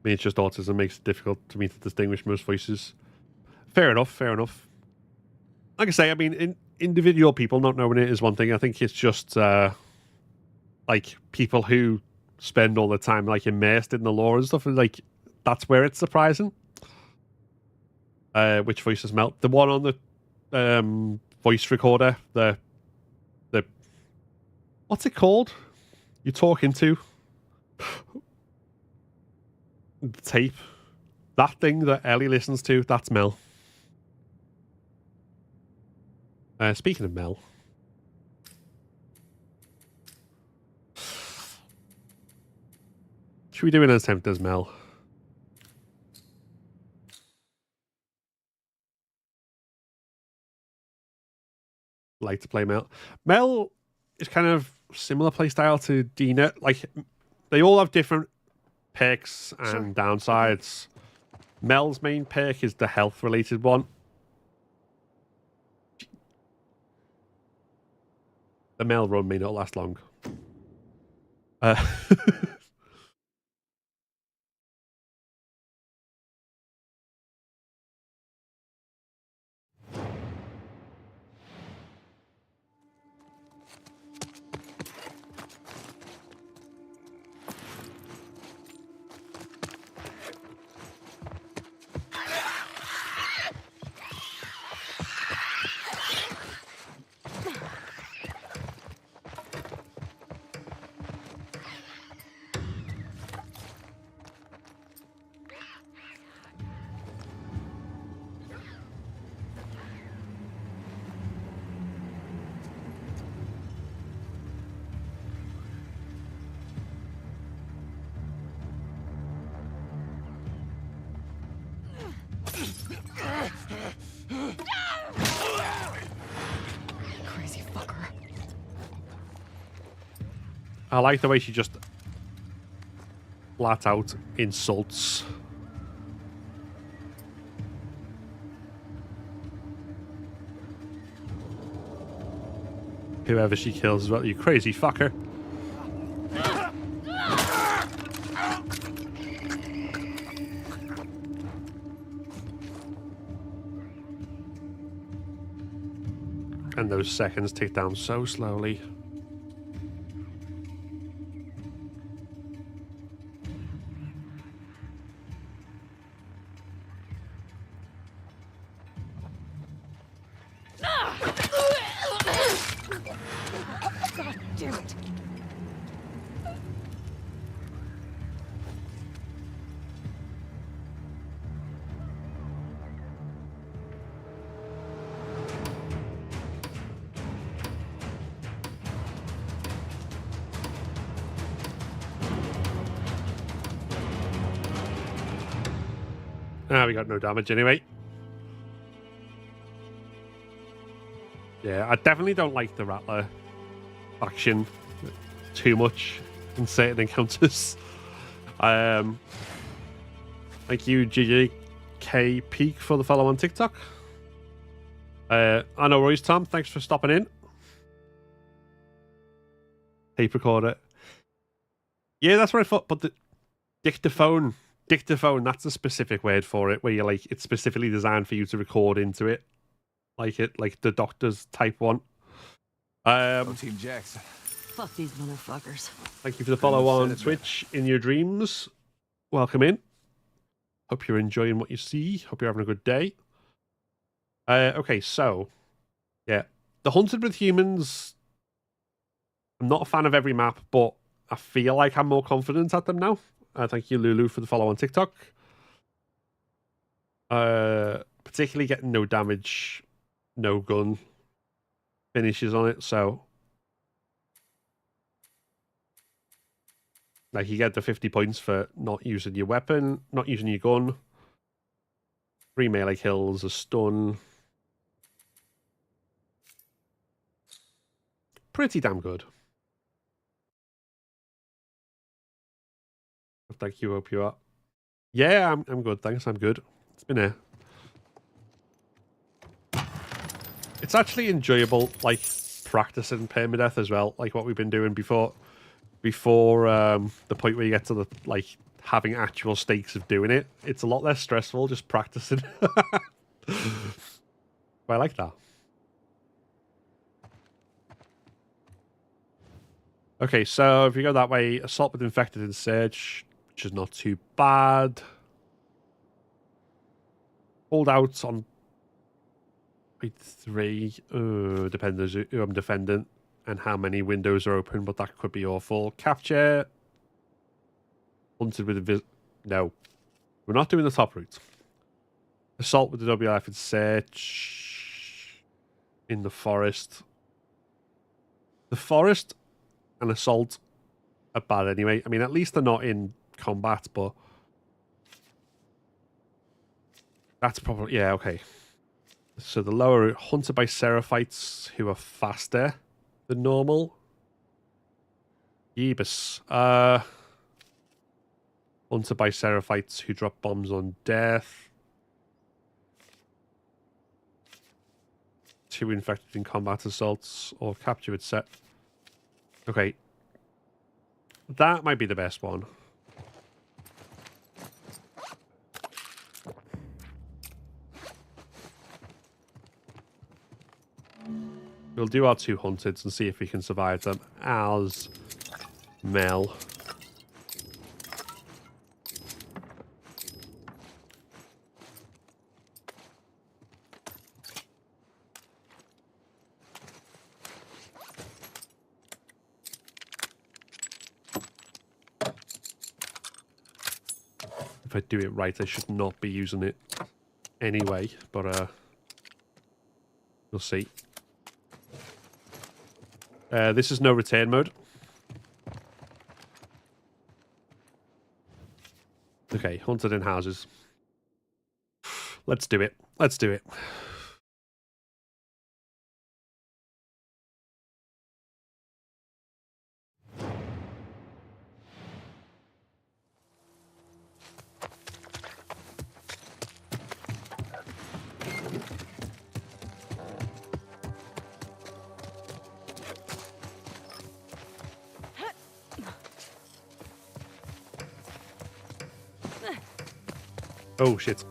it's just autism makes it difficult for me to distinguish most voices. Fair enough, fair enough. Like I say, I mean, individual people not knowing it is one thing. I think it's just like people who spend all the time like immersed in the lore and stuff, and like that's where it's surprising. Which voices melt? The one on the voice recorder, the what's it called? You're talking to the tape. That thing that Ellie listens to, that's Mel. Speaking of Mel, should we do an attempt as Mel? Like to play Mel. Mel is kind of similar playstyle to Dina. Like, they all have different perks and downsides. Mel's main perk is the health related one. The mail run may not last long. Uh, Crazy fucker. I like the way she just flat out insults. Whoever she kills as well, you crazy fucker. And those seconds tick down so slowly. God damn it. Ah, we got no damage anyway. Yeah, I definitely don't like the Rattler faction too much in certain encounters. Thank you, GJK Peak, for the follow on TikTok. I know Roy's Tom, thanks for stopping in. Tape recorder. Yeah, that's what I thought, but the dictaphone, that's a specific word for it, where you're like, it's specifically designed for you to record into it. Like the doctor's type one. Team Jackson. Fuck these motherfuckers. Thank you for the follow on Twitch. In your dreams, welcome in. Hope you're enjoying what you see. Hope you're having a good day. Okay, so yeah, the Hunted with Humans. I'm not a fan of every map, but I feel like I'm more confident at them now. Thank you, Lulu, for the follow on TikTok. Particularly getting no damage, no gun finishes on it, so like you get the 50 points for not using your weapon, not using your gun. 3 melee kills, a stun. Pretty damn good. Thank you, hope you are. Yeah, I'm good, thanks, I'm good. It's been it's actually enjoyable, like, practicing permadeath as well, like what we've been doing before the point where you get to the, like, having actual stakes of doing it. It's a lot less stressful just practicing. But I like that. Okay, so if you go that way, assault with infected in search, which is not too bad. Hold out on 3. Depends who I'm defending and how many windows are open, but that could be awful. Capture. Hunted with a no. We're not doing the top route. Assault with the WLF in search. In the forest. The forest and assault are bad anyway. I mean, at least they're not in combat, but that's probably, yeah, okay. So the lower route, hunted by Seraphites who are faster than normal. Yeebus. Hunted by Seraphites who drop bombs on death. 2 infected in combat assaults or capture with set. Okay. That might be the best one. We'll do our 2 hunteds and see if we can survive them as Mel. If I do it right, I should not be using it anyway, but we'll see. This is no return mode. Okay, hunted in houses. Let's do it. Let's do it. Oh, shit.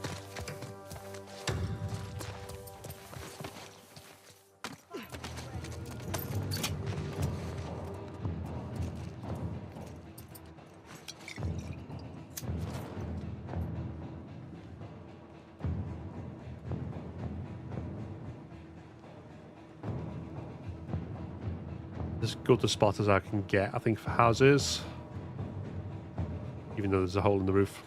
As good a spot as I can get, I think, for houses. Even though there's a hole in the roof.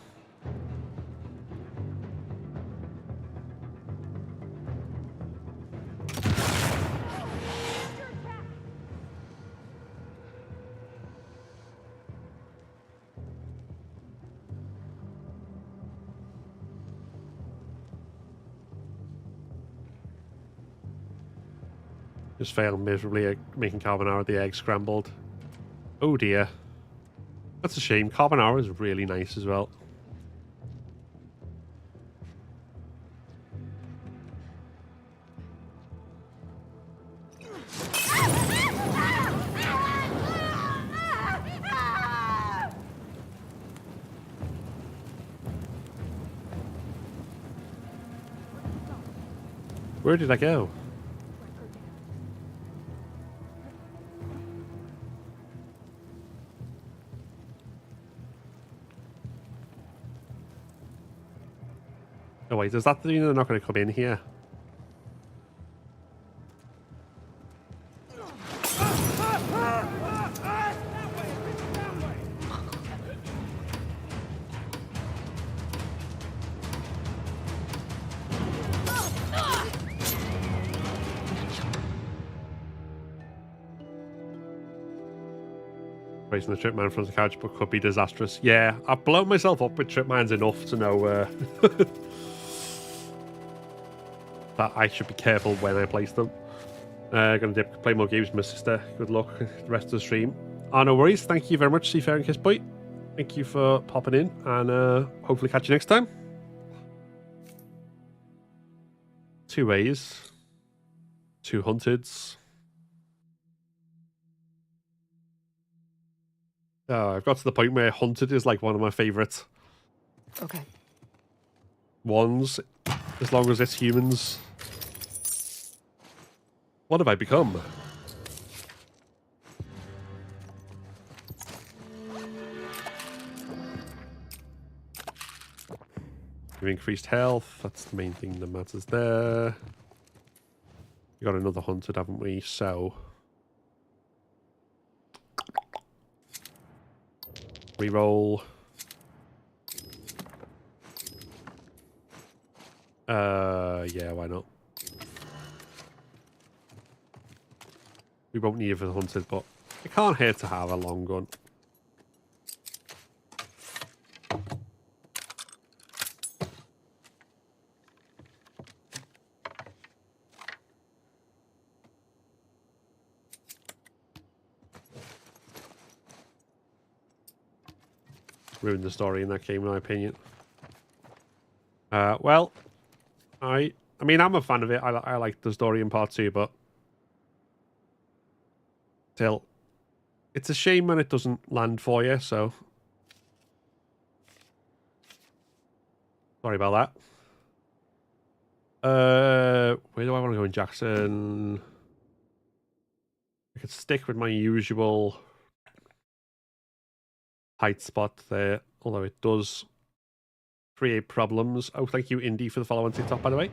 Just failed miserably at making carbonara, the egg scrambled. Oh dear. That's a shame. Carbonara is really nice as well. Where did I go? Oh wait, does that mean they're not going to come in here? Raising the trip mine from the couch, but could be disastrous. Yeah, I've blown myself up with trip mines enough to know that I should be careful when I place them. Gonna play more games with my sister. Good luck the rest of the stream. Oh, no worries. Thank you very much, Seafair and Kissboy. Thank you for popping in, and hopefully catch you next time. 2 ways. 2 hunteds. I've got to the point where hunted is like one of my favourite ones, as long as it's humans. What have I become? You've increased health, that's the main thing that matters there. We got another hunted, haven't we? So reroll. Yeah, why not? We won't need it for the hunted, but it can't hurt to have a long gun. Ruined the story in that game, in my opinion. Well, I mean, I'm a fan of it. I like the story in part 2, but still, It's a shame when it doesn't land for you, so... Sorry about that. Where do I want to go in Jackson? I could stick with my usual height spot there, although it does create problems. Oh, thank you, Indy, for the follow on TikTok, by the way.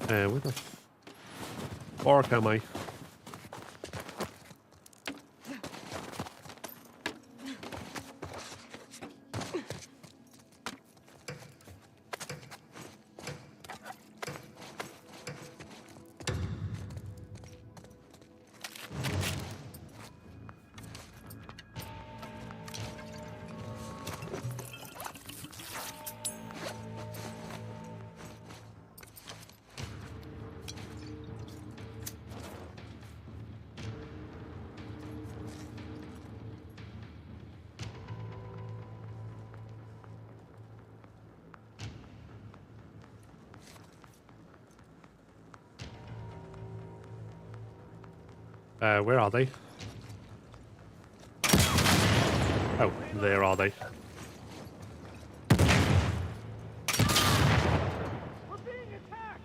Where the fork am I? Where are they? Oh, there are they. We're being attacked!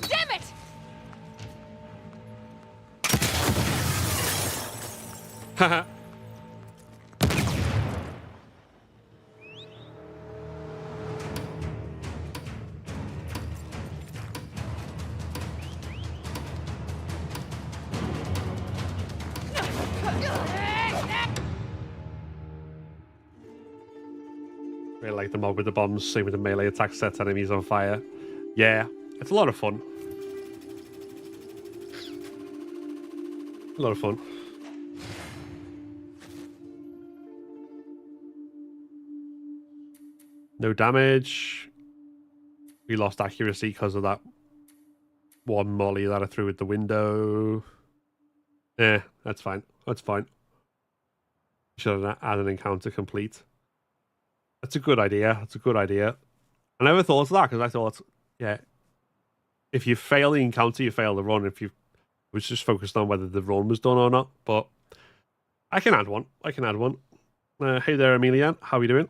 Damn it! Haha. Really like the mod with the bombs, same with the melee attack, sets enemies on fire. Yeah, it's a lot of fun. A lot of fun. No damage. We lost accuracy because of that one molly that I threw at the window. Yeah, that's fine. That's fine. Should have add an encounter complete. That's a good idea. That's a good idea. I never thought of that because I thought, yeah, if you fail the encounter, you fail the run. If you was just focused on whether the run was done or not, but I can add one. I can add one. Hey there, Amelia. How are you doing?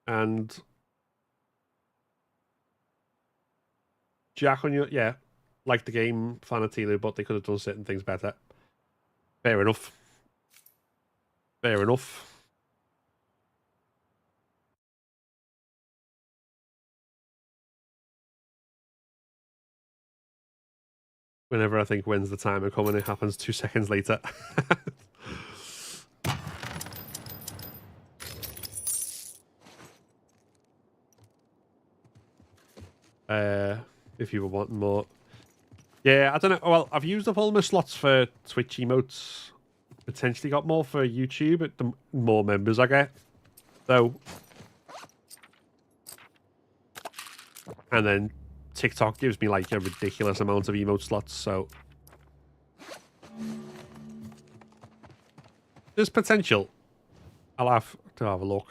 And Jack on your like the game, fan of Tilo, but they could have done certain things better. Fair enough. Fair enough. Whenever I think when's the timer coming, it happens 2 seconds later. If you were wanting more. Yeah, I don't know. Well, I've used up all my slots for Twitch emotes. Potentially got more for YouTube at the more members I get. So. And then TikTok gives me like a ridiculous amount of emote slots, so. There's potential. I'll have to have a look.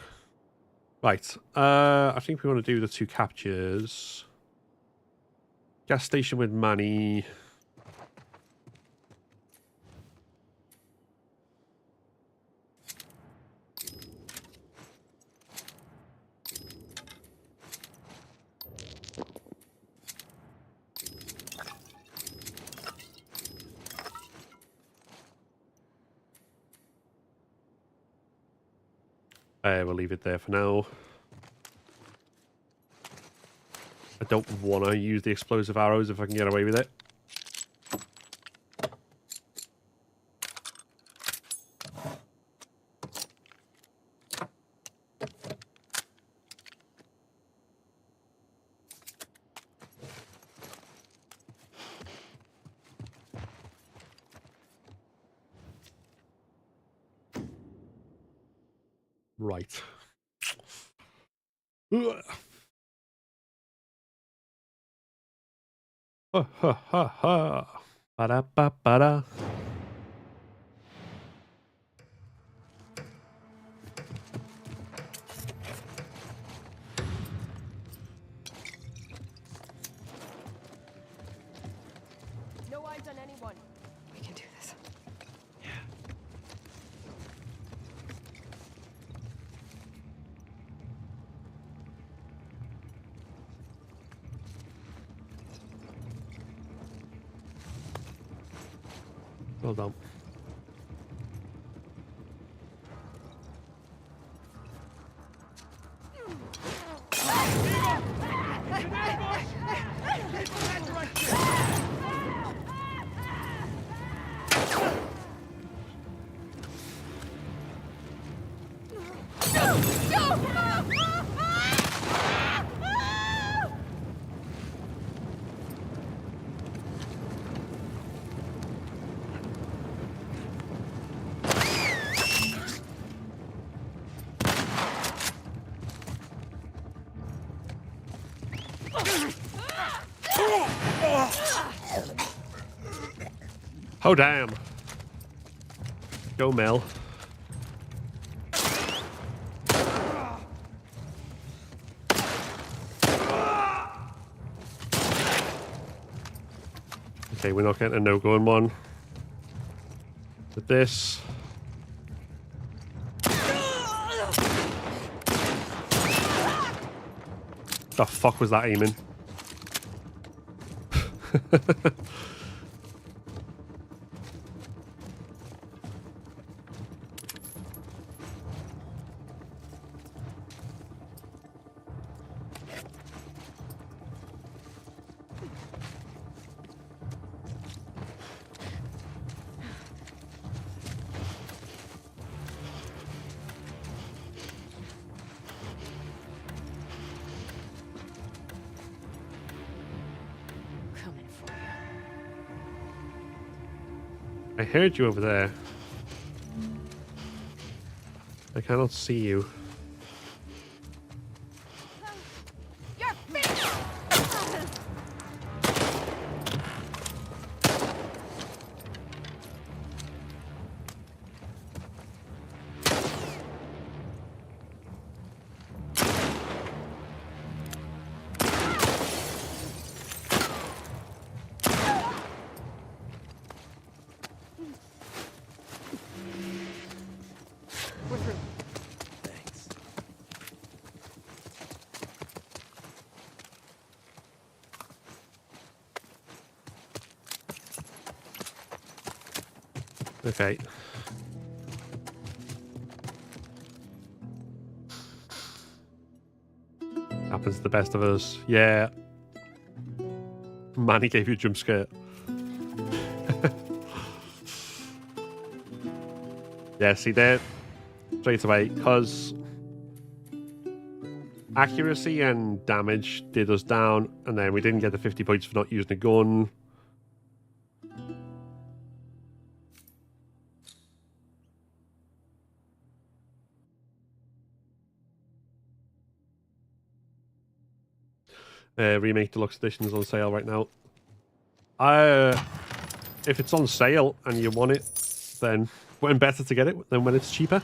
Right. I think we want to do the 2 captures. Gas station with Manny. We'll leave it there for now. I don't want to use the explosive arrows if I can get away with it. Right. Ugh. Ha ha ha ha. Ba-da ba ba-da. No eyes on anyone. We can do this. Well done. Oh, damn. Go, Mel. Okay, we're not getting a no-going one. With this. The fuck was that aiming? I heard you over there. I cannot see you. Okay. Happens to the best of us. Yeah. Man, he gave you a jump scare. Yes, he did. Straight away, because accuracy and damage did us down, and then we didn't get the 50 points for not using a gun. Remake Deluxe Edition is on sale right now. If it's on sale and you want it, then when better to get it than when it's cheaper.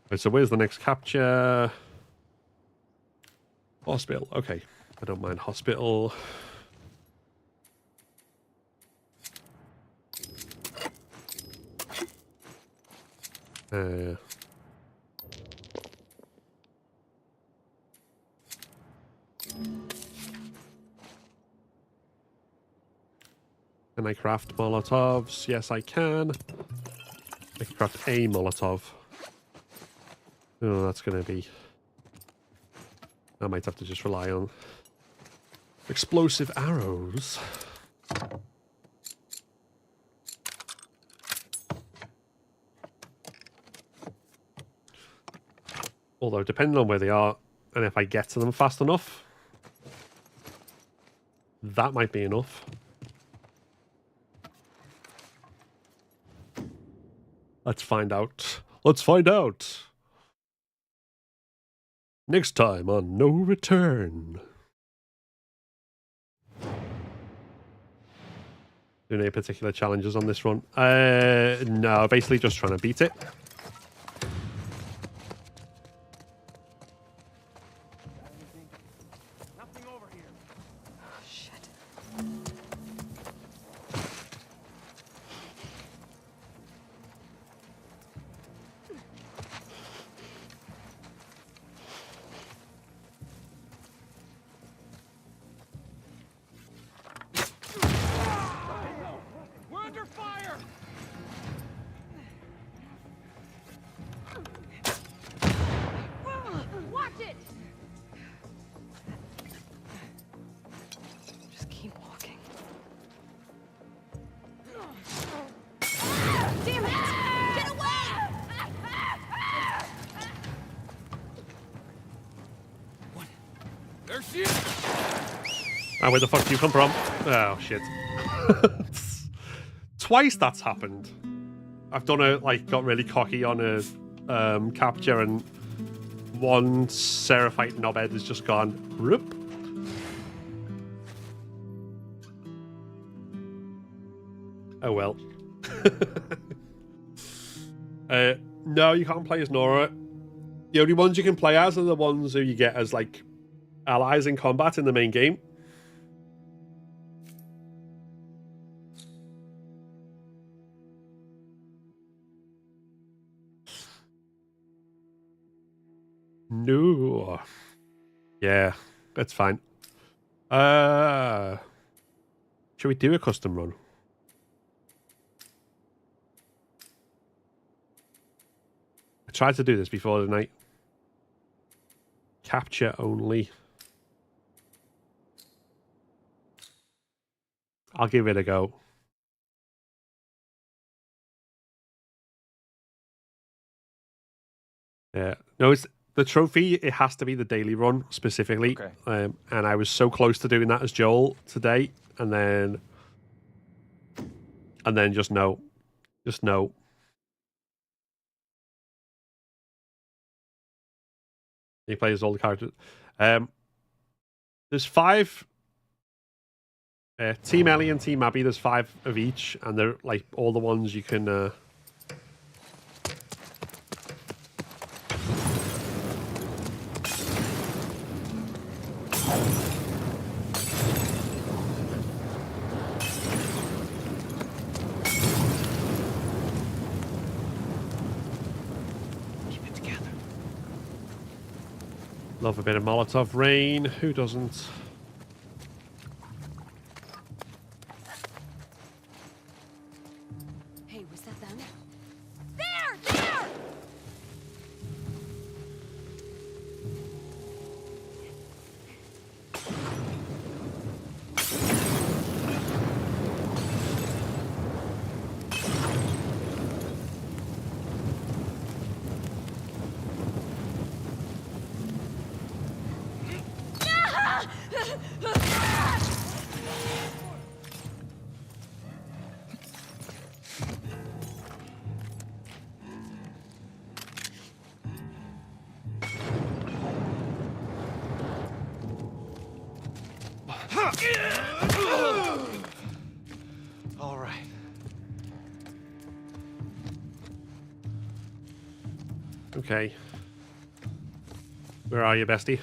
Right, so where's the next capture? Hospital. Okay, I don't mind hospital. Can I craft Molotovs? Yes, I can. I can craft a Molotov. Oh, that's going to be... I might have to just rely on explosive arrows. Although, depending on where they are, and if I get to them fast enough, that might be enough. Let's find out. Let's find out. Next time on No Return. Doing any particular challenges on this run? No, basically just trying to beat it. Nothing over here. Shit. We're under fire! Watch it! Just keep walking. Damn it! Get away! There she is! Ah, where the fuck do you come from? Oh, shit. Twice that's happened. I've done a, like, got really cocky on a capture and one Seraphite knobhead has just gone, whoop. Oh well. No, you can't play as Nora. The only ones you can play as are the ones who you get as, like, allies in combat in the main game. No. Yeah, that's fine. Should we do a custom run? I tried to do this before the night. Capture only. I'll give it a go. Yeah. No, it's the trophy. It has to be the daily run specifically. Okay. And I was so close to doing that as Joel today, and then just no. He plays all the characters. There's 5. Team Ellie and Team Abby. There's 5 of each, and they're like all the ones you can. Keep it together. Love a bit of Molotov rain. Who doesn't? Hey, was that them? There! All right. Okay. Where are you, bestie?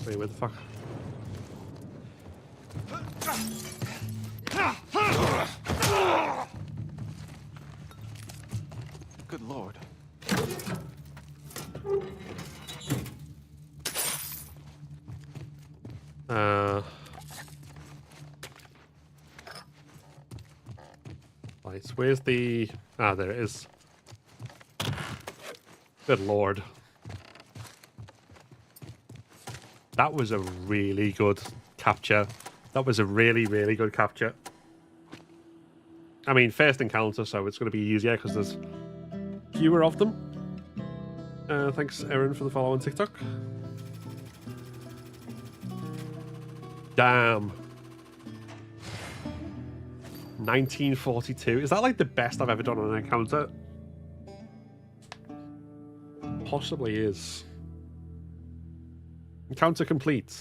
Wait, where the fuck? Good lord. Right, where's the... Ah, there it is. Good lord. That was a really good capture. That was a really, really good capture. I mean, first encounter, so it's going to be easier because there's fewer of them. Thanks, Erin, for the follow on TikTok. Damn. 1942. Is that like the best I've ever done on an encounter? Possibly is. Encounter complete.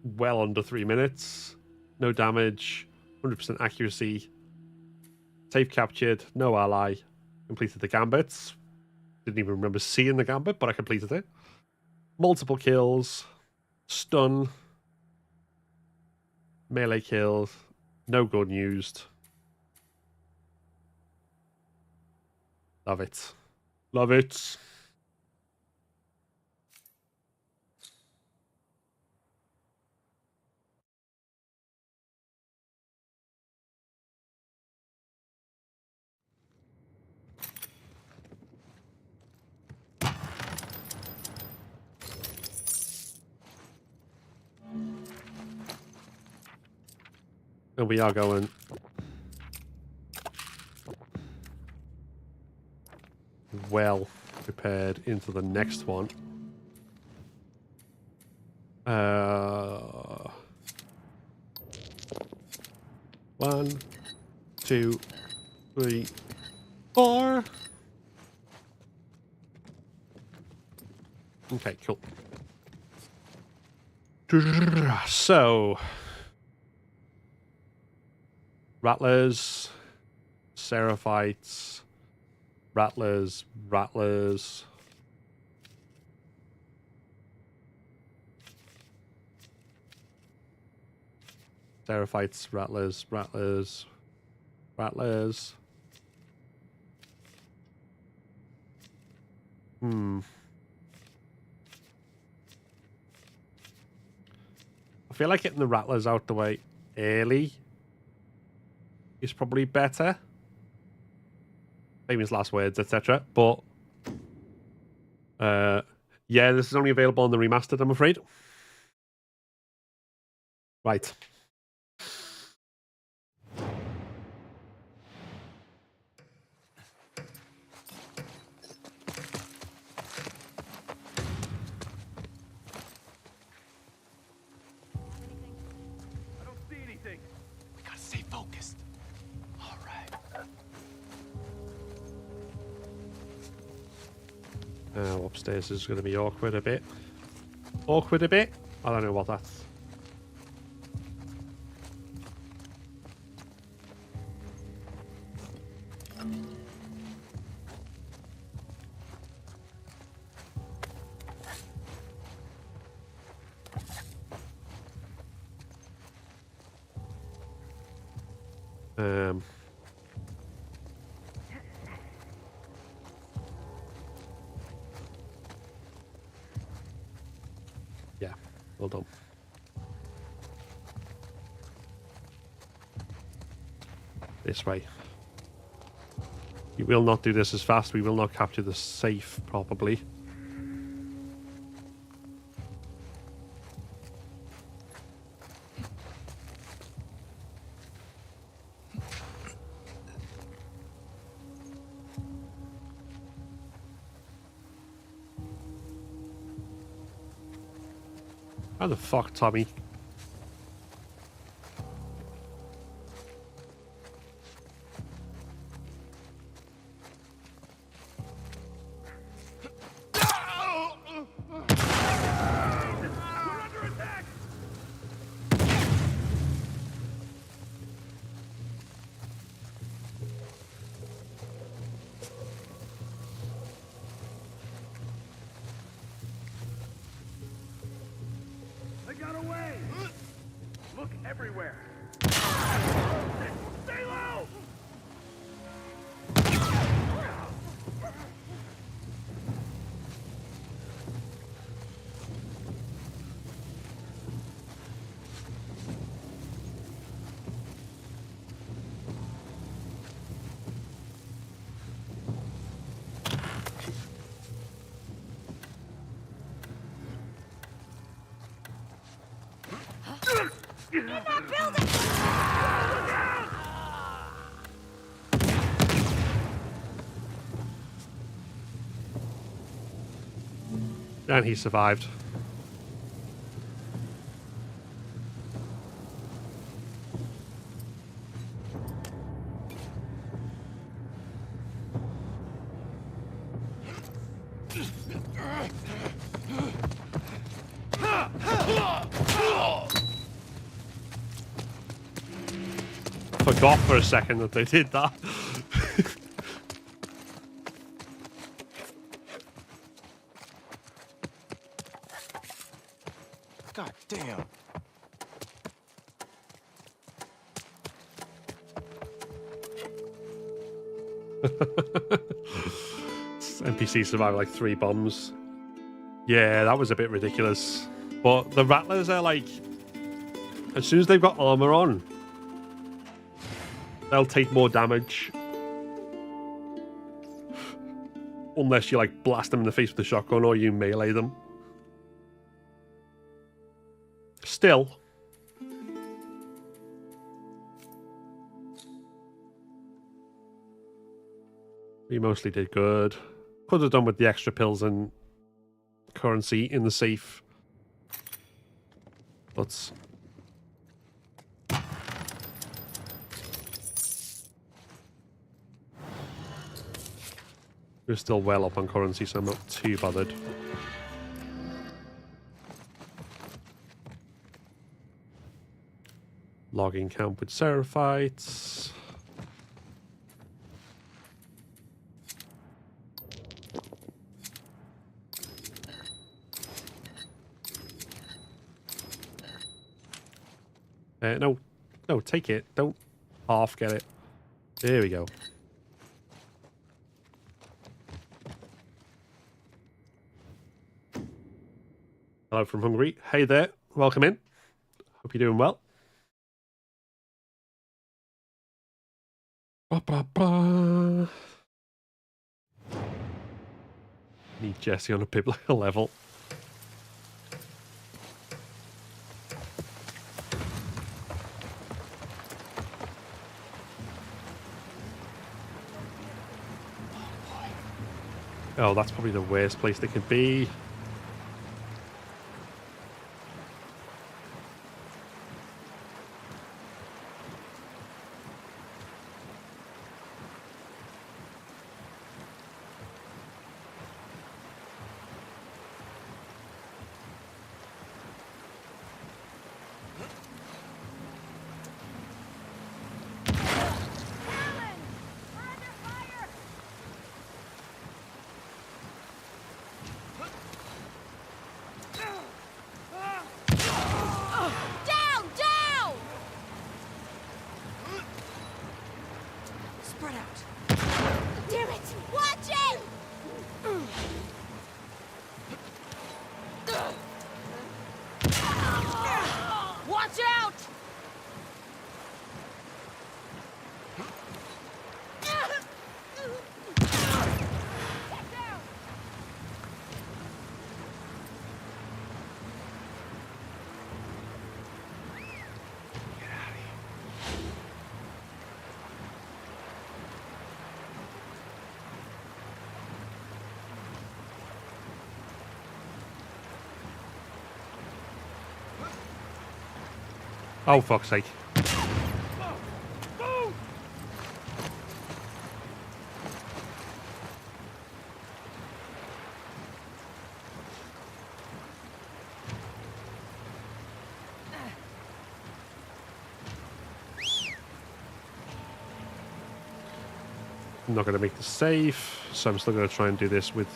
Well under 3 minutes. No damage. 100% accuracy. Safe captured. No ally. Completed the gambits. Didn't even remember seeing the gambit, but I completed it. Multiple kills. Stun. Melee kills. No gun used. Love it. Love it. And we are going well prepared into the next one. 1, 2, 3, 4. Okay, cool. So, rattlers, seraphites, rattlers. Seraphites, rattlers. I feel like getting the rattlers out the way early is probably better. Famous last words, etc. But yeah, this is only available on the remastered, I'm afraid. Right. I don't see anything. We gotta stay focused. All right. Now upstairs is going to be awkward a bit. I don't know what that's. Yeah, well done. This way. We will not do this as fast. We will not capture the safe probably. How the fuck, Tommy? They got away! Look everywhere! Stay low! In that building! And he survived. Forgot for a second that they did that. God damn. NPC survived like 3 bombs. Yeah, that was a bit ridiculous. But the rattlers are like, as soon as they've got armor on, they'll take more damage. Unless you like blast them in the face with a shotgun or you melee them. Still. We mostly did good. Could have done with the extra pills and currency in the safe. But we're still well up on currency, so I'm not too bothered. Logging camp with Seraphites. No, take it. Don't half get it. There we go. Hello from Hungary. Hey there. Welcome in. Hope you're doing well. Need Jesse on a biblical level. Oh, that's probably the worst place they could be. Oh, fuck's sake. I'm not going to make this safe, so I'm still going to try and do this with...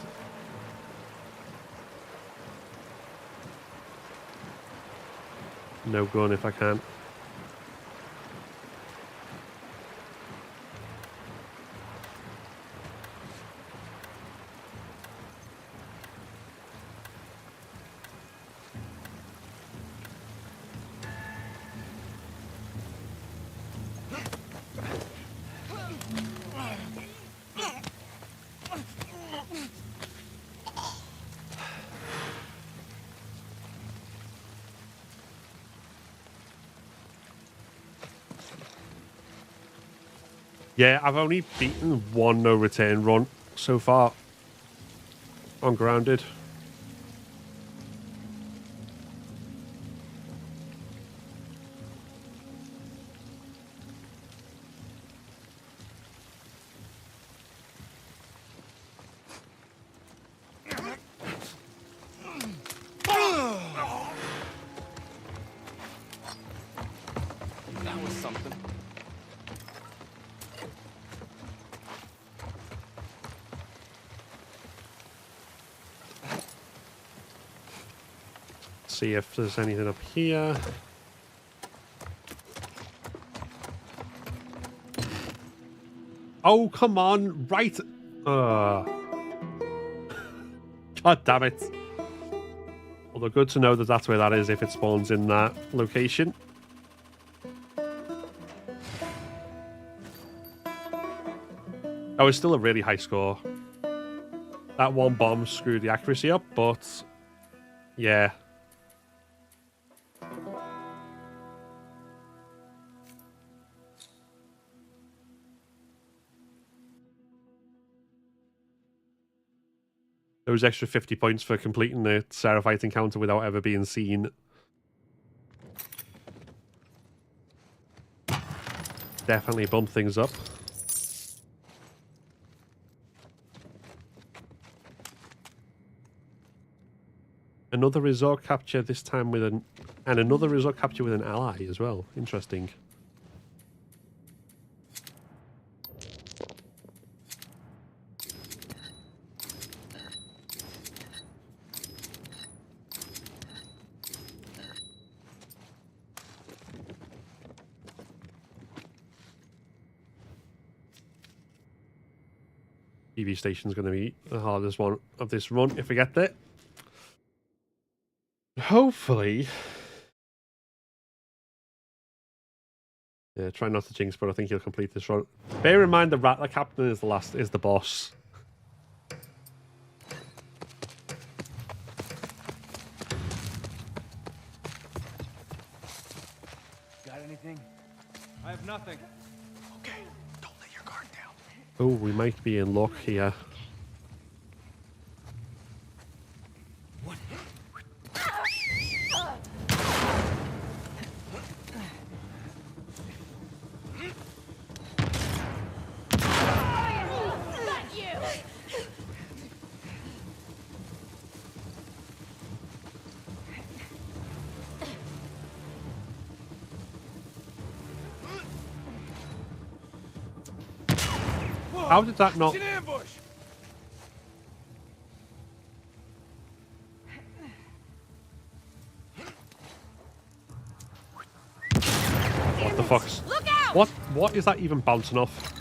no gun if I can. Yeah, I've only beaten one no return run so far on Grounded. That was something. See if there's anything up here. Oh, come on. Right. God damn it. Although good to know that that's where that is if it spawns in that location. Oh, it's still a really high score. That one bomb screwed the accuracy up, but yeah. Those extra 50 points for completing the Seraphite encounter without ever being seen. Definitely bump things up. Another resort capture, this time with an... And another resort capture with an ally as well. Interesting. TV station's going to be the hardest one of this run if we get there. Hopefully. Yeah, try not to jinx, but I think he'll complete this run. Bear in mind the Rattler Captain is the boss. Got anything? I have nothing. Okay, don't let your guard down. Oh, we might be in luck here. How did that not... It's an ambush! What the fuck? Look out! What is that even bouncing off?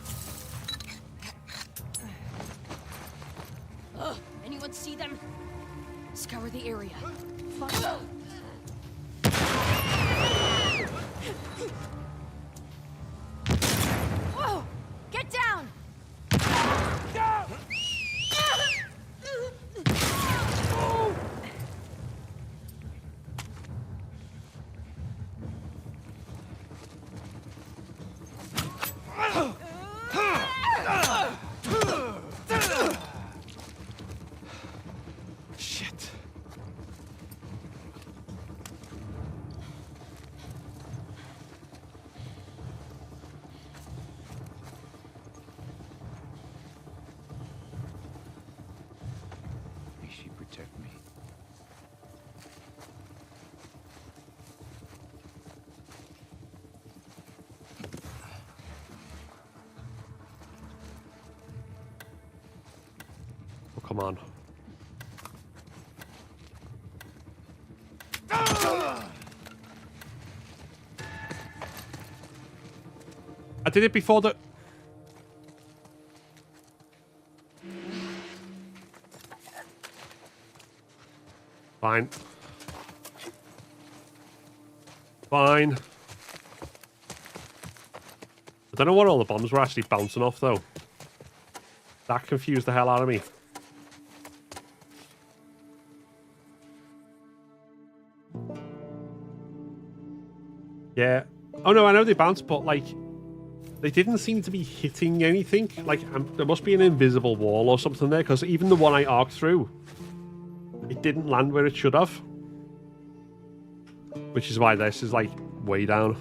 Anyone see them? Scour the area. Whoa! Get down! Down! Shit. May she protect me. Oh, come on. I did it before the... Fine. Fine. I don't know what all the bombs were actually bouncing off, though. That confused the hell out of me. Yeah. Oh, no, I know they bounce, but, like... they didn't seem to be hitting anything. Like, there must be an invisible wall or something there, because even the one I arced through, it didn't land where it should have. Which is why this is, like, way down.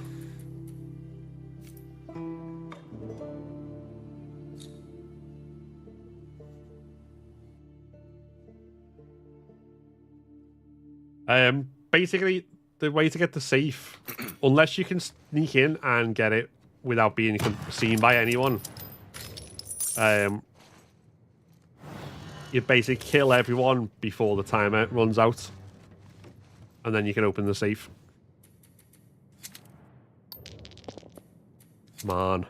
Basically, the way to get the safe, unless you can sneak in and get it without being seen by anyone, you basically kill everyone before the timer runs out, and then you can open the safe. Come on.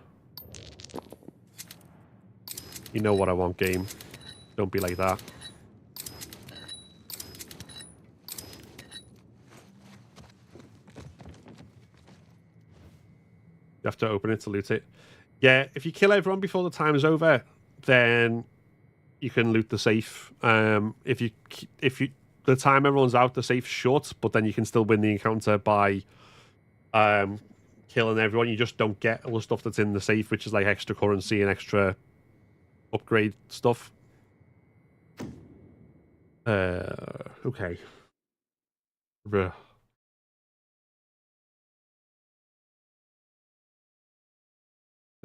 You know what I want, game. Don't be like that. You have to open it to loot it. Yeah, if you kill everyone before the time is over, then you can loot the safe. If the timer runs out, the safe's shut, but then you can still win the encounter by killing everyone. You just don't get all the stuff that's in the safe, which is like extra currency and extra upgrade stuff. Okay. Bruh.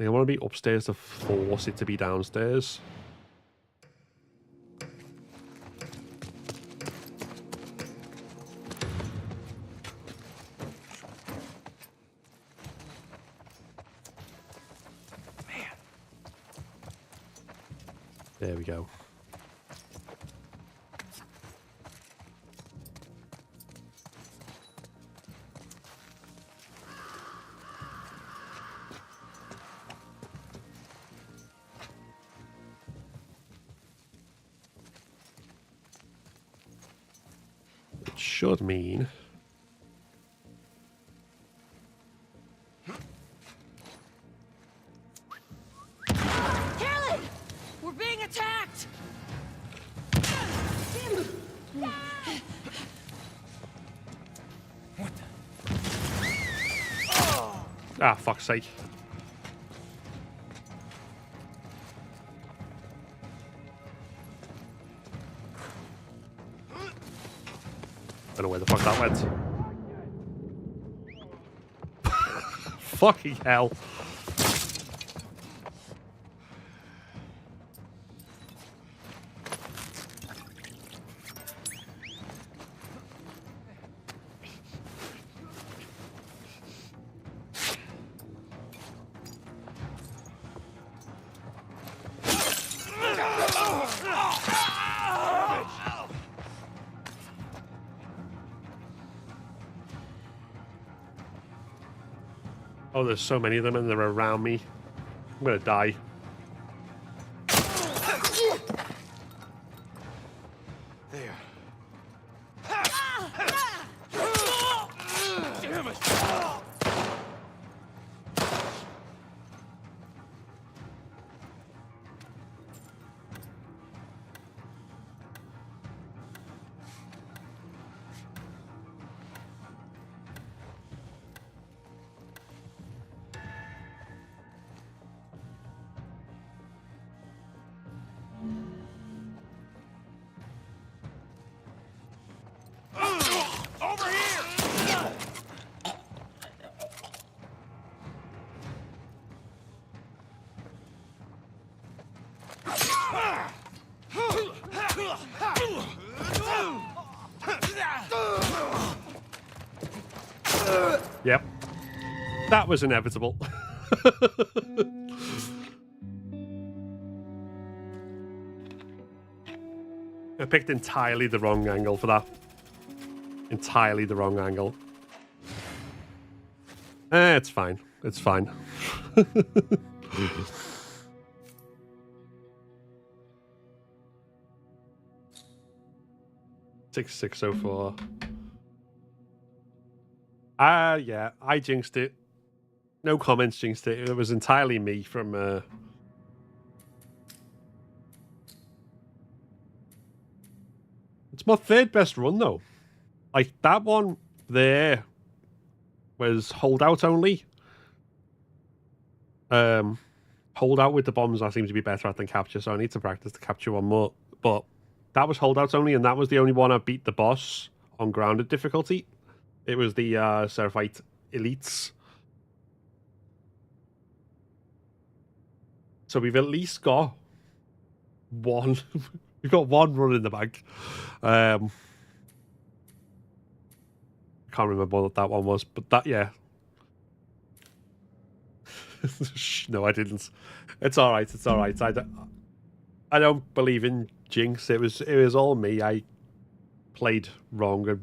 I want to be upstairs to force it to be downstairs. Man. There we go. Should mean Carolyn! We're being attacked! What the? Ah, fuck's sake. I don't know where the fuck that went. Fucking hell. Oh, there's so many of them and they're around me. I'm gonna die. There. Damn it! Yep. That was inevitable. I picked entirely the wrong angle for that. Entirely the wrong angle. It's fine. It's fine. 6604. Yeah, I jinxed it. No comments, jinxed it. It was entirely me from... It's my third best run, though. Like, that one there was holdout only. holdout with the bombs I seem to be better at than capture, so I need to practice the capture one more. But that was holdouts only, and that was the only one I beat the boss on grounded difficulty. It was the Seraphite Elites. So we've at least got one. We've got one run in the bag. Can't remember what that one was, but that, yeah. No, I didn't. It's all right. It's all right. I don't believe in jinx. It was all me. I played wrong and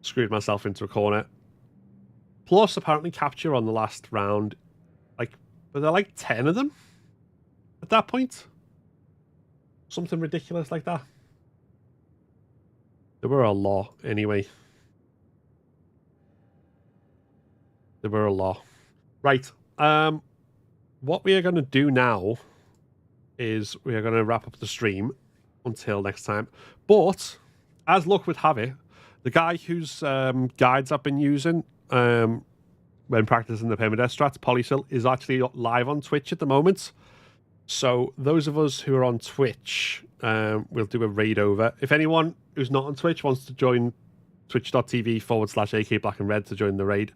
screwed myself into a corner. Plus, apparently, capture on the last round. Like, were there like 10 of them at that point? Something ridiculous like that. There were a lot, anyway. There were a lot. Right. What we are going to do now is we are going to wrap up the stream until next time. But, as luck would have it, the guy whose guides I've been using when practicing the permadeath strats, Polysil, is actually live on Twitch at the moment. So those of us who are on Twitch, we'll do a raid over. If anyone who's not on Twitch wants to join twitch.tv/AK Black and Red to join the raid,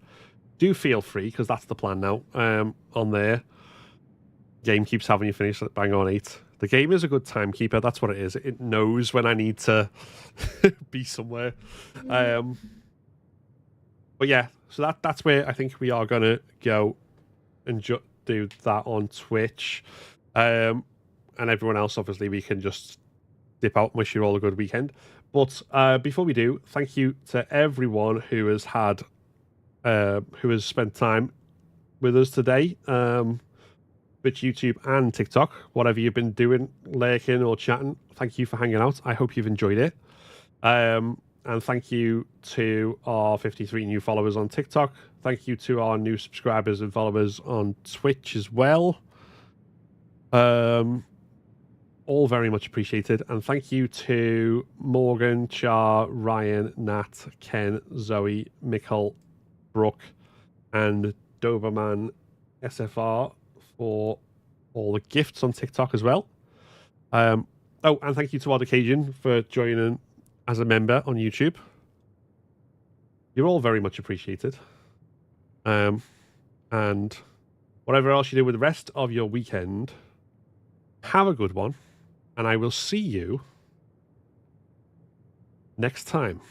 do feel free, because that's the plan now. On there, game keeps having you finish at bang on 8. The game is a good timekeeper. That's what it is. It knows when I need to be somewhere. But yeah, so that's where I think we are going to go and do that on Twitch. And everyone else, obviously, we can just dip out and wish you all a good weekend. But before we do, thank you to everyone who has had, who has spent time with us today. Twitch, YouTube, and TikTok. Whatever you've been doing, lurking or chatting, thank you for hanging out. I hope you've enjoyed it. And thank you to our 53 new followers on TikTok. Thank you to our new subscribers and followers on Twitch as well. All very much appreciated. And thank you to Morgan, Char, Ryan, Nat, Ken, Zoe, Mikkel, Brooke, and Doberman SFR for all the gifts on TikTok as well. Oh, and thank you to Odd Occasion for joining as a member on YouTube. You're all very much appreciated. And whatever else you do with the rest of your weekend, have a good one. And I will see you next time.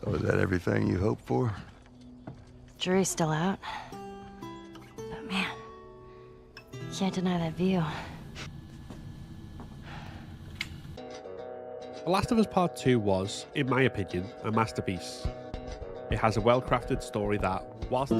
So is that everything you hoped for? Jury's still out. But man, can't deny that view. The Last of Us Part 2 was, in my opinion, a masterpiece. It has a well-crafted story that, whilst